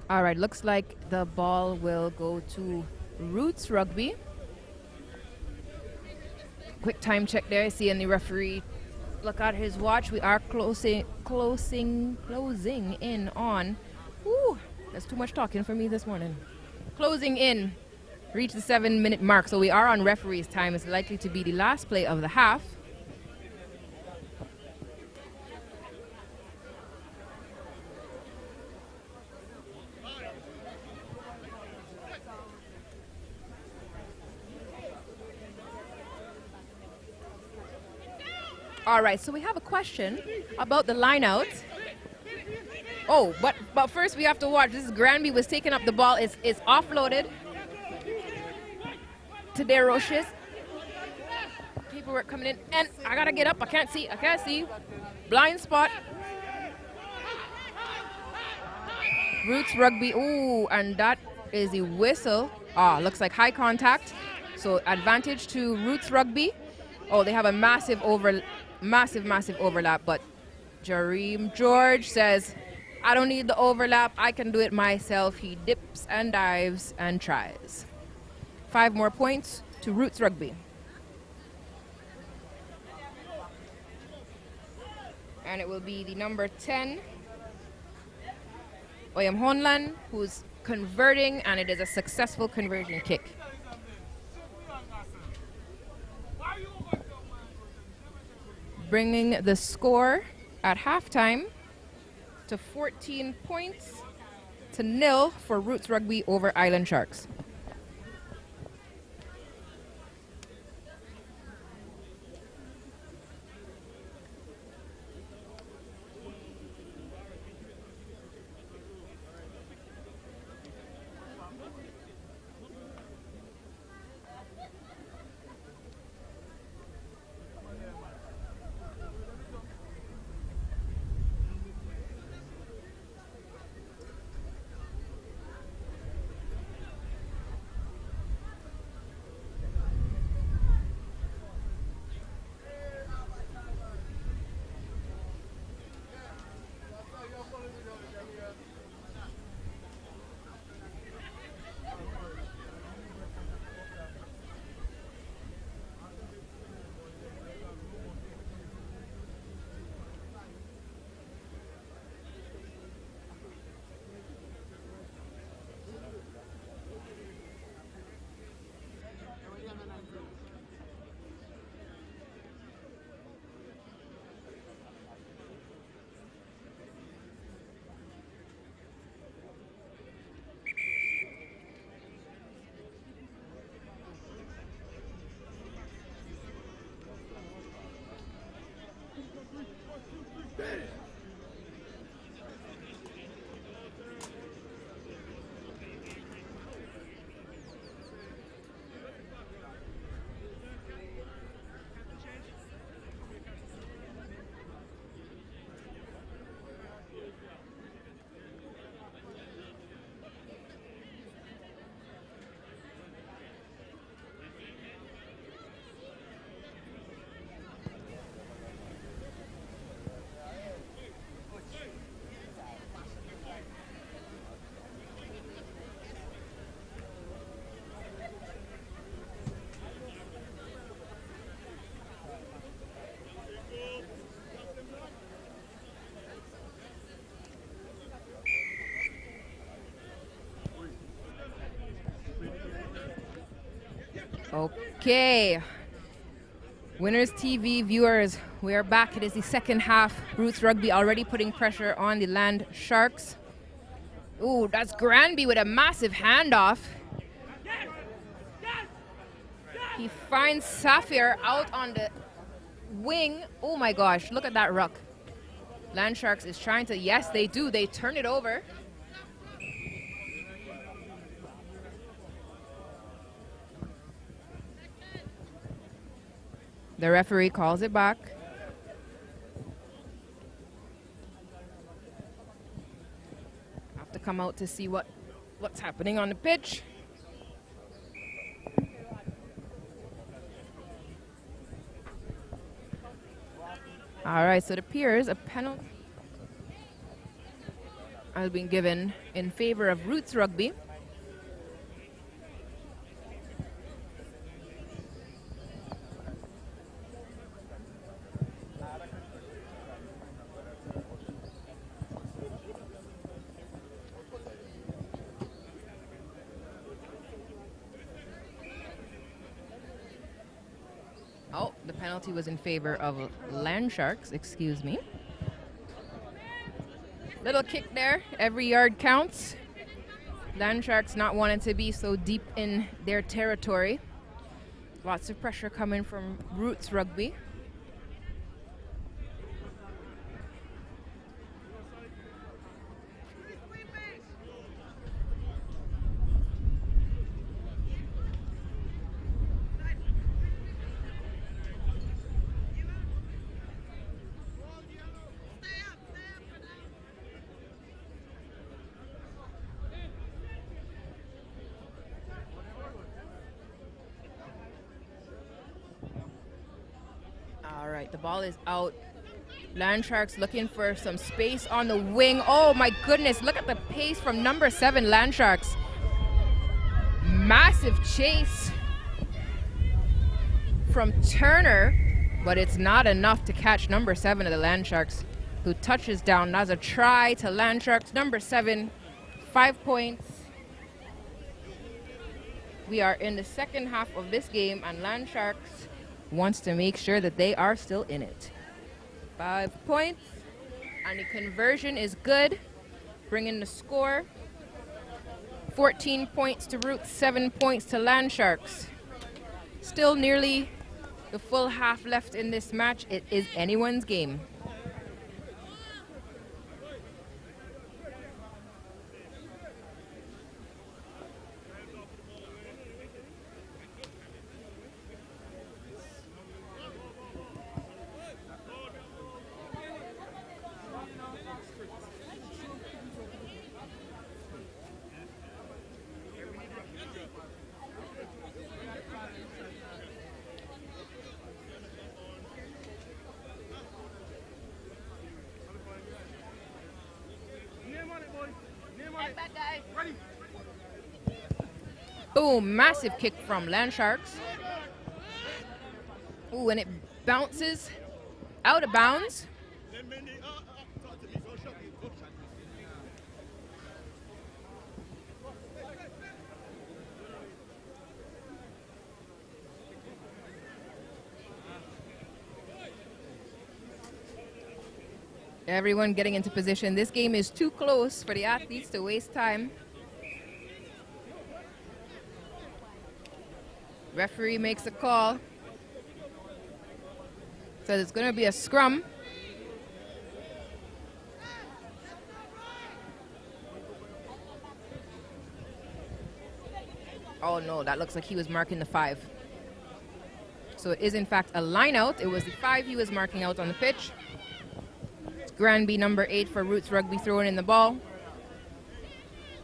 All right, looks like the ball will go to Roots Rugby. Quick time check there. Seeing the referee look at his watch. We are closing in on. Ooh, that's too much talking for me this morning. Closing in. Reach the 7-minute mark. So we are on referee's time. It's likely to be the last play of the half. All right, so we have a question about the line out. Oh, but first we have to watch. This is Granby was taking up the ball. It's offloaded to DeRoches. Paperwork coming in, and I gotta get up. I can't see. Blind spot. Roots Rugby. Ooh, and that is a whistle. Looks like high contact. So advantage to Roots Rugby. Oh, they have a massive overlap, but Jareem George says, I don't need the overlap. I can do it myself. He dips and dives and tries. 5 more points to Roots Rugby. And it will be the number 10, Oyam Honlan, who's converting, and it is a successful conversion kick. Bringing the score at halftime to 14 points to 0 for Roots Rugby over Island Sharks. Okay. Winners TV viewers, we are back. It is the second half. Roots Rugby already putting pressure on the Land Sharks. Ooh, that's Granby with a massive handoff. He finds Safir out on the wing. Oh my gosh, look at that ruck. Land Sharks is trying to, yes, they do. They turn it over. The referee calls it back. Have to come out to see what's happening on the pitch. All right, so it appears a penalty has been given in favor of Roots Rugby. Oh, the penalty was in favor of Land Sharks, excuse me. Little kick there, every yard counts. Land Sharks not wanting to be so deep in their territory. Lots of pressure coming from Roots Rugby. All right, the ball is out. Land Sharks looking for some space on the wing. Oh my goodness, look at the pace from number 7 Land Sharks. Massive chase from Turner, but it's not enough to catch number 7 of the Land Sharks, who touches down. That's a try to Land Sharks. Number 7, 5 points. We are in the second half of this game, and Land Sharks wants to make sure that they are still in it. 5 points, and the conversion is good, bringing the score 14 points to Roots, 7 points to Land Sharks. Still nearly the full half left in this match. It is anyone's game. Boom, massive kick from Land Sharks. Ooh, and it bounces out of bounds. Everyone getting into position. This game is too close for the athletes to waste time. Referee makes a call. Says it's going to be a scrum. Oh no, that looks like he was marking the 5. So it is in fact a line out. It was the 5 he was marking out on the pitch. It's Granby number 8 for Roots Rugby throwing in the ball.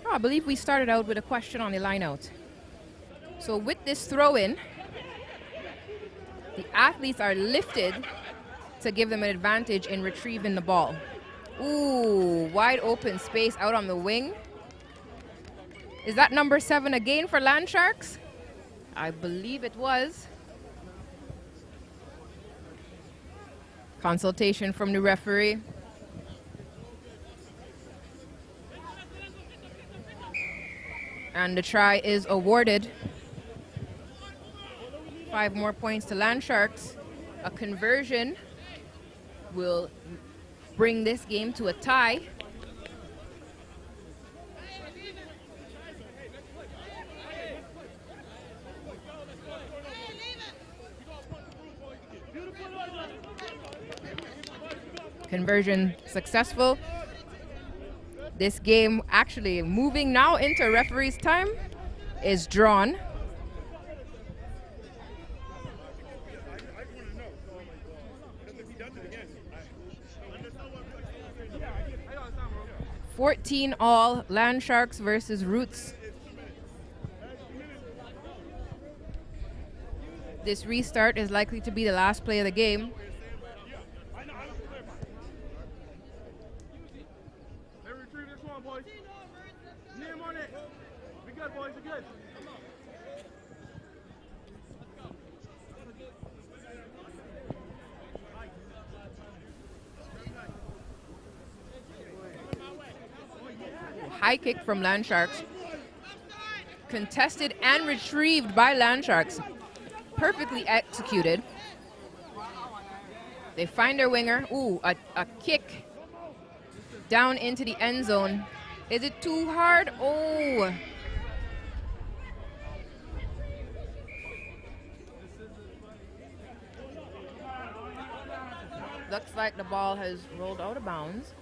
Oh, I believe we started out with a question on the line out. So with this throw-in, the athletes are lifted to give them an advantage in retrieving the ball. Ooh, wide open space out on the wing. Is that number 7 again for Land Sharks? I believe it was. Consultation from the referee. And the try is awarded. 5 more points to Land Sharks. A conversion will bring this game to a tie. Conversion successful. This game actually moving now into referee's time is drawn. $14-all, Land Sharks versus Roots. This restart is likely to be the last play of the game. High kick from Land Sharks. Contested and retrieved by Land Sharks. Perfectly executed. They find their winger. Ooh, a kick down into the end zone. Is it too hard? Oh. Looks like the ball has rolled out of bounds.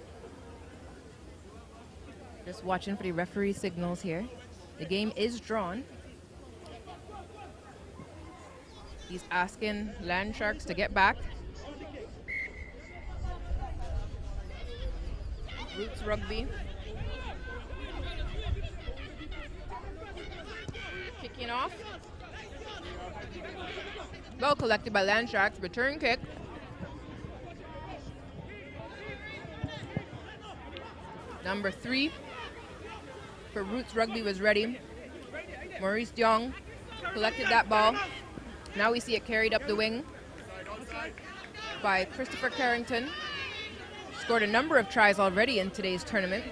Just watching for the referee signals here. The game is drawn. He's asking Land Sharks to get back. Roots Rugby. Kicking off. Well collected by Land Sharks. Return kick. Number 3 for Roots Rugby was ready. Maurice Young collected that ball. Now we see it carried up the wing by Christopher Carrington. Scored a number of tries already in today's tournament.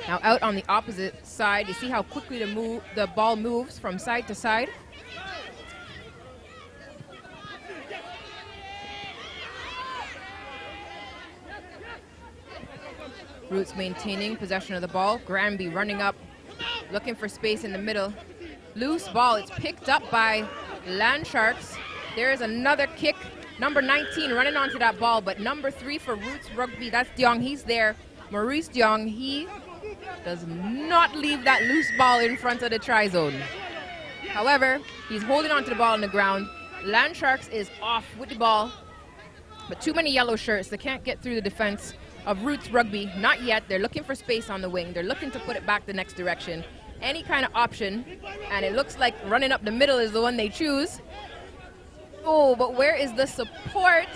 Now out on the opposite side, you see how quickly the ball moves from side to side. Roots maintaining possession of the ball. Granby running up, looking for space in the middle. Loose ball, it's picked up by Land Sharks. There is another kick. Number 19 running onto that ball, but number 3 for Roots Rugby, that's Diong, he's there. Maurice Diong, he does not leave that loose ball in front of the try zone. However, he's holding onto the ball on the ground. Land Sharks is off with the ball, but too many yellow shirts. They can't get through the defense of Roots Rugby. Not yet. They're looking for space on the wing. They're looking to put it back the next direction. Any kind of option, and it looks like running up the middle is the one they choose. Oh, but where is the support?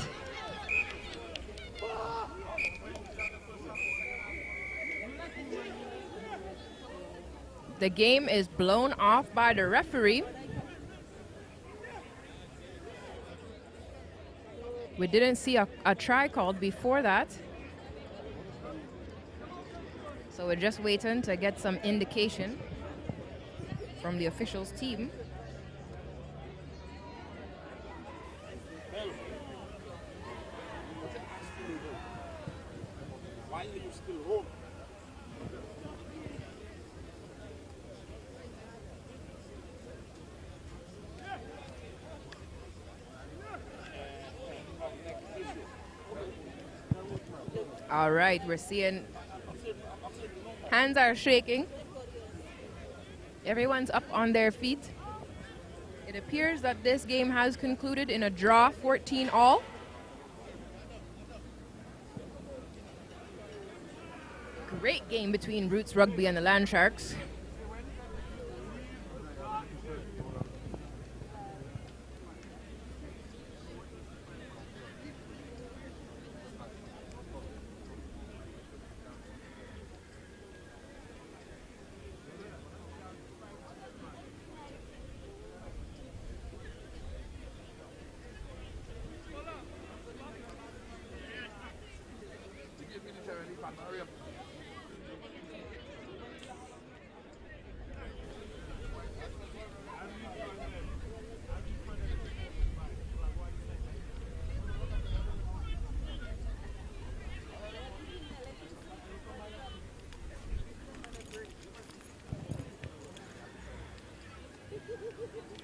The game is blown off by the referee. We didn't see a try called before that. So we're just waiting to get some indication from the officials team. Why are you still home? All right, we're seeing hands are shaking. Everyone's up on their feet. It appears that this game has concluded in a draw, 14-all. Great game between Roots Rugby and the Land Sharks.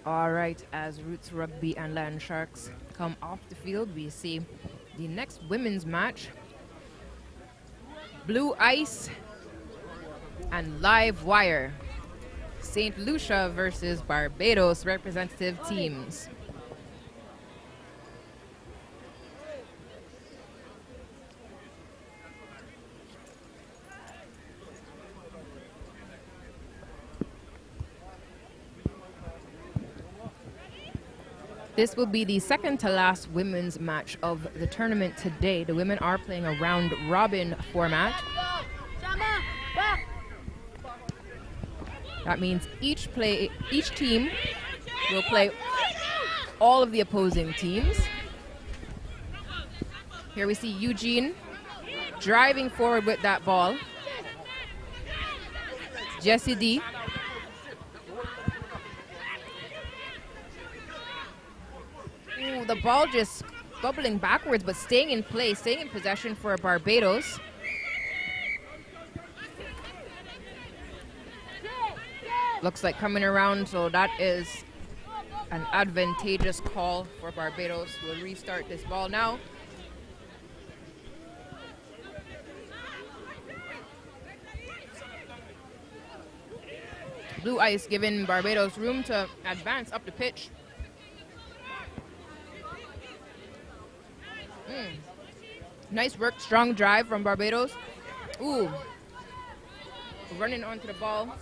All right, as Roots Rugby and Land Sharks come off the field, we see the next women's match. Blue Ice and Live Wire. St. Lucia versus Barbados representative teams. This will be the second to last women's match of the tournament today. The women are playing a round robin format. That means each team will play all of the opposing teams. Here we see Eugene driving forward with that ball. Jessie D. Ooh, the ball just bubbling backwards, but staying in place, staying in possession for Barbados. Looks like coming around, so that is an advantageous call for Barbados. We'll restart this ball now. Blue Ice giving Barbados room to advance up the pitch. Nice work, strong drive from Barbados. Ooh, running onto the ball.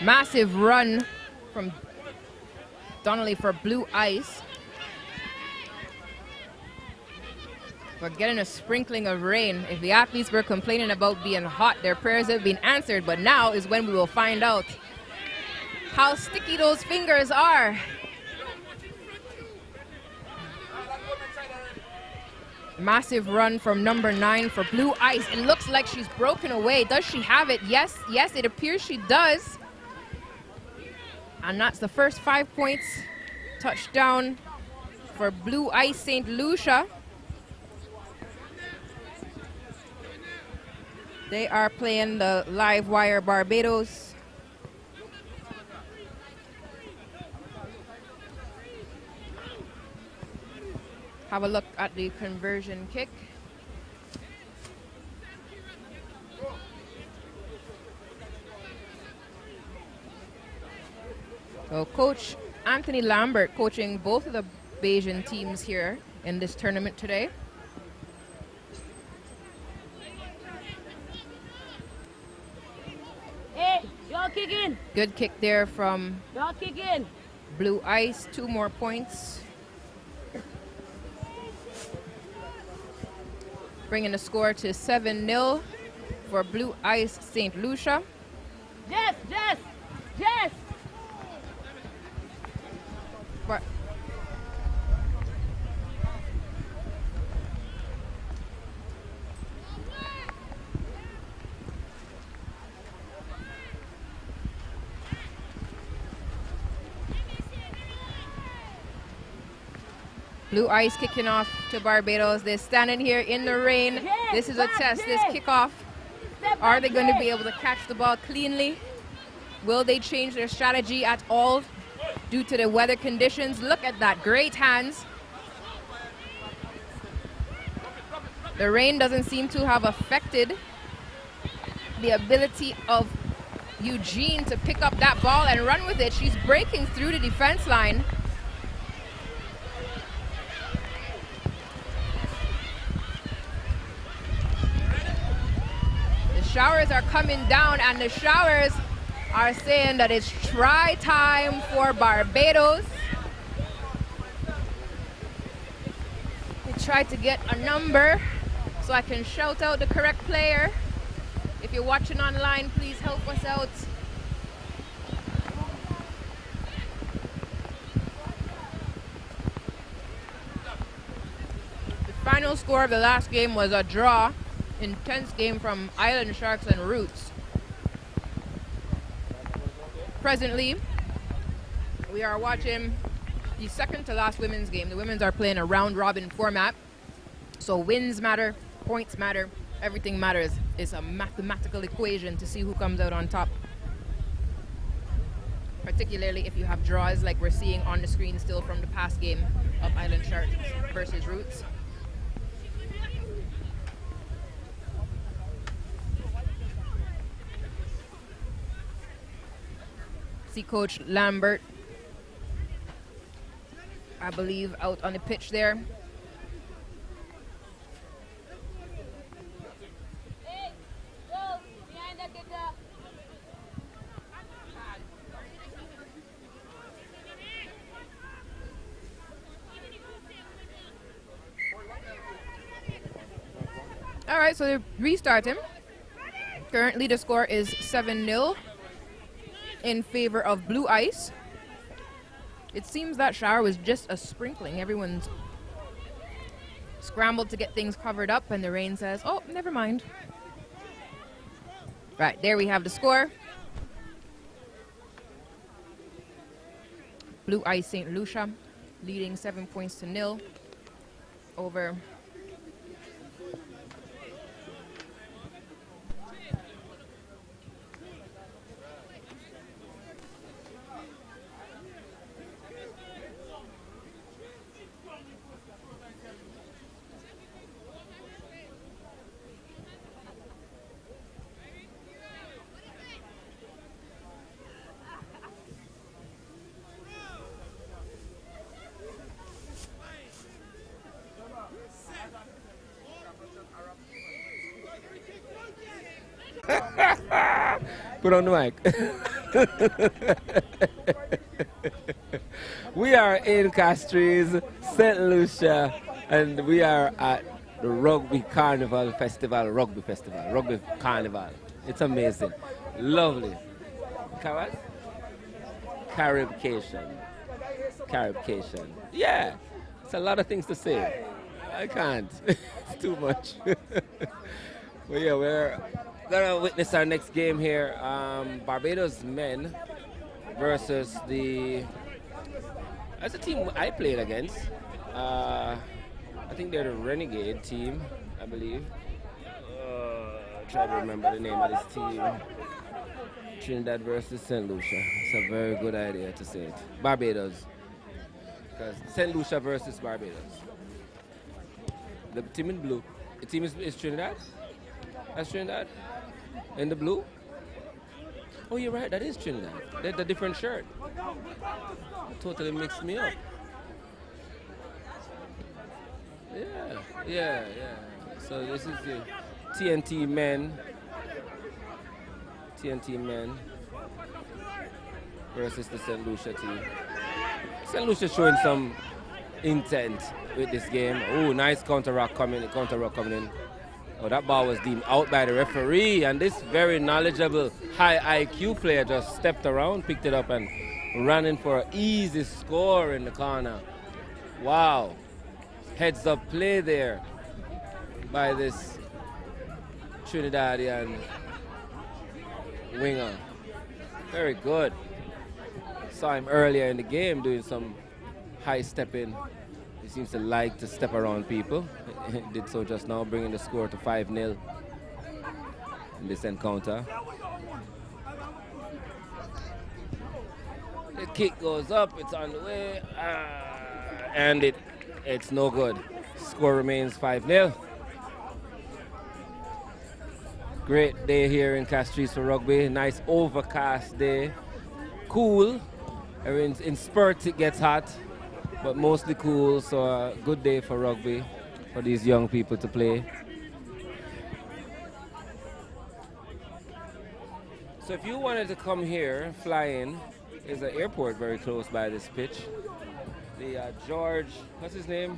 Massive run from Donnelly for Blue Ice. We're getting a sprinkling of rain. If the athletes were complaining about being hot, their prayers have been answered, but now is when we will find out how sticky those fingers are. Massive run from number 9 for Blue Ice. It looks like she's broken away. Does she have it? Yes, yes, it appears she does. And that's the first 5 points. Touchdown for Blue Ice St. Lucia. They are playing the Live Wire Barbados. Have a look at the conversion kick. So Coach Anthony Lambert coaching both of the Bayesian teams here in this tournament today. Hey, y'all kick in. Good kick there from Y'all kick in. Blue Ice, 2 more points. Bringing the score to 7-0 for Blue Ice St. Lucia. Jess. Blue Ice kicking off to Barbados. They're standing here in the rain. This is a test, this kickoff. Are they going to be able to catch the ball cleanly? Will they change their strategy at all due to the weather conditions? Look at that, great hands. The rain doesn't seem to have affected the ability of Eugene to pick up that ball and run with it. She's breaking through the defense line. Showers are coming down, and the showers are saying that it's try time for Barbados. I tried to get a number so I can shout out the correct player. If you're watching online, please help us out. The final score of the last game was a draw. Intense game from Island Sharks and Roots. Presently, We are watching the second to last women's game. The women's are playing a round-robin format. So wins matter, points matter, everything matters. It's a mathematical equation to see who comes out on top. Particularly if you have draws like we're seeing on the screen still from the past game of Island Sharks versus Roots. See Coach Lambert, I believe, out on the pitch there. All right, so they're restarting. Currently the score is 7-0 in favor of Blue Ice. It seems that shower was just a sprinkling. Everyone's scrambled to get things covered up, and the rain says, oh, never mind. Right, there we have the score. Blue Ice St. Lucia leading 7-0 over Put on the mic. We are in Castries, St. Lucia, and we are at the Rugby Carnival Festival, Rugby Carnival. It's amazing. Lovely. Caribcation. Yeah, it's a lot of things to say. I can't. It's too much. Well, yeah, we're gonna witness our next game here. Barbados men versus that's a team I played against. I think they're the Renegade team, I believe. Try to remember the name of this team. Trinidad versus St. Lucia. It's a very good idea to say it. Barbados. Because St. Lucia versus Barbados. The team in blue. The team is Trinidad? That's Trinidad? In the blue? Oh, you're right, that is Trinidad. They're the different shirt. Totally mixed me up. Yeah. So this is the TNT men versus the St. Lucia team. St. Lucia showing some intent with this game. Oh, nice counter rock coming in. Oh, that ball was deemed out by the referee, and this very knowledgeable, high IQ player just stepped around, picked it up, and ran in for an easy score in the corner. Wow. Heads up play there by this Trinidadian winger. Very good. Saw him earlier in the game doing some high stepping. He seems to like to step around people. He did so just now, bringing the score to 5-0 in this encounter. The kick goes up, it's on the way, and it's no good. Score remains 5-0. Great day here in Castries for rugby. Nice overcast day. Cool. In spurts it gets hot, but mostly cool. So a good day for rugby for these young people to play. So if you wanted to come here, fly in, there's an airport very close by this pitch. The George, what's his name?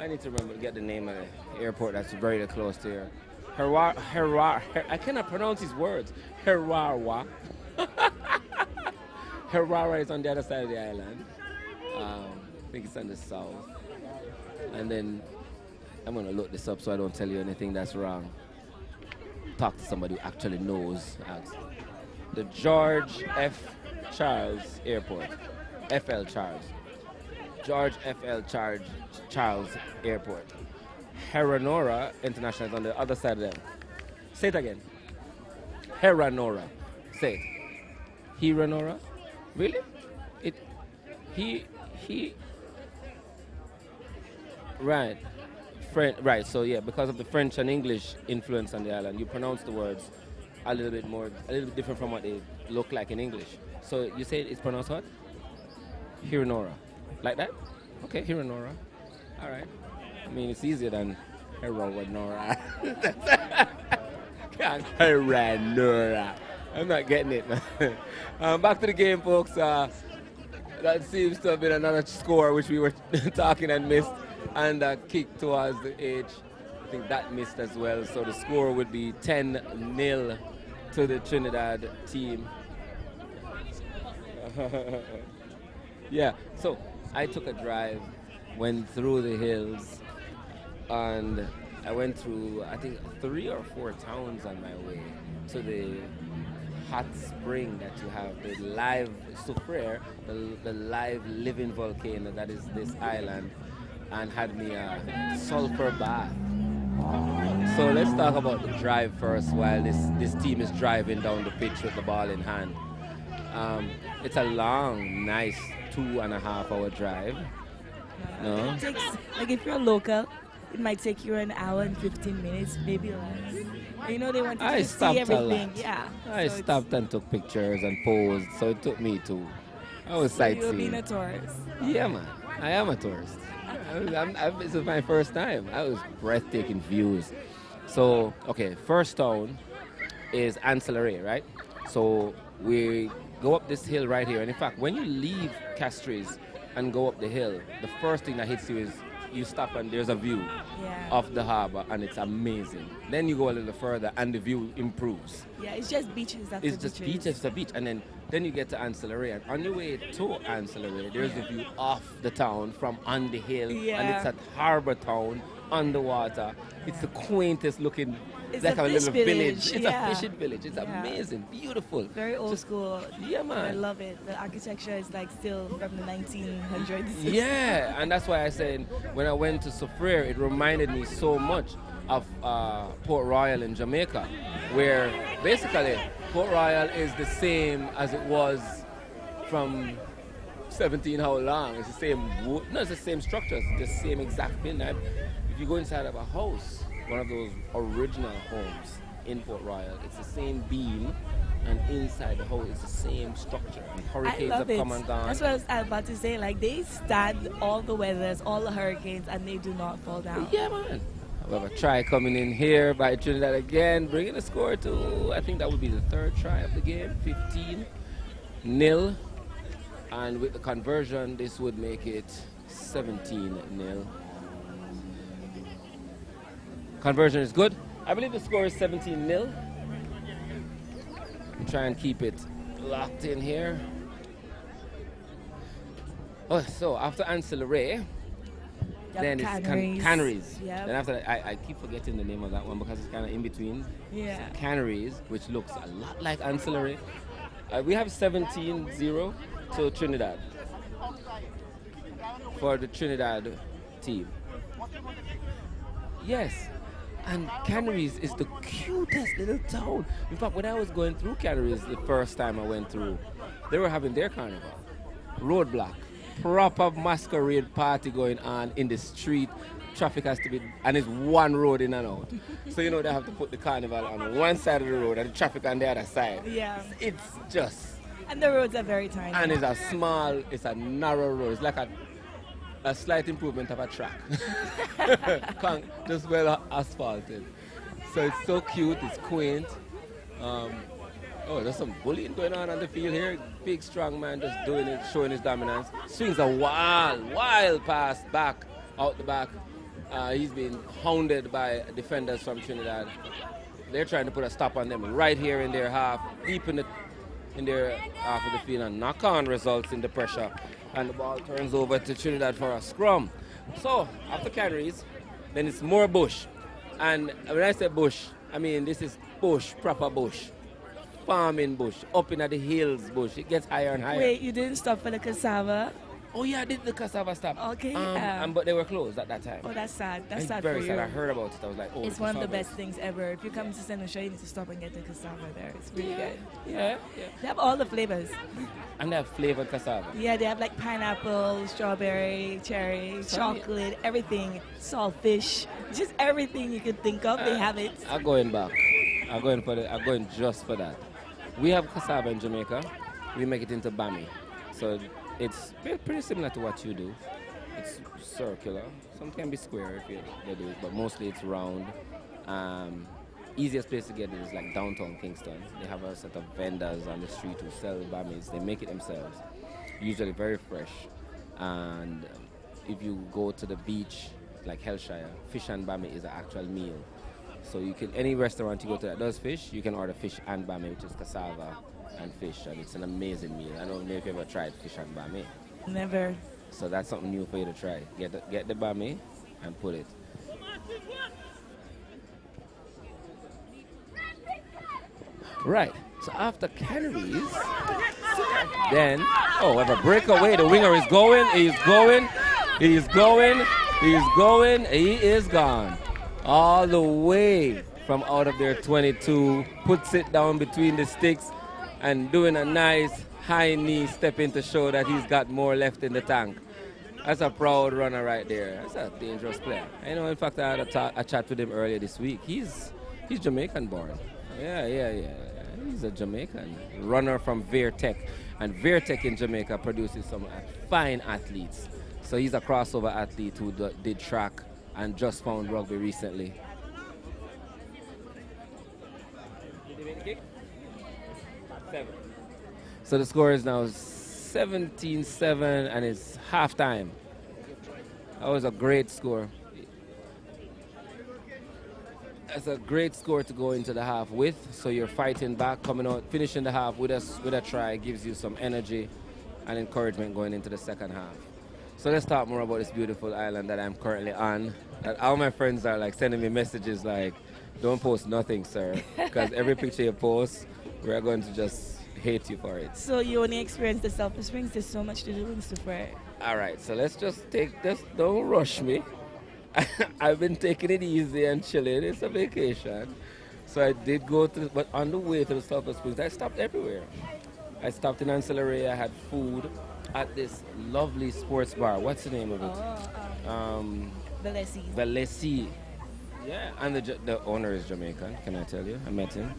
I need to remember to get the name of the airport that's very close to here. I cannot pronounce his words. Herawa. Herawa is on the other side of the island. I think it's on the south. And then I'm going to look this up so I don't tell you anything that's wrong. Talk to somebody who actually knows. The George F. Charles Airport. F.L. Charles. George F.L. Charles Airport. Heranora International is on the other side of them. Say it again. Heranora. Say it. Heranora? Really? He. Right. Right, so yeah, because of the French and English influence on the island, you pronounce the words a little bit different from what they look like in English. So you say it's pronounced what? Heranora. Like that? Okay, Heranora. All right. I mean, it's easier than Heranora. Heranora. I'm not getting it, man. Back to the game, folks. That seems to have been another score which we were talking and missed. And a kick towards the edge. I think that missed as well. So the score would be 10-0 to the Trinidad team. Yeah, so I took a drive, went through the hills, and I went through, I think, 3 or 4 towns on my way to the hot spring that you have, the live Soufriere, the live living volcano that is this island, and had me a sulfur bath. So let's talk about the drive first while this team is driving down the pitch with the ball in hand. It's a long, nice 2.5-hour drive. No? It takes, like if you're local, it might take you an hour and 15 minutes, maybe less. You know, they want you to see everything. Yeah. I stopped and took pictures and posed, so it took me too. I was sightseeing. You're being a tourist. Yeah, man. I am a tourist. This is my first time. I was breathtaking views. So, okay, first town is Ancillary, right? So we go up this hill right here. And in fact, when you leave Castries and go up the hill, the first thing that hits you is you stop and there's a view of the harbor, and it's amazing. Then you go a little further and the view improves. Yeah, it's just beaches after It's just beaches to beach. And then you get to Ancillary, and on your way to Ancillary, there's a view off the town from on the hill, and it's at Harbour Town, on the water. It's the quaintest looking, it's like a little village. It's a fishing village. It's amazing, beautiful. Very old school. Yeah, man. I love it. The architecture is like still from the 1900s. Yeah, and that's why I said when I went to Soufriere, it reminded me so much of Port Royal in Jamaica, where basically Port Royal is the same as it was from 17 how long. It's the same wood. No, it's the same structure. It's the same exact building. If you go inside of a house, one of those original homes in Port Royal, it's the same beam, and inside the house it's the same structure. And hurricanes have come and gone. That's what I was about to say. Like, they stand all the weathers, all the hurricanes, and they do not fall down. Yeah, man. However, try coming in here by Trinidad again, bringing the score to, I think that would be the 3rd try of the game, 15-0. And with the conversion, this would make it 17-0. Conversion is good. I believe the score is 17-0. Try and keep it locked in here. Oh, so after Ancillary, then it's Canaries. Yep. Then after that, I keep forgetting the name of that one because it's kind of in between. Yeah. So Canaries, which looks a lot like Ancillary. We have 17-0 to Trinidad for the Trinidad team. Yes. And Canaries is the cutest little town. In fact, when I was going through Canaries the first time I went through, they were having their carnival. Roadblock. Proper masquerade party going on in the street. Traffic has to be, and it's one road in and out. So, you know, they have to put the carnival on one side of the road and the traffic on the other side. Yeah. It's just. And the roads are very tiny. And it's a narrow road. It's like a slight improvement of a track. Just well asphalted. So it's so cute, it's quaint. There's some bullying going on the field here. Big strong man just doing it, showing his dominance. Swings a wild pass back, out the back. He's been hounded by defenders from Trinidad. They're trying to put a stop on them right here in their half, deep in their half of the field, and knock-on results in the pressure. And the ball turns over to Trinidad for a scrum. So, after Canaries, then it's more bush. And when I say bush, I mean this is bush, proper bush. farming bush, up in the hills bush. It gets higher and higher. Wait, you didn't stop for the cassava? Oh yeah, I did the cassava stop. Okay. But they were closed at that time. Oh, that's sad. That's It's sad very for sad. you. I heard about it. I was like, oh, It's one of the cassava. best things ever. If you come to St. Lucia, you need to stop and get the cassava there. It's really good. Yeah. They have all the flavors. And they have flavored cassava. Yeah, they have like pineapple, strawberry, cherry, chocolate, everything, saltfish, just everything you could think of. They have it. I'm going back. I'm going just for that. We have cassava in Jamaica. We make it into bami. So it's pretty similar to what you do. It's circular. Some can be square if they do it, but mostly it's round. Easiest place to get it is like downtown Kingston. They have a set of vendors on the street who sell bamis. They make it themselves. Usually very fresh. And if you go to the beach, like Hellshire, fish and bami is an actual meal. So you can, any restaurant you go to that does fish, you can order fish and bami, which is cassava and fish, and it's an amazing meal. I don't know if you ever tried fish and bami. Never. So that's something new for you to try. Get the bami and put it. Right. So after Canaries, then we have a breakaway. The winger is going. He's going. He's going. He's going. He is gone. All the way from out of their 22, puts it down between the sticks and doing a nice high knee step in to show that he's got more left in the tank. That's a proud runner right there. That's a dangerous player. I know, in fact, I had a chat with him earlier this week. He's Jamaican born. Yeah. He's a Jamaican runner from Veertech. And Veertech in Jamaica produces some fine athletes. So he's a crossover athlete who did track and just found rugby recently. Did he make a kick? 7. So the score is now 17-7 and it's halftime. That was a great score. That's a great score to go into the half with. So you're fighting back, coming out, finishing the half with a try gives you some energy and encouragement going into the second half. So let's talk more about this beautiful island that I'm currently on. And all my friends are like sending me messages like, don't post nothing, sir, because every picture you post, we're going to just hate you for it. So you only experience the Sulphur Springs. There's so much to do in Super. All right, so let's just take this. Don't rush me. I've been taking it easy and chilling. It's a vacation. So I did go to, but on the way to the Sulphur Springs, I stopped everywhere. I stopped in Ancillary. I had food at this lovely sports bar. What's the name of it? Valesi. Yeah, and the owner is Jamaican, can I tell you? I met him.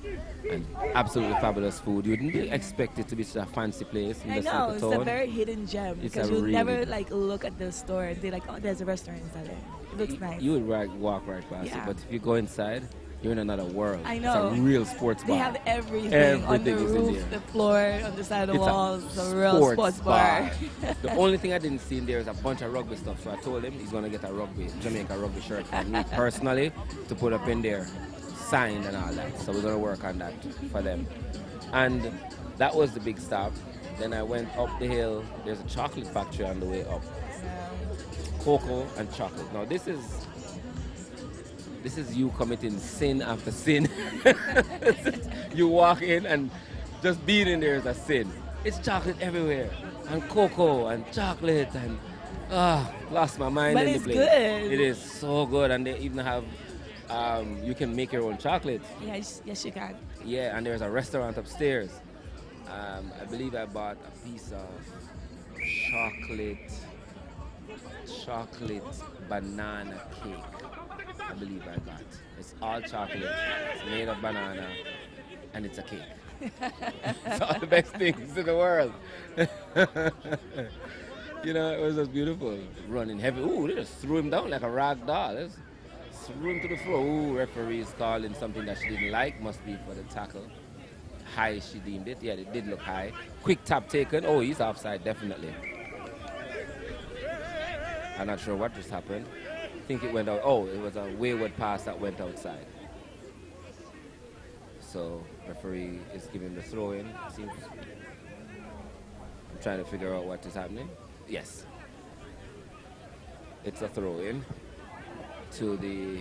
And absolutely fabulous food. You wouldn't expect it to be such a fancy place in I the know, center it's town. a very hidden gem because you'll never like look at the store and be like, oh, there's a restaurant inside there. It looks nice. You would walk right past it, but if you go inside, you're in another world. I know. It's a real sports bar. They have everything on the roof, the floor, on the side of the walls. It's a real sports bar. The only thing I didn't see in there is a bunch of rugby stuff. So I told him he's going to get a Jamaica rugby shirt for me personally to put up in there, signed and all that. So we're going to work on that for them. And that was the big stop. Then I went up the hill. There's a chocolate factory on the way up. Cocoa and chocolate. Now this is you committing sin after sin. You walk in and just being in there is a sin. It's chocolate everywhere, and cocoa and chocolate, and lost my mind but in the it's place. Good. It is so good, and they even have you can make your own chocolate. Yes, you can. Yeah, and there's a restaurant upstairs. I believe I bought a piece of chocolate banana cake. I believe I got. It's all chocolate. It's made of banana, and it's a cake. It's all the best things in the world. You know, it was just beautiful. Running heavy. Ooh, they just threw him down like a rag doll. They just threw him to the floor. Ooh, referee's calling something that she didn't like. Must be for the tackle. High, she deemed it. Yeah, it did look high. Quick tap taken. Oh, he's offside, definitely. I'm not sure what just happened. I think it went out. Oh, it was a wayward pass that went outside. So referee is giving the throw in. Seems. I'm trying to figure out what is happening. Yes, it's a throw in to the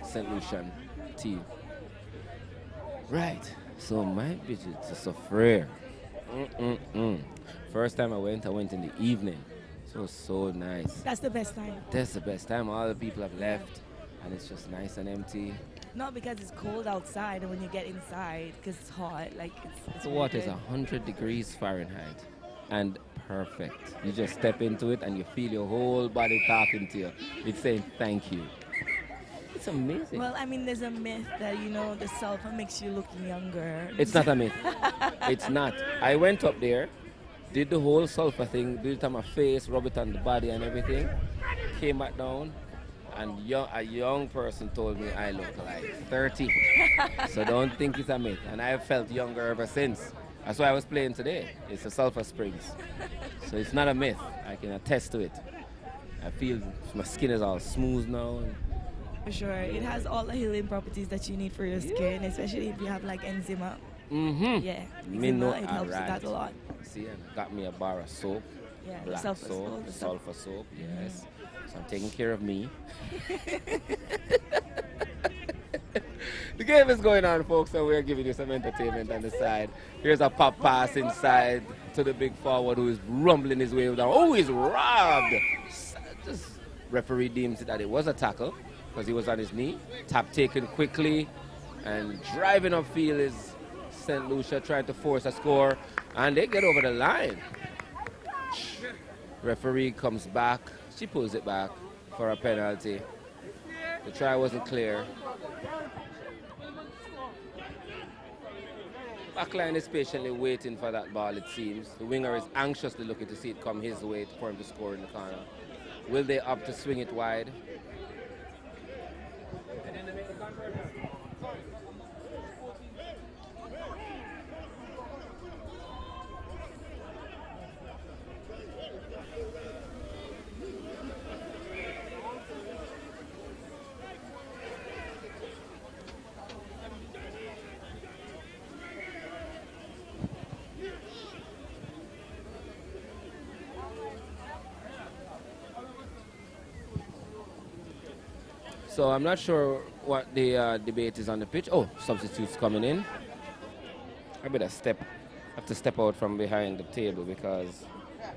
St. Lucian team. Right. So my visit to Safrere. First time I went in the evening. So it was so nice. That's the best time. That's the best time. All the people have left, and it's just nice and empty. Not because it's cold outside, and when you get inside, because it's hot, like it's The really water is good. 100 degrees Fahrenheit, and perfect. You just step into it, and you feel your whole body talking to you. It's saying thank you. It's amazing. Well, I mean, there's a myth that, you know, the sulfur makes you look younger. It's not a myth. It's not. I went up there, did the whole sulfur thing, did it on my face, rub it on the body and everything, came back down, and a young person told me I look like 30. So don't think it's a myth. And I've felt younger ever since. That's why I was playing today. It's the sulfur springs. So it's not a myth. I can attest to it. I feel my skin is all smooth now. For sure. It has all the healing properties that you need for your skin, especially if you have like eczema. Mm-hmm. Yeah. Me know, Eczema, it helps with that a lot. See, and I got me a bar of soap. Yeah, the Black sulfur soap, soap, the sulfur soap, yes. So I'm taking care of me. The game is going on, folks, and we're giving you some entertainment on the side. Here's a pop pass inside to the big forward who is rumbling his way down. Oh, he's robbed! Just referee deems that it was a tackle because he was on his knee. Tap taken quickly, and driving upfield is St. Lucia trying to force a score, and they get over the line. Referee comes back. She pulls it back for a penalty. The try wasn't clear. Backline is patiently waiting for that ball, it seems. The winger is anxiously looking to see it come his way for him to score in the corner. Will they opt to swing it wide? So I'm not sure what the debate is on the pitch. Oh, substitutes coming in. I better have to step out from behind the table because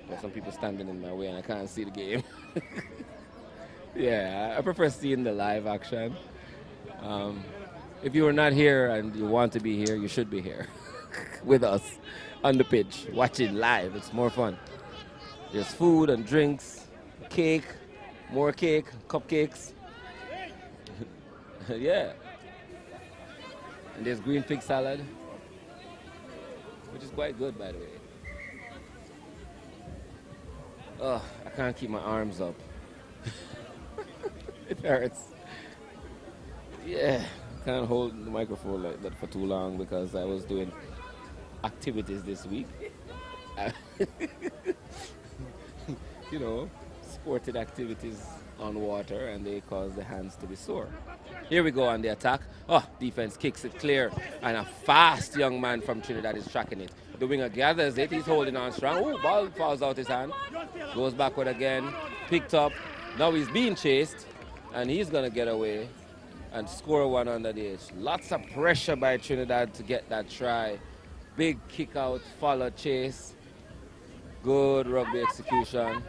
there's some people standing in my way and I can't see the game. Yeah, I prefer seeing the live action. If you are not here and you want to be here, you should be here with us on the pitch, watching live. It's more fun. There's food and drinks, cake, more cake, cupcakes. Yeah. And there's green pig salad, which is quite good, by the way. Oh, I can't keep my arms up. It hurts. Yeah, I can't hold the microphone like that for too long because I was doing activities this week. You know, sported activities on water, and they cause the hands to be sore. Here we go on the attack. Oh, defense kicks it clear, and a fast young man from Trinidad is tracking it. The winger gathers it, he's holding on strong. Oh, ball falls out his hand. Goes backward again, picked up. Now he's being chased, and he's going to get away and score one under the edge. Lots of pressure by Trinidad to get that try. Big kick out, follow, chase. Good rugby execution.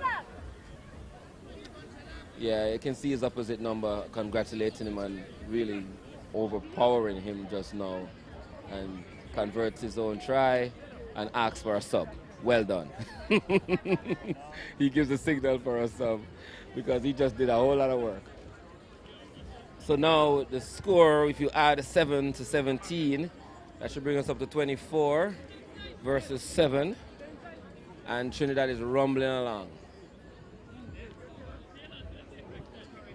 Yeah, you can see his opposite number congratulating him and really overpowering him just now, and converts his own try and asks for a sub. Well done. He gives a signal for a sub because he just did a whole lot of work. So now the score, if you add 7 to 17, that should bring us up to 24 versus 7. And Trinidad is rumbling along.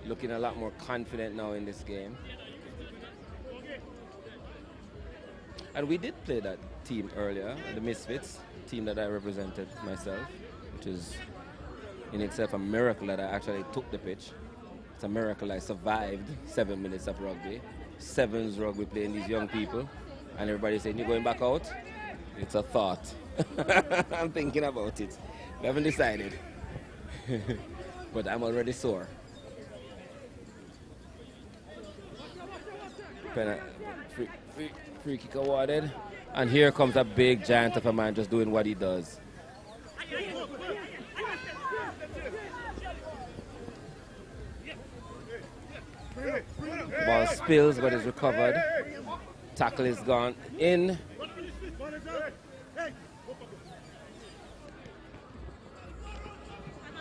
Looking a lot more confident now in this game. And we did play that team earlier, the Misfits, team that I represented myself, which is in itself a miracle that I actually took the pitch. It's a miracle I survived 7 minutes of rugby. Sevens rugby playing these young people. And everybody saying, you're going back out? It's a thought. I'm thinking about it. I haven't decided. But I'm already sore. Free kick awarded. And here comes a big giant of a man just doing what he does. Ball spills but is recovered. Tackle is gone in.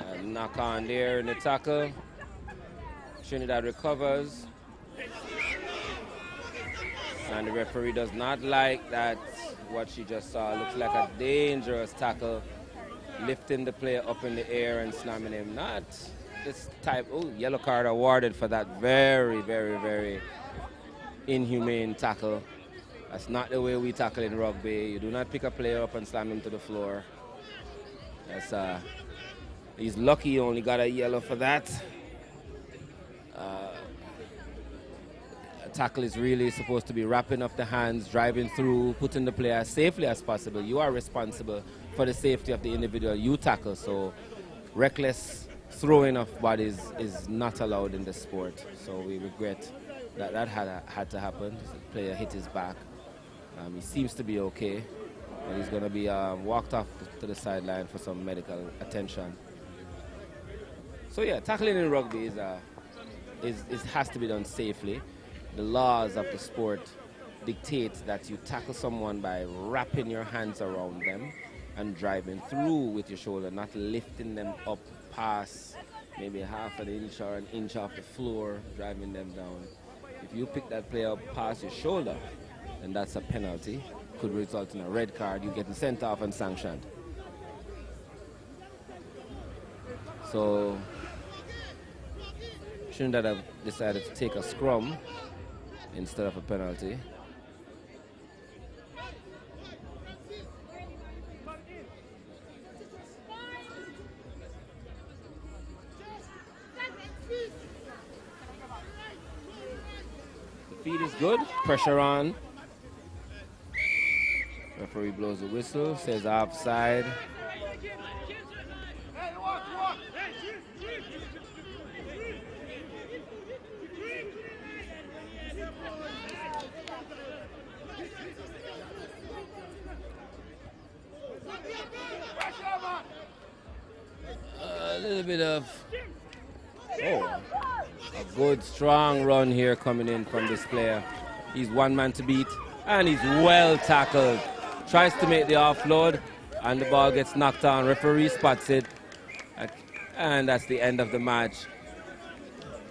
And knock on there in the tackle. Trinidad recovers. And the referee does not like that, what she just saw. Looks like a dangerous tackle. Lifting the player up in the air and slamming him. Not this type. Oh, yellow card awarded for that very, very, very inhumane tackle. That's not the way we tackle in rugby. You do not pick a player up and slam him to the floor. That's he's lucky he only got a yellow for that. A tackle is really supposed to be wrapping up the hands, driving through, putting the player as safely as possible. You are responsible for the safety of the individual you tackle, so reckless throwing of bodies is not allowed in the sport. So we regret that that had to happen. The player hit his back. He seems to be okay, but he's going to be walked off to the sideline for some medical attention. So yeah, tackling in rugby has to be done safely. The laws of the sport dictate that you tackle someone by wrapping your hands around them and driving through with your shoulder, not lifting them up past maybe half an inch or an inch off the floor, driving them down. If you pick that player up past your shoulder, then that's a penalty. Could result in a red card. You get sent off and sanctioned. So Trinidad have decided to take a scrum instead of a penalty. The feed is good, pressure on. Referee blows the whistle, says offside. A little bit of a good strong run here coming in from this player. He's one man to beat and he's well tackled. Tries to make the offload and the ball gets knocked on. Referee spots it and that's the end of the match.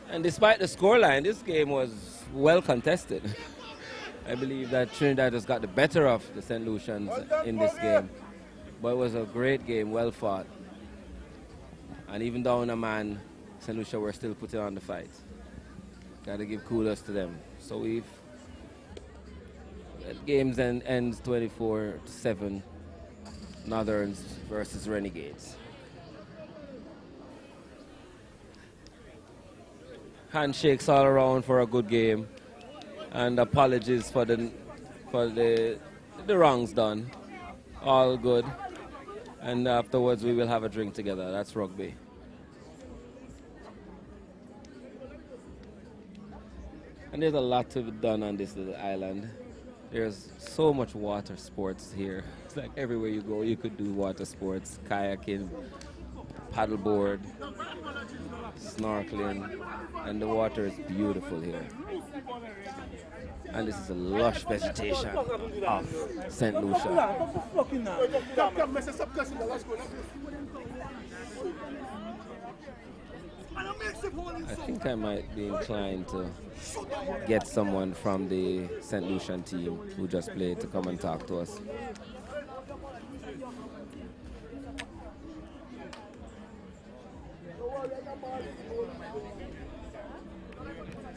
And despite the scoreline, this game was well contested. I believe that Trinidad has got the better of the St. Lucians in this game. But it was a great game, well fought. And even down a man, St. Lucia were still putting on the fight. Got to give kudos to them. So the games ends 24-7. Northerns versus Renegades. Handshakes all around for a good game. And apologies for the wrongs done. All good. And afterwards we will have a drink together. That's rugby. And there's a lot to be done on this little island. There's so much water sports here. It's like everywhere you go you could do water sports. Kayaking, paddleboard, snorkeling. And the water is beautiful here. And this is a lush vegetation of St. Lucia. I think I might be inclined to get someone from the St. Lucian team who just played to come and talk to us.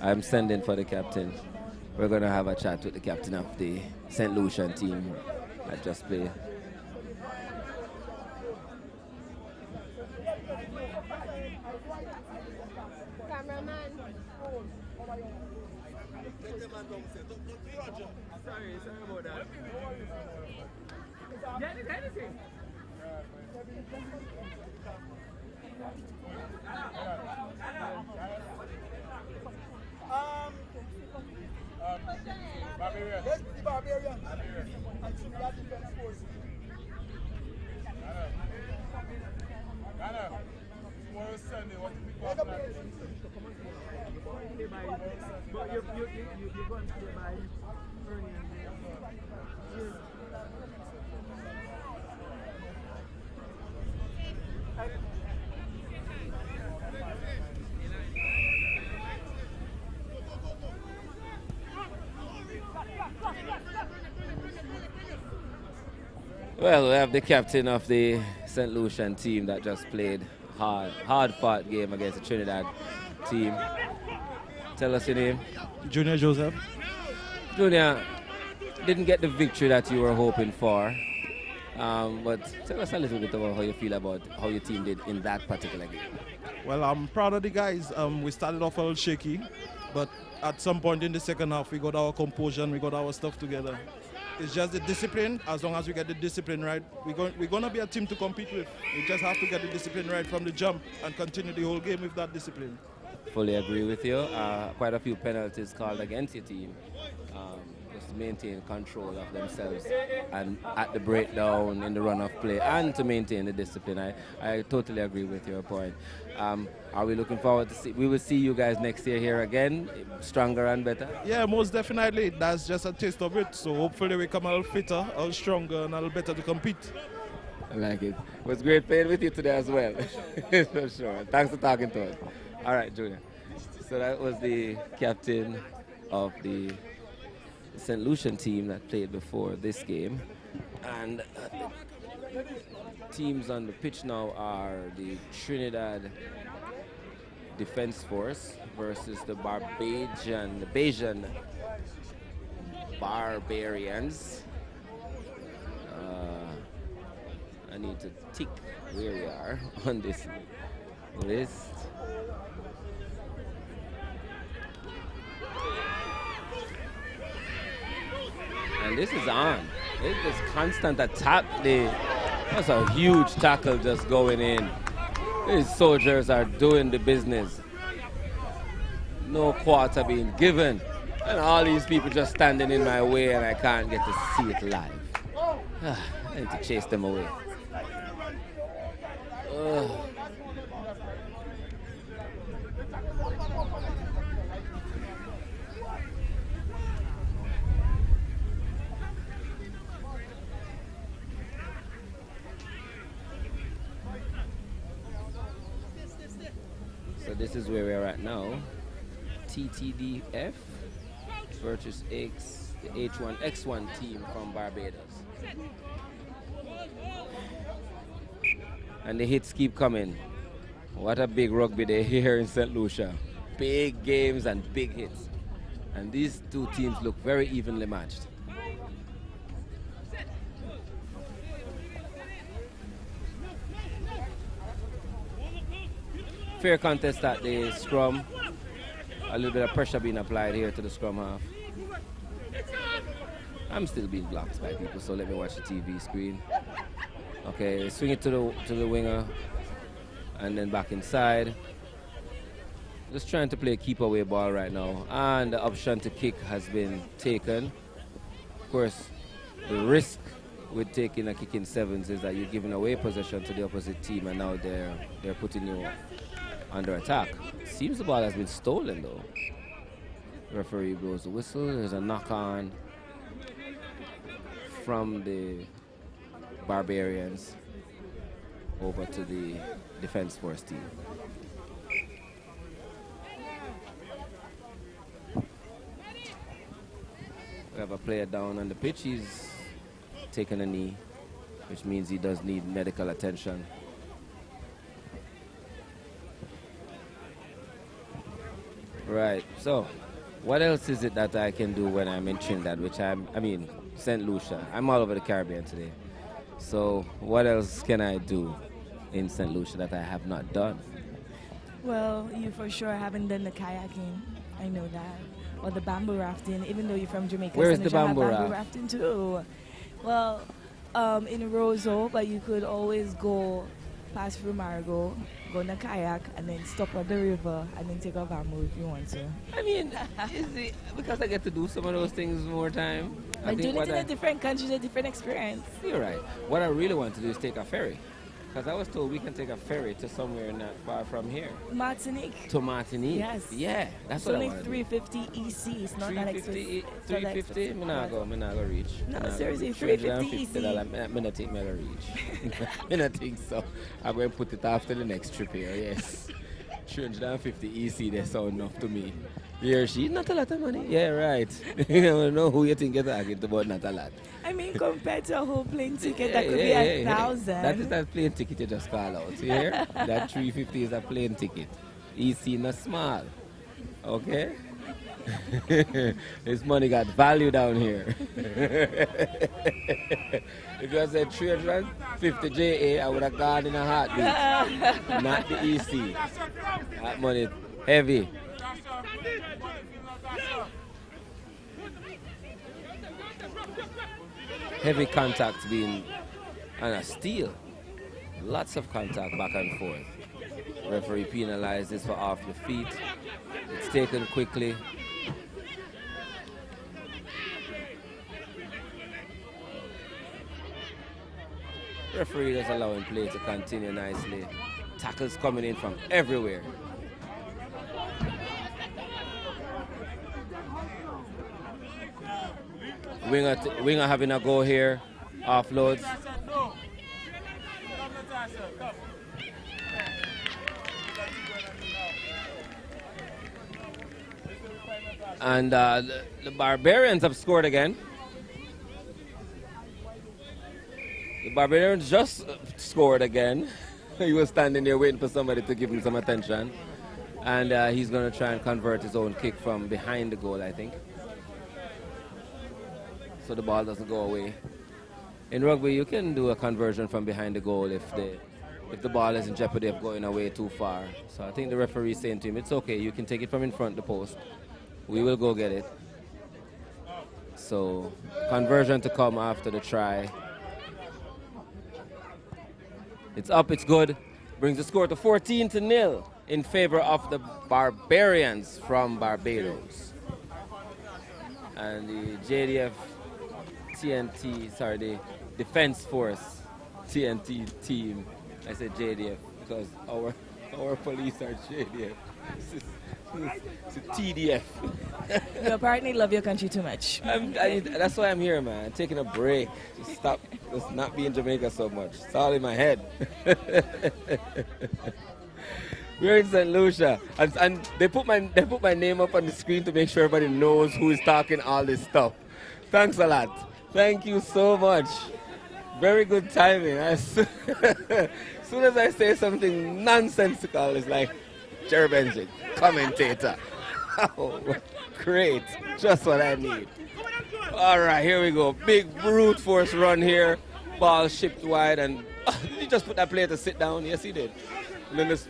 I'm sending for the captain. We're going to have a chat with the captain of the St. Lucian team that just played. Cameraman. Sorry about that. Well, we have the captain of the St. Lucian team that just played hard-fought game against the Trinidad team. Tell us your name. Junior Joseph. Junior, didn't get the victory that you were hoping for, but tell us a little bit about how you feel about how your team did in that particular game. Well, I'm proud of the guys. We started off a little shaky, but at some point in the second half, we got our composure and we got our stuff together. It's just the discipline. As long as we get the discipline right, we're going to be a team to compete with. We just have to get the discipline right from the jump and continue the whole game with that discipline. Fully agree with you. Quite a few penalties called against your team. Just to maintain control of themselves and at the breakdown in the run of play and to maintain the discipline. I totally agree with your point. Are we looking forward to see? We will see you guys next year here again, stronger and better? Yeah, most definitely. That's just a taste of it. So hopefully we come a little fitter, a little stronger, and a little better to compete. I like it. It was great playing with you today as well. For sure. Thanks for talking to us. All right, Junior. So that was the captain of the St. Lucian team that played before this game. And teams on the pitch now are the Trinidad Defense Force versus the Bayesian Barbarians. I need to tick where we are on this list. And this is on. It's just constant attack. That's a huge tackle just going in. These soldiers are doing the business. No quarter being given. And all these people just standing in my way and I can't get to see it live. I need to chase them away. So this is where we're at now. TTDF versus the H1X1 team from Barbados. And the hits keep coming. What a big rugby day here in St. Lucia. Big games and big hits. And these two teams look very evenly matched. Fair contest at the scrum. A little bit of pressure being applied here to the scrum half. I'm still being blocked by people, so let me watch the TV screen. Okay, swing it to the winger and then back inside. Just trying to play a keep away ball right now. And the option to kick has been taken. Of course, the risk with taking a kick in sevens is that you're giving away possession to the opposite team and now they're putting you under attack. Seems the ball has been stolen though. Referee blows the whistle. There's a knock on from the Barbarians over to the Defense Force team. We have a player down on the pitch. He's taken a knee, which means he does need medical attention. Right, so what else is it that I can do when I'm in Trinidad, St. Lucia. I'm all over the Caribbean today. So what else can I do in St. Lucia that I have not done? Well, you for sure haven't done the kayaking. I know that. Or the bamboo rafting, even though you're from Jamaica. Where's the bamboo rafting too? Well, in Roseau, but you could always go pass through Marigot, go on a kayak, and then stop at the river, and then take a bamboo if you want to. I mean, because I get to do some of those things more time. I But think doing it in a different country is a different experience. You're right. What I really want to do is take a ferry. Because I was told we can take a ferry to somewhere not far from here. Martinique. To Martinique? Yes. Yeah, that's it's what I only want to do. 350 EC. It's not that expensive. 350? I'm not going to reach. No, seriously, 350 EC. I'm not think I'm reach. I don't think so. I'm going to put it after the next trip here, yes. 350 EC, that sound enough to me. He or she, not a lot of money. Yeah, right. You don't know who you think you're talking about, not a lot. I mean, compared to a whole plane ticket, that could be 1,000. That is that plane ticket you just call out. You hear? That 350 is a plane ticket. EC not small. Okay? This money got value down here. If you had said 350 JA, I would have gone in a heartbeat. Not the EC. That money heavy. Heavy contact being and a steal. Lots of contact back and forth. Referee penalizes for off the feet. It's taken quickly. Referee is allowing play to continue nicely. Tackles coming in from everywhere. Winger having a go here. Offloads. And the Barbarians have scored again. The Barbarians just scored again. He was standing there waiting for somebody to give him some attention. And he's going to try and convert his own kick from behind the goal, I think. So the ball doesn't go away. In rugby, you can do a conversion from behind the goal if the ball is in jeopardy of going away too far. So I think the referee is saying to him, it's okay, you can take it from in front of the post. We will go get it. So conversion to come after the try. It's up, it's good. Brings the score to 14-0 in favor of the Barbarians from Barbados. And the JDF the Defense Force TNT team. I said JDF because our police are JDF. It's a TDF. You apparently love your country too much. That's why I'm here, man. Taking a break. Just stop. Just not be in Jamaica so much. It's all in my head. We're in St. Lucia, and they put my name up on the screen to make sure everybody knows who is talking all this stuff. Thanks a lot. Thank you so much. Very good timing. As soon as I say something nonsensical, it's like Jerry Benjamin, commentator. Oh, great. Just what I need. All right, here we go. Big brute force run here. Ball shipped wide, and he just put that player to sit down. Yes, he did. And then just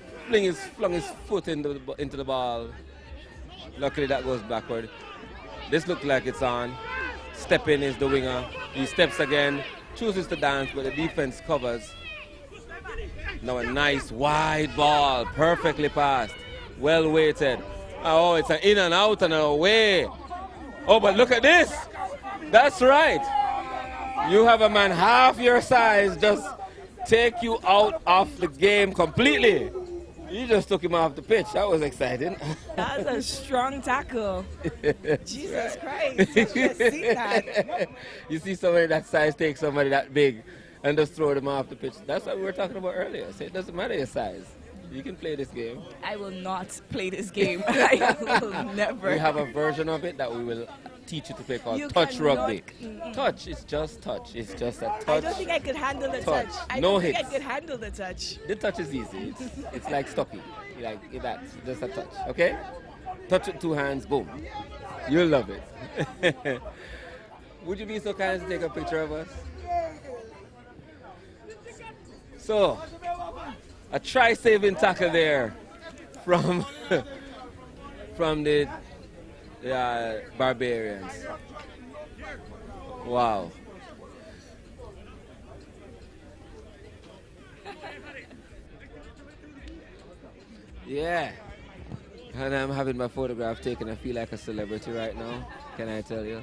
flung his foot into the ball. Luckily, that goes backward. This looked like it's on. Step in is the winger. He steps again, chooses to dance, but the defense covers. Now a nice wide ball, perfectly passed, well weighted. Oh, it's an in and out and away. Oh, but look at this. That's right. You have a man half your size just take you out of the game completely. You just took him off the pitch. That was exciting. That was a strong tackle. Jesus Christ. I've just seen that. You see somebody that size take somebody that big and just throw them off the pitch. That's what we were talking about earlier. So it doesn't matter your size. You can play this game. I will not play this game. I will never. We have a version of it that we will teach you to play called touch rugby. Touch is just touch. It's just a touch. I don't think I could handle the touch. I no don't hits. think I could handle the touch. The touch is easy. It's like stocky. Like that. Just a touch. Okay? Touch with two hands. Boom. You'll love it. Would you be so kind to take a picture of us? So, a try-saving tackle there from the Barbarians. Wow. Yeah. And I'm having my photograph taken. I feel like a celebrity right now. Can I tell you?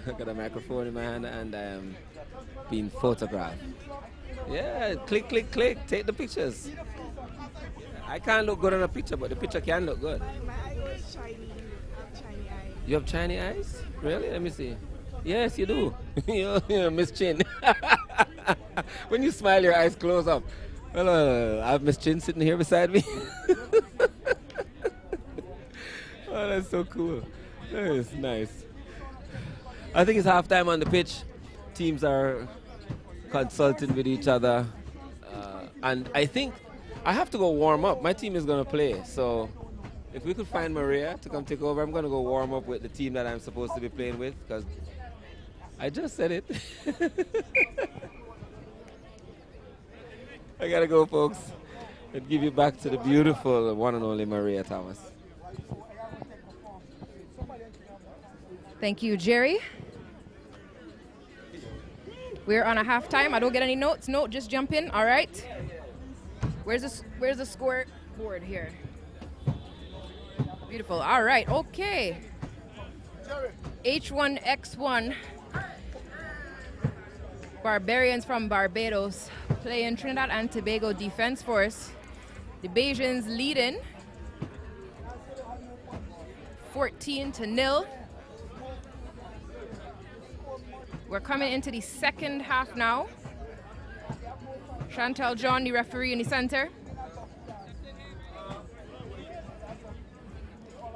I got a microphone in my hand and I am being photographed. Yeah, click, click, click. Take the pictures. I can't look good on a picture, but the picture can look good. My eye was shiny. Shiny eye. You have shiny eyes? Really? Let me see. Yes, you do. You're Miss Chin. When you smile, your eyes close up. Well, I have Miss Chin sitting here beside me. Oh, that's so cool. That's nice. I think it's halftime on the pitch. Teams are consulting with each other. And I think I have to go warm up. My team is going to play. So if we could find Maria to come take over, I'm going to go warm up with the team that I'm supposed to be playing with because I just said it. I got to go, folks, and give you back to the beautiful one and only Maria Thomas. Thank you, Jerry. We're on a halftime. I don't get any notes. No, just jump in. All right. Where's the score board here? Beautiful. All right. Okay. H1X1. Barbarians from Barbados playing Trinidad and Tobago Defense Force. The Bajans leading 14-0. We're coming into the second half now. Chantal John, the referee in the center.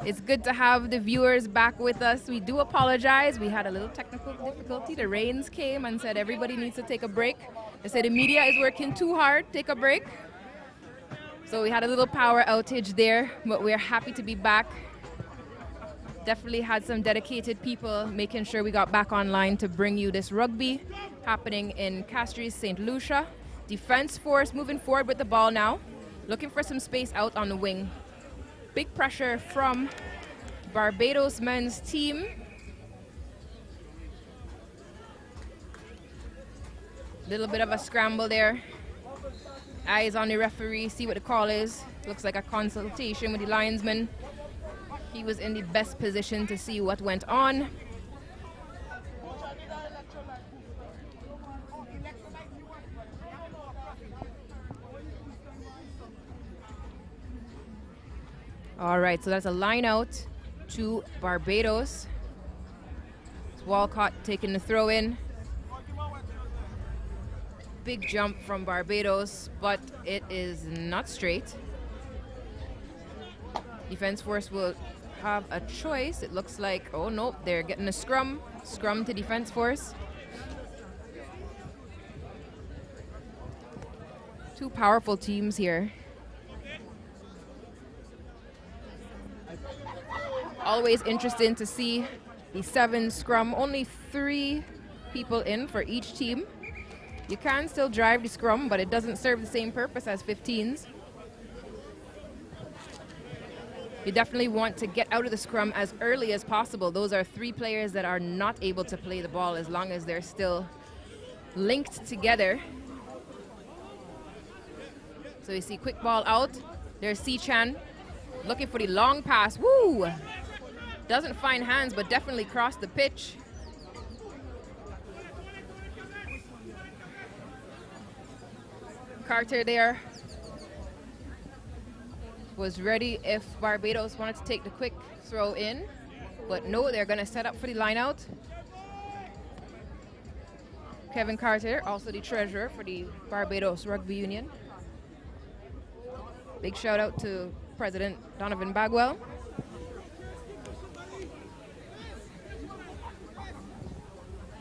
It's good to have the viewers back with us. We do apologize. We had a little technical difficulty. The rains came and said everybody needs to take a break. They said the media is working too hard. Take a break. So we had a little power outage there, but we're happy to be back. Definitely had some dedicated people making sure we got back online to bring you this rugby happening in Castries, St. Lucia. Defense Force moving forward with the ball now, looking for some space out on the wing. Big pressure from Barbados men's team. Little bit of a scramble there. Eyes on the referee, see what the call is. Looks like a consultation with the linesman. He was in the best position to see what went on. All right, so that's a line out to Barbados. It's Walcott taking the throw in. Big jump from Barbados, but it is not straight. Defense Force will have a choice. It looks like, oh no, they're getting a scrum. Scrum to Defense Force. Two powerful teams here. Always interesting to see the 7 scrum. Only 3 people in for each team. You can still drive the scrum, but it doesn't serve the same purpose as 15s. You definitely want to get out of the scrum as early as possible. Those are 3 players that are not able to play the ball as long as they're still linked together. So you see quick ball out. There's C-Chan looking for the long pass. Woo! Doesn't find hands, but definitely crossed the pitch. Carter there was ready if Barbados wanted to take the quick throw in, but no, they're going to set up for the line out. Kevin Carter, also the treasurer for the Barbados Rugby Union. Big shout out to President Donovan Bagwell.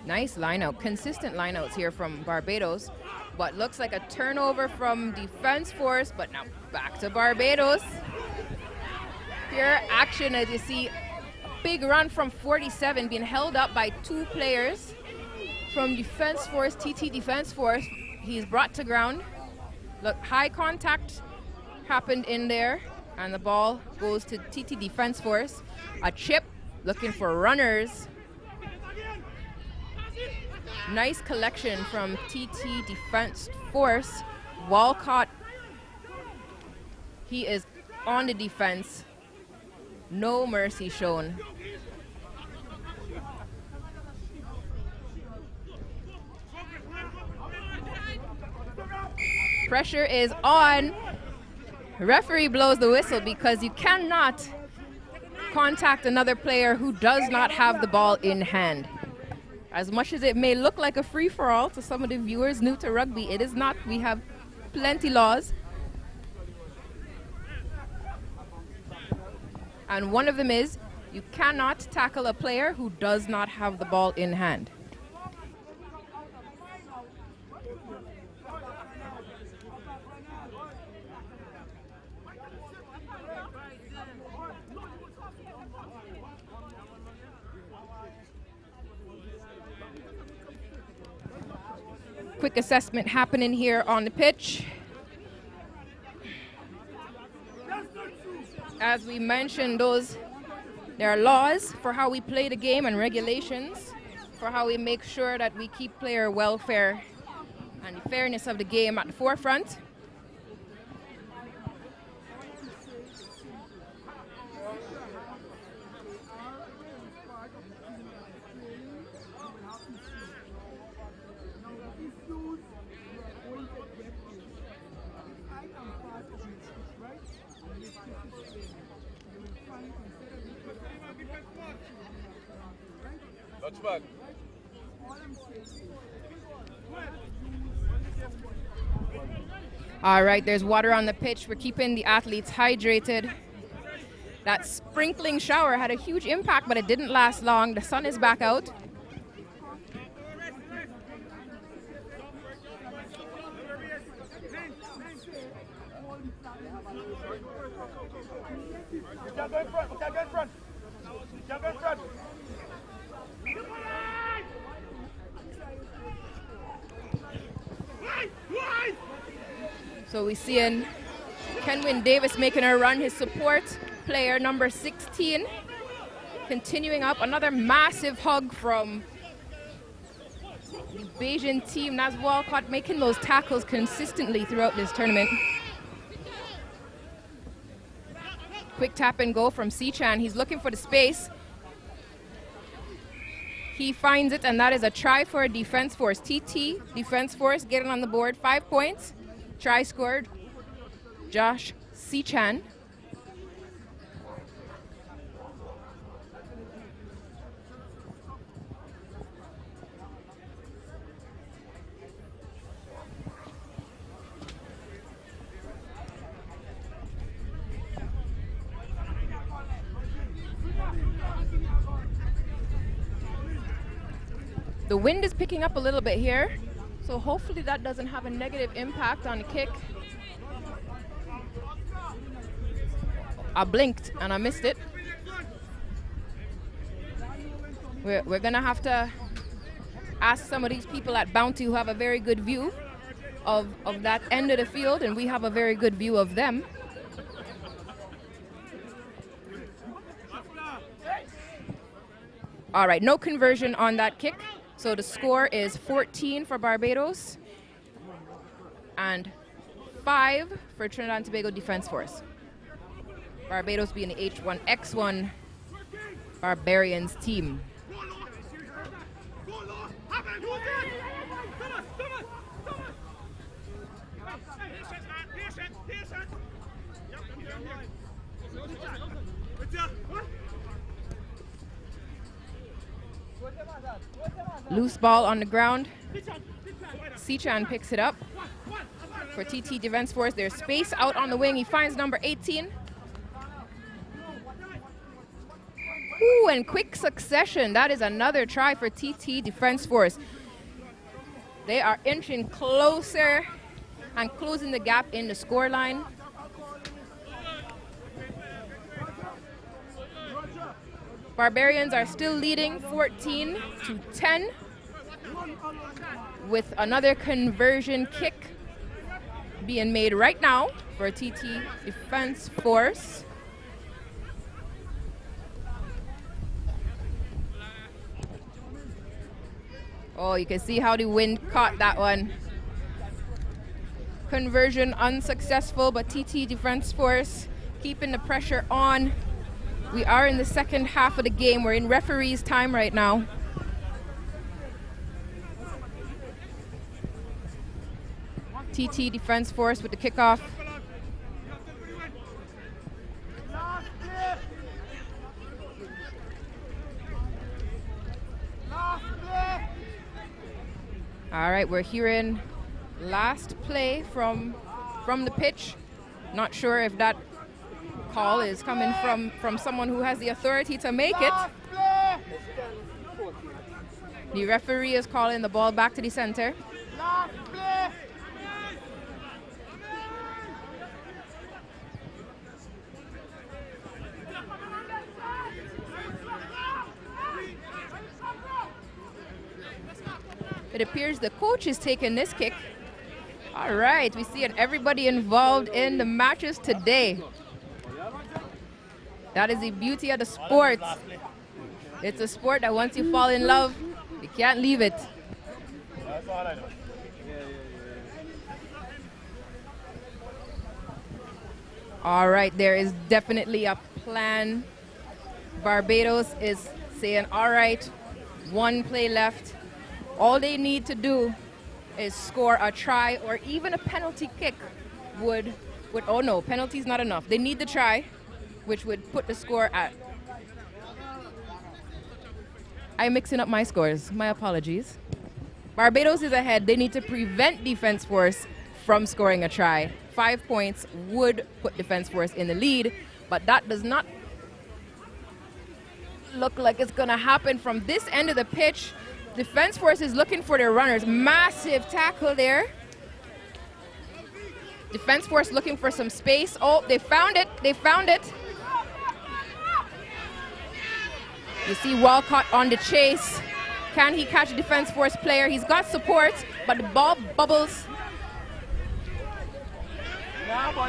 Nice line out, consistent line outs here from Barbados. But looks like a turnover from Defense Force, but now back to Barbados. Pure action as you see a big run from 47 being held up by 2 players from Defense Force, TT Defense Force. He's brought to ground. Look, high contact happened in there and the ball goes to TT Defense Force. A chip looking for runners. Nice collection from TT Defense Force. Walcott, he is on the defense. No mercy shown. Pressure is on. Referee blows the whistle because you cannot contact another player who does not have the ball in hand. As much as it may look like a free-for-all to some of the viewers new to rugby, it is not. We have plenty laws. And one of them is you cannot tackle a player who does not have the ball in hand. Quick assessment happening here on the pitch. As we mentioned, there are laws for how we play the game and regulations for how we make sure that we keep player welfare and the fairness of the game at the forefront. All right, there's water on the pitch. We're keeping the athletes hydrated. That sprinkling shower had a huge impact, but it didn't last long. The sun is back out. So we see Kenwin Davis making a run, his support player, number 16, continuing up. Another massive hug from the Bayesian team. Naz Walcott making those tackles consistently throughout this tournament. Quick tap and go from Sichan. He's looking for the space. He finds it, and that is a try for Defense Force. TT, Defense Force, getting on the board, 5 points. Try scored, Josh Sichan. The wind is picking up a little bit here, so hopefully that doesn't have a negative impact on the kick. I blinked and I missed it. We're gonna have to ask some of these people at Bounty who have a very good view of that end of the field, and we have a very good view of them. All right, no conversion on that kick. So the score is 14 for Barbados and 5 for Trinidad and Tobago Defense Force. Barbados being the H1X1 Barbarians team. Loose ball on the ground. Sichan picks it up for TT Defense Force. There's space out on the wing. He finds number 18. Ooh, and quick succession. That is another try for TT Defense Force. They are inching closer and closing the gap in the scoreline. Barbarians are still leading 14-10 with another conversion kick being made right now for TT Defense Force. Oh, you can see how the wind caught that one. Conversion unsuccessful, but TT Defense Force keeping the pressure on. We are in the second half of the game. We're in referee's time right now. TT Defense Force with the kickoff. All right, we're hearing last play from the pitch. Not sure if that call is coming from someone who has the authority to make it. The referee is calling the ball back to the center. It appears the coach is taking this kick. All right, we see everybody involved in the matches today. That is the beauty of the sport. It's a sport that once you fall in love, you can't leave it. All right, there is definitely a plan. Barbados is saying, all right, one play left. All they need to do is score a try or even a penalty kick would oh no, penalty's not enough. They need the try, which would put the score at... I'm mixing up my scores. My apologies. Barbados is ahead. They need to prevent Defense Force from scoring a try. 5 points would put Defense Force in the lead, but that does not look like it's going to happen from this end of the pitch. Defense Force is looking for their runners. Massive tackle there. Defense Force looking for some space. Oh, they found it. They found it. You see Walcott on the chase. Can he catch a Defense Force player? He's got support, but the ball bubbles.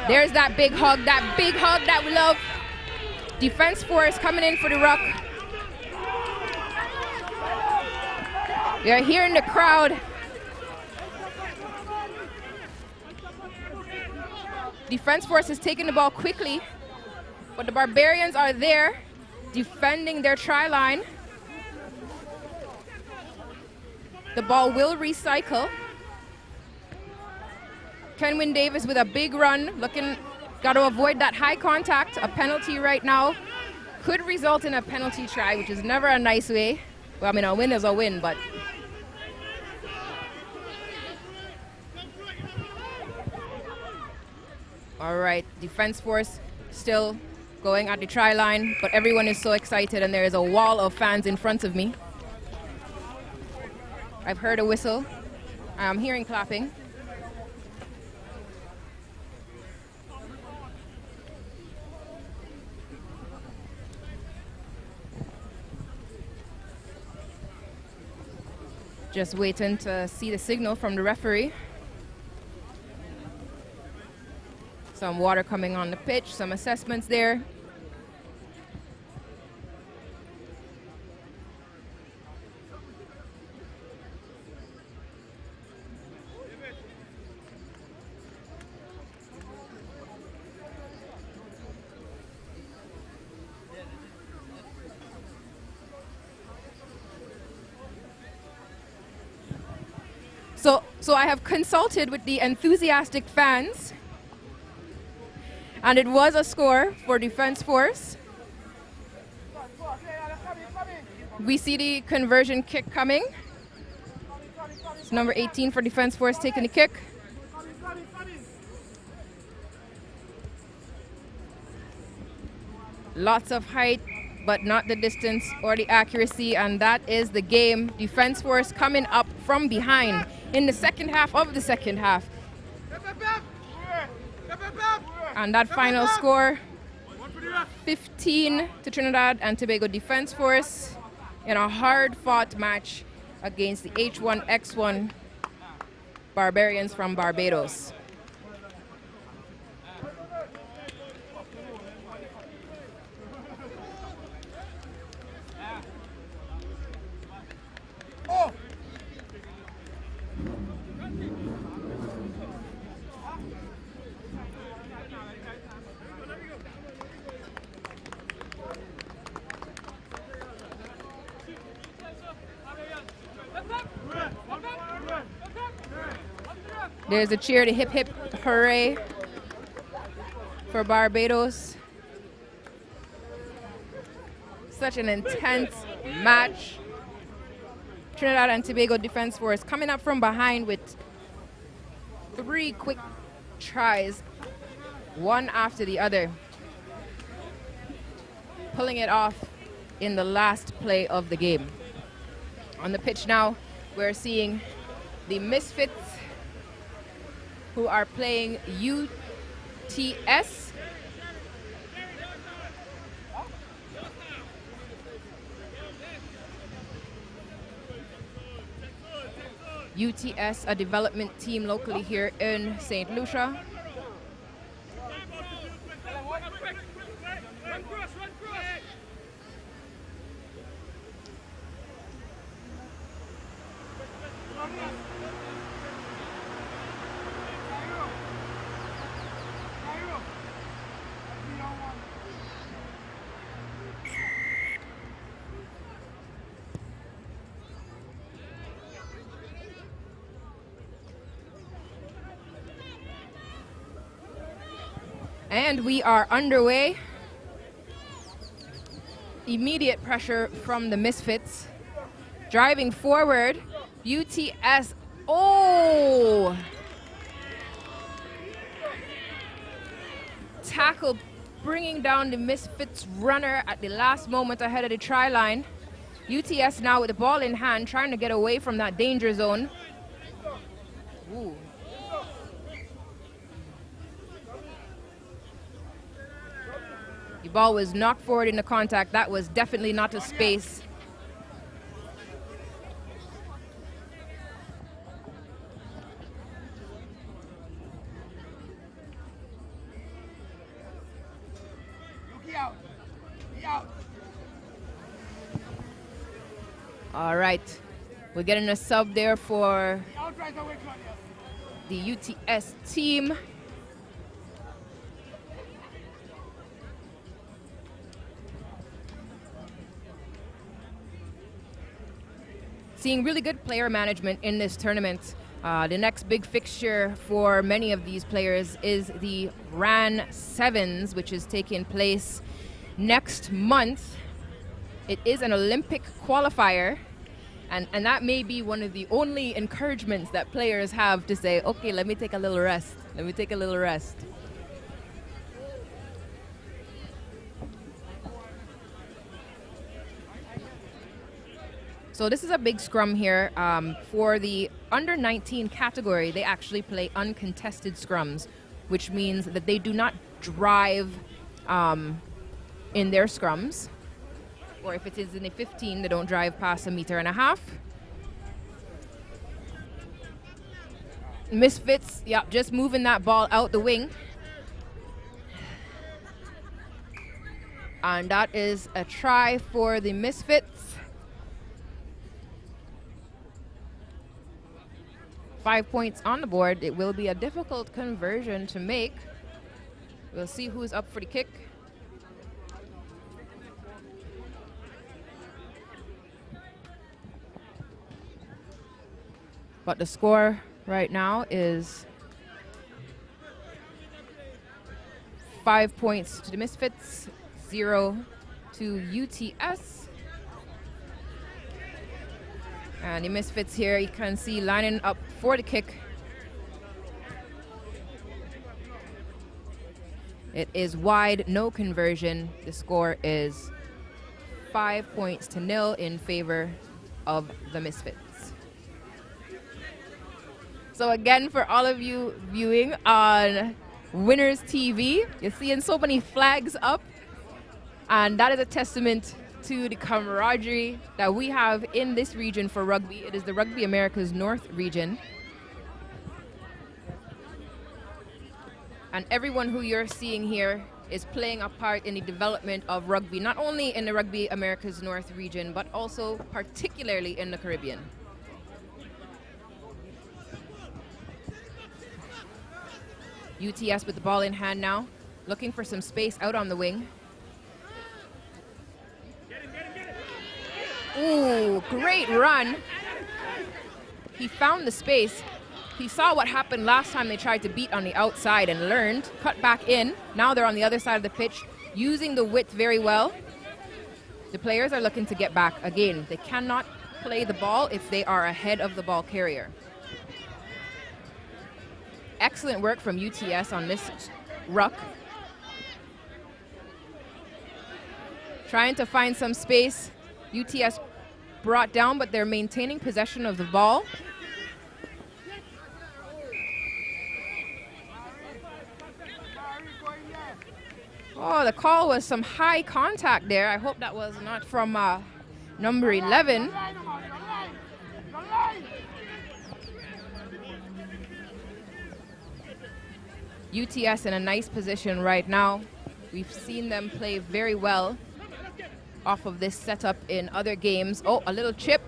There's that big hug that we love. Defense Force coming in for the ruck. You're hearing the crowd. Defense Force is taking the ball quickly, but the Barbarians are there defending their try line. The ball will recycle. Kenwin Davis with a big run, got to avoid that high contact. A penalty right now could result in a penalty try, which is never a nice way. Well, I mean, a win is a win, but... All right, Defense Force still going at the try line, but everyone is so excited and there is a wall of fans in front of me. I've heard a whistle. I'm hearing clapping. Just waiting to see the signal from the referee. Some water coming on the pitch, some assessments there. So I have consulted with the enthusiastic fans, and it was a score for Defense Force. We see the conversion kick coming. It's number 18 for Defense Force taking the kick. Lots of height, but not the distance or the accuracy, and that is the game. Defense Force coming up from behind in the second half of the second half. And that final score, 15 to Trinidad and Tobago Defense Force in a hard-fought match against the H1X1 Barbarians from Barbados. There's a cheer to hip hip hooray for Barbados. Such an intense match. Trinidad and Tobago Defense Force coming up from behind with 3 quick tries, one after the other. Pulling it off in the last play of the game. On the pitch now, we're seeing the Misfits, who are playing UTS. UTS, a development team locally here in St. Lucia. And we are underway. Immediate pressure from the Misfits. Driving forward, UTS. Oh! Tackle bringing down the Misfits runner at the last moment ahead of the try line. UTS now with the ball in hand, trying to get away from that danger zone. Ooh. The ball was knocked forward into contact. That was definitely not a space. All right, we're getting a sub there for the UTS team. Seeing really good player management in this tournament. The next big fixture for many of these players is the RAN Sevens, which is taking place next month. It is an Olympic qualifier, and that may be one of the only encouragements that players have to say, okay, let me take a little rest. Let me take a little rest. So this is a big scrum here. For the under 19 category, they actually play uncontested scrums, which means that they do not drive in their scrums. Or if it is in a 15, they don't drive past 1.5 meters. Misfits, yeah, just moving that ball out the wing. And that is a try for the Misfits. 5 points on the board. It will be a difficult conversion to make. We'll see who's up for the kick. But the score right now is 5 points to the Misfits, 0 to UTS. And the Misfits here, you can see lining up for the kick. It is wide, no conversion. The score is 5 points to 0 in favor of the Misfits. So again, for all of you viewing on Winners TV, you're seeing so many flags up, and that is a testament to the camaraderie that we have in this region for rugby. It is the Rugby Americas North region. And everyone who you're seeing here is playing a part in the development of rugby, not only in the Rugby Americas North region, but also particularly in the Caribbean. UTS with the ball in hand now, looking for some space out on the wing. Ooh, great run. He found the space. He saw what happened last time they tried to beat on the outside and learned, cut back in. Now they're on the other side of the pitch, using the width very well. The players are looking to get back again. They cannot play the ball if they are ahead of the ball carrier. Excellent work from UTS on this ruck. Trying to find some space. UTS brought down, but they're maintaining possession of the ball. Oh, the call was some high contact there. I hope that was not from number 11. UTS in a nice position right now. We've seen them play very well off of this setup in other games. Oh, a little chip.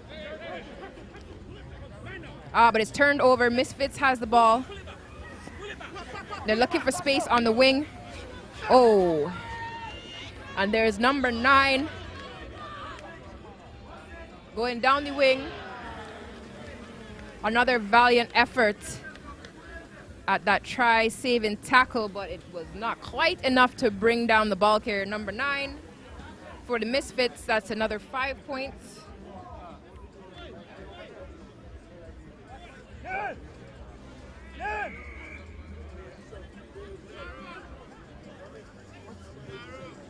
But it's turned over. Misfits has the ball. They're looking for space on the wing. Oh, and there's number 9 going down the wing. Another valiant effort at that try, saving tackle, but it was not quite enough to bring down the ball carrier. Number 9 for the Misfits. That's another 5 points.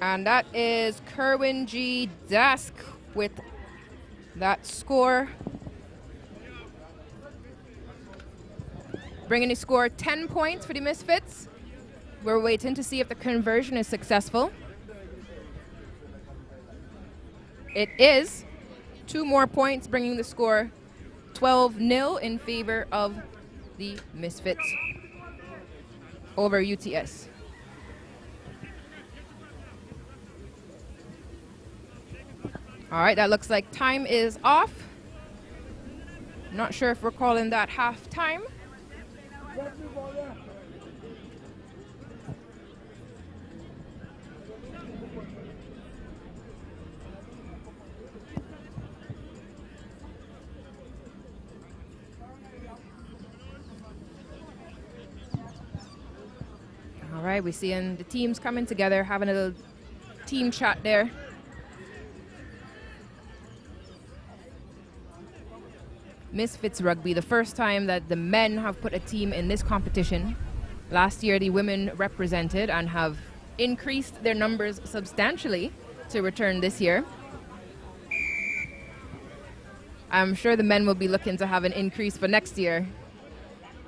And that is Kerwin G. Dask with that score. Bringing the score 10 points for the Misfits. We're waiting to see if the conversion is successful. It is. 2 more points, bringing the score 12-0 in favor of the Misfits over UTS. All right, that looks like time is off. Not sure if we're calling that half time. All right, we're seeing the teams coming together, having a little team chat there. Misfits Rugby, the first time that the men have put a team in this competition. Last year, the women represented and have increased their numbers substantially to return this year. I'm sure the men will be looking to have an increase for next year.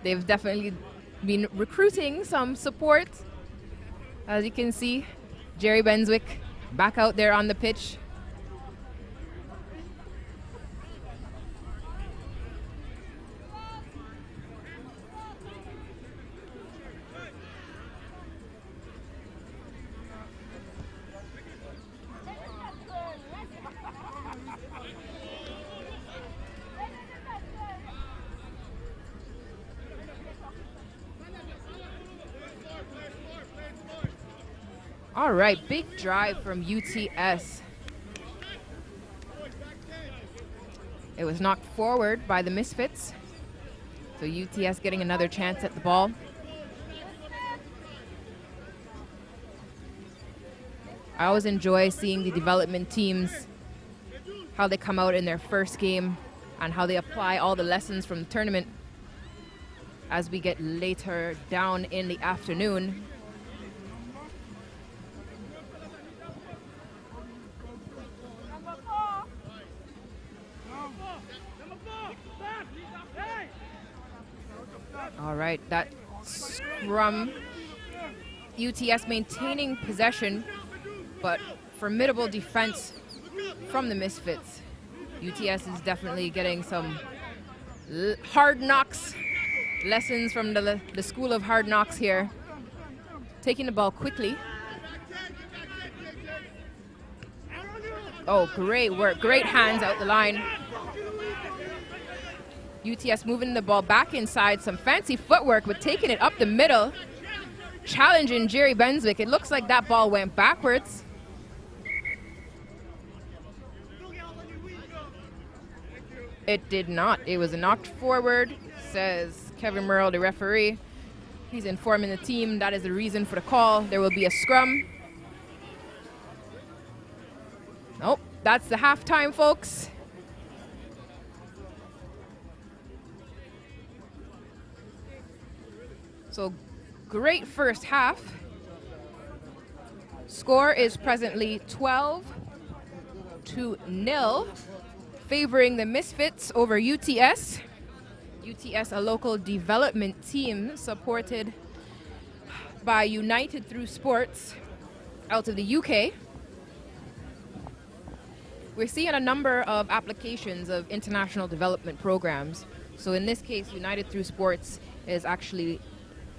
They've definitely been recruiting some support. As you can see, Jerry Benswick back out there on the pitch. All right, big drive from UTS. It was knocked forward by the Misfits. So UTS getting another chance at the ball. I always enjoy seeing the development teams, how they come out in their first game and how they apply all the lessons from the tournament as we get later down in the afternoon. All right, that scrum, UTS maintaining possession, but formidable defense from the Misfits. UTS is definitely getting some hard knocks, lessons from the school of hard knocks here. Taking the ball quickly. Oh, great work, great hands out the line. UTS moving the ball back inside, some fancy footwork, but taking it up the middle, challenging Jerry Benswick. It looks like that ball went backwards. It did not. It was knocked forward, says Kevin Merle, the referee, he's informing the team that is the reason for the call. There will be a scrum. Nope, that's the halftime, folks. So great first half. Score is presently 12-0, favoring the Misfits over UTS. UTS, a local development team supported by United Through Sports out of the UK. We're seeing a number of applications of international development programs. So in this case, United Through Sports is actually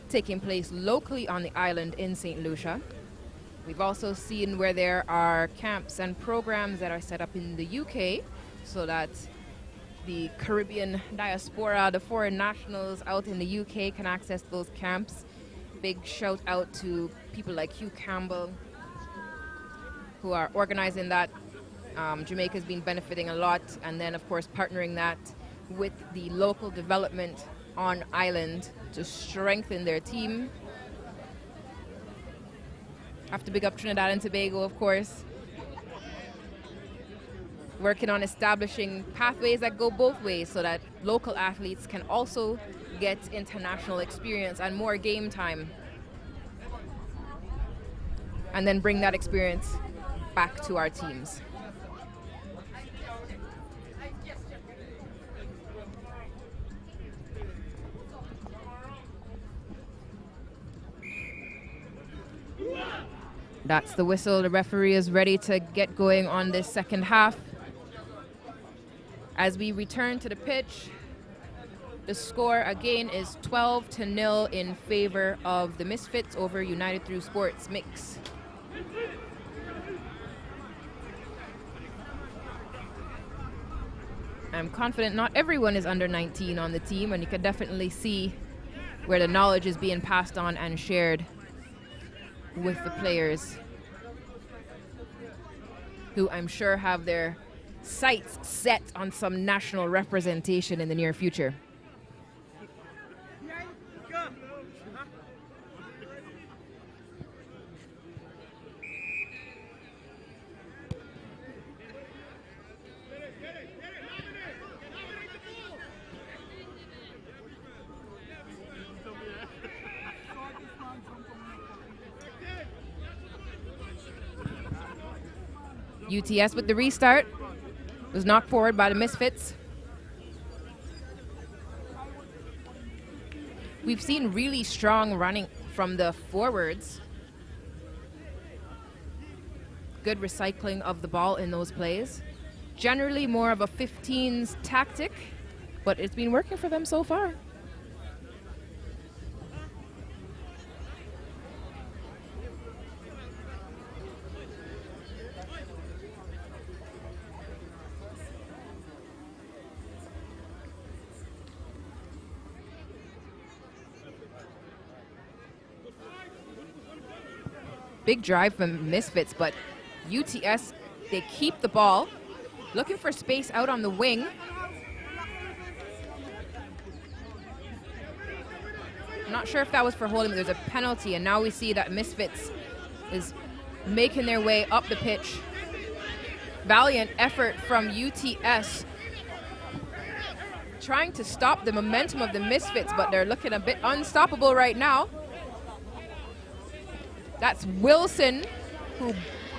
taking place locally on the island in St. Lucia. We've also seen where there are camps and programs that are set up in the UK so that the Caribbean diaspora, the foreign nationals out in the UK can access those camps. Big shout out to people like Hugh Campbell who are organizing that. Jamaica's been benefiting a lot, and then of course partnering that with the local development on island to strengthen their team. Have to big up Trinidad and Tobago, of course. Working on establishing pathways that go both ways so that local athletes can also get international experience and more game time. And then bring that experience back to our teams. That's the whistle. The referee is ready to get going on this second half. As we return to the pitch, the score again is 12-0 in favor of the Misfits over United Through Sports Mix. I'm confident not everyone is under 19 on the team, and you can definitely see where the knowledge is being passed on and shared with the players, who I'm sure have their sights set on some national representation in the near future. UTS with the restart was knocked forward by the Misfits. We've seen really strong running from the forwards. Good recycling of the ball in those plays. Generally more of a 15s tactic, but it's been working for them so far. Big drive from Misfits, but UTS, they keep the ball. Looking for space out on the wing. I'm not sure if that was for holding, but there's a penalty, and now we see that Misfits is making their way up the pitch. Valiant effort from UTS, trying to stop the momentum of the Misfits, but they're looking a bit unstoppable right now. That's Wilson, who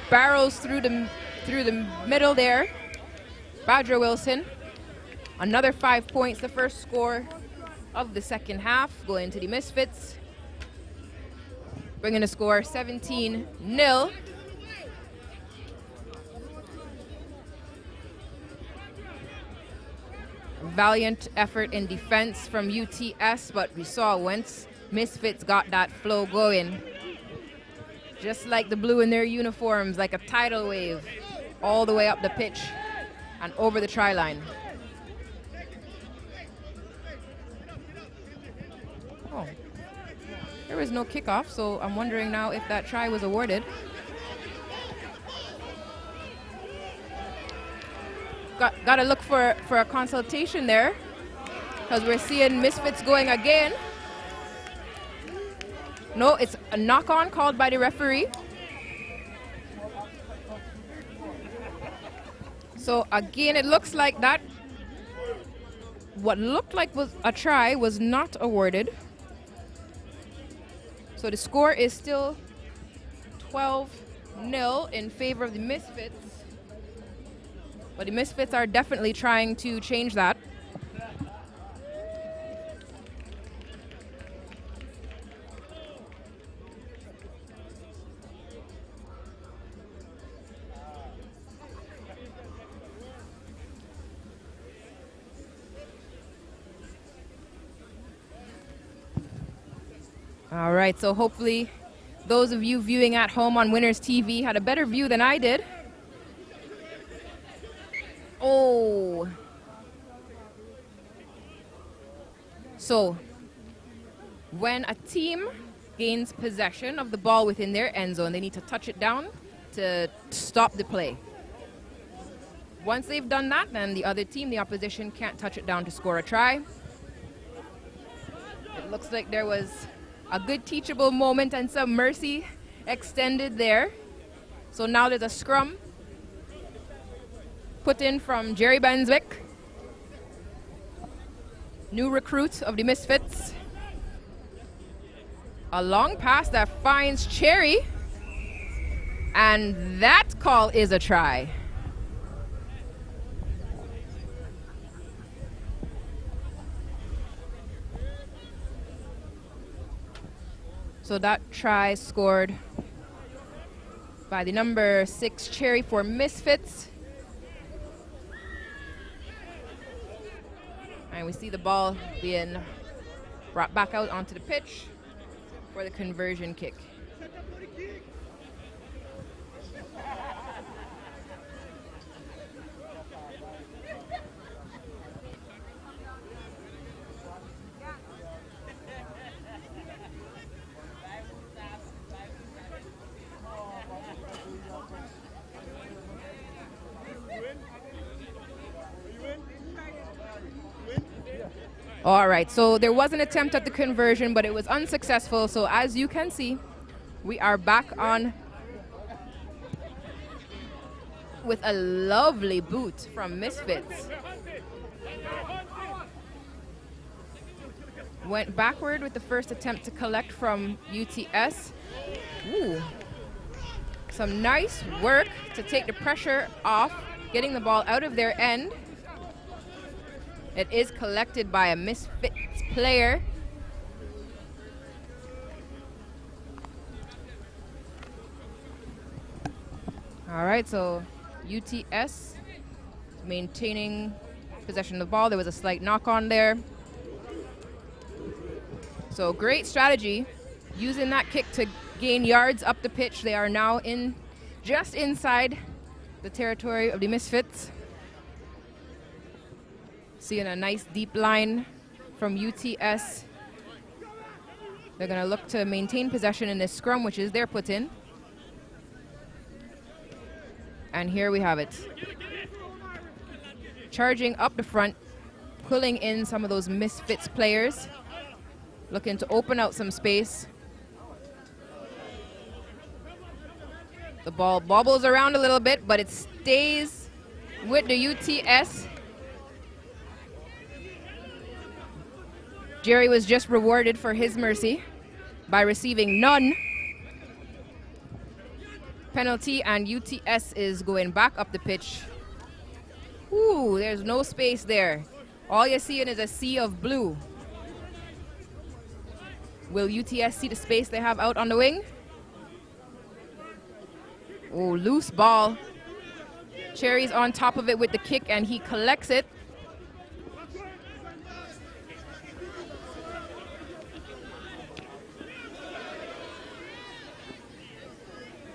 barrels through the middle there. Badger Wilson. Another 5 points, the first score of the second half, going to the Misfits. Bringing the score 17-0. Valiant effort in defense from UTS, but we saw once Misfits got that flow going, just like the blue in their uniforms, like a tidal wave, all the way up the pitch and over the try line. Oh, there was no kickoff, so I'm wondering now if that try was awarded. Got to look for a consultation there. because we're seeing Misfits going again. No, it's a knock-on called by the referee. So again, it looks like that what looked like was a try was not awarded. So the score is still 12-0 in favor of the Misfits. But the Misfits are definitely trying to change that. All right, so hopefully those of you viewing at home on Winners TV had a better view than I did. Oh. So, when a team gains possession of the ball within their end zone, they need to touch it down to stop the play. Once they've done that, then the other team, the opposition, can't touch it down to score a try. It looks like there was a good teachable moment and some mercy extended there. So now there's a scrum put in from Jerry Benswick, new recruit of the Misfits. A long pass that finds Cherry, and that call is a try. So that try scored by the number 6 Cherry for Misfits. And we see the ball being brought back out onto the pitch for the conversion kick. All right, so there was an attempt at the conversion, but it was unsuccessful. So as you can see, we are back on with a lovely boot from Misfits. Went backward with the first attempt to collect from UTS. Ooh. Some nice work to take the pressure off, getting the ball out of their end. It is collected by a Misfits player. All right, so UTS maintaining possession of the ball. There was a slight knock on there. So great strategy, using that kick to gain yards up the pitch. They are now in just inside the territory of the Misfits. Seeing a nice deep line from UTS. They're going to look to maintain possession in this scrum, which is their put in. And here we have it. Charging up the front, pulling in some of those Misfits players, looking to open out some space. The ball bobbles around a little bit, but it stays with the UTS. Jerry was just rewarded for his mercy by receiving none. Penalty, and UTS is going back up the pitch. Ooh, there's no space there. All you're seeing is a sea of blue. Will UTS see the space they have out on the wing? Oh, loose ball. Cherry's on top of it with the kick, and he collects it.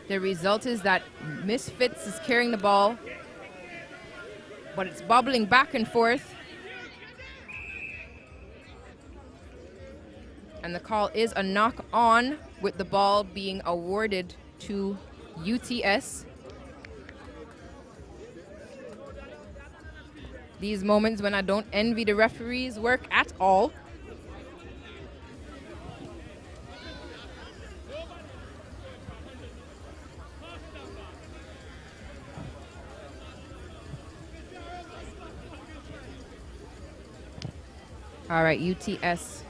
The result is that Misfits is carrying the ball, but it's bobbling back and forth. And the call is a knock on, with the ball being awarded to UTS. These moments when I don't envy the referees' work at all. All right, UTS.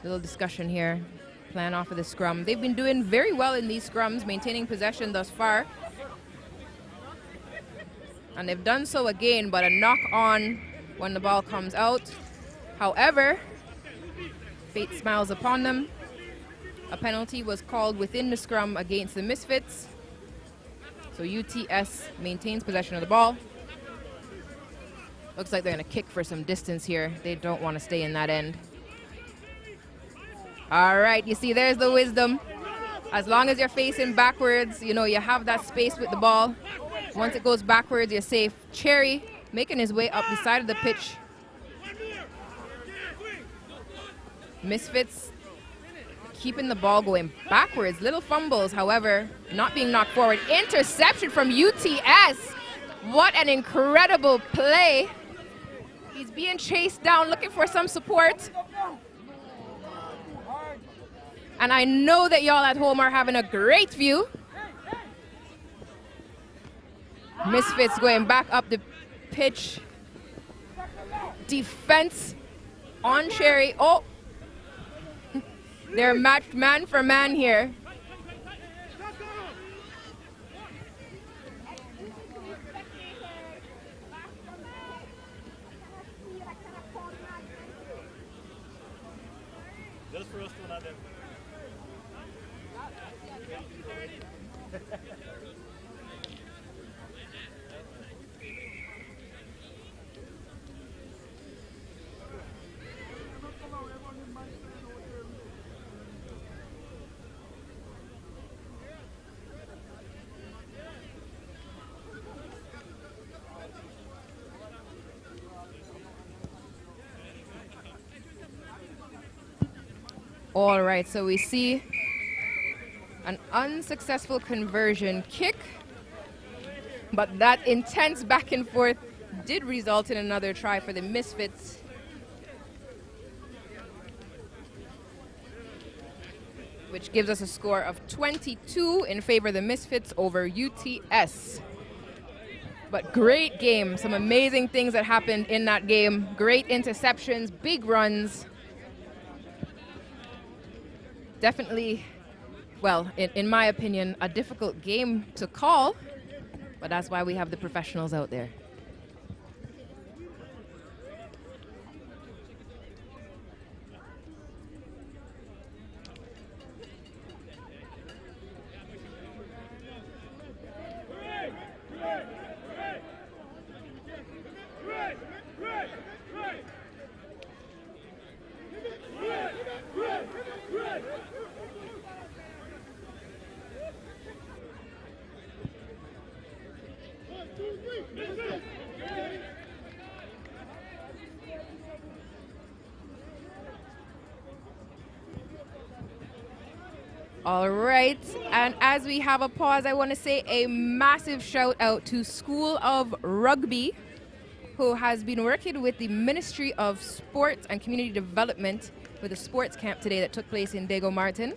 Little discussion here. Plan off of the scrum. They've been doing very well in these scrums, maintaining possession thus far. And they've done so again, but a knock on when the ball comes out. However, fate smiles upon them. A penalty was called within the scrum against the Misfits. So UTS maintains possession of the ball. Looks like they're going to kick for some distance here. They don't want to stay in that end. All right, you see, there's the wisdom. As long as you're facing backwards, you know, you have that space with the ball. Once it goes backwards, you're safe. Cherry making his way up the side of the pitch. Misfits keeping the ball going backwards. Little fumbles, however, not being knocked forward. Interception from UTS. What an incredible play. He's being chased down, looking for some support. And I know that y'all at home are having a great view. Misfits going back up the pitch. Defense on Cherry. Oh, they're matched man for man here. Just for us to not them. All right, so we see an unsuccessful conversion kick, but that intense back and forth did result in another try for the Misfits. Which gives us a score of 22 in favor of the Misfits over UTS. But great game, some amazing things that happened in that game. Great interceptions, big runs. Definitely, well, in my opinion, a difficult game to call, but that's why we have the professionals out there. All right, and as we have a pause, I want to say a massive shout out to School of Rugby, who has been working with the Ministry of Sport and Community Development with a sports camp today that took place in Diego Martin.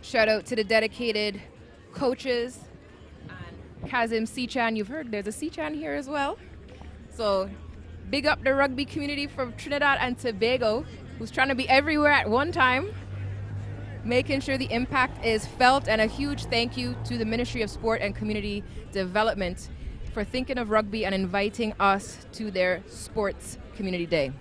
Shout out to the dedicated coaches. And Kazim Sichan, you've heard there's a Sichan here as well. So big up the rugby community from Trinidad and Tobago, who's trying to be everywhere at one time, making sure the impact is felt. And a huge thank you to the Ministry of Sport and Community Development for thinking of rugby and inviting us to their sports community day.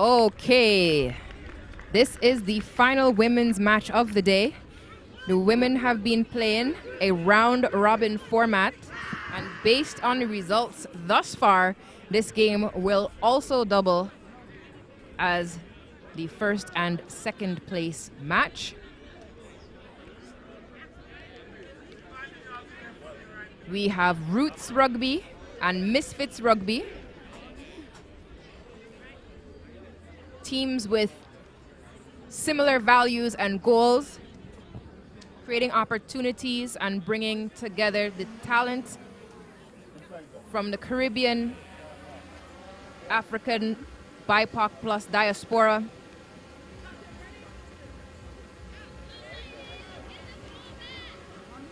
Okay. This is the final women's match of the day. The women have been playing a round-robin format, and based on the results thus far, this game will also double as the first and second place match. We have Roots Rugby and Misfits Rugby. Teams with similar values and goals, creating opportunities and bringing together the talent from the Caribbean, African, BIPOC plus diaspora.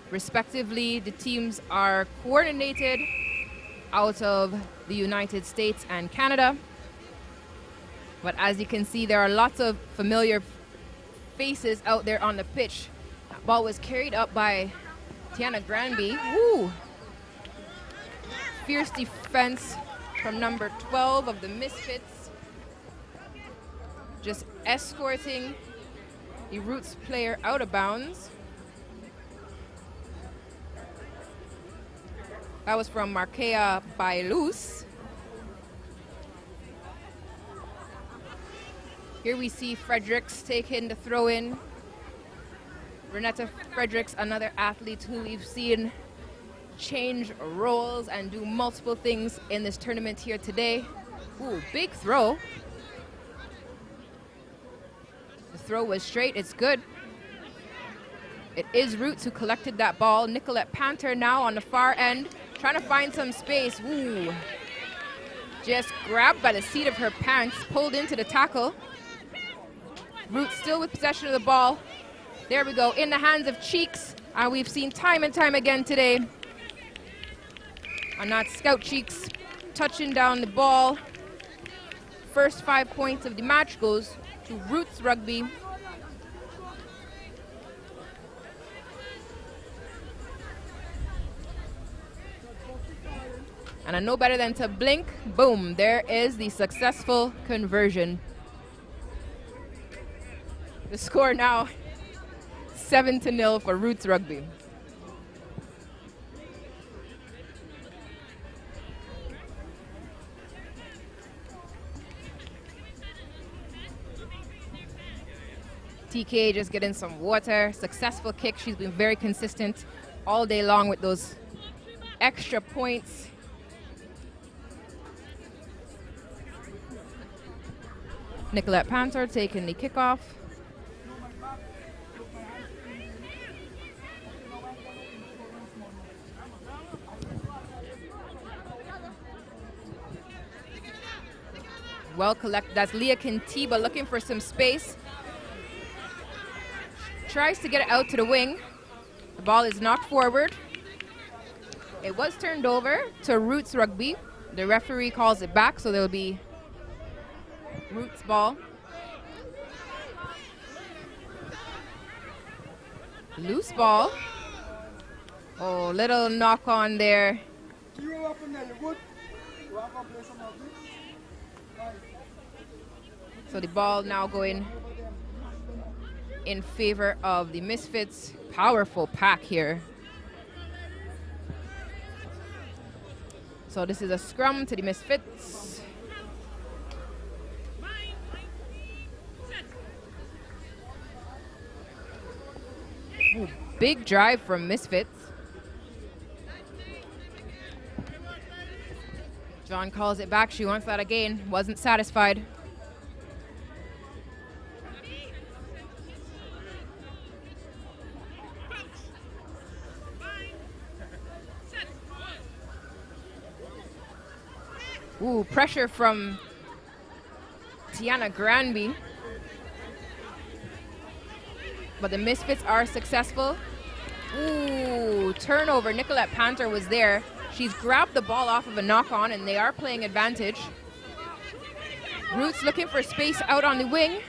Respectively, the teams are coordinated out of the United States and Canada. But as you can see, there are lots of familiar faces out there on the pitch. That ball was carried up by Tiana Granby. Woo! Fierce defense from number 12 of the Misfits. Just escorting the Roots player out of bounds. That was from Markea Bailus. Here we see Fredericks taking the throw in. Renetta Fredericks, another athlete who we've seen change roles and do multiple things in this tournament here today. Ooh, big throw. The throw was straight, it's good. It is Roots who collected that ball. Nicolette Panther now on the far end, trying to find some space. Ooh. Just grabbed by the seat of her pants, pulled into the tackle. Roots still with possession of the ball. There we go, in the hands of Cheeks. And we've seen time and time again today. And not Scout Cheeks touching down the ball. First 5 points of the match goes to Roots Rugby. And I know better than to blink. Boom, there is the successful conversion. The score now 7-0 for Roots Rugby. TK just getting some water. Successful kick. She's been very consistent all day long with those extra points. Nicolette Panther taking the kickoff. Well collected. That's Leah Kintiba looking for some space. Tries to get it out to the wing. The ball is knocked forward. It was turned over to Roots Rugby. The referee calls it back, so there'll be Roots ball. Loose ball. Oh, little knock on there. So the ball now going in favor of the Misfits. Powerful pack here. So this is a scrum to the Misfits. Ooh, big drive from Misfits. John calls it back. She wants that again. Wasn't satisfied. Ooh, pressure from Tiana Granby. But the Misfits are successful. Ooh, turnover. Nicolette Panther was there. She's grabbed the ball off of a knock-on, and they are playing advantage. Roots looking for space out on the wing.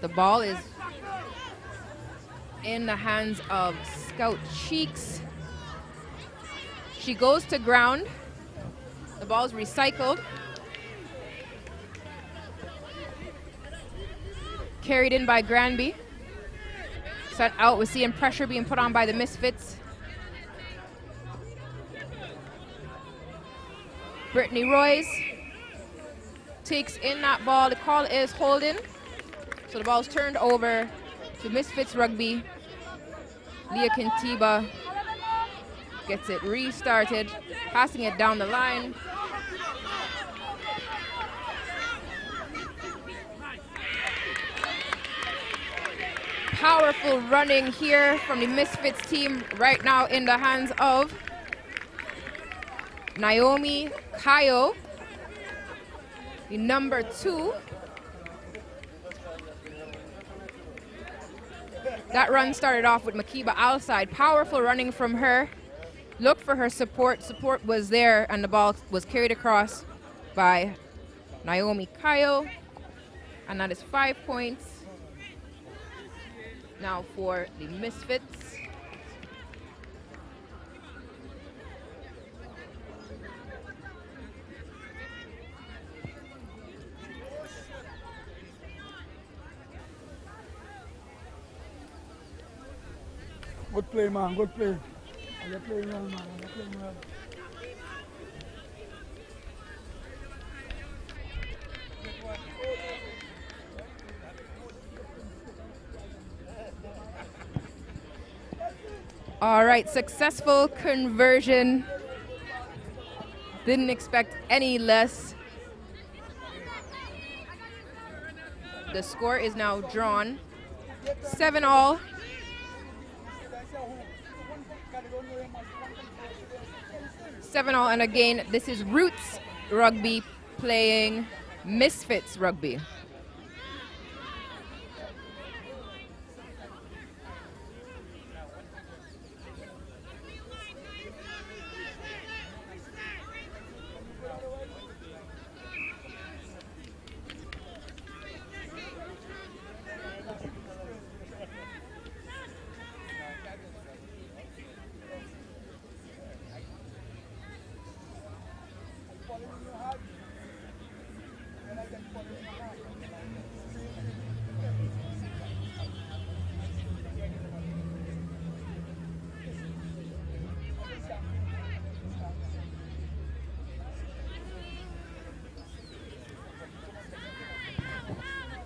The ball is in the hands of Scout Cheeks. She goes to ground. The ball's recycled. Carried in by Granby. Set out, we're seeing pressure being put on by the Misfits. Brittany Royce takes in that ball. The call is holding. So the ball's turned over to Misfits Rugby. Leah Kintiba gets it restarted, passing it down the line. Powerful running here from the Misfits team right now in the hands of Naomi Kayo, the number 2. That run started off with Makiba outside. Powerful running from her. Look for her support. Support was there, and the ball was carried across by Naomi Kayo. And that is 5 points now for the Misfits. Good play, man. Good play. You're playing well, man. You're playing well. All right, successful conversion. Didn't expect any less. The score is now drawn 7-all. And again, this is Roots Rugby playing Misfits Rugby.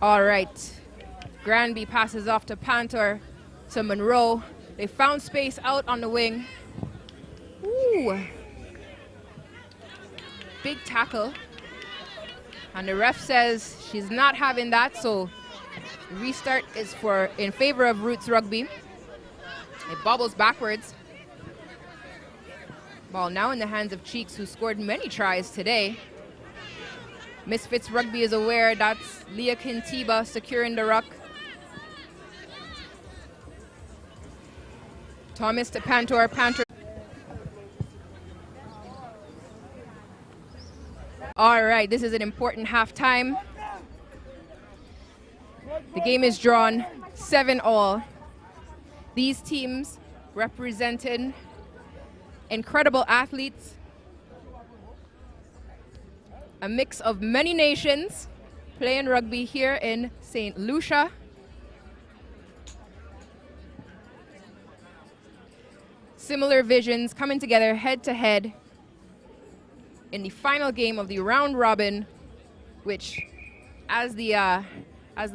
All right, Granby passes off to Pantor, to Monroe. They found space out on the wing. Ooh. Big tackle. And the ref says she's not having that, so the restart is in favor of Roots Rugby. It bobbles backwards. Ball now in the hands of Cheeks, who scored many tries today. Misfits Rugby is aware that's Leah Kintiba securing the ruck. Thomas to Pantor. Pantor. All right, this is an important halftime. The game is drawn 7-all. These teams represented incredible athletes, a mix of many nations playing rugby here in St. Lucia. Similar visions coming together head to head in the final game of the round robin, which, as the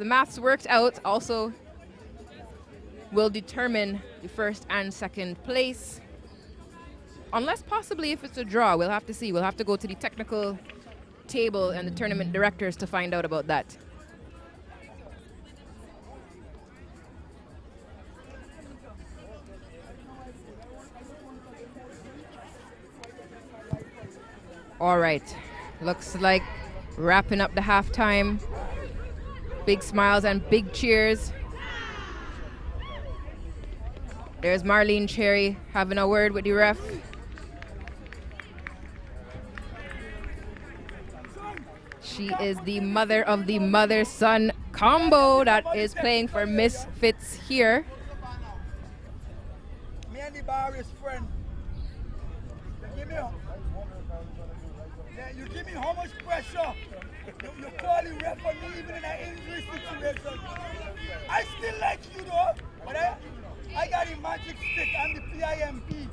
maths worked out, also will determine the first and second place. Unless possibly if it's a draw, we'll have to see. We'll have to go to the technical table and the tournament directors to find out about that. All right, looks like wrapping up the halftime. Big smiles and big cheers. There's Marlene Cherry having a word with the ref. She is the mother of the mother-son combo that is playing for Misfits here. Barry's friend. You give me how much pressure? You call the ref on me even in an injury situation. I still like you though, but I got the magic stick and the PIMP.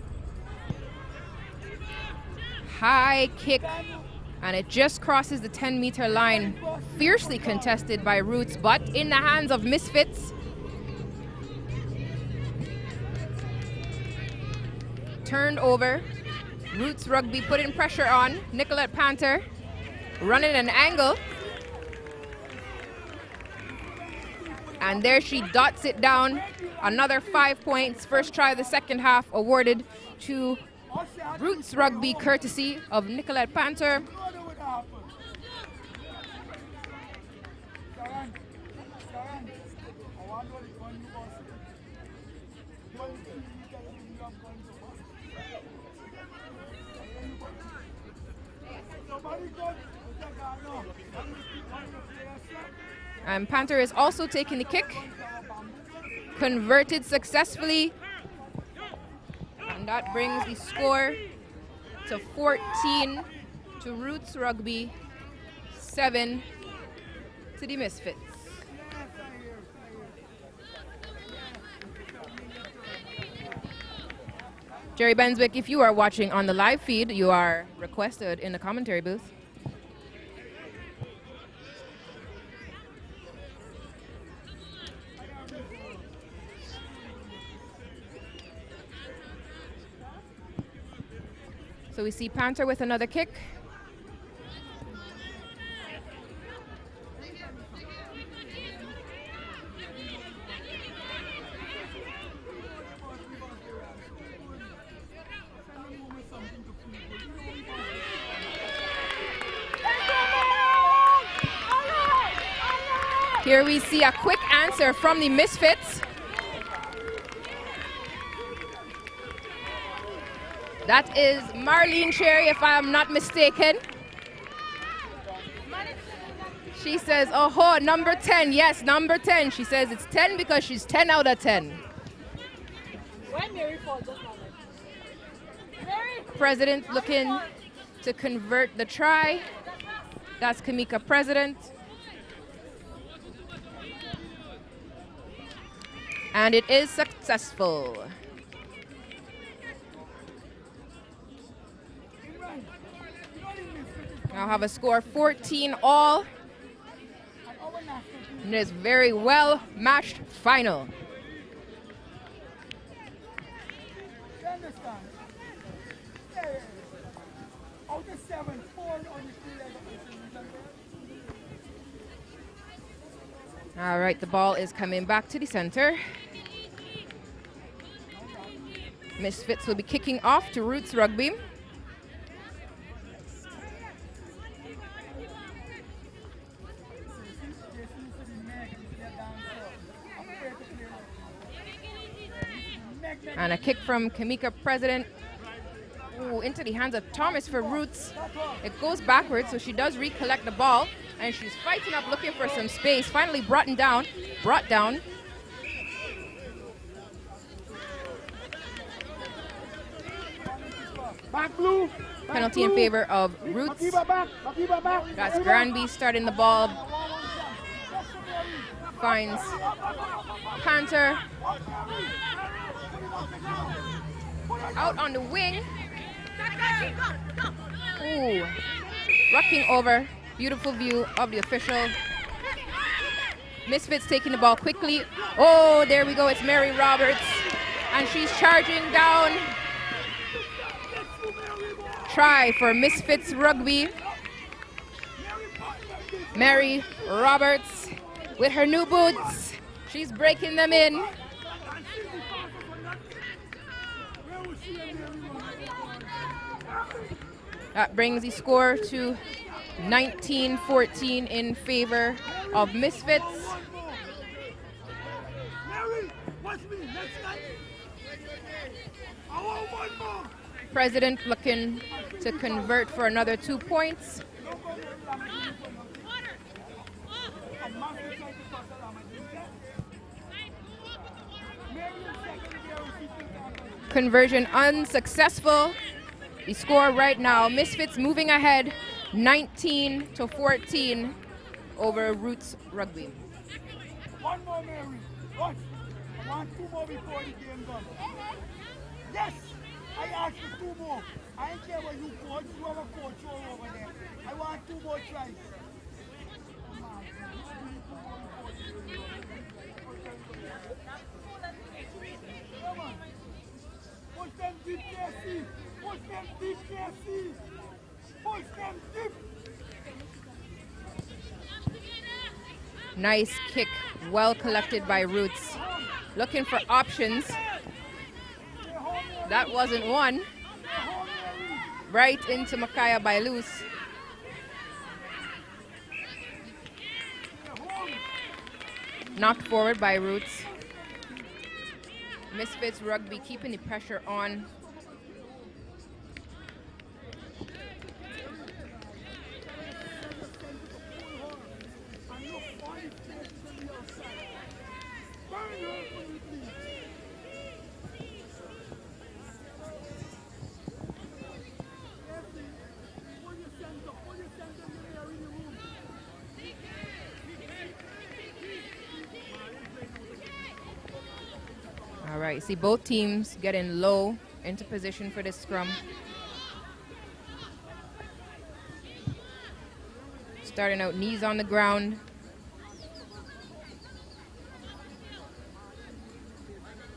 High kick, and it just crosses the 10-meter line. Fiercely contested by Roots, but in the hands of Misfits. Turned over. Roots Rugby putting pressure on. Nicolette Panther running an angle. And there she dots it down. Another 5 points. First try of the second half awarded to Roots Rugby, courtesy of Nicolette Panther. And Panther is also taking the kick. Converted successfully. And that brings the score to 14 to Roots Rugby, 7 to the Misfits. Jerry Benswick, if you are watching on the live feed, you are requested in the commentary booth. So we see Panther with another kick. Here we see a quick answer from the Misfits. That is Marlene Cherry, if I am not mistaken. She says, oh, number 10. Yes, number 10. She says it's 10 because she's 10 out of 10. When Mary falls, just now. President looking to convert the try. That's Kamika President. And it is successful. Now have a score 14 all. And it is very well matched final. All right, the ball is coming back to the center. Misfits will be kicking off to Roots Rugby. And a kick from Kamika President. Ooh, into the hands of Thomas for Roots. It goes backwards, so she does recollect the ball. And she's fighting up, looking for some space. Finally brought down. Back blue. Penalty in favor of Roots. That's Granby starting the ball. Finds Panther. Out on the wing. Ooh. Rocking over. Beautiful view of the official. Misfits taking the ball quickly. Oh, there we go. It's Mary Roberts. And she's charging down. Try for Misfits Rugby. Mary Roberts with her new boots. She's breaking them in. That brings the score to 19-14 in favor of Misfits. President looking to convert for another 2 points. Conversion unsuccessful. The score right now, Misfits moving ahead 19-14 over Roots Rugby. One more, Mary. One. I want two more before the game done. Yes! I asked for two more. I don't care what you coach. You have a coach all over there. I want two more tries. Come on. Push them deep, KC. Push them deep, KC. Push them deep. Nice kick, well collected by Roots. Looking for options. That wasn't one. Right into Makaya by Luce. Knocked forward by Roots. Misfits Rugby keeping the pressure on. All right, see both teams getting low into position for this scrum. Starting out knees on the ground.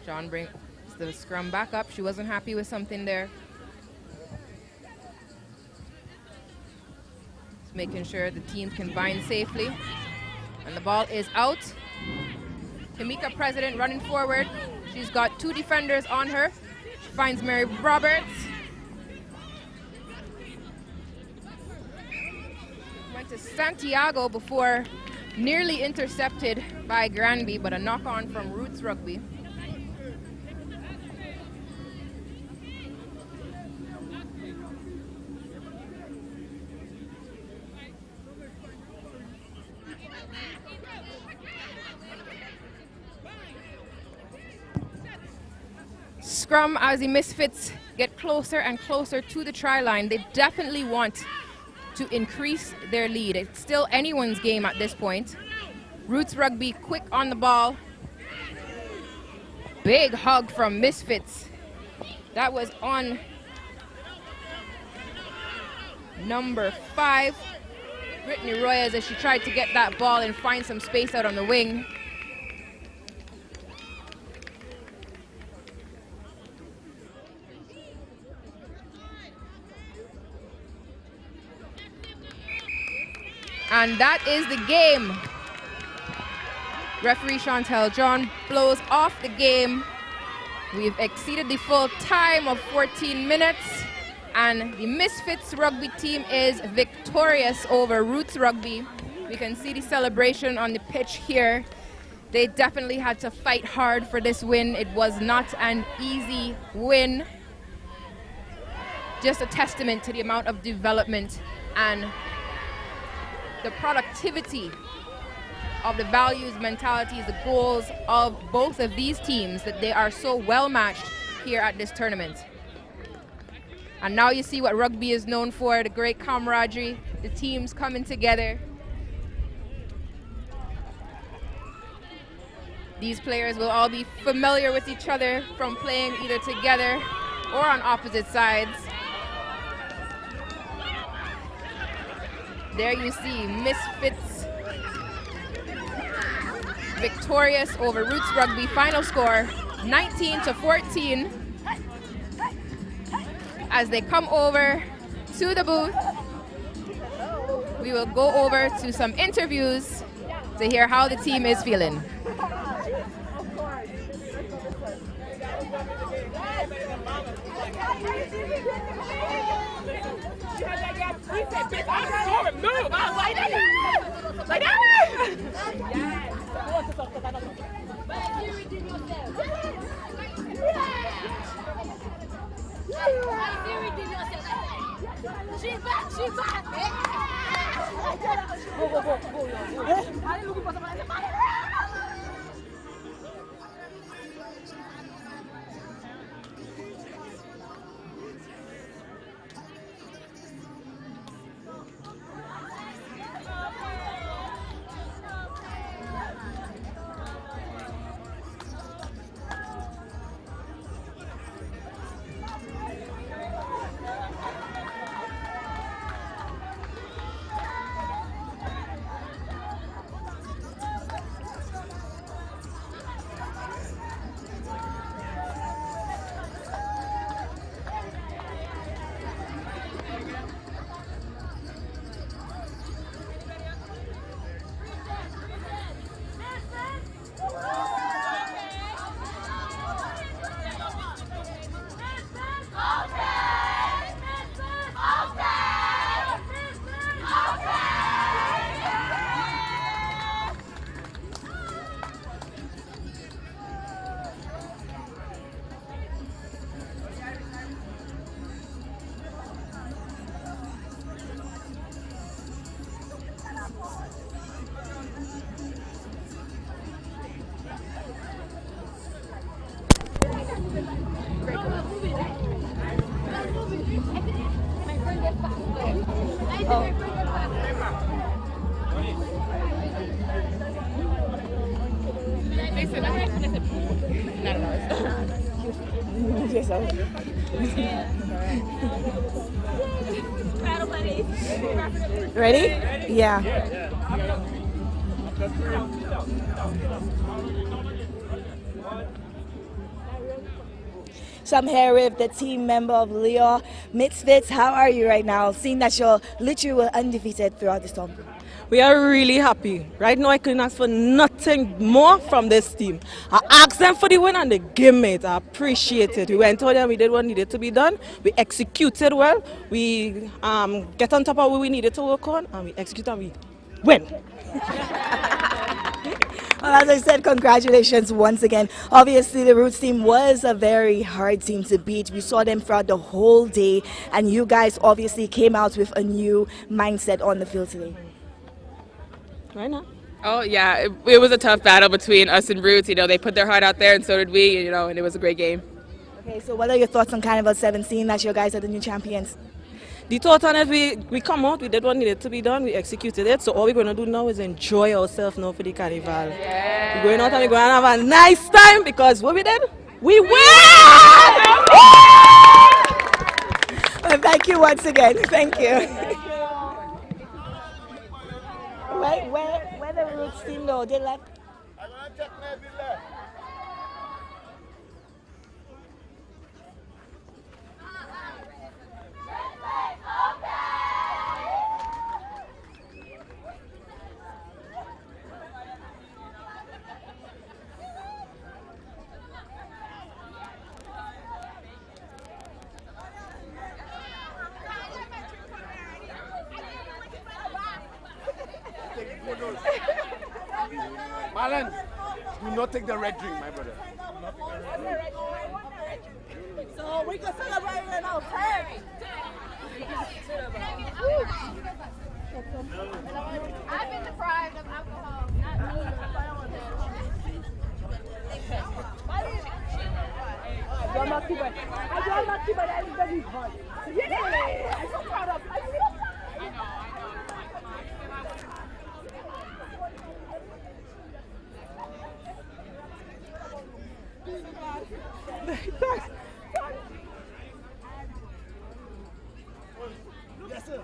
John brings the scrum back up. She wasn't happy with something there. Just making sure the teams can bind safely. And the ball is out. Tamika President running forward. She's got two defenders on her. She finds Mary Roberts. Went to Santiago before nearly intercepted by Granby, but a knock on from Roots Rugby. Scrum as the Misfits get closer and closer to the try line. They definitely want to increase their lead. It's still anyone's game at this point. Roots Rugby quick on the ball. Big hug from Misfits. That was on number 5. Brittany Royas as she tried to get that ball and find some space out on the wing. And that is the game. Referee Chantel John blows off the game. We've exceeded the full time of 14 minutes. And the Misfits Rugby team is victorious over Roots Rugby. We can see the celebration on the pitch here. They definitely had to fight hard for this win. It was not an easy win. Just a testament to the amount of development and the productivity of the values, mentalities, the goals of both of these teams, that they are so well matched here at this tournament. And now you see what rugby is known for, the great camaraderie, the teams coming together. These players will all be familiar with each other from playing either together or on opposite sides. There you see Misfits victorious over Roots Rugby. Final score 19-14. As they come over to the booth, we will go over to some interviews to hear how the team is feeling. Ready? Yeah. So I'm here with the team member of Leo Misfits. How are you right now? Seeing that you're literally undefeated throughout this tournament. We are really happy. Right now, I couldn't ask for nothing more from this team. I asked them for the win and they gave me it. I appreciate it. We went out there and we did what needed to be done. We executed well. We get on top of what we needed to work on and we execute and we win. Well, as I said, congratulations once again. Obviously, the Roots team was a very hard team to beat. We saw them throughout the whole day, and you guys obviously came out with a new mindset on the field today. Right now? Oh, yeah. It was a tough battle between us and Roots. You know, they put their heart out there, and so did we, you know, and it was a great game. Okay, so what are your thoughts on Carnival 17 that you guys are the new champions? The thought on it, we come out, we did what needed to be done, we executed it. So all we're going to do now is enjoy ourselves now for the carnival. Yeah. We're going out and we're going to have a nice time because what we did, we win! Well, thank you once again. Thank you. Where the Roots team though? They like. Marlon, do not take the red drink, my brother. So we can celebrate in our party. I've been deprived of alcohol. Not me. I'm not keeping. I'm not keeping anybody's heart. Yeah, I'm so proud of. Yes, sir.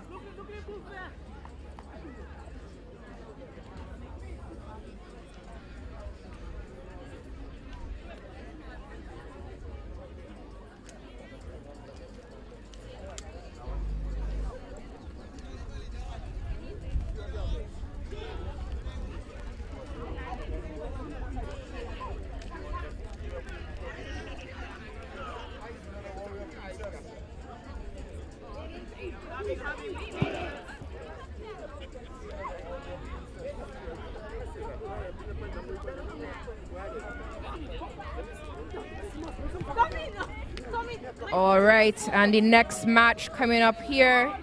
All right, and the next match coming up here,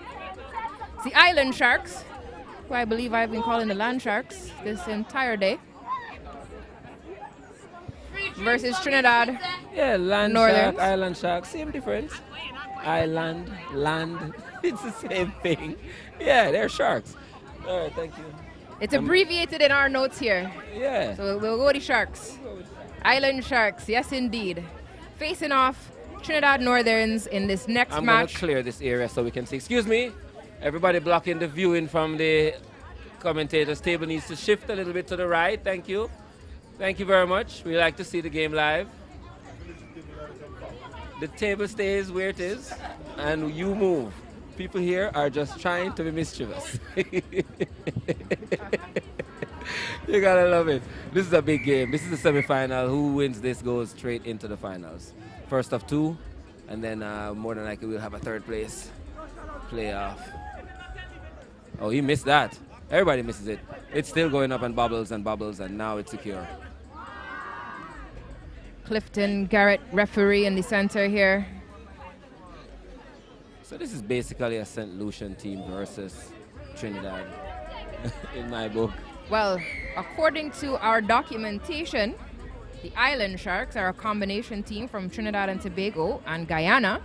the Island Sharks, who I believe I've been calling the Land Sharks this entire day, versus Trinidad. Yeah, land Northerns. shark, island shark, same difference. Island, land, it's the same thing. Yeah, they're sharks. All right, thank you. It's abbreviated in our notes here. Yeah. So we'll go with the Sharks. Island Sharks, yes indeed. Facing off Trinidad Northerns in this next I'm match. gonna clear this area so we can see. Excuse me, everybody blocking the viewing from the commentators table needs to shift a little bit to the right. Thank you. Thank you very much. We like to see the game live. The table stays where it is, and you move. People here are just trying to be mischievous. You gotta love it. This is a big game. This is the semi-final. Who wins this goes straight into the finals. First of two, and then more than likely we'll have a third place playoff. Oh, he missed that. Everybody misses it. It's still going up and bubbles, and now it's secure. Clifton Garrett, referee in the center here. So this is basically a St. Lucian team versus Trinidad in my book. Well, according to our documentation, the Island Sharks are a combination team from Trinidad and Tobago and Guyana.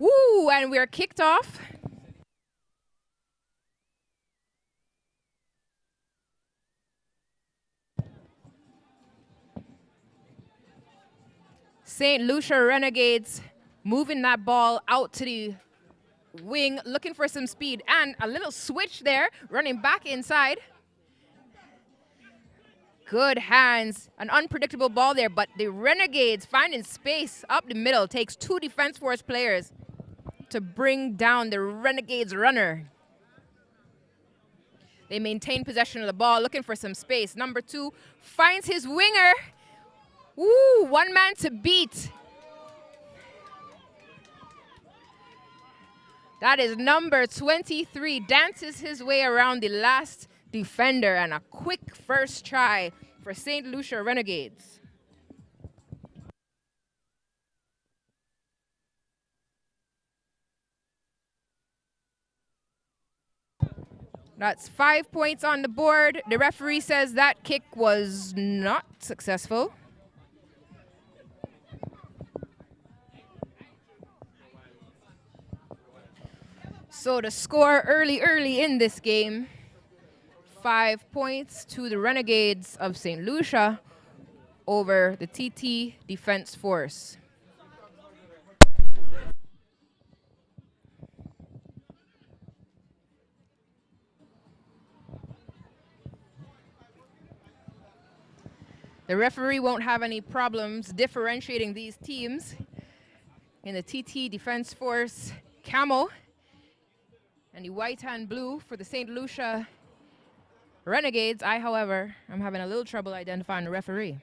Woo, and we're kicked off. St. Lucia Renegades moving that ball out to the wing, looking for some speed. And a little switch there, running back inside. Good hands. An unpredictable ball there, but the Renegades finding space up the middle. Takes 2 Defense Force players to bring down the Renegades runner. They maintain possession of the ball, looking for some space. Number 2 finds his winger. Woo, 1 man to beat. That is number 23, dances his way around the last defender, and a quick first try for St. Lucia Renegades. That's 5 points on the board. The referee says that kick was not successful. So the score early in this game, 5 points to the Renegades of St. Lucia over the TT Defense Force. The referee won't have any problems differentiating these teams in the TT Defense Force camo and the white and blue for the St. Lucia Renegades. I, however, am having a little trouble identifying the referee.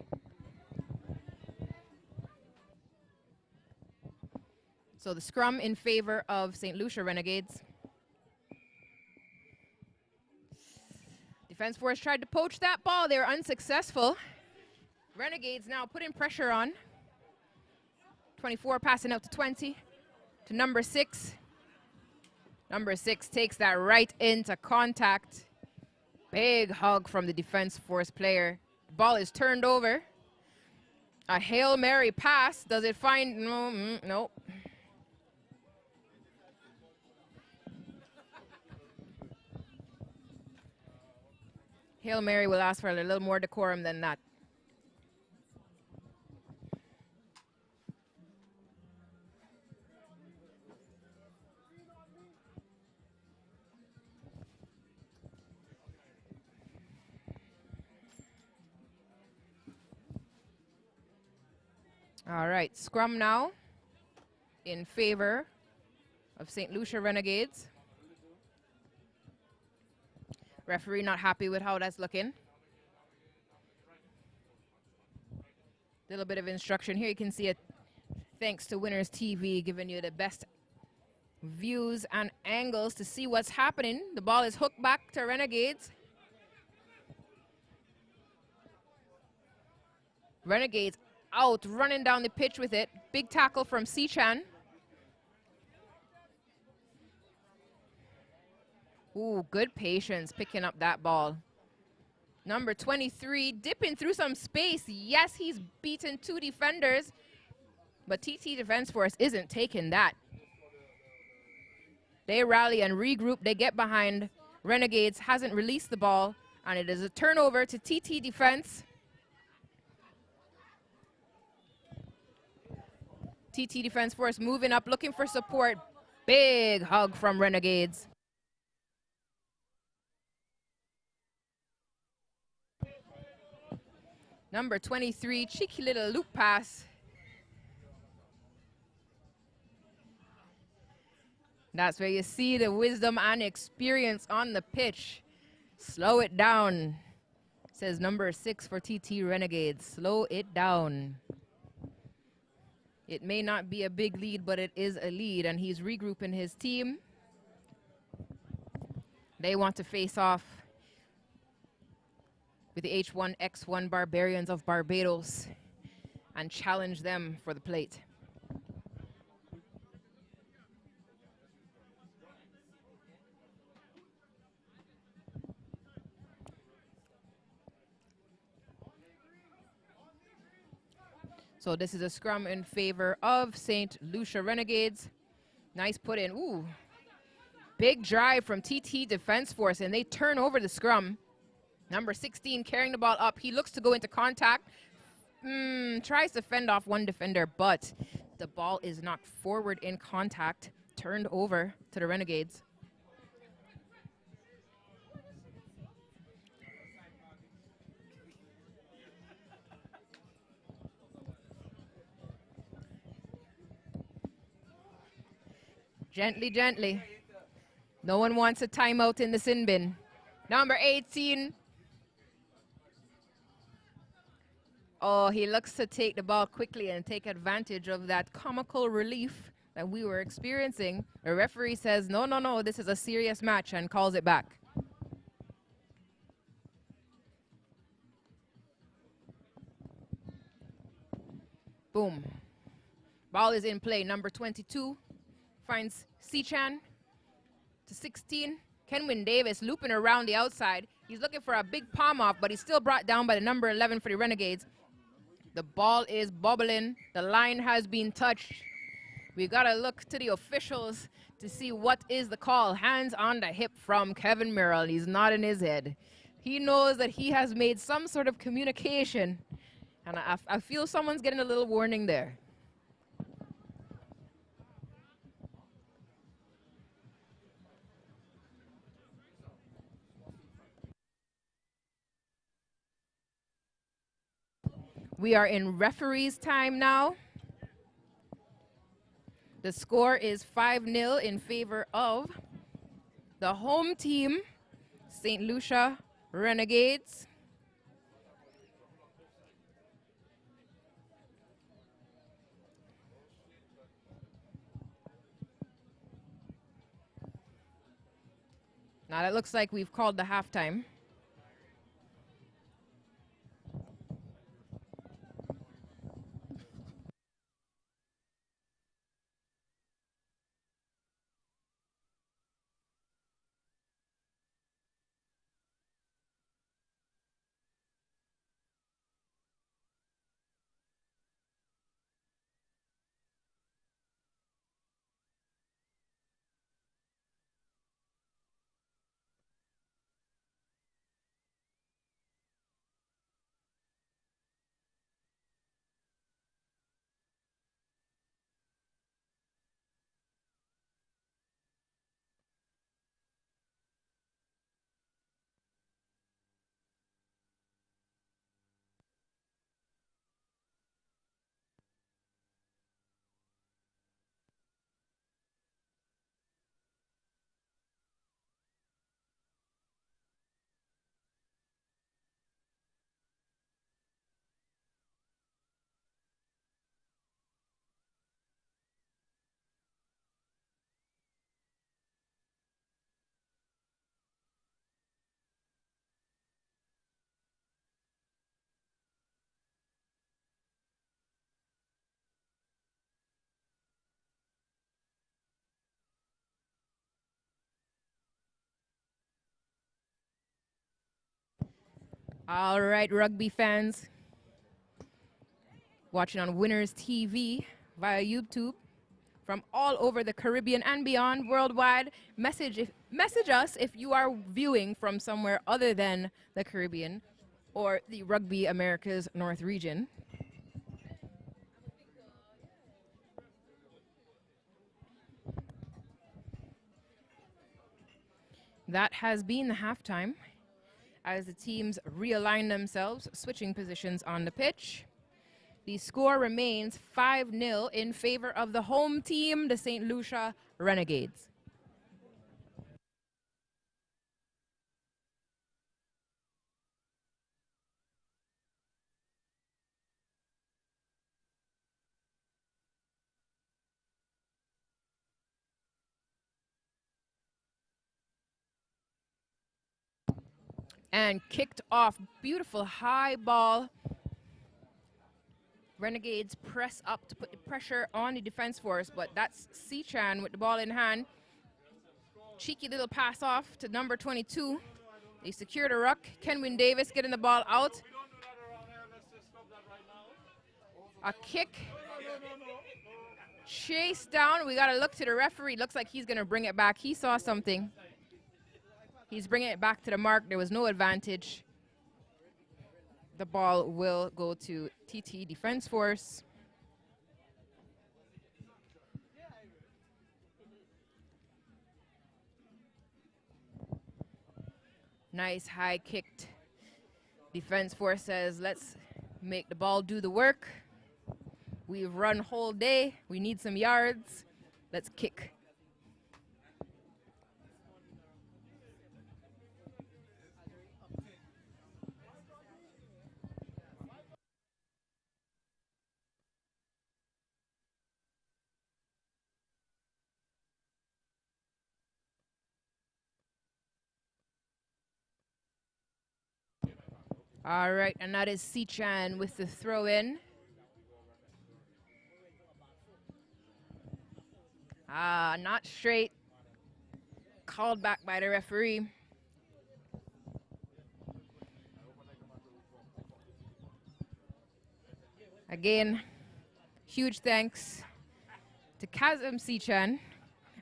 So the scrum in favor of St. Lucia Renegades. Defense Force tried to poach that ball. They were unsuccessful. Renegades now putting pressure on. 24 passing out to 20 to number 6. Number 6 takes that right into contact. Big hug from the Defense Force player. The ball is turned over. A Hail Mary pass. Does it find? No, nope. Hail Mary will ask for a little more decorum than that. All right, scrum now in favor of St. Lucia Renegades. Referee not happy with how that's looking. Little bit of instruction here. You can see it thanks to Winners TV, giving you the best views and angles to see what's happening. The ball is hooked back to Renegades. Renegades out, running down the pitch with it. Big tackle from Sichan. Ooh, good patience picking up that ball. Number 23 dipping through some space. Yes, he's beaten 2 defenders, but TT Defense Force isn't taking that. They rally and regroup. They get behind. Renegades hasn't released the ball, and it is a turnover to TT Defense. TT Defense Force moving up, looking for support. Big hug from Renegades. Number 23, cheeky little loop pass. That's where you see the wisdom and experience on the pitch. Slow it down, says number 6 for TT Renegades. Slow it down. It may not be a big lead, but it is a lead, and he's regrouping his team. They want to face off with the H1X1 Barbarians of Barbados and challenge them for the plate. So this is a scrum in favor of St. Lucia Renegades. Nice put in. Ooh. Big drive from TT Defense Force, and they turn over the scrum. Number 16 carrying the ball up. He looks to go into contact. Tries to fend off one defender, but the ball is knocked forward in contact, turned over to the Renegades. Gently, gently. No one wants a timeout in the sin bin. Number 18. Oh, he looks to take the ball quickly and take advantage of that comical relief that we were experiencing. The referee says, no, no, no, this is a serious match, and calls it back. Boom. Ball is in play. Number 22 finds Sichan to 16. Kenwin Davis looping around the outside. He's looking for a big palm off, but he's still brought down by the number 11 for the Renegades. The ball is bubbling. The line has been touched. We got to look to the officials to see what is the call. Hands on the hip from Kevin Merrill. He's nodding his head. He knows that he has made some sort of communication. And I feel someone's getting a little warning there. We are in referee's time now. The score is 5-0 in favor of the home team, St. Lucia Renegades. Now it looks like we've called the halftime. All right, rugby fans, watching on Winners TV via YouTube from all over the Caribbean and beyond, worldwide, message us if you are viewing from somewhere other than the Caribbean or the Rugby Americas North region. That has been the halftime as the teams realign themselves, switching positions on the pitch. The score remains 5-0 in favor of the home team, the St. Lucia Renegades. And kicked off. Beautiful high ball. Renegades press up to put the pressure on the defense force, but that's Sichan with the ball in hand. Cheeky little pass off to number 22. They secure the ruck. Kenwin Davis getting the ball out. A kick. chased down. We got to look to the referee. Looks like he's going to bring it back. He saw something. He's bringing it back to the mark. There was no advantage. The ball will go to TT Defense Force. Nice high kicked. Defense Force says, let's make the ball do the work. We've run whole day. We need some yards. Let's kick. All right, and that is Sichan with the throw in. Not straight. Called back by the referee. Again, huge thanks to Kazim Sichan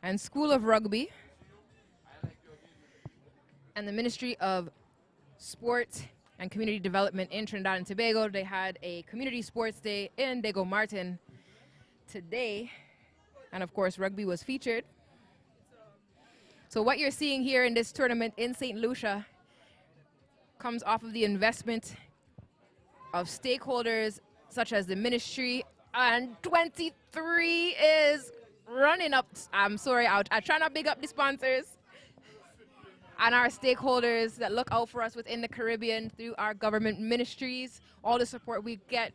and School of Rugby and the Ministry of Sport and Community Development in Trinidad and Tobago. They had a community sports day in Diego Martin today. And of course, rugby was featured. So what you're seeing here in this tournament in St. Lucia comes off of the investment of stakeholders such as the ministry, and 23 is running up. I'm sorry, I try not to big up the sponsors and our stakeholders that look out for us within the Caribbean through our government ministries, all the support we get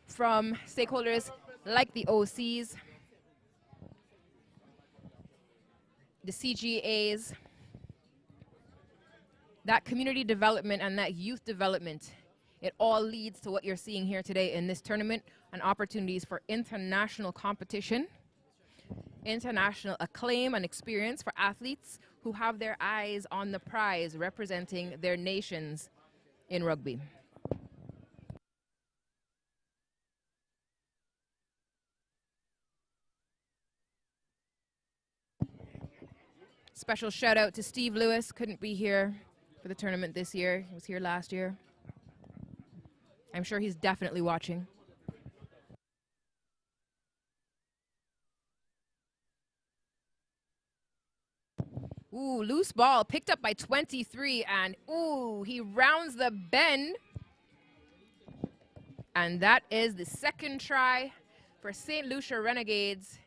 from stakeholders like the OCs, the CGAs, that community development and that youth development. It all leads to what you're seeing here today in this tournament and opportunities for international competition, international acclaim and experience for athletes who have their eyes on the prize representing their nations in rugby. Special shout out to Steve Lewis, couldn't be here for the tournament this year. He was here last year. I'm sure he's definitely watching. Ooh, loose ball picked up by 23, and ooh, he rounds the bend. And that is the second try for St. Lucia Renegades.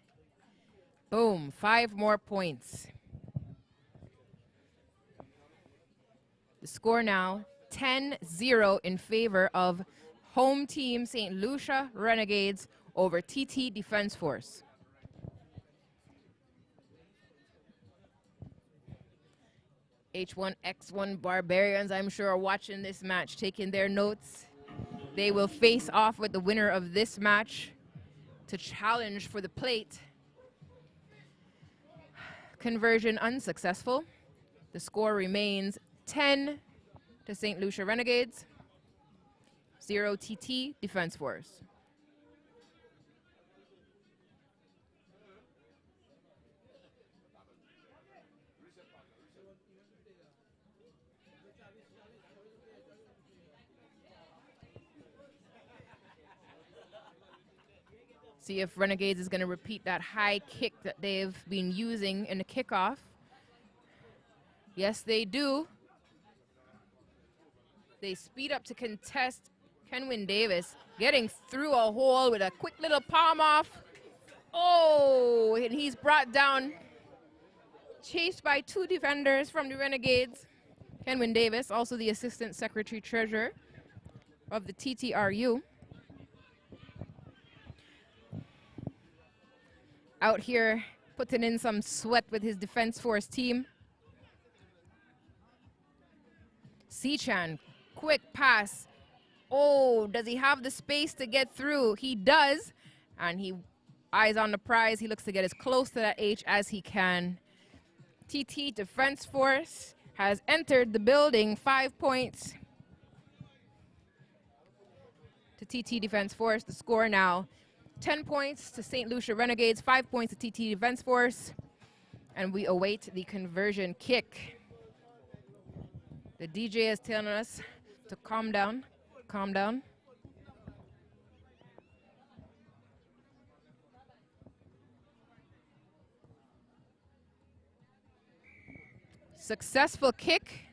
Boom, 5 more points. The score now 10-0 in favor of home team St. Lucia Renegades over TT Defense Force. H1X1 Barbarians, I'm sure, are watching this match, taking their notes. They will face off with the winner of this match to challenge for the plate. Conversion unsuccessful. The score remains 10 to St. Lucia Renegades, 0 TT Defense Force. See if Renegades is going to repeat that high kick that they've been using in the kickoff. Yes, they do. They speed up to contest. Kenwin Davis getting through a hole with a quick little palm off. Oh, and he's brought down, chased by 2 defenders from the Renegades. Kenwin Davis, also the Assistant Secretary Treasurer of the TTRU. Out here putting in some sweat with his Defense Force team. Sichan, quick pass. Oh, does he have the space to get through? He does, and he eyes on the prize. He looks to get as close to that H as he can. TT Defense Force has entered the building. 5 points to TT Defense Force. The score now 10 points to St. Lucia Renegades, 5 points to TT Defense Force. And we await the conversion kick. The DJ is telling us to calm down, calm down. Successful kick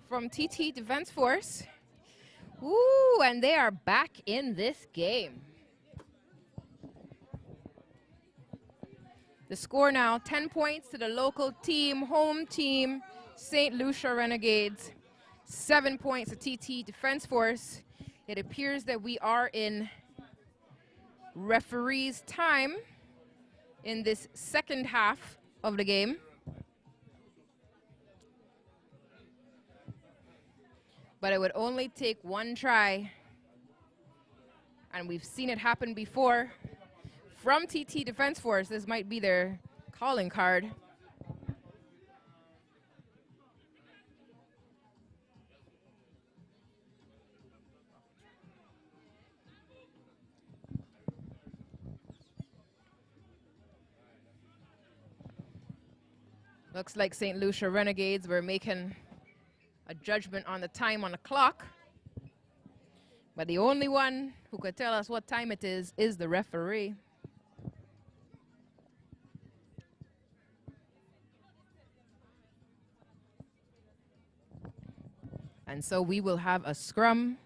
from TT Defense Force. Ooh, and they are back in this game. The score now, 10 points to the local team, home team, St. Lucia Renegades. 7 points to TT Defense Force. It appears that we are in referee's time in this second half of the game. But it would only take one try. And we've seen it happen before. From TT Defense Force, this might be their calling card. Looks like St. Lucia Renegades were making a judgment on the time on the clock. But the only one who could tell us what time it is the referee. And so we will have a scrum.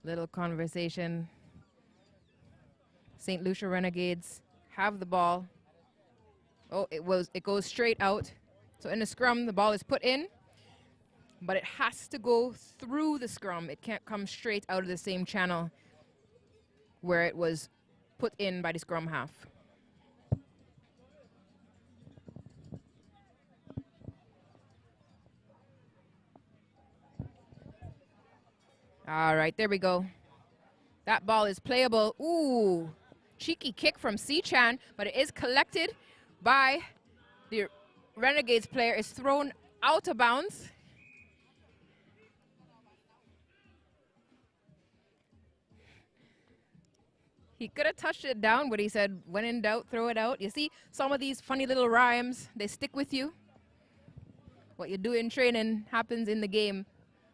Little conversation. St. Lucia Renegades have the ball. Oh, it goes straight out. So in the scrum, the ball is put in, but it has to go through the scrum. It can't come straight out of the same channel where it was put in by the scrum half. All right, there we go. That ball is playable. Ooh, cheeky kick from C-Chan, but it is collected by the Renegades player. Is thrown out of bounds. He could have touched it down, but he said, when in doubt, throw it out. You see, some of these funny little rhymes, they stick with you. What you do in training happens in the game.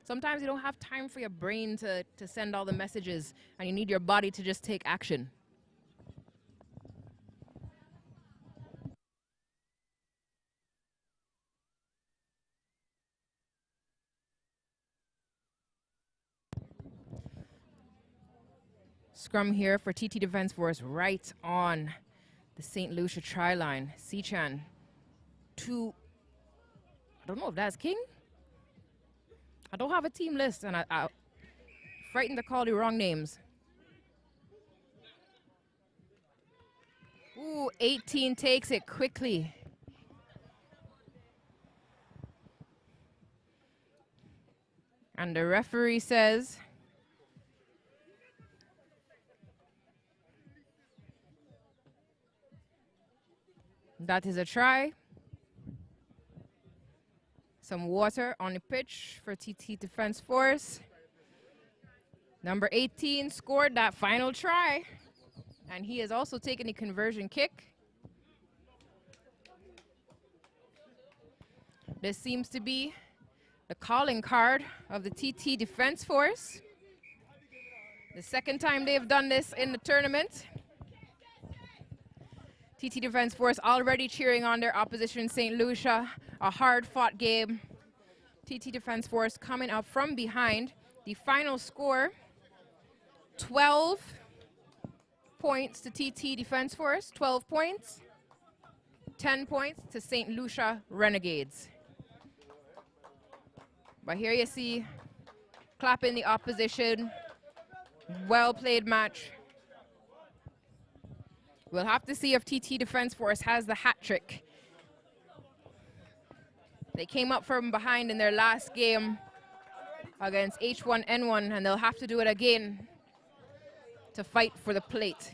Sometimes you don't have time for your brain to send all the messages, and you need your body to just take action. Scrum here for TT Defense Force right on the St. Lucia try line. C-Chan to, I don't know if that's King. I don't have a team list, and I'm frightened to call the wrong names. Ooh, 18 takes it quickly. And the referee says that is a try. Some water on the pitch for TT Defense Force. Number 18 scored that final try. And he has also taken a conversion kick. This seems to be the calling card of the TT Defense Force. The second time they've done this in the tournament. TT Defense Force already cheering on their opposition, St. Lucia. A hard-fought game. TT Defense Force coming up from behind. The final score, 12 points to TT Defense Force, 12 points. 10 points to St. Lucia Renegades. But here you see, clapping the opposition. Well-played match. We'll have to see if TT Defense Force has the hat trick. They came up from behind in their last game against H1N1, and they'll have to do it again to fight for the plate.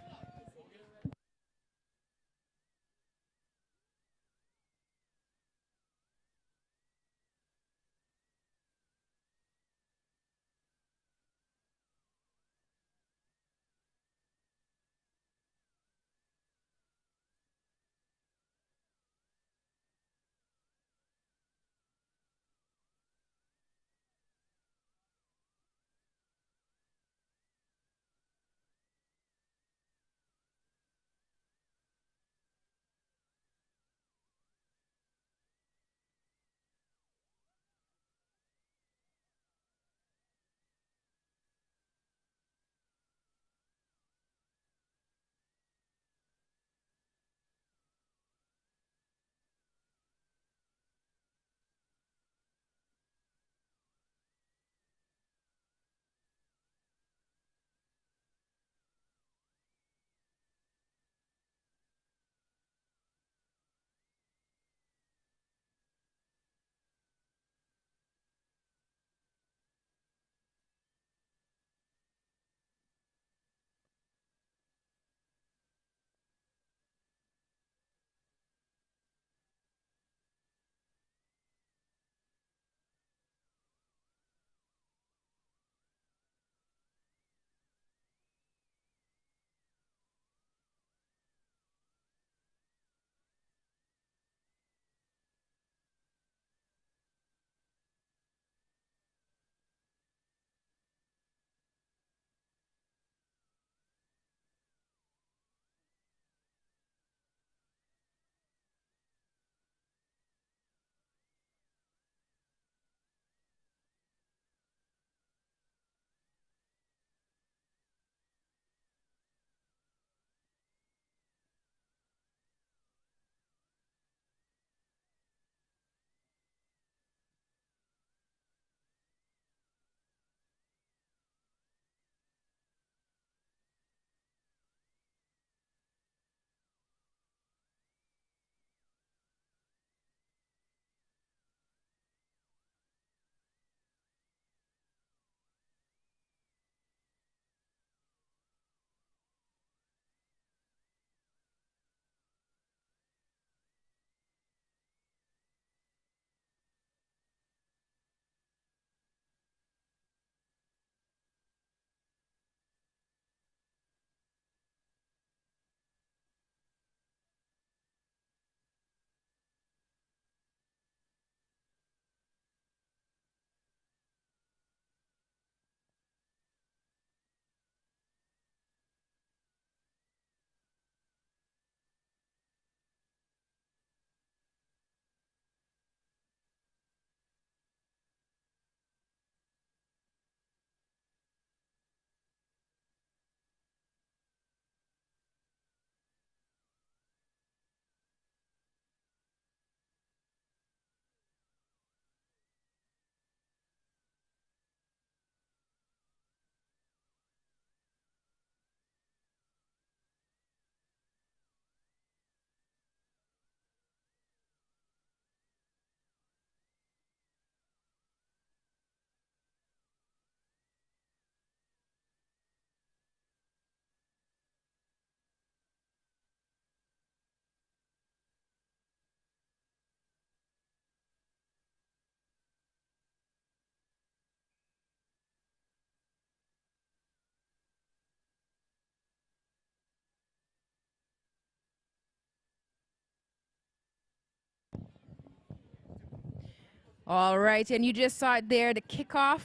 All right, and you just saw it there, the kickoff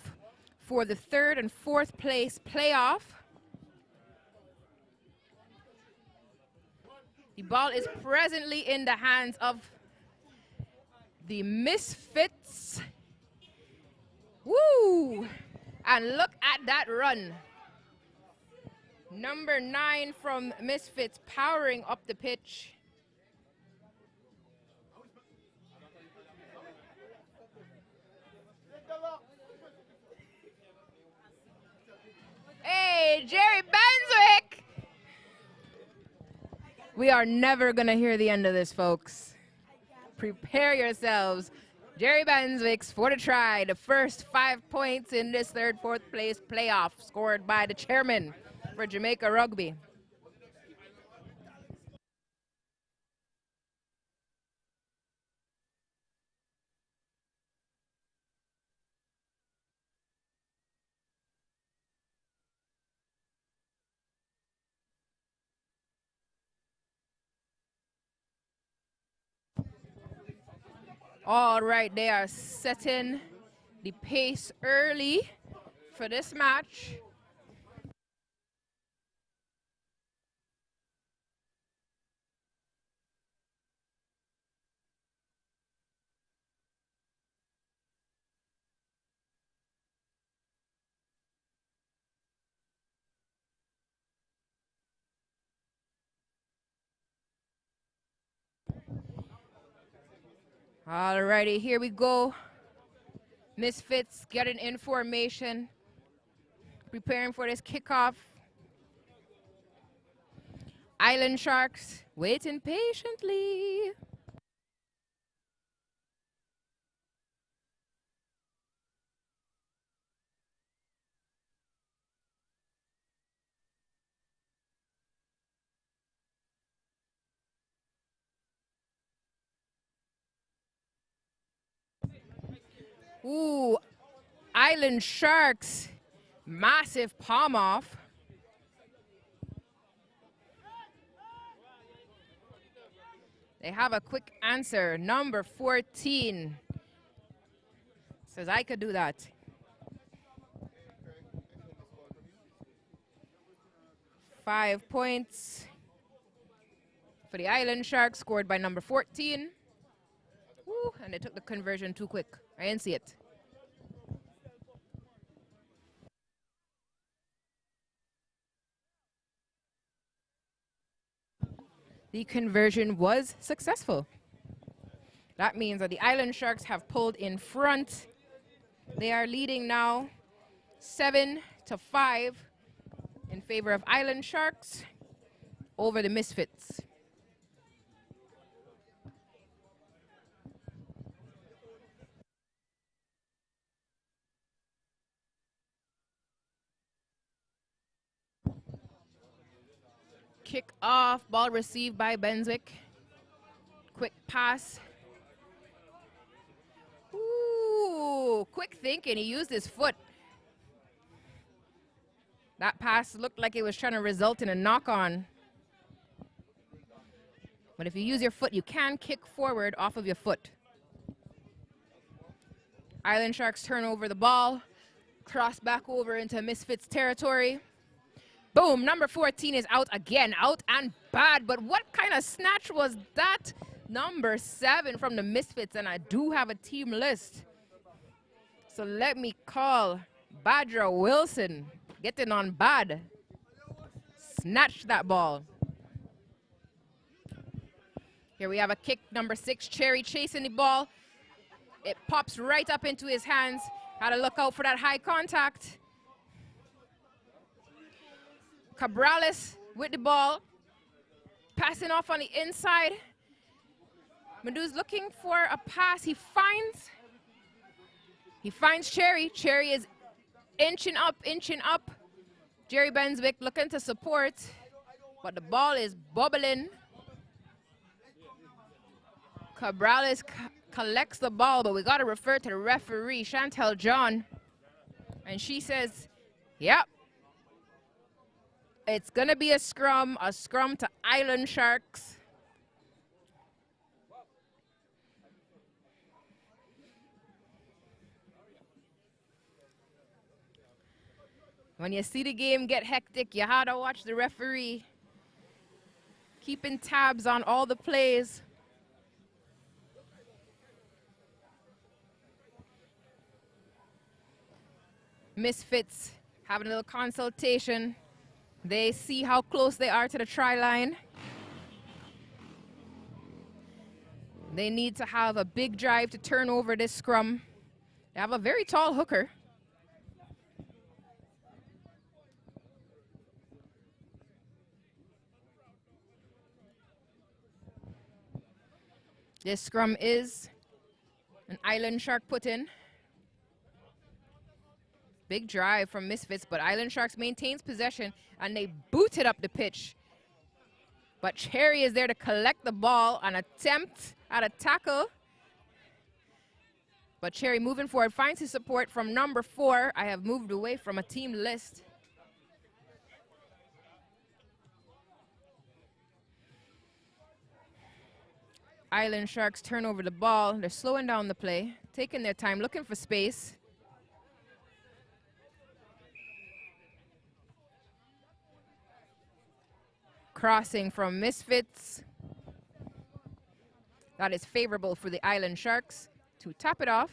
for the 3rd and 4th place playoff. The ball is presently in the hands of the Misfits. Woo! And look at that run. Number 9 from Misfits powering up the pitch. Hey, Jerry Benswick! We are never going to hear the end of this, folks. Prepare yourselves. Jerry Benswick's for the try. The first 5 points in this third, fourth place playoff scored by the chairman for Jamaica Rugby. All right, they are setting the pace early for this match. All righty, here we go. Misfits getting in formation, preparing for this kickoff. Island Sharks waiting patiently. Ooh, Island Sharks, massive palm off. They have a quick answer. Number 14 says, I could do that. Five points for the Island Sharks, scored by number 14. Ooh, and they took the conversion too quick. I didn't see it. The conversion was successful. That means that the Island Sharks have pulled in front. They are leading now 7-5 in favor of Island Sharks over the Misfits. Kick off, ball received by Benswick. Quick pass. Ooh, quick thinking, he used his foot. That pass looked like it was trying to result in a knock-on. But if you use your foot, you can kick forward off of your foot. Island Sharks turn over the ball, cross back over into Misfits territory. Boom, number 14 is out again, out and bad. But what kind of snatch was that? Number 7 from the Misfits, and I do have a team list. So let me call Badra Wilson, getting on bad. Snatched that ball. Here we have a kick, number 6, Cherry chasing the ball. It pops right up into his hands. Had to look out for that high contact. Cabrales with the ball, passing off on the inside. Madu's looking for a pass. He finds Cherry. Cherry is inching up. Jerry Benswick looking to support, but the ball is bubbling. Cabrales collects the ball, but we got to refer to the referee, Chantel John, and she says, yep. It's going to be a scrum to Island Sharks. When you see the game get hectic, you have to watch the referee, keeping tabs on all the plays. Misfits having a little consultation. They see how close they are to the try line. They need to have a big drive to turn over this scrum. They have a very tall hooker. This scrum is an Island Shark put in. Big drive from Misfits, but Island Sharks maintains possession, and they booted up the pitch. But Cherry is there to collect the ball, an attempt at a tackle. But Cherry moving forward finds his support from number 4. I have moved away from a team list. Island Sharks turn over the ball. They're slowing down the play, taking their time, looking for space. Crossing from Misfits. That is favorable for the Island Sharks to tap it off.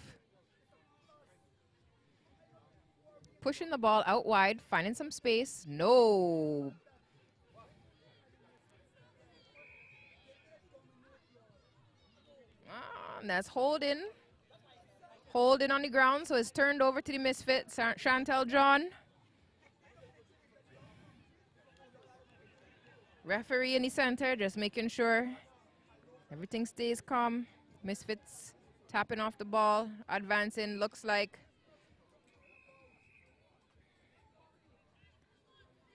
Pushing the ball out wide, finding some space. No. And that's holding. Holding on the ground, so it's turned over to the Misfits. Chantel John. Referee in the center, just making sure everything stays calm. Misfits tapping off the ball, advancing, looks like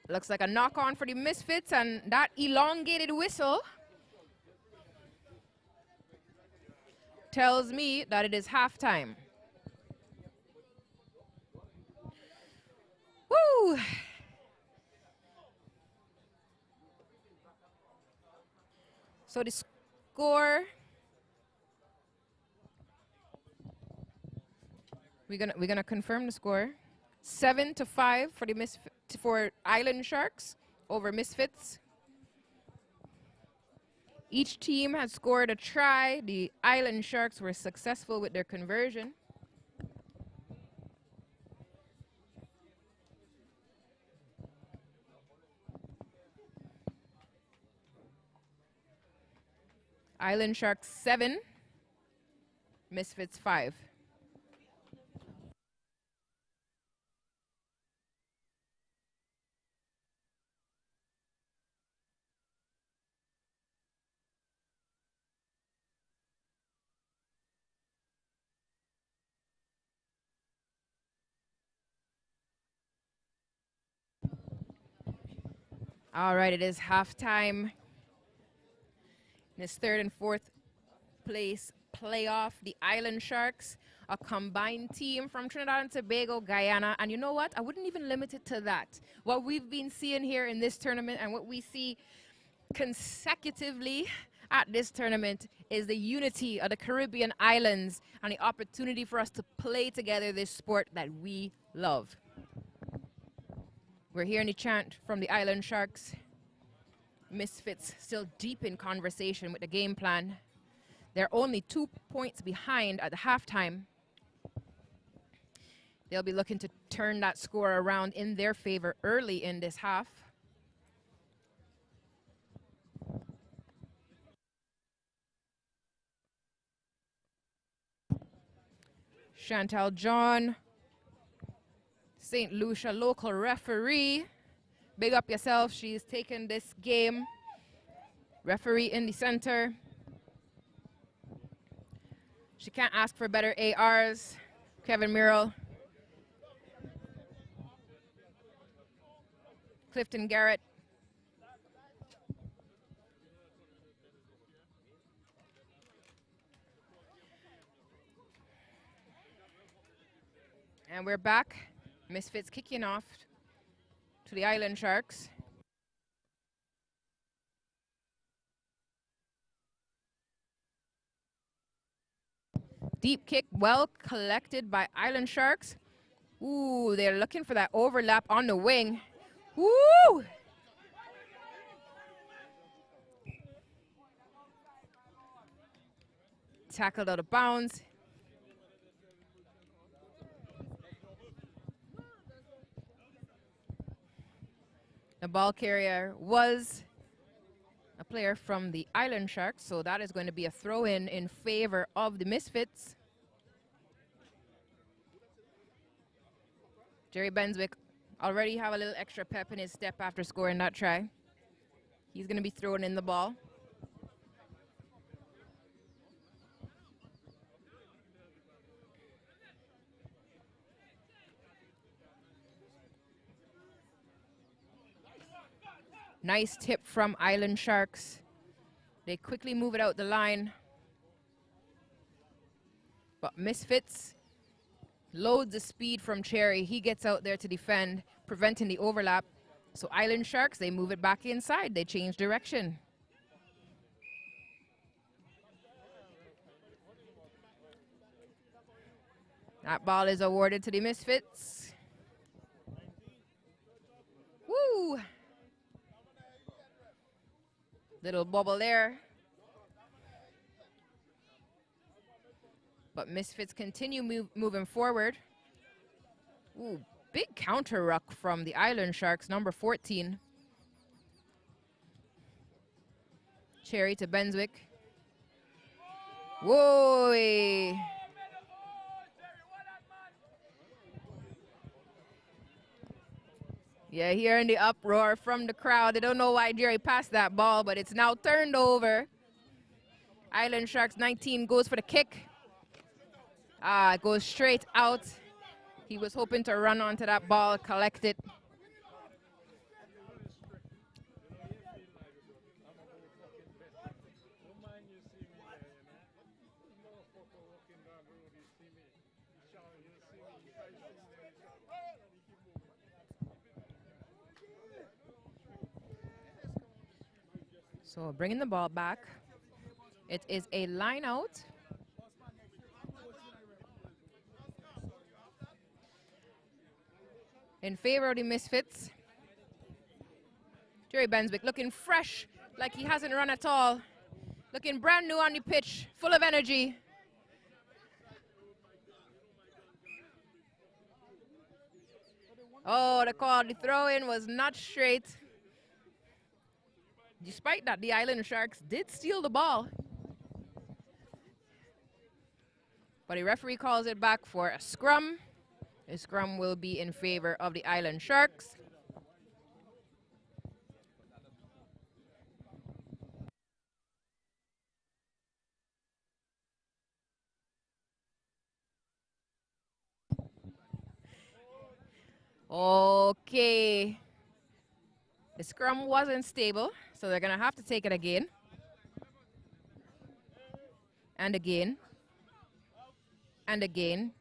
a knock on for the Misfits, and that elongated whistle tells me that it is halftime. Woo! So the score, we're gonna confirm the score. 7-5 for the for Island Sharks over Misfits. Each team has scored a try. The Island Sharks were successful with their conversion. Island Sharks 7, Misfits 5. All right, it is halftime. This third and fourth place playoff, the Island Sharks, a combined team from Trinidad and Tobago, Guyana. And you know what? I wouldn't even limit it to that. What we've been seeing here in this tournament and what we see consecutively at this tournament is the unity of the Caribbean islands and the opportunity for us to play together this sport that we love. We're hearing the chant from the Island Sharks. Misfits still deep in conversation with the game plan. They're only 2 points behind at the halftime. They'll be looking to turn that score around in their favor early in this half. Chantal John, St. Lucia local referee. Big up yourself. She's taken this game. Referee in the center. She can't ask for better ARs. Kevin Murrell. Clifton Garrett. And we're back. Misfits kicking off to the Island Sharks. Deep kick, well collected by Island Sharks. Ooh, they're looking for that overlap on the wing. Woo! Tackled out of bounds. The ball carrier was a player from the Island Sharks, so that is going to be a throw-in in favor of the Misfits. Jerry Benswick already have a little extra pep in his step after scoring that try. He's going to be throwing in the ball. Nice tip from Island Sharks. They quickly move it out the line. But Misfits loads the speed from Cherry. He gets out there to defend, preventing the overlap. So Island Sharks, they move it back inside. They change direction. That ball is awarded to the Misfits. Woo! Little bubble there. But Misfits continue moving forward. Ooh, big counter ruck from the Island Sharks, number 14. Cherry to Benswick. Whoa! Yeah, hearing the uproar from the crowd. They don't know why Jerry passed that ball, but it's now turned over. Island Sharks 19 goes for the kick. It goes straight out. He was hoping to run onto that ball, collect it. So bringing the ball back. It is a line out. In favor of the Misfits. Jerry Benswick looking fresh, like he hasn't run at all. Looking brand new on the pitch, full of energy. Oh, the call, the throw-in was not straight. Despite that, the Island Sharks did steal the ball. But the referee calls it back for a scrum. The scrum will be in favor of the Island Sharks. Okay. The scrum wasn't stable, so they're going to have to take it again. And again. And again.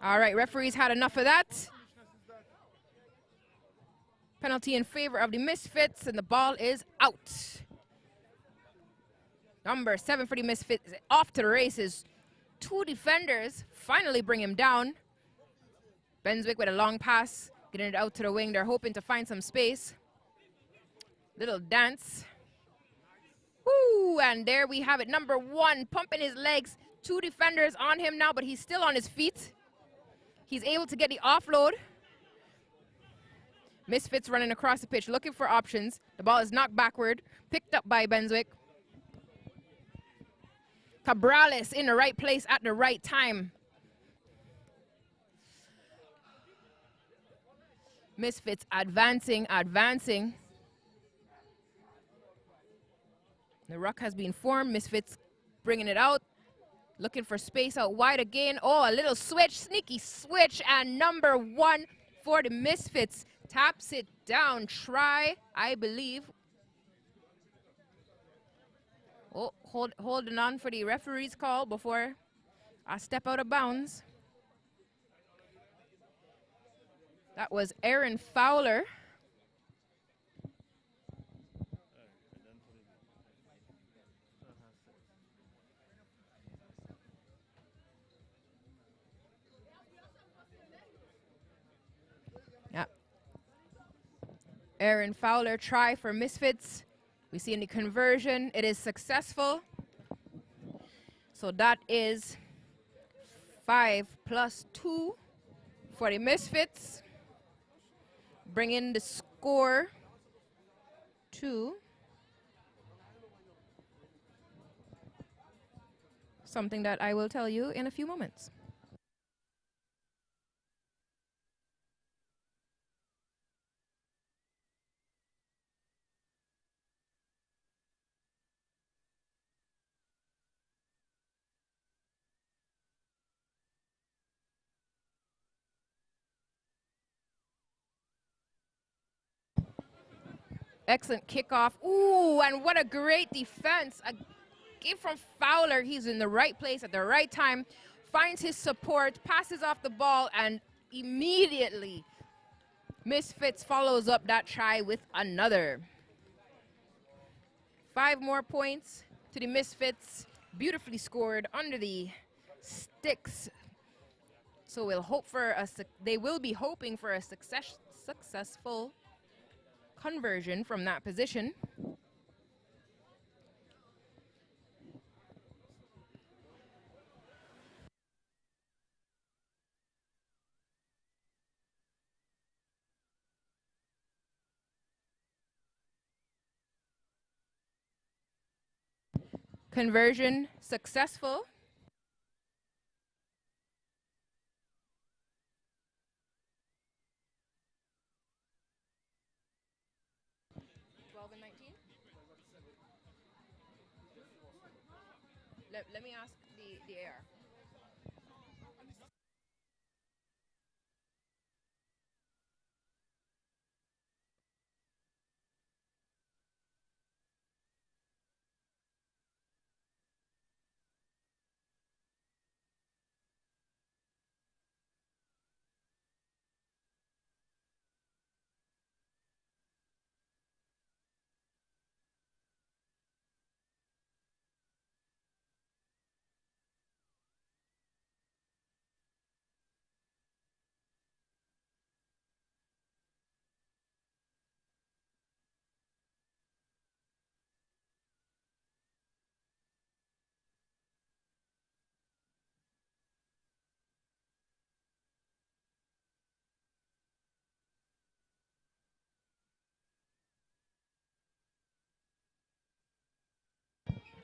All right, referees had enough of that. Penalty in favor of the Misfits, and the ball is out. Number 7 for the Misfits off to the races. 2 defenders finally bring him down. Benswick with a long pass, getting it out to the wing. They're hoping to find some space. Little dance. Woo, and there we have it. Number 1 pumping his legs. 2 defenders on him now, but he's still on his feet. He's able to get the offload. Misfits running across the pitch, looking for options. The ball is knocked backward, picked up by Benswick. Cabrales in the right place at the right time. Misfits advancing. The ruck has been formed. Misfits bringing it out. Looking for space out wide again. Oh, a little switch, sneaky switch. And number 1 for the Misfits taps it down. Try, I believe. Oh, holding on for the referee's call before I step out of bounds. That was Aaron Fowler. Yep. Aaron Fowler, try for Misfits. We see in the conversion, it is successful. So that is 5 plus 2 for the Misfits. Bringing the score to something that I will tell you in a few moments. Excellent kickoff. Ooh, and what a great defense. A give from Fowler. He's in the right place at the right time, finds his support, passes off the ball, and immediately Misfits follows up that try with another. 5 more points to the Misfits. Beautifully scored under the sticks. So we'll hope for they will be hoping for a successful conversion from that position. Conversion successful. Let me ask the AR.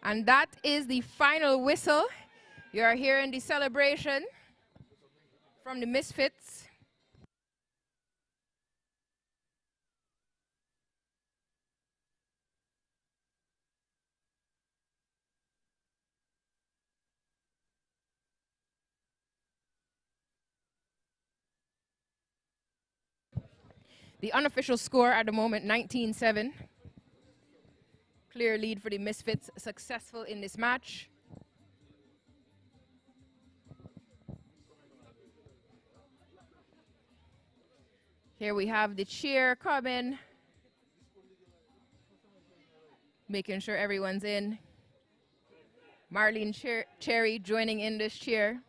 And that is the final whistle. You are hearing the celebration from the Misfits. The unofficial score at the moment, 19-7. Clear lead for the Misfits, successful in this match. Here we have the cheer coming, making sure everyone's in. Marlene Cherry joining in this cheer.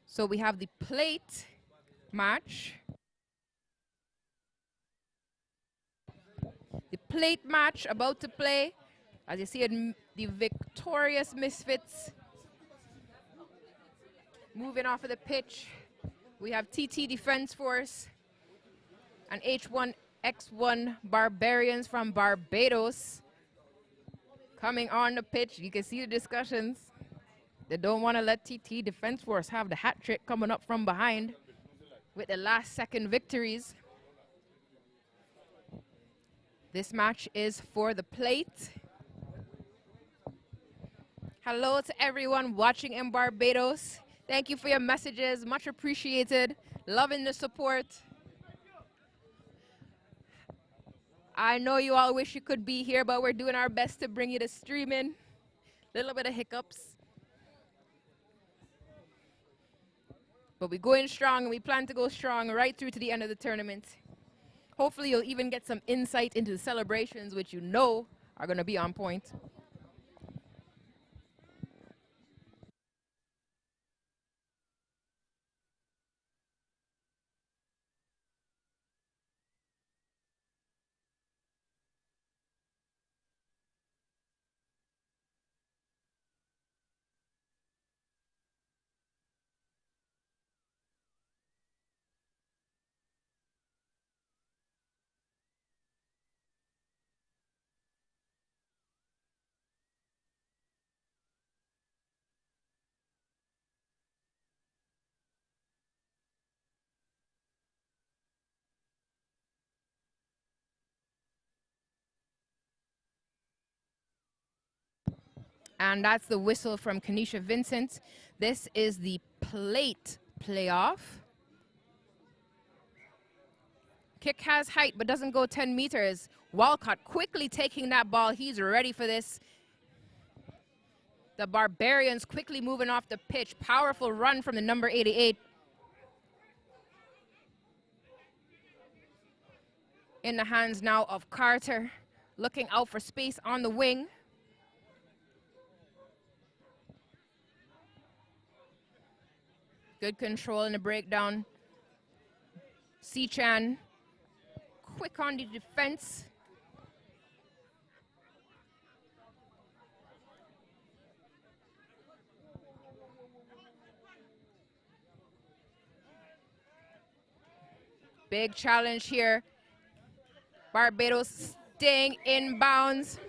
So we have the plate match. The plate match about to play. As you see it, the victorious Misfits moving off of the pitch. We have TT Defense Force and H1X1 Barbarians from Barbados coming on the pitch. You can see the discussions. They don't want to let TT Defense Force have the hat trick coming up from behind with the last second victories. This match is for the plate. Hello to everyone watching in Barbados. Thank you for your messages, much appreciated. Loving the support. I know you all wish you could be here, but we're doing our best to bring you the streaming. Little bit of hiccups. But we're going strong, and we plan to go strong right through to the end of the tournament. Hopefully you'll even get some insight into the celebrations, which you know are going to be on point. And that's the whistle from Kanisha Vincent. This is the plate playoff. Kick has height, but doesn't go 10 meters. Walcott quickly taking that ball. He's ready for this. The Barbarians quickly moving off the pitch. Powerful run from the number 88. In the hands now of Carter. Looking out for space on the wing. Good control in the breakdown. Sichan quick on the defense. Big challenge here. Barbados staying in bounds.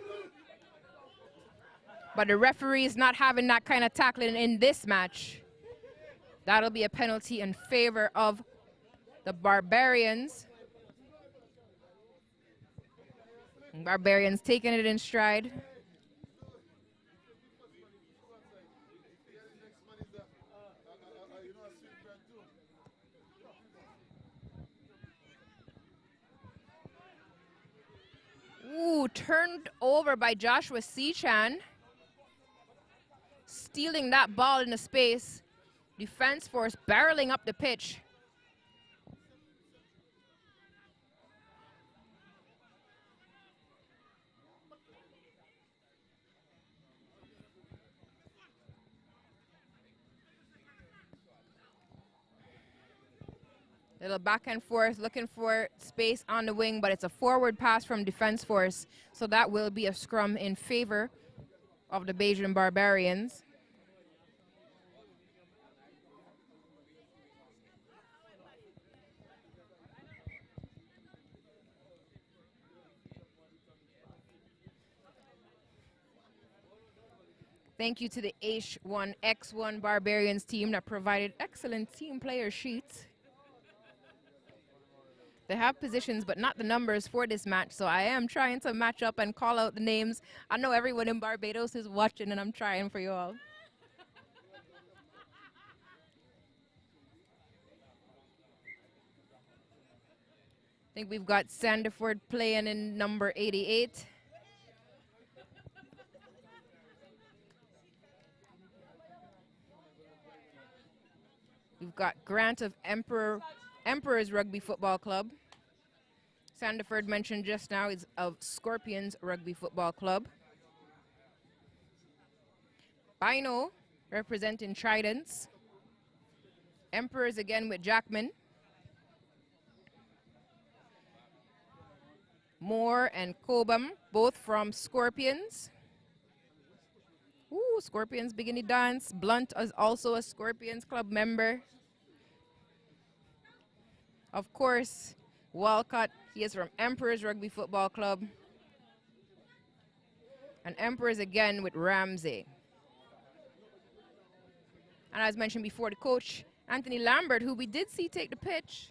But the referee is not having that kind of tackling in this match. That'll be a penalty in favor of the Barbarians. Barbarians taking it in stride. Ooh, turned over by Joshua Sichan. Stealing that ball into space. Defense force barreling up the pitch. Little back and forth, looking for space on the wing, but it's a forward pass from defense force. So that will be a scrum in favor of the Bajan Barbarians. Thank you to the H1X1 Barbarians team that provided excellent team player sheets. They have positions, but not the numbers for this match, so I am trying to match up and call out the names. I know everyone in Barbados is watching, and I'm trying for you all. I think we've got Sandiford playing in number 88. We've got Grant of Emperor's Rugby Football Club. Sandiford mentioned just now is of Scorpions Rugby Football Club. Bino representing Tridents. Emperors again with Jackman. Moore and Cobham, both from Scorpions. Ooh, Scorpions beginning dance. Blunt is also a Scorpions Club member. Of course, Walcott, he is from Emperor's Rugby Football Club. And Emperors again with Ramsey. And as mentioned before, the coach, Anthony Lambert, who we did see take the pitch.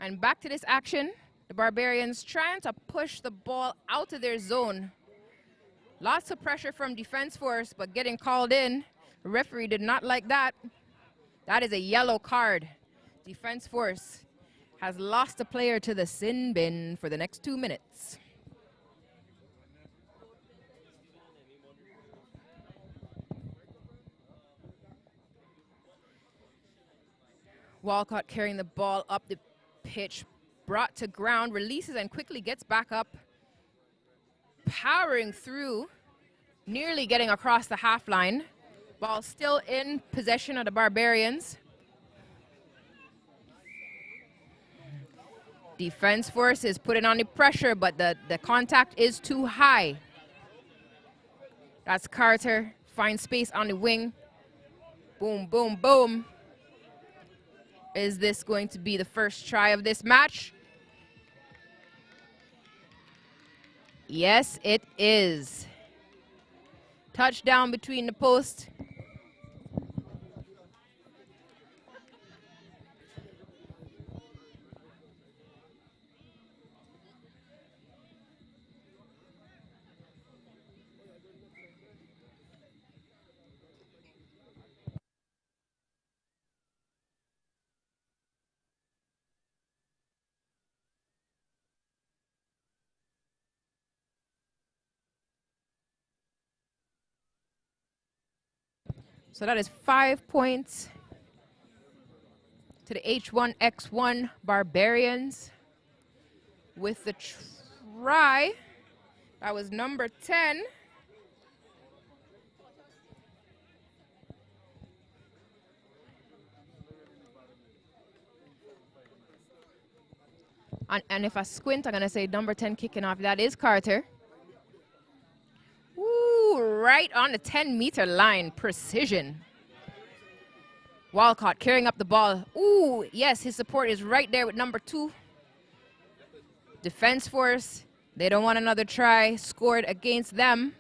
And back to this action. The Barbarians trying to push the ball out of their zone. Lots of pressure from defense force, but getting called in. The referee did not like that. That is a yellow card. Defense force has lost a player to the sin bin for the next 2 minutes. Walcott carrying the ball up the pitch, brought to ground, releases and quickly gets back up. Powering through, nearly getting across the half line. Ball still in possession of the Barbarians. Defense force is putting on the pressure, but the contact is too high. That's Carter, finds space on the wing. Boom, boom, boom. Is this going to be the first try of this match? Yes, it is. Touchdown between the posts. So that is 5 points to the H1X1 Barbarians. With the try, that was number 10. And if I squint, I'm going to say number 10 kicking off. That is Carter. Ooh, right on the 10-meter line. Precision. Walcott carrying up the ball. Ooh, yes, his support is right there with number 2. Defense force. They don't want another try scored against them.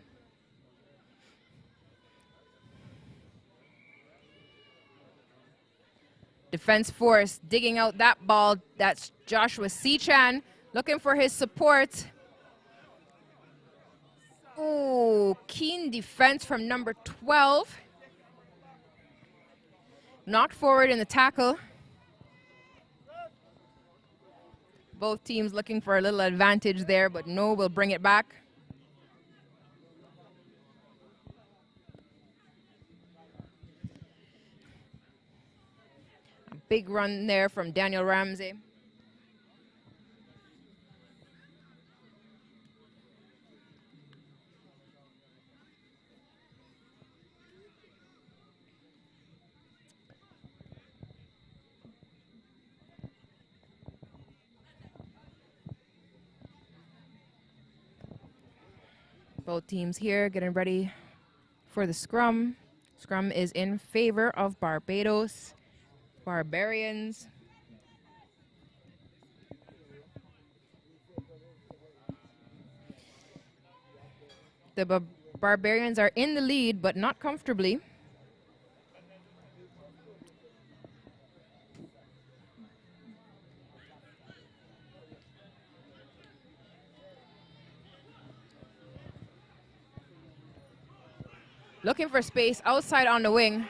Defense force digging out that ball. That's Joshua Sechan looking for his support. Ooh, keen defense from number 12. Knocked forward in the tackle. Both teams looking for a little advantage there, but no, we'll bring it back. A big run there from Daniel Ramsey. Both teams here getting ready for the scrum. Scrum is in favor of Barbados. Barbarians. The Barbarians are in the lead, but not comfortably. Looking for space outside on the wing.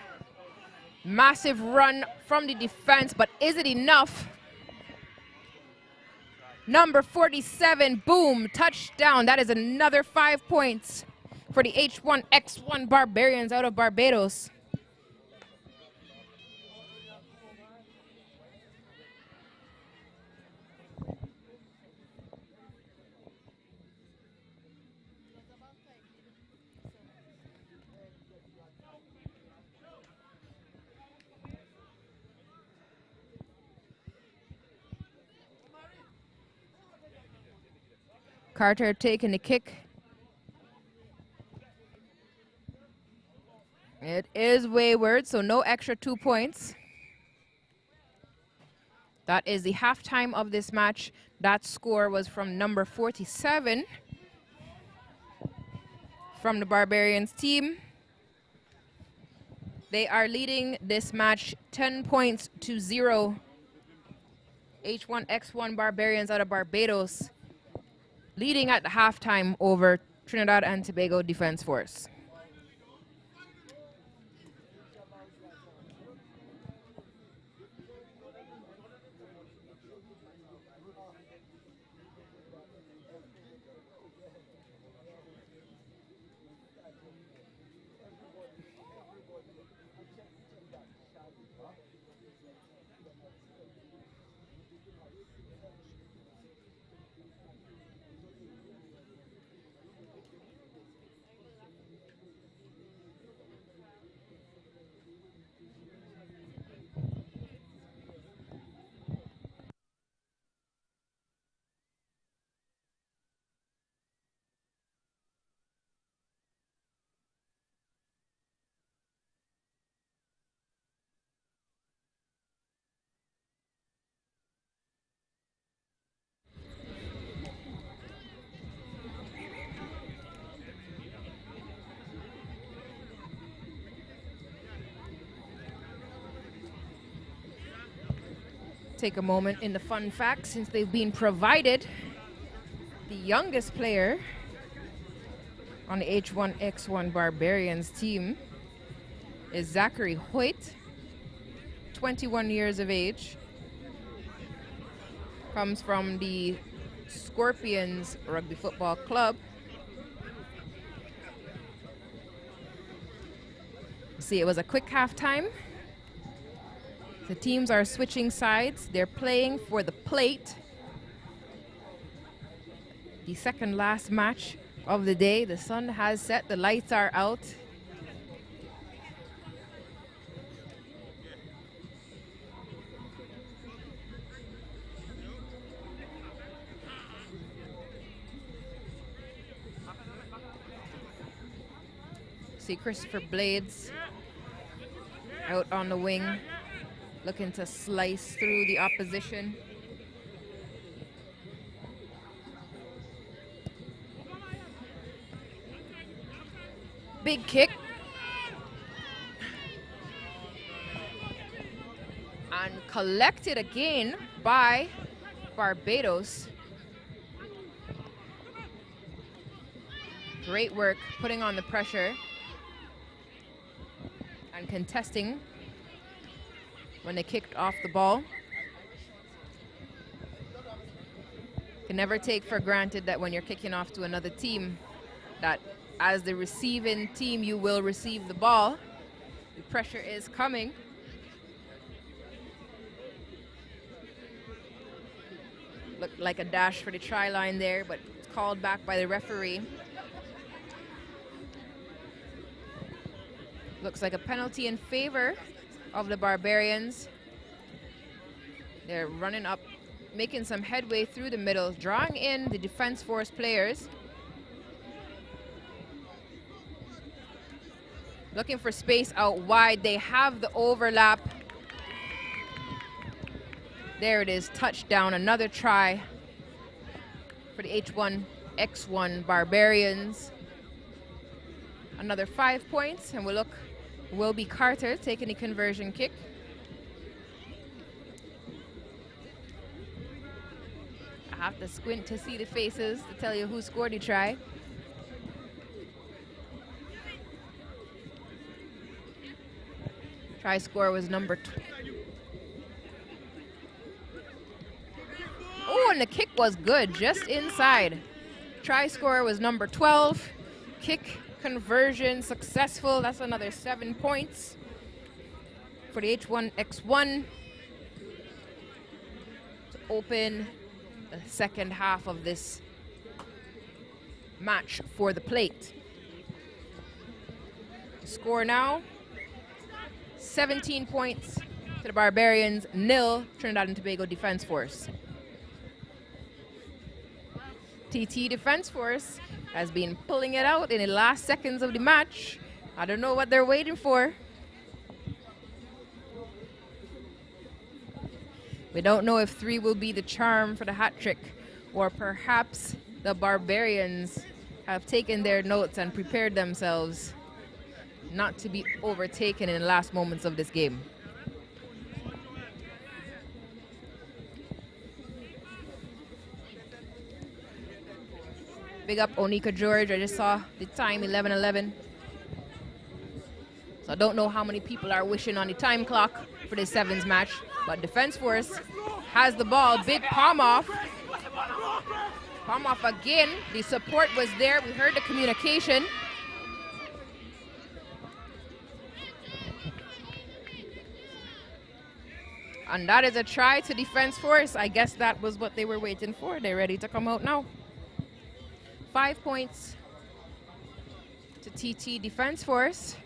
Massive run from the defense, but is it enough? Number 47, boom, touchdown. That is another 5 points for the H1X1 Barbarians out of Barbados. Carter taking the kick. It is wayward, so no extra 2 points. That is the halftime of this match. That score was from number 47 from the Barbarians team. They are leading this match 10 points to 0. H1X1 Barbarians out of Barbados leading at the halftime over Trinidad and Tobago Defense Force. Take a moment in the fun facts since they've been provided. The youngest player on the H1X1 Barbarians team is Zachary Hoyt, 21 years of age. Comes from the Scorpions Rugby Football Club. see, it was a quick halftime. The teams are switching sides. They're playing for the plate. The second last match of the day. The sun has set, the lights are out. See Christopher Blades out on the wing, looking to slice through the opposition. Big kick. And collected again by Barbados. Great work putting on the pressure and contesting when they kicked off the ball. Can never take for granted that when you're kicking off to another team, that as the receiving team, you will receive the ball. The pressure is coming. Looked like a dash for the try line there, but it's called back by the referee. Looks like a penalty in favor of the Barbarians. They're running up, making some headway through the middle, drawing in the Defense Force players. Looking for space out wide. They have the overlap. There it is, touchdown, another try for the H1X1 Barbarians. Another 5 points, and will be Carter taking the conversion kick. I have to squint to see the faces to tell you who scored the try. Try score was number Oh, and the kick was good, just inside. Try score was number 12. Kick conversion successful. That's another 7 points for the H1X1 to open the second half of this match for the plate. The score now, 17 points to the Barbarians, 0 Trinidad and Tobago Defense Force. TT Defense Force has been pulling it out in the last seconds of the match. I don't know what they're waiting for. We don't know if 3 will be the charm for the hat trick, or perhaps the Barbarians have taken their notes and prepared themselves not to be overtaken in the last moments of this game. Big up Onika George. I just saw the time, 11:11. So I don't know how many people are wishing on the time clock for this sevens match, but Defense Force has the ball. Big palm off. Palm off again. The support was there. We heard the communication. And that is a try to Defense Force. I guess that was what they were waiting for. They're ready to come out now. 5 points to TT Defense Force.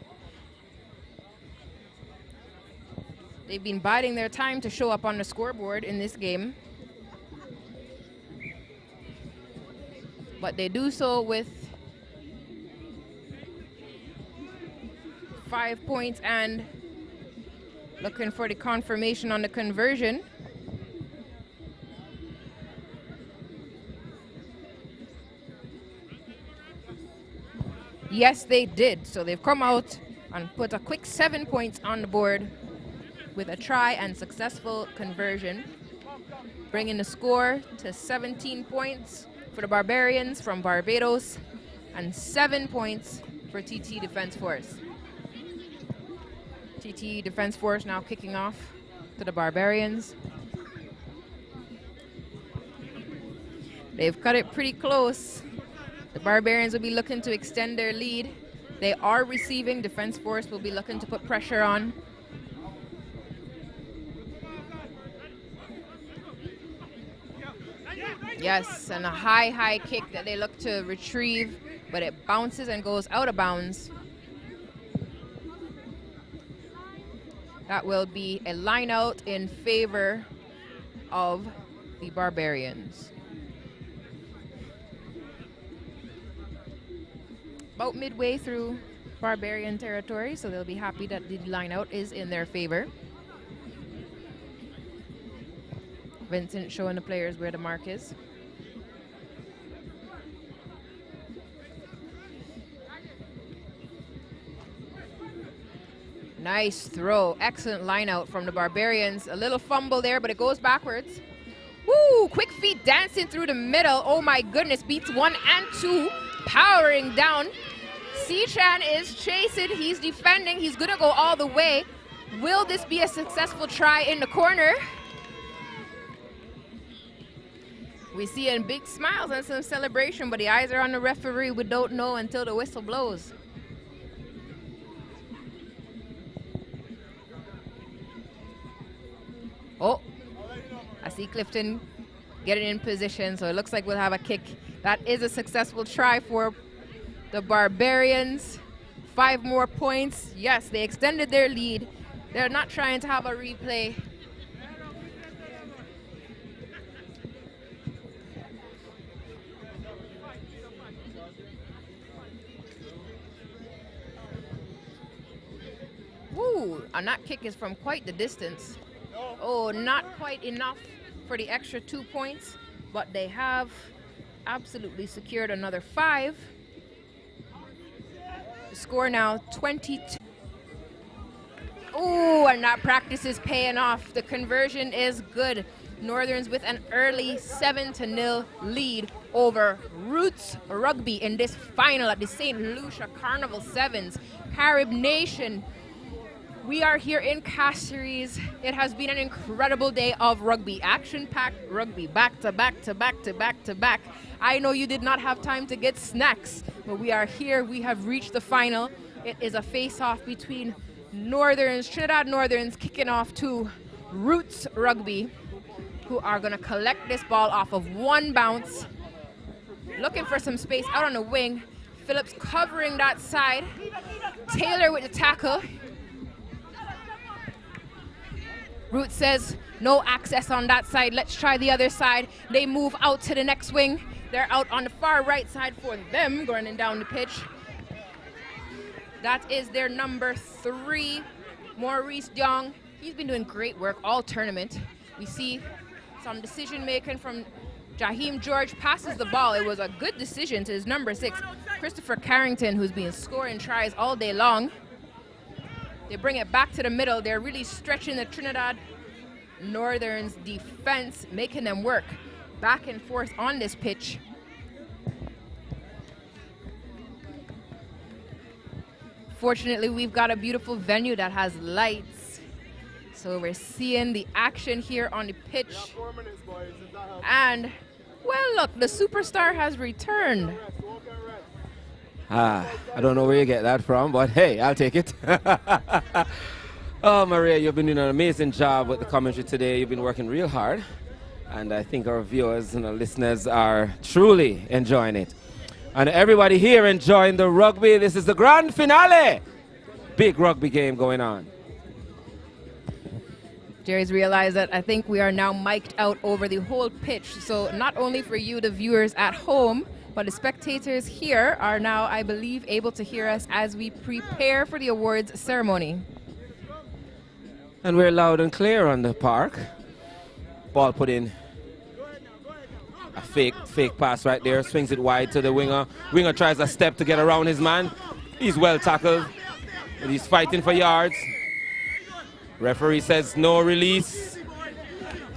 They've been biding their time to show up on the scoreboard in this game. But they do so with 5 points and looking for the confirmation on the conversion. Yes, they did. So they've come out and put a quick 7 points on the board with a try and successful conversion, bringing the score to 17 points for the Barbarians from Barbados and 7 points for TT Defense Force. TT Defense Force now kicking off to the Barbarians. They've cut it pretty close. The Barbarians will be looking to extend their lead They are receiving. Defense Force will be looking to put pressure on. Yes, and a high kick that they look to retrieve, but it bounces and goes out of bounds. That will be a line out in favor of the Barbarians. About midway through Barbarian territory, so they'll be happy that the line out is in their favor. Vincent showing the players where the mark is. Nice throw. Excellent line out from the Barbarians. A little fumble there, but it goes backwards. Woo! Quick feet dancing through the middle. Oh my goodness. Beats 1 and 2. Powering down. Sichan is chasing. He's defending. He's going to go all the way. Will this be a successful try in the corner? We see in big smiles and some celebration, but the eyes are on the referee. We don't know until the whistle blows. Oh, I see Clifton getting in position, so it looks like we'll have a kick. That is a successful try for the Barbarians. 5 more points. Yes, they extended their lead. They're not trying to have a replay. Woo, and that kick is from quite the distance. Oh, not quite enough for the extra 2 points, but they have absolutely secured another 5. The score now 22. Oh, and that practice is paying off. The conversion is good. Northerns with an early 7-0 lead over Roots Rugby in this final at the St. Lucia Carnival Sevens. Carib Nation. We are here in Castries. It has been an incredible day of rugby, action-packed rugby, back to back to back to back to back. I know you did not have time to get snacks, but we are here. We have reached the final. It is a face-off between Northerns, Trinidad Northerns, kicking off to Roots Rugby, who are going to collect this ball off of 1 bounce. Looking for some space out on the wing. Phillips covering that side. Taylor with the tackle. Root says, no access on that side. Let's try the other side. They move out to the next wing. They're out on the far right side for them, running down the pitch. That is their number 3, Maurice Young. He's been doing great work all tournament. We see some decision making from Jaheim George, passes the ball. It was a good decision to his number 6, Christopher Carrington, who's been scoring tries all day long. They bring it back to the middle. They're really stretching the Trinidad Northern's defense, making them work back and forth on this pitch. Fortunately, we've got a beautiful venue that has lights. So we're seeing the action here on the pitch. And, well, look, the superstar has returned. I don't know where you get that from, but hey, I'll take it. Oh, Maria, you've been doing an amazing job with the commentary today. You've been working real hard, and I think our viewers and our listeners are truly enjoying it. And everybody here enjoying the rugby. This is the grand finale. Big rugby game going on. Jerry's realized that I think we are now mic'd out over the whole pitch. So not only for you, the viewers at home, but the spectators here are now, I believe, able to hear us as we prepare for the awards ceremony. And we're loud and clear on the park. Ball put in. A fake pass right there. Swings it wide to the winger. Winger tries a step to get around his man. He's well tackled. And he's fighting for yards. Referee says no release.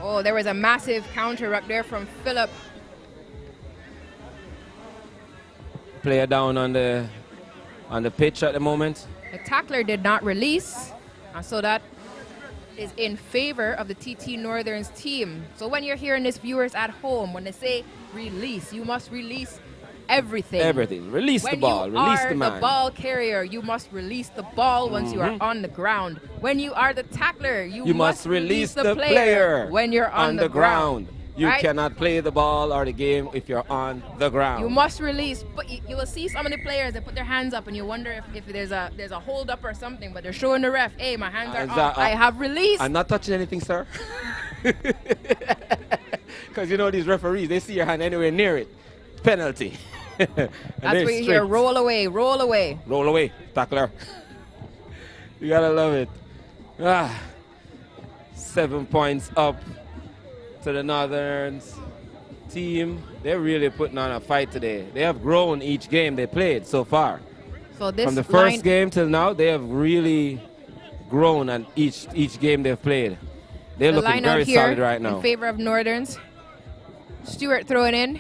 Oh, there was a massive counter right there from Phillip. Player down on the pitch at the moment. The tackler did not release, and so that is in favor of the TT Northern's team. So when you're hearing this, viewers at home, when they say release, you must release everything. Everything. Release the ball. When you Release are the man. the ball carrier, you must release the ball once you are on the ground. When you are the tackler, you must release the player when you're on the ground. You right? cannot play the ball or the game if you're on the ground. You must release, but you will see some of the players that put their hands up, and you wonder if there's a hold up or something. But they're showing the ref, "Hey, my hands are up. I have released." I'm not touching anything, sir. Because you know these referees, they see your hand anywhere near it, penalty. That's where you hear roll away, roll away. Roll away, tackler. You gotta love it. 7 points up to the Northerns team. They're really putting on a fight today. They have grown each game they played so far. So this from the first game till now, they have really grown at each game they've played. They're the looking very here solid right now. In favor of Northerns. Stewart throwing in.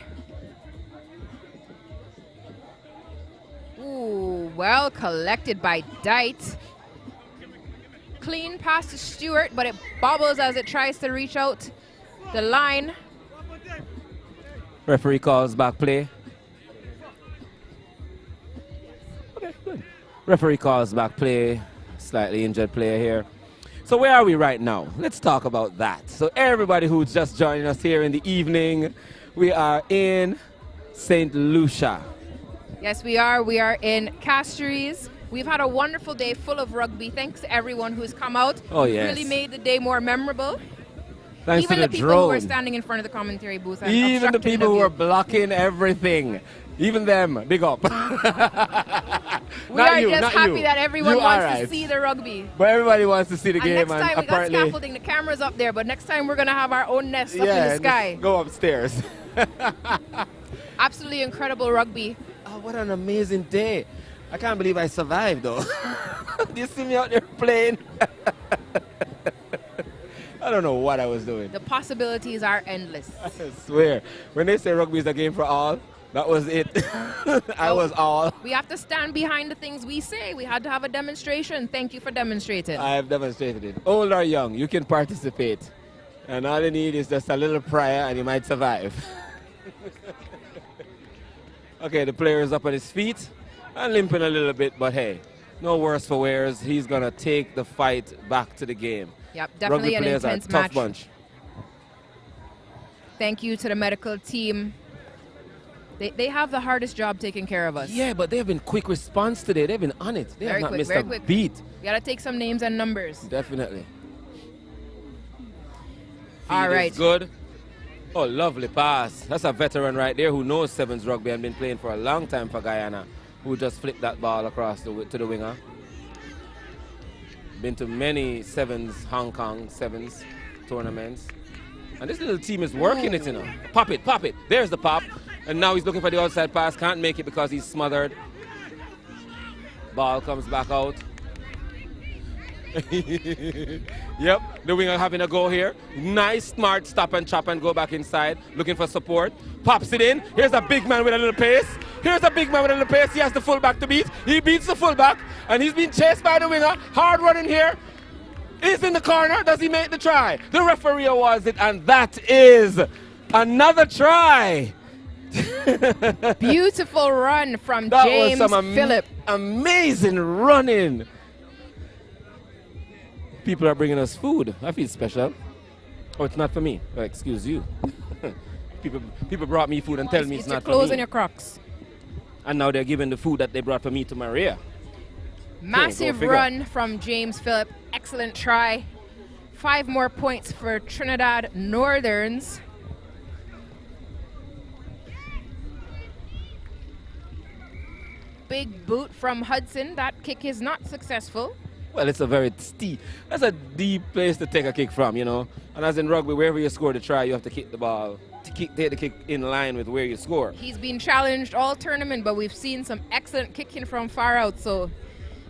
Ooh, well collected by Dite. Clean pass to Stewart, but it bobbles as it tries to reach out the line. Referee calls back play. Okay, good. Referee calls back play. Slightly injured player here. So where are we right now? Let's talk about that. So everybody who's just joining us here in the evening, we are in St. Lucia. Yes, we are. We are in Castries. We've had a wonderful day full of rugby. Thanks to everyone who's come out. Oh, yes. Really made the day more memorable. Thanks Even to the the people drone. who were standing in front of the commentary booth. And Even the obstructing people who view. are blocking everything. Even them. Big up. We Not are you, just not happy you. that everyone You wants are to right. see the rugby. But everybody wants to see the And game. next time we got apparently, scaffolding, the camera's up there, but next time we're going to have our own nest up in yeah, the sky. go upstairs. Absolutely incredible rugby. Oh, what an amazing day. I can't believe I survived, though. Do you see me out there playing? I don't know what I was doing. The possibilities are endless. I swear. When they say rugby is a game for all, that was it. I was all. We have to stand behind the things we say. We had to have a demonstration. Thank you for demonstrating. I have demonstrated it. Old or young, you can participate. And all you need is just a little prayer and you might survive. Okay, the player is up on his feet and limping a little bit, but hey, no worse for wears. He's going to take the fight back to the game. Yep, definitely Rugby an players intense are a tough match. bunch. Thank you to the medical team. They have the hardest job taking care of us. Yeah, but they've been quick response today. They've been on it. They Very have not quick, missed very a quick. beat. We got to take some names and numbers. Definitely. All Feed is right. good. Oh, lovely pass. That's a veteran right there who knows sevens rugby and been playing for a long time for Guyana, who just flipped that ball across to the winger. Been to many sevens, Hong Kong sevens tournaments. And this little team is working it, you know. Pop it, pop it. There's the pop. And now he's looking for the outside pass. Can't make it because he's smothered. Ball comes back out. Yep, the winger having a go here. Nice, smart stop and chop and go back inside. Looking for support. Pops it in. Here's a big man with a little pace. Here's a big man with a little pace. He has the fullback to beat. He beats the fullback. And he's being chased by the winger. Hard running here. He's in the corner. Does he make the try? The referee awards it. And that is another try. Beautiful run from That James was some Phillip. amazing running. People are bringing us food. I feel special. Oh, it's not for me. Oh, excuse you. people brought me food and tell me it's not for me. Your clothes and your Crocs. And now they're giving the food that they brought for me to Maria. Massive figure. run from James Phillip. Excellent try. 5 more points for Trinidad Northerns. Big boot from Hudson. That kick is not successful. Well, it's a very steep. That's a deep place to take a kick from, you know. And as in rugby, wherever you score the try, you have to kick the ball, take the kick in line with where you score. He's been challenged all tournament, but we've seen some excellent kicking from far out. So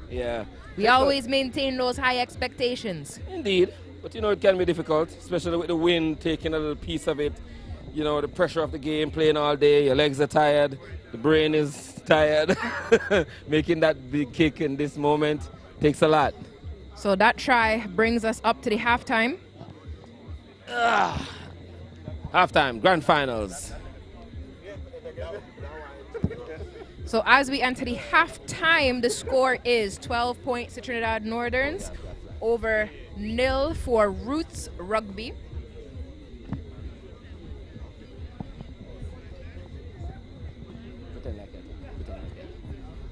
Yeah. we always maintain those high expectations. Indeed. But you know, it can be difficult, especially with the wind taking a little piece of it. You know, the pressure of the game, playing all day, your legs are tired, the brain is tired. Making that big kick in this moment takes a lot. So that try brings us up to the halftime. Halftime, grand finals. So as we enter the halftime, the score is 12 points to Trinidad Northerns over 0 for Roots Rugby.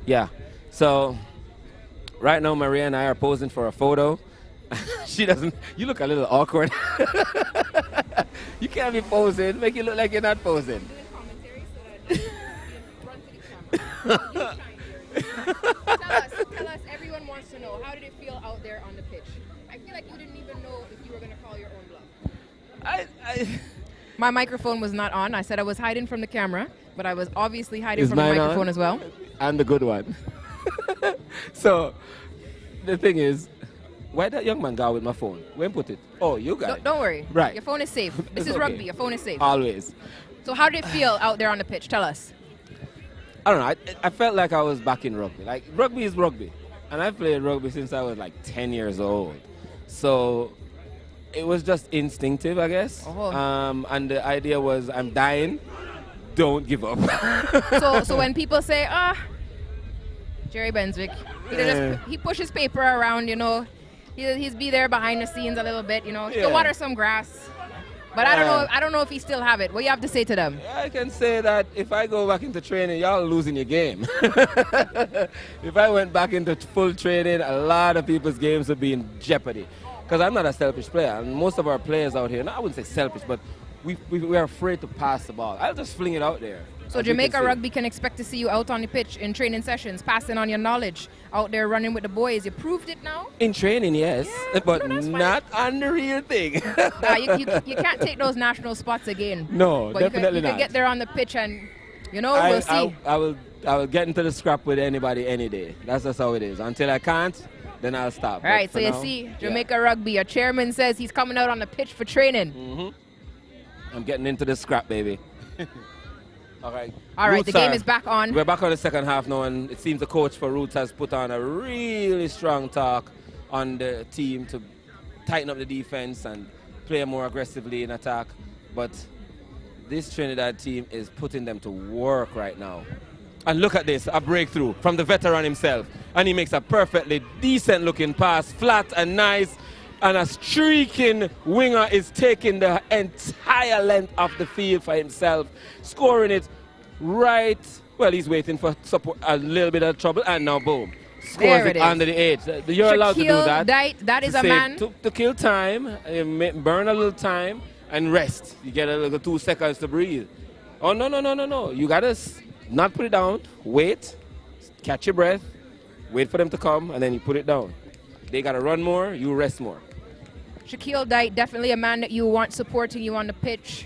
Yeah. So right now, Maria and I are posing for a photo. She doesn't. You look a little awkward. You can't be posing. Make you look like you're not posing. Tell us, everyone wants to know, how did it feel out there on the pitch? I feel like you didn't even know if you were going to call your own bluff. My microphone was not on. I said I was hiding from the camera, but I was obviously hiding from the microphone as well. I'm the good one. So, the thing is, why that young man got with my phone? When put it? Oh, you got it. Don't worry. Right. Your phone is safe. This is okay. rugby. Your phone is safe. Always. So how did it feel out there on the pitch? Tell us. I don't know. I felt like I was back in rugby. Like, rugby is rugby. And I've played rugby since I was like 10 years old. So it was just instinctive, I guess. And the idea was, I'm dying. Don't give up. So when people say, Jerry Benswick, he pushes paper around, you know. He's be there behind the scenes a little bit, you know. He'll water some grass. But I don't know if he still have it. What do you have to say to them? I can say that if I go back into training, y'all losing your game. If I went back into full training, a lot of people's games would be in jeopardy. Because I'm not a selfish player. And most of our players out here, I wouldn't say selfish, but we are afraid to pass the ball. I'll just fling it out there. So Jamaica Rugby can expect to see you out on the pitch in training sessions, passing on your knowledge, out there running with the boys. You proved it now? In training, yes, but not on the real thing. You can't take those national spots again. No, but definitely you can not. get there on the pitch and, we'll see. I will get into the scrap with anybody any day. That's just how it is. Until I can't, then I'll stop. All right, so you see, Jamaica Rugby, your chairman says he's coming out on the pitch for training. I'm getting into the scrap, baby. All right. All right, the game is back on. We're back on the second half now, and it seems the coach for Roots has put on a really strong talk on the team to tighten up the defense and play more aggressively in attack. But this Trinidad team is putting them to work right now. And look at this, a breakthrough from the veteran himself. And he makes a perfectly decent-looking pass, flat and nice. And a streaking winger is taking the entire length of the field for himself, scoring it right. Well, he's waiting for support, a little bit of trouble, and now boom, scores it under the edge. You're allowed to do that. That is a man to kill time, burn a little time, and rest. You get a little 2 seconds to breathe. Oh no! You gotta not put it down. Wait, catch your breath, wait for them to come, and then you put it down. They gotta run more. You rest more. Shaquille Dyke, definitely a man that you want supporting you on the pitch.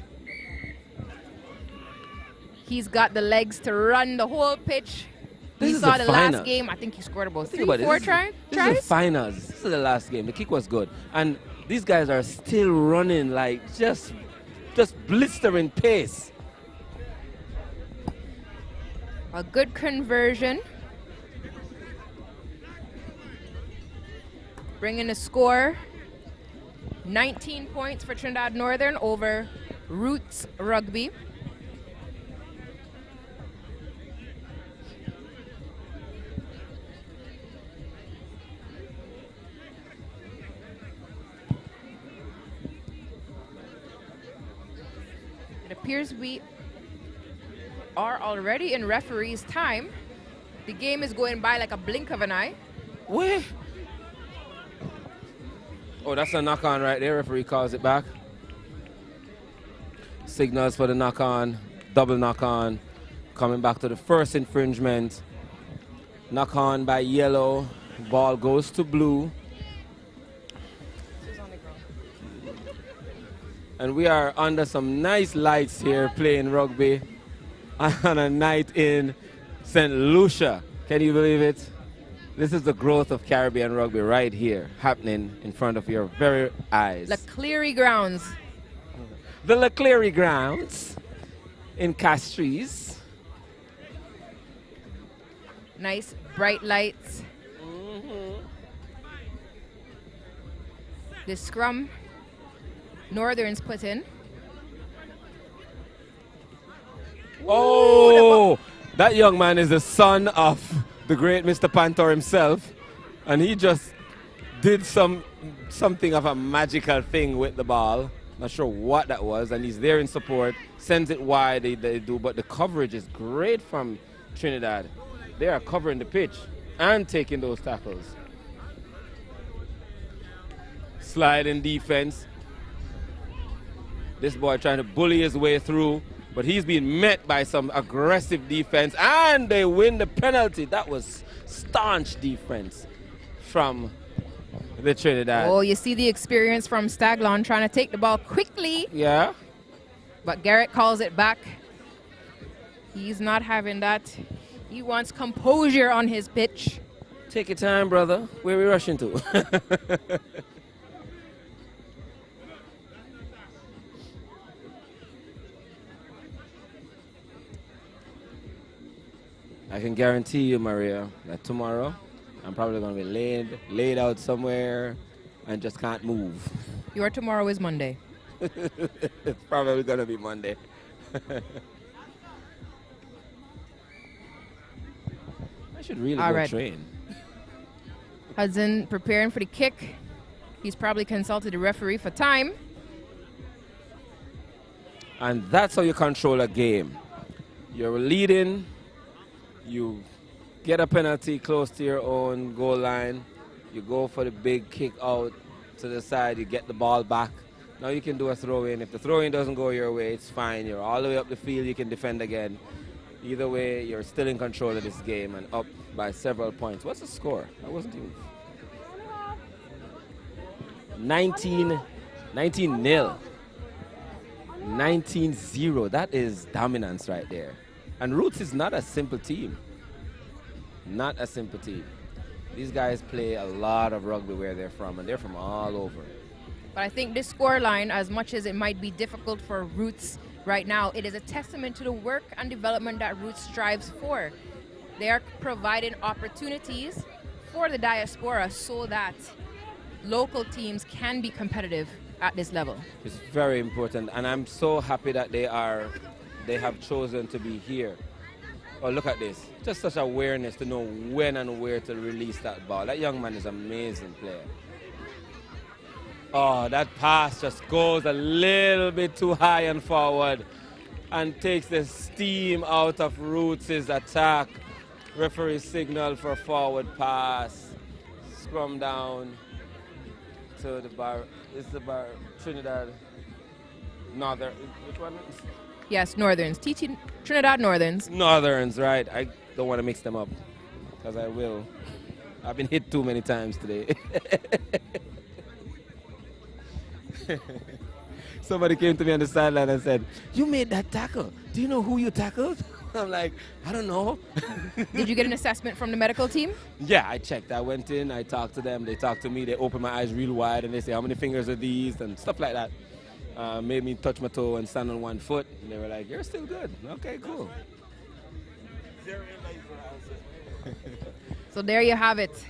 He's got the legs to run the whole pitch. We saw the last game. I think he scored about 3-4 tries. This is the finals. This is the last game. The kick was good. And these guys are still running like just blistering pace. A good conversion. Bringing the score. 19 points for Trinidad Northern over Roots Rugby. It appears we are already in referee's time. The game is going by like a blink of an eye. Where? Oh, that's a knock-on right there. Referee calls it back. Signals for the knock-on, double knock-on. Coming back to the first infringement. Knock-on by yellow. Ball goes to blue. And we are under some nice lights here playing rugby on a night in St. Lucia. Can you believe it? This is the growth of Caribbean rugby right here, happening in front of your very eyes. Leclerc grounds. The Leclerc grounds in Castries. Nice bright lights. The scrum Northerns put in. Oh! That young man is the son of the great Mr. Pantor himself, and he just did something of a magical thing with the ball. Not sure what that was, and he's there in support, sends it wide, they do, but the coverage is great from Trinidad. They are covering the pitch and taking those tackles. Slide in defense. This boy trying to bully his way through, but he's being met by some aggressive defense, and they win the penalty. That was staunch defense from the Trinidad. Oh, you see the experience from Staglon trying to take the ball quickly. Yeah. But Garrett calls it back. He's not having that. He wants composure on his pitch. Take your time, brother. Where are we rushing to? I can guarantee you, Maria, that tomorrow I'm probably going to be laid out somewhere and just can't move. Your tomorrow is Monday. It's probably going to be Monday. I should really go train. Hudson preparing for the kick. He's probably consulted the referee for time. And that's how you control a game. You're leading. You get a penalty close to your own goal line. You go for the big kick out to the side. You get the ball back. Now you can do a throw-in. If the throw-in doesn't go your way, it's fine. You're all the way up the field. You can defend again. Either way, you're still in control of this game and up by several points. What's the score? I wasn't even... 19-0. 19-0. That is dominance right there. And Roots is not a simple team. Not a simple team. These guys play a lot of rugby where they're from, and they're from all over. But I think this scoreline, as much as it might be difficult for Roots right now, it is a testament to the work and development that Roots strives for. They are providing opportunities for the diaspora so that local teams can be competitive at this level. It's very important, and I'm so happy that they have chosen to be here. Oh, look at this. Just such awareness to know when and where to release that ball. That young man is an amazing player. Oh, that pass just goes a little bit too high and forward and takes the steam out of Roots' attack. Referee signal for forward pass. Scrum down to the bar. It's the bar, Trinidad Northern. Which one? Yes, Northerns. Trinidad Northerns. Northerns, right. I don't want to mix them up because I will. I've been hit too many times today. Somebody came to me on the sideline and said, "You made that tackle. Do you know who you tackled?" I'm like, "I don't know." Did you get an assessment from the medical team? Yeah, I checked. I went in, I talked to them, they talked to me, they opened my eyes real wide and they say, "How many fingers are these?" and stuff like that. Made me touch my toe and stand on one foot. And they were like, "You're still good." Okay, cool. So there you have it.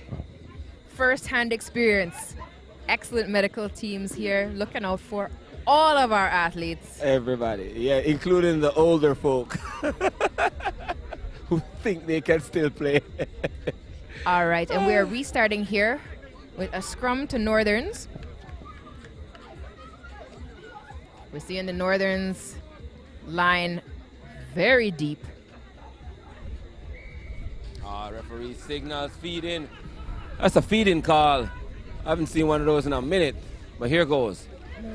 First-hand experience. Excellent medical teams here looking out for all of our athletes. Everybody, yeah, including the older folk who think they can still play. All right, and we are restarting here with a scrum to Northerns. We're seeing the Northerns line very deep. Referee signals feed-in. That's a feed-in call. I haven't seen one of those in a minute, but here goes.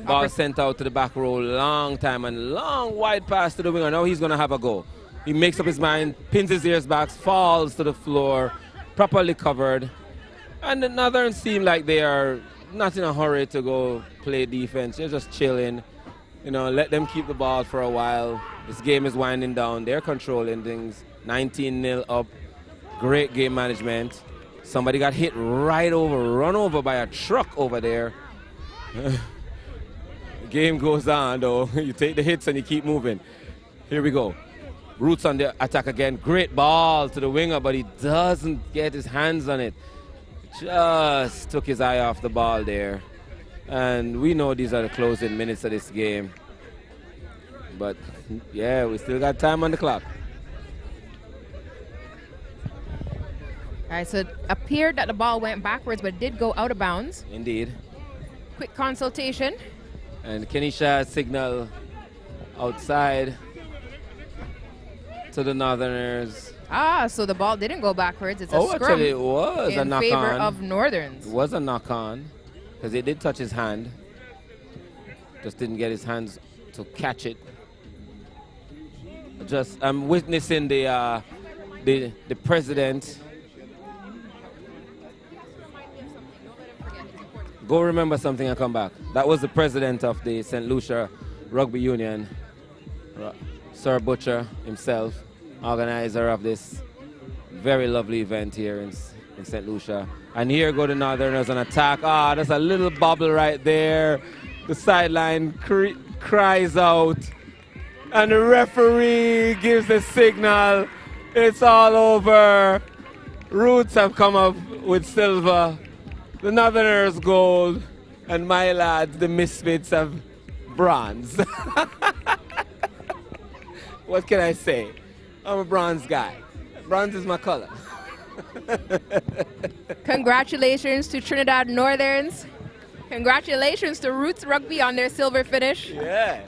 Ball sent out to the back row, long time, and long wide pass to the winger. Now he's going to have a go. He makes up his mind, pins his ears back, falls to the floor, properly covered. And the Northerns seem like they are not in a hurry to go play defense. They're just chilling. You know, let them keep the ball for a while. This game is winding down. They're controlling things. 19-0 up. Great game management. Somebody got hit run over by a truck over there. Game goes on though. You take the hits and you keep moving. Here we go. Roots on the attack again. Great ball to the winger, but he doesn't get his hands on it. Just took his eye off the ball there. And we know these are the closing minutes of this game. But yeah, we still got time on the clock. All right, so it appeared that the ball went backwards, but it did go out of bounds. Indeed. Quick consultation. And Kenisha signal outside to the Northerners. So the ball didn't go backwards. It's a scrum. Actually it was a knock on. In favor of Northerns. It was a knock on because it did touch his hand. Just didn't get his hands to catch it. I'm witnessing the president. Go remember something and come back. That was the president of the St. Lucia Rugby Union, Sir Butcher himself, organizer of this very lovely event here in St. Lucia. And here go the Northerners on attack. There's a little bobble right there. The sideline cries out. And the referee gives the signal. It's all over. Roots have come up with silver. The Northerners gold. And my lads, the Misfits, have bronze. What can I say? I'm a bronze guy. Bronze is my color. Congratulations to Trinidad Northerns. Congratulations to Roots Rugby on their silver finish. Yeah.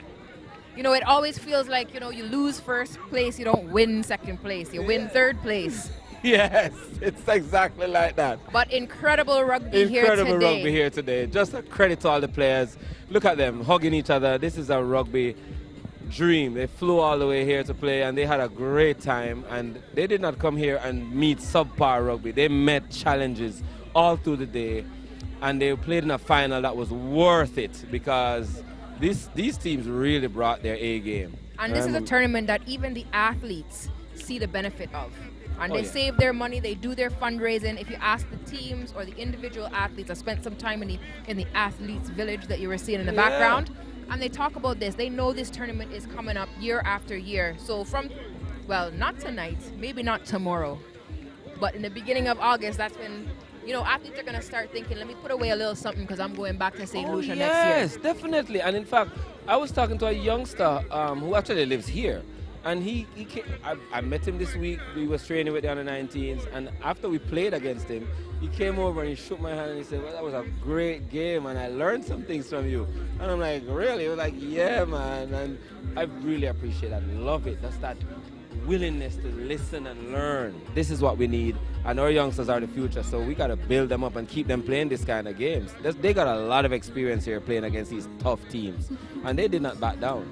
You know, it always feels like, you know, you lose first place, you don't win second place, you win third place. Yes, it's exactly like that. But incredible rugby here today. Incredible rugby here today. Just a credit to all the players. Look at them hugging each other. This is a rugby dream. They flew all the way here to play and they had a great time. And they did not come here and meet subpar rugby. They met challenges all through the day. And they played in a final that was worth it because these teams really brought their A game. And this is a tournament that even the athletes see the benefit of. And they save their money, they do their fundraising. If you ask the teams or the individual athletes, I spent some time in the athletes village that you were seeing in the background, and they talk about this. They know this tournament is coming up year after year. So not tonight, maybe not tomorrow, but in the beginning of August, that's when, you know, athletes are going to start thinking, let me put away a little something because I'm going back to St. Lucia next year. Yes, definitely. And in fact, I was talking to a youngster who actually lives here. And he came, I met him this week. We was training with the under-19s. And after we played against him, he came over and he shook my hand and he said, well, that was a great game and I learned some things from you. And I'm like, really? He was like, yeah, man. And I really appreciate that. Love it. That's that willingness to listen and learn. This is what we need. And our youngsters are the future. So we got to build them up and keep them playing this kind of games. They got a lot of experience here playing against these tough teams. And they did not back down.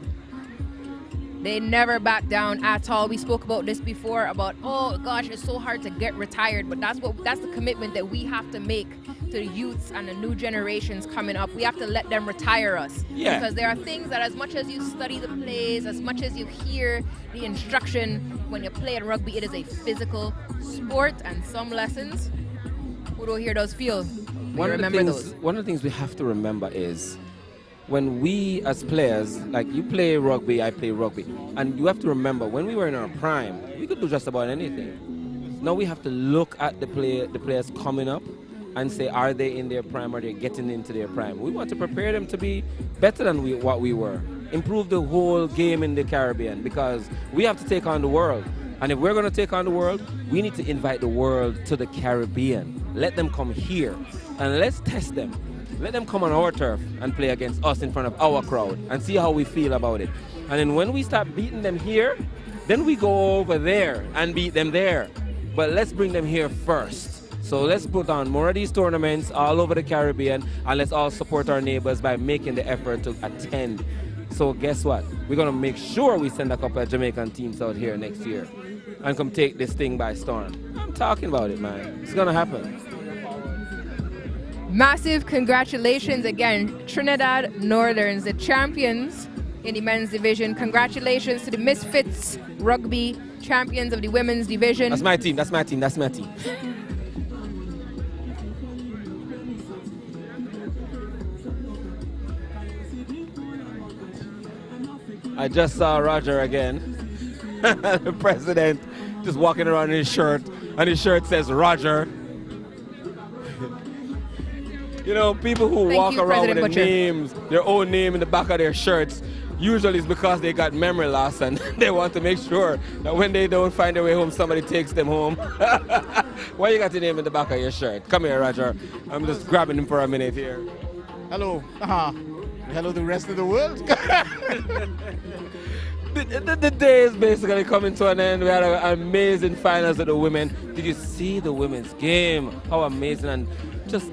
They never back down at all. We spoke about this before about, oh gosh, it's so hard to get retired, but that's the commitment that we have to make to the youths and the new generations coming up. We have to let them retire us. Yeah. Because there are things that as much as you study the plays, as much as you hear the instruction when you play in rugby, it is a physical sport, and some lessons, who don't hear those feel. One of the things we have to remember is when we as players, like you play rugby, I play rugby, and you have to remember when we were in our prime, we could do just about anything. Now we have to look at the players coming up and say, are they in their prime, are they getting into their prime? We want to prepare them to be better than what we were. Improve the whole game in the Caribbean because we have to take on the world. And if we're going to take on the world, we need to invite the world to the Caribbean. Let them come here and let's test them. Let them come on our turf and play against us in front of our crowd and see how we feel about it. And then when we start beating them here, then we go over there and beat them there. But let's bring them here first. So let's put on more of these tournaments all over the Caribbean and let's all support our neighbors by making the effort to attend. So guess what? We're going to make sure we send a couple of Jamaican teams out here next year and come take this thing by storm. I'm talking about it, man. It's going to happen. Massive congratulations again, Trinidad Northerns, the champions in the men's division. Congratulations to the Misfits Rugby, champions of the women's division. That's my team, that's my team, that's my team. I just saw Roger again, the president, just walking around in his shirt, and his shirt says Roger. You know, people who walk around with their own name in the back of their shirts, usually it's because they got memory loss and they want to make sure that when they don't find their way home, somebody takes them home. Why you got the name in the back of your shirt? Come here, Roger. I'm just grabbing him for a minute here. Hello. Hello, the rest of the world. The day is basically coming to an end. We had an amazing finals of the women. Did you see the women's game? How amazing and just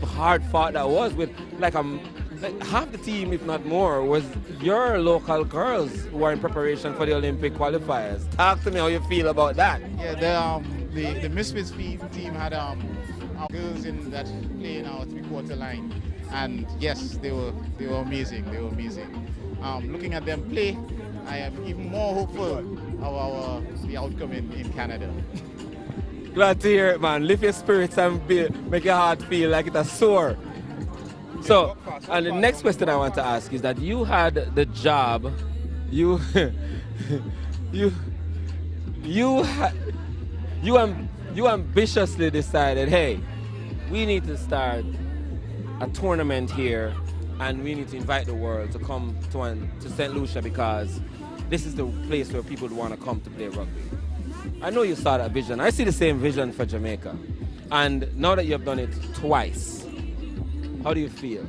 hard fought that was with like half the team, if not more, was your local girls who are in preparation for the Olympic qualifiers. Talk to me how you feel about that. Yeah, the Misfits team had our girls that play in our three-quarter line, and yes, they were amazing. They were amazing. Looking at them play, I am even more hopeful of the outcome in Canada. Glad to hear it, man. Lift your spirits and make your heart feel like it's sore. So, and the next question I want to ask is that you had the job, you ambitiously decided, hey, we need to start a tournament here, and we need to invite the world to come to St. Lucia because this is the place where people want to come to play rugby. I know you saw that vision. I see the same vision for Jamaica. And now that you've done it twice, how do you feel?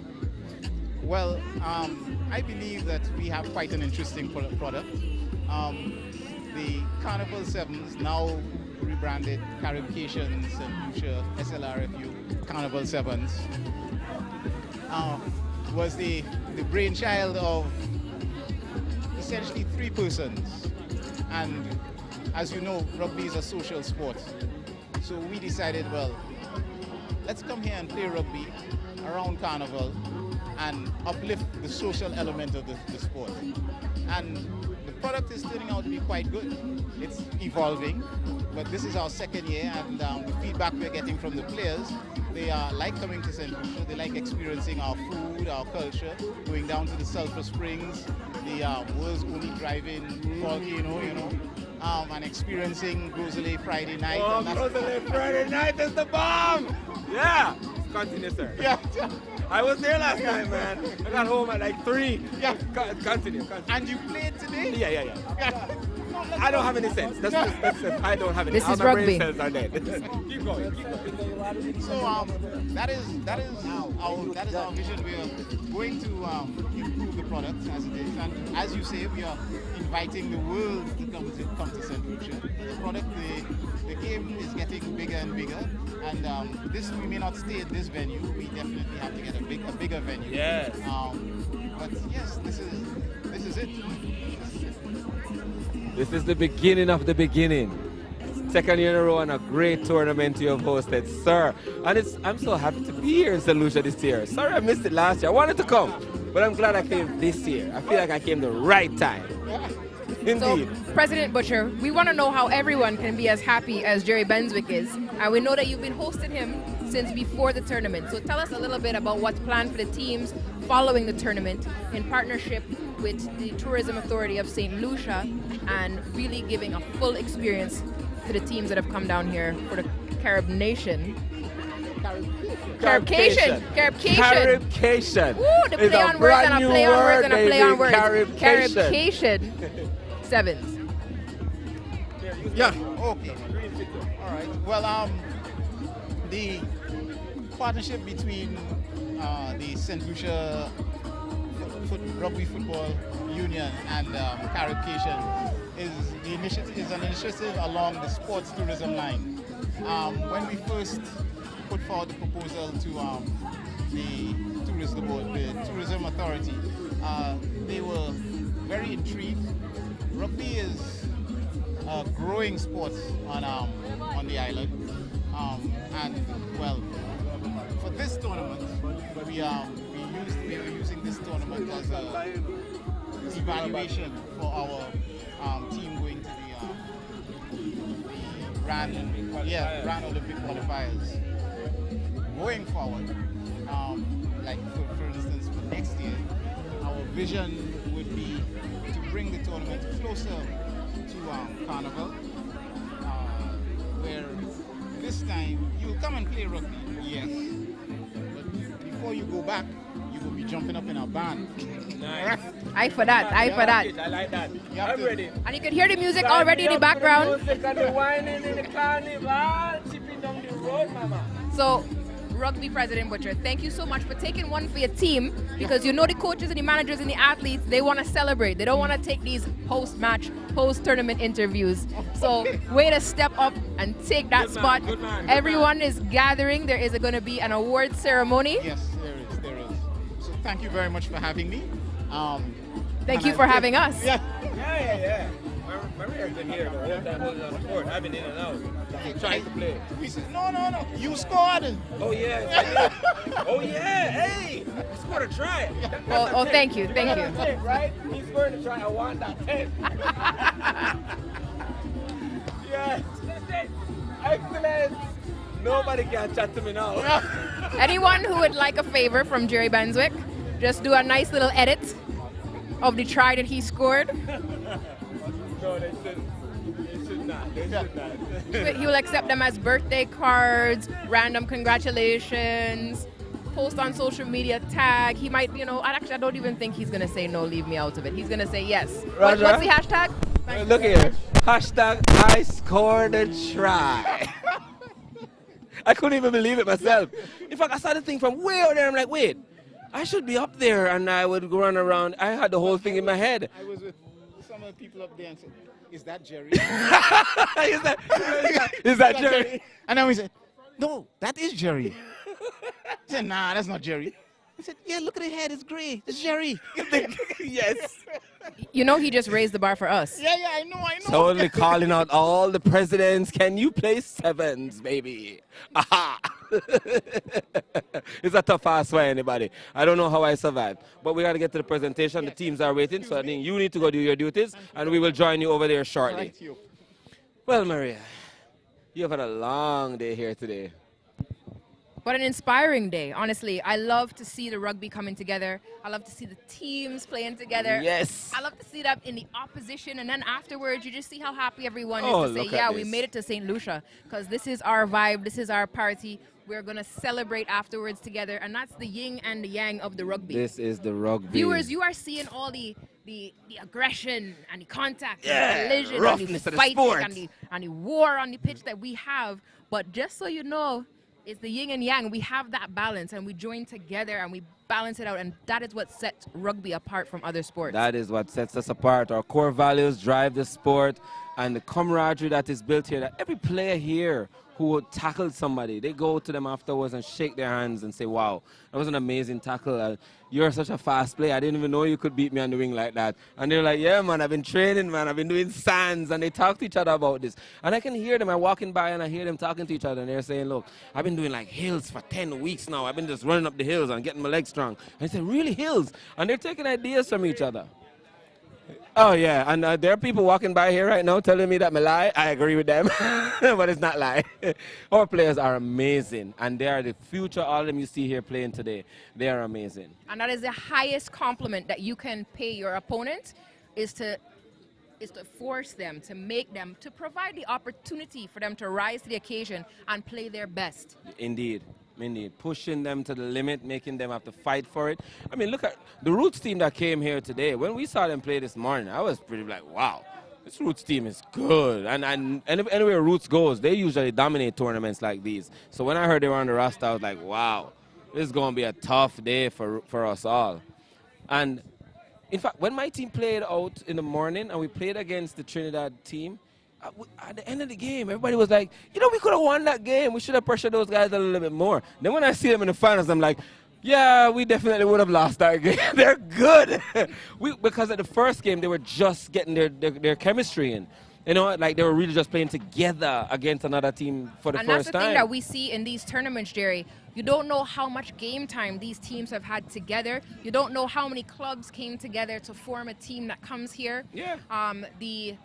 Well, I believe that we have quite an interesting product. The Carnival 7s, now rebranded Caribcation St. Lucia SLRFU Carnival 7s, was the brainchild of essentially 3 persons. And as you know, rugby is a social sport. So we decided, well, let's come here and play rugby around Carnival and uplift the social element of the sport. And the product is turning out to be quite good. It's evolving, but this is our 2nd year, and the feedback we're getting from the players, they like coming to St. Lucia, they like experiencing our food, our culture, going down to the Sulphur Springs, the world's only drive-in volcano, and experiencing Groseley Friday night. Oh, Groseley Friday night is the bomb! Yeah! Continue, sir. Yeah. I was there last night, man. I got home at like 3. Yeah. Continue. And you played today? Yeah. I don't have any sense. That's I don't have any. This is rugby. My brain cells are dead. Keep going. So that is our vision. We are going to improve the product as it is, and as you say, we are inviting the world to come to St. Lucia. The product, the game is getting bigger and bigger, and this we may not stay at this venue. We definitely have to get a bigger venue. Yes. But yes, this is it. This is the beginning of the beginning. 2nd year in a row and a great tournament you have hosted, sir. And I'm so happy to be here in St. Lucia this year. Sorry I missed it last year. I wanted to come, but I'm glad I came this year. I feel like I came the right time. Indeed. So, President Butcher, we want to know how everyone can be as happy as Jerry Benswick is. And we know that you've been hosting him since before the tournament. So tell us a little bit about what's planned for the teams following the tournament in partnership with the Tourism Authority of St. Lucia and really giving a full experience to the teams that have come down here for the Carib Nation. Caribcation. Woo, the play on words and a play on words and a play on words. Caribcation. Sevens. Yeah. Okay. All right. Well, the partnership between the St. Lucia Rugby Football Union and Caribcation is an initiative along the sports tourism line. When we first put forward the proposal to the Tourism Authority, they were very intrigued. Rugby is a growing sport on the island, and well, for this tournament, we were using this tournament as a evaluation for our team going to the Grand Olympic qualifiers. Going forward, like for instance, for next year, our vision would be to bring the tournament closer to Carnival, where this time you'll come and play rugby, yes, but before you go back, you will be jumping up in a band. Nice. I for that. I like that. I'm ready. And you can hear the music already in the background. Music and the whining in the carnival, chipping So, Rugby President Butcher, thank you so much for taking one for your team, because you know the coaches and the managers and the athletes, they want to celebrate. They don't want to take these post-match, post-tournament interviews. So, way to step up and take that spot. Good man. Everyone is gathering. There is going to be an award ceremony. Yes, there is. So thank you very much for having me. Thank you for having us. Yeah. Maria's been here the whole time holding on the court. I've been in and out. Trying to play. We said, no. You scored. Oh, yeah. Oh, yeah. Hey, you scored a try. Oh, thank you. Thank you. That's it, right? He scored a try. I want that 10. Yes. Excellent. Nobody can chat to me now. Anyone who would like a favor from Jerry Benswick, just do a nice little edit of the try that he scored. No, they should not. They should not. He will accept them as birthday cards, random congratulations, post on social media, tag. He might, I don't even think he's going to say no, leave me out of it. He's going to say yes. Roger. What's the hashtag? Look here. Hashtag I scored a try. I couldn't even believe it myself. In fact, I saw the thing from way out there. I'm like, wait, I should be up there. And I would run around. I had the whole thing in my head. I was with some of the people up there and said, is that Jerry? is that Jerry? And then we said, no, that is Jerry. I said, nah, that's not Jerry. I said, yeah, look at the head, it's gray. It's Jerry. Yes. He just raised the bar for us. Yeah, I know. Totally calling out all the presidents. Can you play sevens, baby? Aha. It's a tough ask for anybody. I don't know how I survived. But we got to get to the presentation. The teams are waiting. So I think you need to go do your duties. And we will join you over there shortly. Right, you. Well, Maria, you have had a long day here today. What an inspiring day, honestly. I love to see the rugby coming together. I love to see the teams playing together. Yes. I love to see that in the opposition, and then afterwards, you just see how happy everyone Oh, is to say, look yeah, at we this. made it to St. Lucia, because this is our vibe, this is our party. We're going to celebrate afterwards together, and that's the yin and the yang of the rugby. This is the rugby. Viewers, you are seeing all the aggression and the contact Yeah, and the collision roughness and of the the sport. fighting and the war on the pitch that we have. But just so you know, it's the yin and yang. We have that balance, and we join together and we balance it out, and that is what sets rugby apart from other sports. That is what sets us apart. Our core values drive the sport, and the camaraderie that is built here, that every player here who tackled somebody, they go to them afterwards and shake their hands and say, wow, that was an amazing tackle. You're such a fast player. I didn't even know you could beat me on the wing like that. And they're like, yeah, man, I've been training, man. I've been doing sands. And they talk to each other about this. And I can hear them. I'm walking by and I hear them talking to each other. And they're saying, look, I've been doing like hills for 10 weeks now. I've been just running up the hills and getting my legs strong. And I said, really, hills? And they're taking ideas from each other. Oh, yeah, and there are people walking by here right now telling me that I lie. I agree with them, but it's not lie. Our players are amazing, and they are the future. All of them you see here playing today, they are amazing. And that is the highest compliment that you can pay your opponent, is to force them, to make them, to provide the opportunity for them to rise to the occasion and play their best. Indeed. Pushing them to the limit, making them have to fight for it. I mean, look at the Roots team that came here today. When we saw them play this morning, I was pretty like, wow, this Roots team is good. And anywhere Roots goes, they usually dominate tournaments like these. So when I heard they were on the roster, I was like, wow, this is going to be a tough day for us all. And in fact, when my team played out in the morning and we played against the Trinidad team, at the end of the game, everybody was like, we could have won that game. We should have pressured those guys a little bit more. Then when I see them in the finals, I'm like, yeah, we definitely would have lost that game. They're good. Because at the first game, they were just getting their chemistry in. Like they were really just playing together against another team for the first time. And that's the thing that we see in these tournaments, Jerry. You don't know how much game time these teams have had together. You don't know how many clubs came together to form a team that comes here. Yeah. The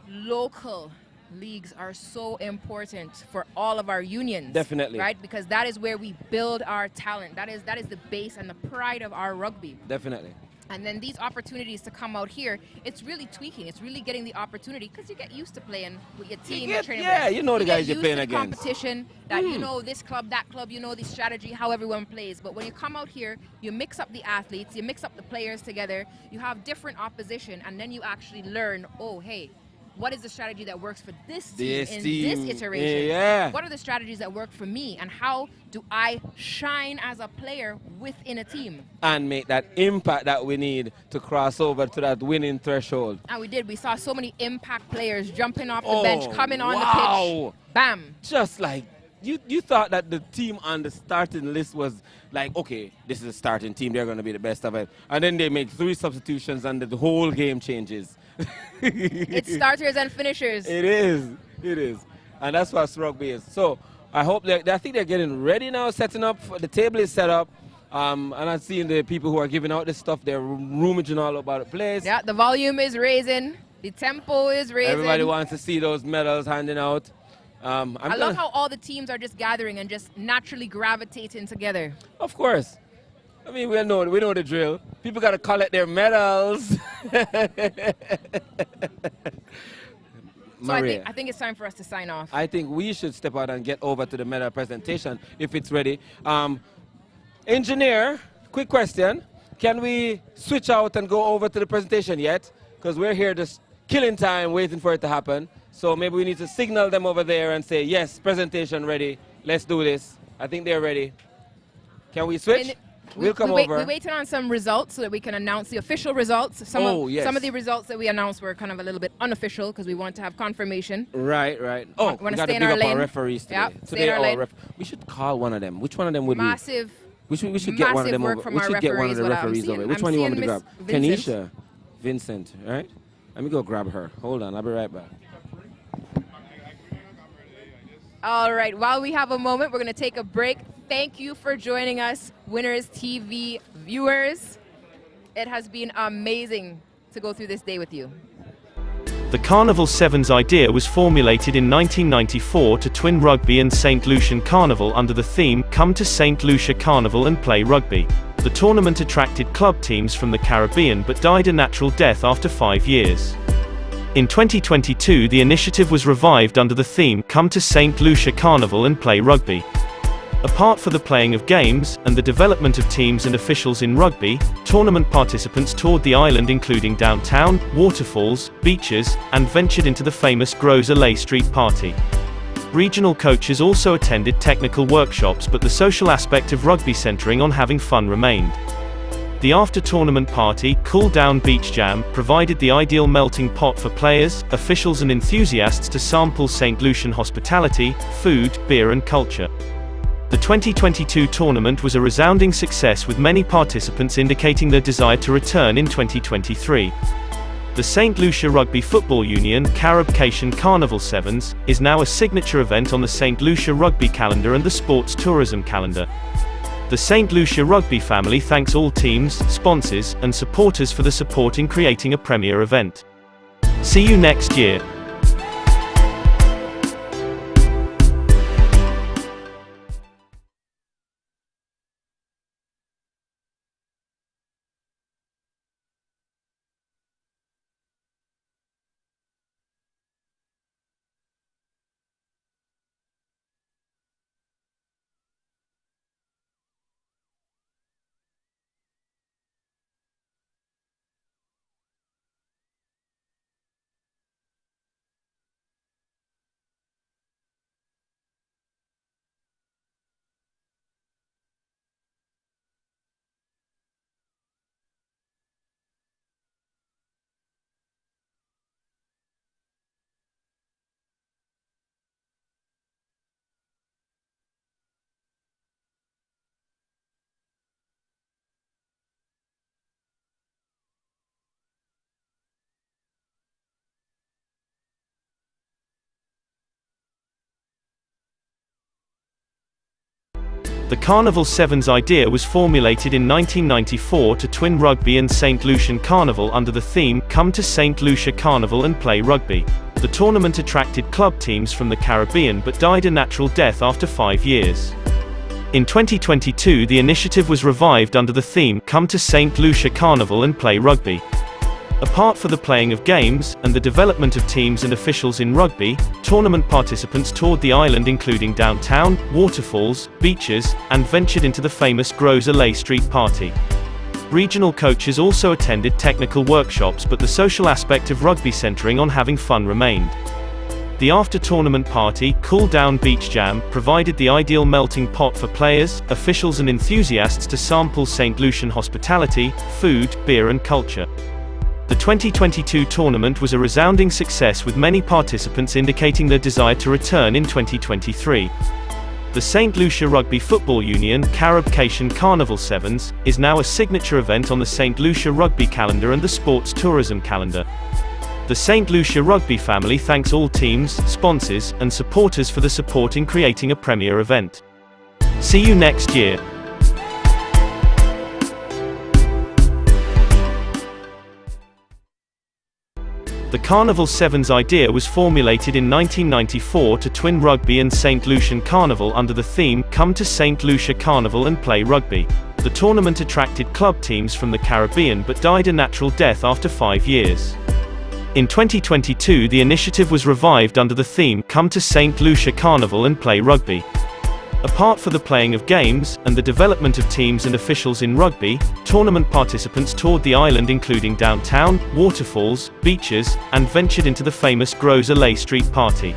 local leagues are so important for all of our unions. Definitely. Right? Because that is where we build our talent. That is the base and the pride of our rugby. Definitely. And then these opportunities to come out here, it's really tweaking. It's really getting the opportunity, because you get used to playing with your team. You know the guys you're playing against. Competition that you know this club, that club, you know the strategy, how everyone plays. But when you come out here, you mix up the athletes, you mix up the players together, you have different opposition, and then you actually learn, oh, hey, what is the strategy that works for this team This in team, this iteration? yeah. What are the strategies that work for me, and how do I shine as a player within a team? And make that impact that we need to cross over to that winning threshold. And we did. We saw so many impact players jumping off the Oh, bench, coming on the pitch. Bam. Just like, you thought that the team on the starting list was like, okay, this is a starting team, they're going to be the best of it. And then they make 3 substitutions and the whole game changes. It's starters and finishers. It is. It is. And that's what rugby is. So I hope I think they're getting ready now, setting up. The table is set up. And I'm seeing the people who are giving out this stuff, they're rummaging all about the place. Yeah, the volume is raising. The tempo is raising. Everybody wants to see those medals handing out. I love how all the teams are just gathering and just naturally gravitating together. Of course. I mean, we know the drill. People got to collect their medals. So I think it's time for us to sign off. I think we should step out and get over to the medal presentation if it's ready. Engineer, quick question. Can we switch out and go over to the presentation yet? Because we're here just killing time waiting for it to happen. So maybe we need to signal them over there and say, yes, presentation ready. Let's do this. I think they're ready. Can we switch? We'll come over. We're waiting on some results so that we can announce the official results. Some of the results that we announced were kind of a little bit unofficial because we wanted to have confirmation. Right. Oh, we got to big up our referees today. Yep, today we should call one of them. Which one of them would massive, we should get one of them over. We should get one of the referees over. Which one do you want me to grab? Kenisha. Vincent, right? Let me go grab her. Hold on, I'll be right back. All right, while we have a moment, we're going to take a break. Thank you for joining us, Winners TV viewers. It has been amazing to go through this day with you. The Carnival Sevens idea was formulated in 1994 to twin rugby and St. Lucian Carnival under the theme, Come to St. Lucia Carnival and Play Rugby. The tournament attracted club teams from the Caribbean but died a natural death after 5 years. In 2022, the initiative was revived under the theme, Come to St. Lucia Carnival and Play Rugby. Apart from the playing of games, and the development of teams and officials in rugby, tournament participants toured the island including downtown, waterfalls, beaches, and ventured into the famous Gros Islet Street Party. Regional coaches also attended technical workshops, but the social aspect of rugby centering on having fun remained. The after-tournament party, Cool Down Beach Jam, provided the ideal melting pot for players, officials and enthusiasts to sample St. Lucian hospitality, food, beer and culture. The 2022 tournament was a resounding success with many participants indicating their desire to return in 2023. The St. Lucia Rugby Football Union Caribcation Carnival Sevens is now a signature event on the St. Lucia Rugby calendar and the sports tourism calendar. The St. Lucia Rugby family thanks all teams, sponsors, and supporters for the support in creating a premier event. See you next year. The Carnival Sevens idea was formulated in 1994 to twin rugby and St. Lucian Carnival under the theme, Come to St. Lucia Carnival and Play Rugby. The tournament attracted club teams from the Caribbean but died a natural death after 5 years. In 2022, the initiative was revived under the theme, Come to St. Lucia Carnival and Play Rugby. Apart from the playing of games, and the development of teams and officials in rugby, tournament participants toured the island including downtown, waterfalls, beaches, and ventured into the famous Gros Islet Street Party. Regional coaches also attended technical workshops, but the social aspect of rugby centering on having fun remained. The after-tournament party, Cool Down Beach Jam, provided the ideal melting pot for players, officials and enthusiasts to sample St. Lucian hospitality, food, beer and culture. The 2022 tournament was a resounding success, with many participants indicating their desire to return in 2023. The St. Lucia Rugby Football Union Caribcation Carnival Sevens is now a signature event on the St. Lucia Rugby calendar and the sports tourism calendar. The St. Lucia Rugby family thanks all teams, sponsors, and supporters for the support in creating a premier event. See you next year. The Carnival Sevens idea was formulated in 1994 to twin rugby and St. Lucian Carnival under the theme, Come to St. Lucia Carnival and Play Rugby. The tournament attracted club teams from the Caribbean but died a natural death after 5 years. In 2022 the initiative was revived under the theme, Come to St. Lucia Carnival and Play Rugby. Apart from the playing of games, and the development of teams and officials in rugby, tournament participants toured the island including downtown, waterfalls, beaches, and ventured into the famous Gros Islet Street Party.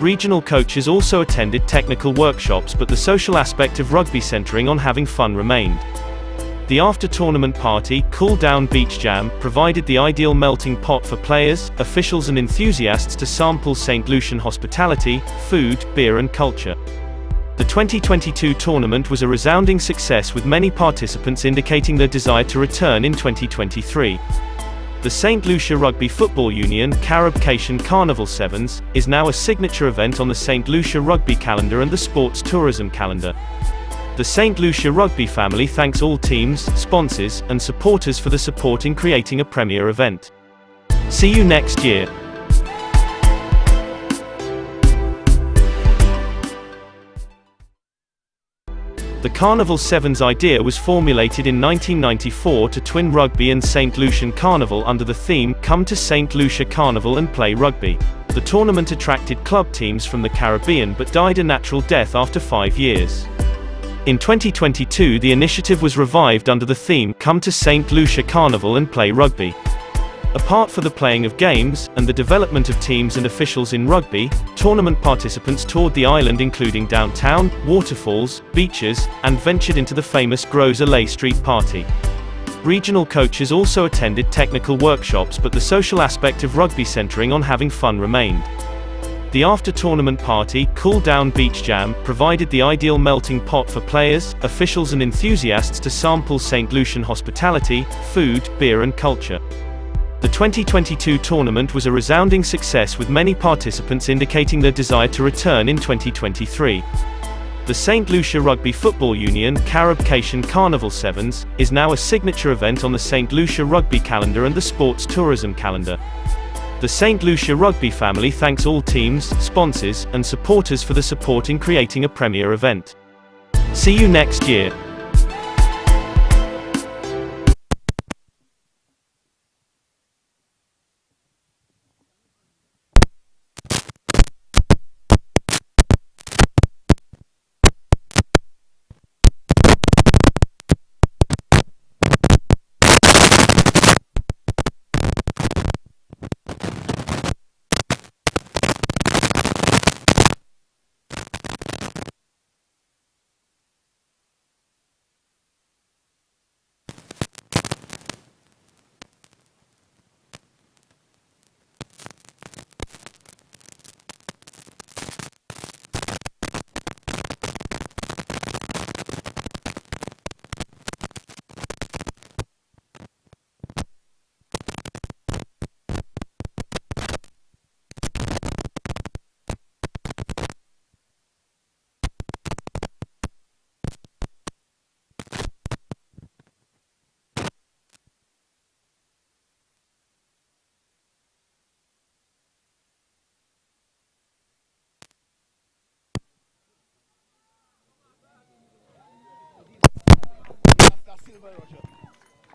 Regional coaches also attended technical workshops, but the social aspect of rugby centering on having fun remained. The after-tournament party, Cool Down Beach Jam, provided the ideal melting pot for players, officials and enthusiasts to sample St. Lucian hospitality, food, beer and culture. The 2022 tournament was a resounding success, with many participants indicating their desire to return in 2023. The St. Lucia Rugby Football Union Caribcation Carnival Sevens is now a signature event on the St. Lucia Rugby calendar and the sports tourism calendar. The St. Lucia Rugby family thanks all teams, sponsors, and supporters for the support in creating a premier event. See you next year. The Carnival Sevens idea was formulated in 1994 to twin rugby and St. Lucian Carnival under the theme, Come to St. Lucia Carnival and Play Rugby. The tournament attracted club teams from the Caribbean but died a natural death after 5 years. In 2022 the initiative was revived under the theme, Come to St. Lucia Carnival and Play Rugby. Apart from the playing of games, and the development of teams and officials in rugby, tournament participants toured the island including downtown, waterfalls, beaches, and ventured into the famous Gros Islet Street Party. Regional coaches also attended technical workshops, but the social aspect of rugby centering on having fun remained. The after-tournament party, Cool Down Beach Jam, provided the ideal melting pot for players, officials and enthusiasts to sample St. Lucian hospitality, food, beer and culture. The 2022 tournament was a resounding success, with many participants indicating their desire to return in 2023. The St. Lucia Rugby Football Union Caribcation Carnival Sevens is now a signature event on the St. Lucia Rugby calendar and the sports tourism calendar. The St. Lucia Rugby family thanks all teams, sponsors, and supporters for the support in creating a premier event. See you next year.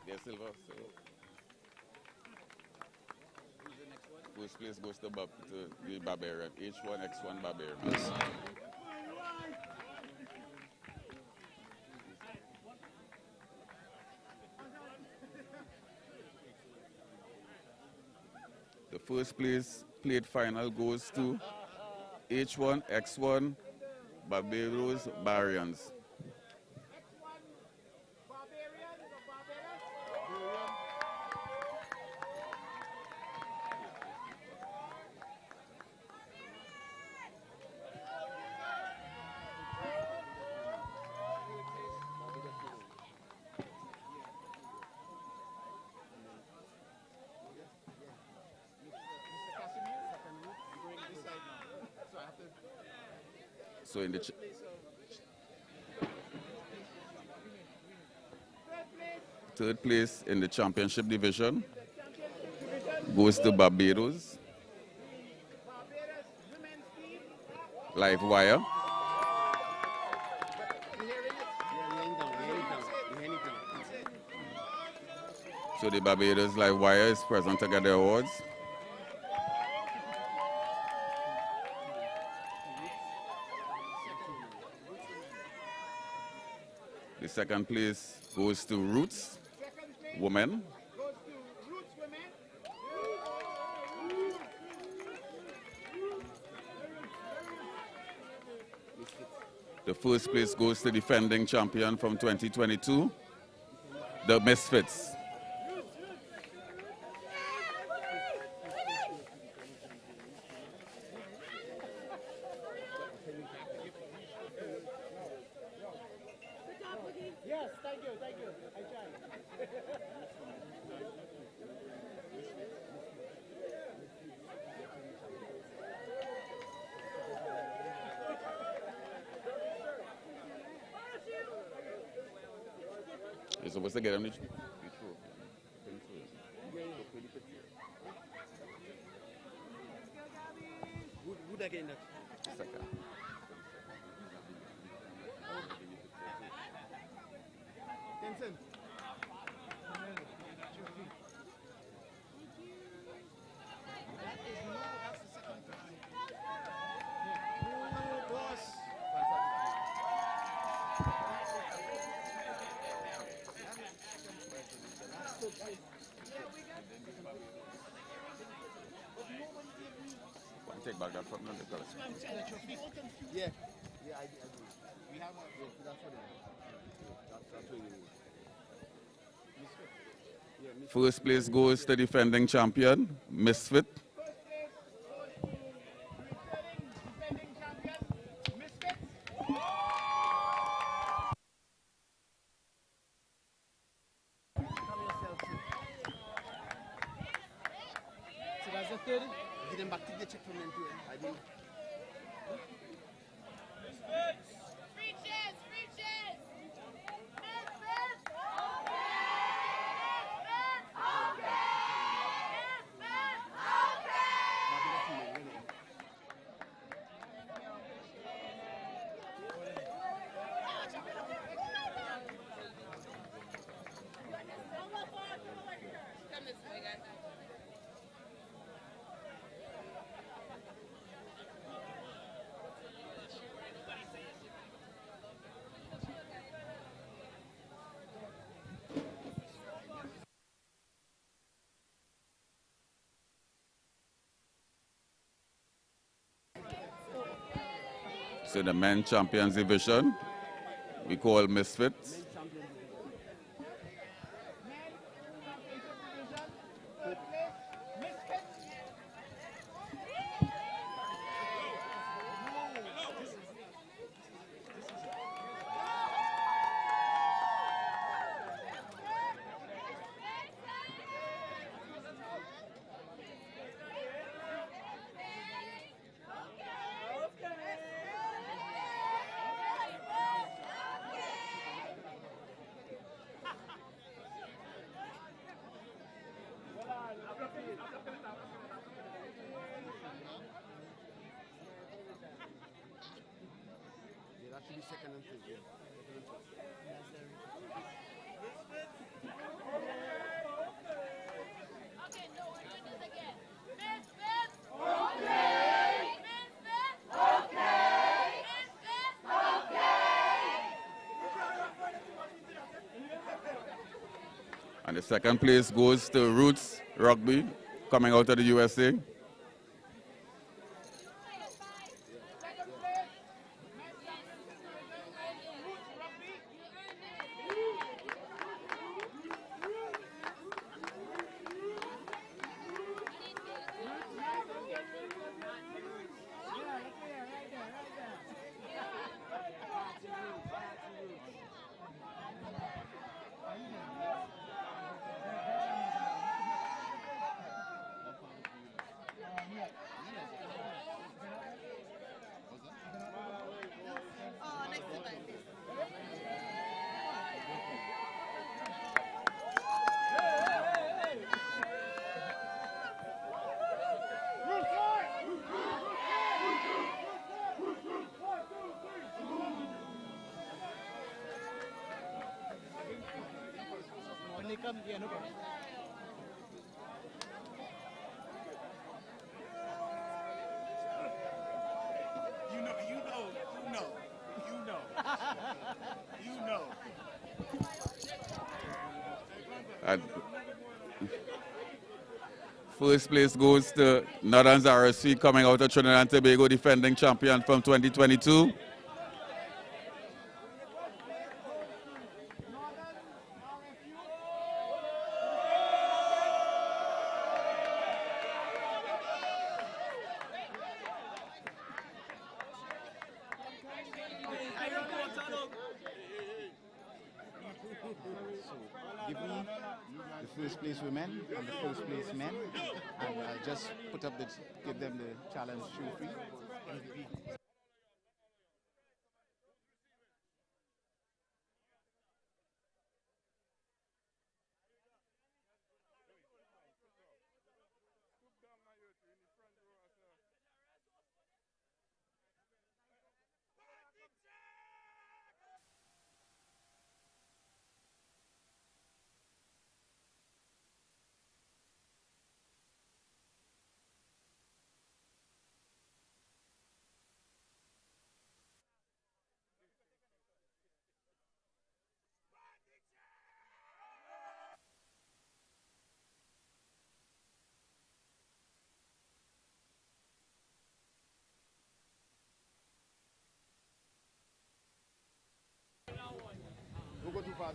Yes, silver. First place goes to the Barbarian. H1, X1 Barbarian. First place plate final goes to H1, X1, Barbados, Barians. So in the third place in the championship division goes to Barbados. Live wire. So the Barbados Live Wire is present to get the awards. The second place goes to Roots Women. The first place goes to defending champion from 2022, the Misfits. Yes, thank you. I tried. You're supposed to get them. Good again. Vincent. Take back that from the colors. Yeah, I do. We have that's what it is. First place goes to defending champion, Misfit. So that's the third. Get them back to the check from them too. I didn't. So the men champions division, we call Misfits. That should be second and third. Yeah. And the second place goes to Roots Rugby, coming out of the USA. When they come, yeah, no problem. You know, you know. And first place goes to Northern's RSC, coming out of Trinidad and Tobago, defending champion from 2022. Give me the first place women and the first place men, and I'll just give them the challenge trophy.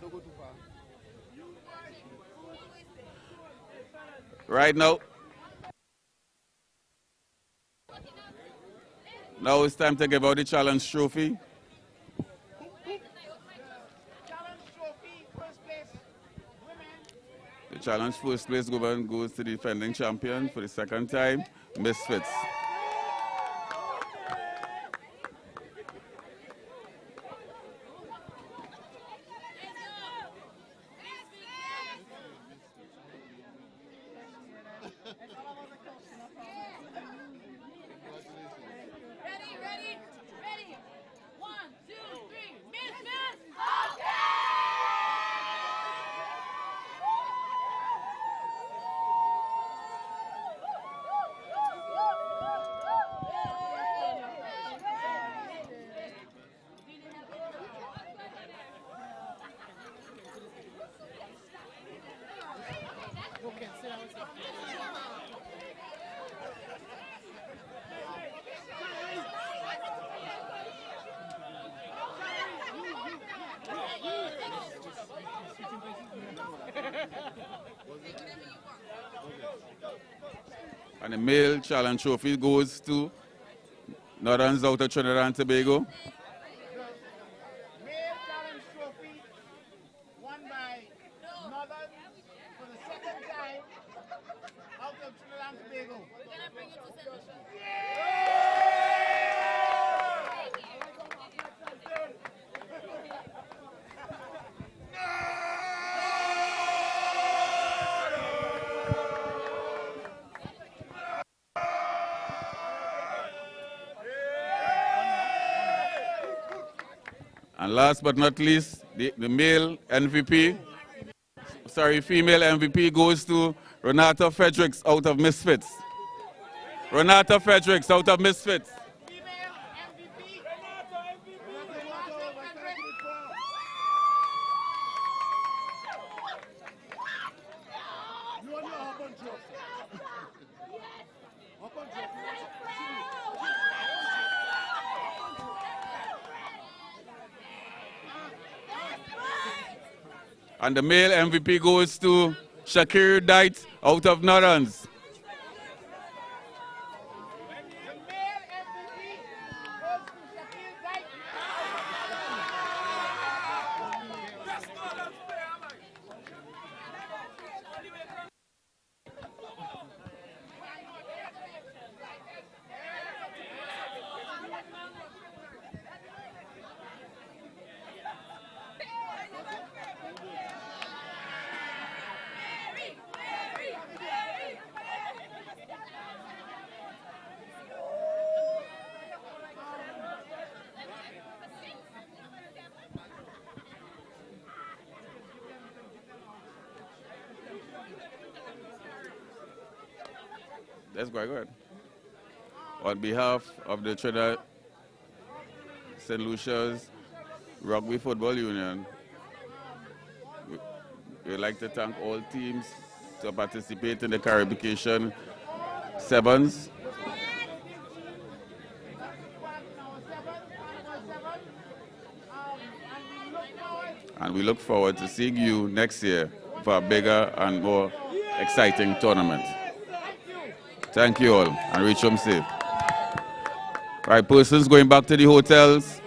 Don't go too far. Right now it's time to give out the challenge trophy. The challenge first place goes to the defending champion for the second time, Misfits. Ready. 1, 2, 3, Misfits! And the male challenge trophy goes to Northern's out of Trinidad and Tobago. Male challenge trophy won by Northern for the second time out of Trinidad and Tobago. We're going to bring it to St. Lucia. And last but not least, the female MVP goes to Renata Fredericks out of Misfits. Renata Fredericks out of Misfits. And the male MVP goes to Shakir Dite out of Norrons. That's quite good. On behalf of the Trinidad St. Lucia's Rugby Football Union, we'd like to thank all teams to participate in the Caribcation Sevens. And we look forward to seeing you next year for a bigger and more exciting tournament. Thank you all, and reach home safe. Right, persons going back to the hotels.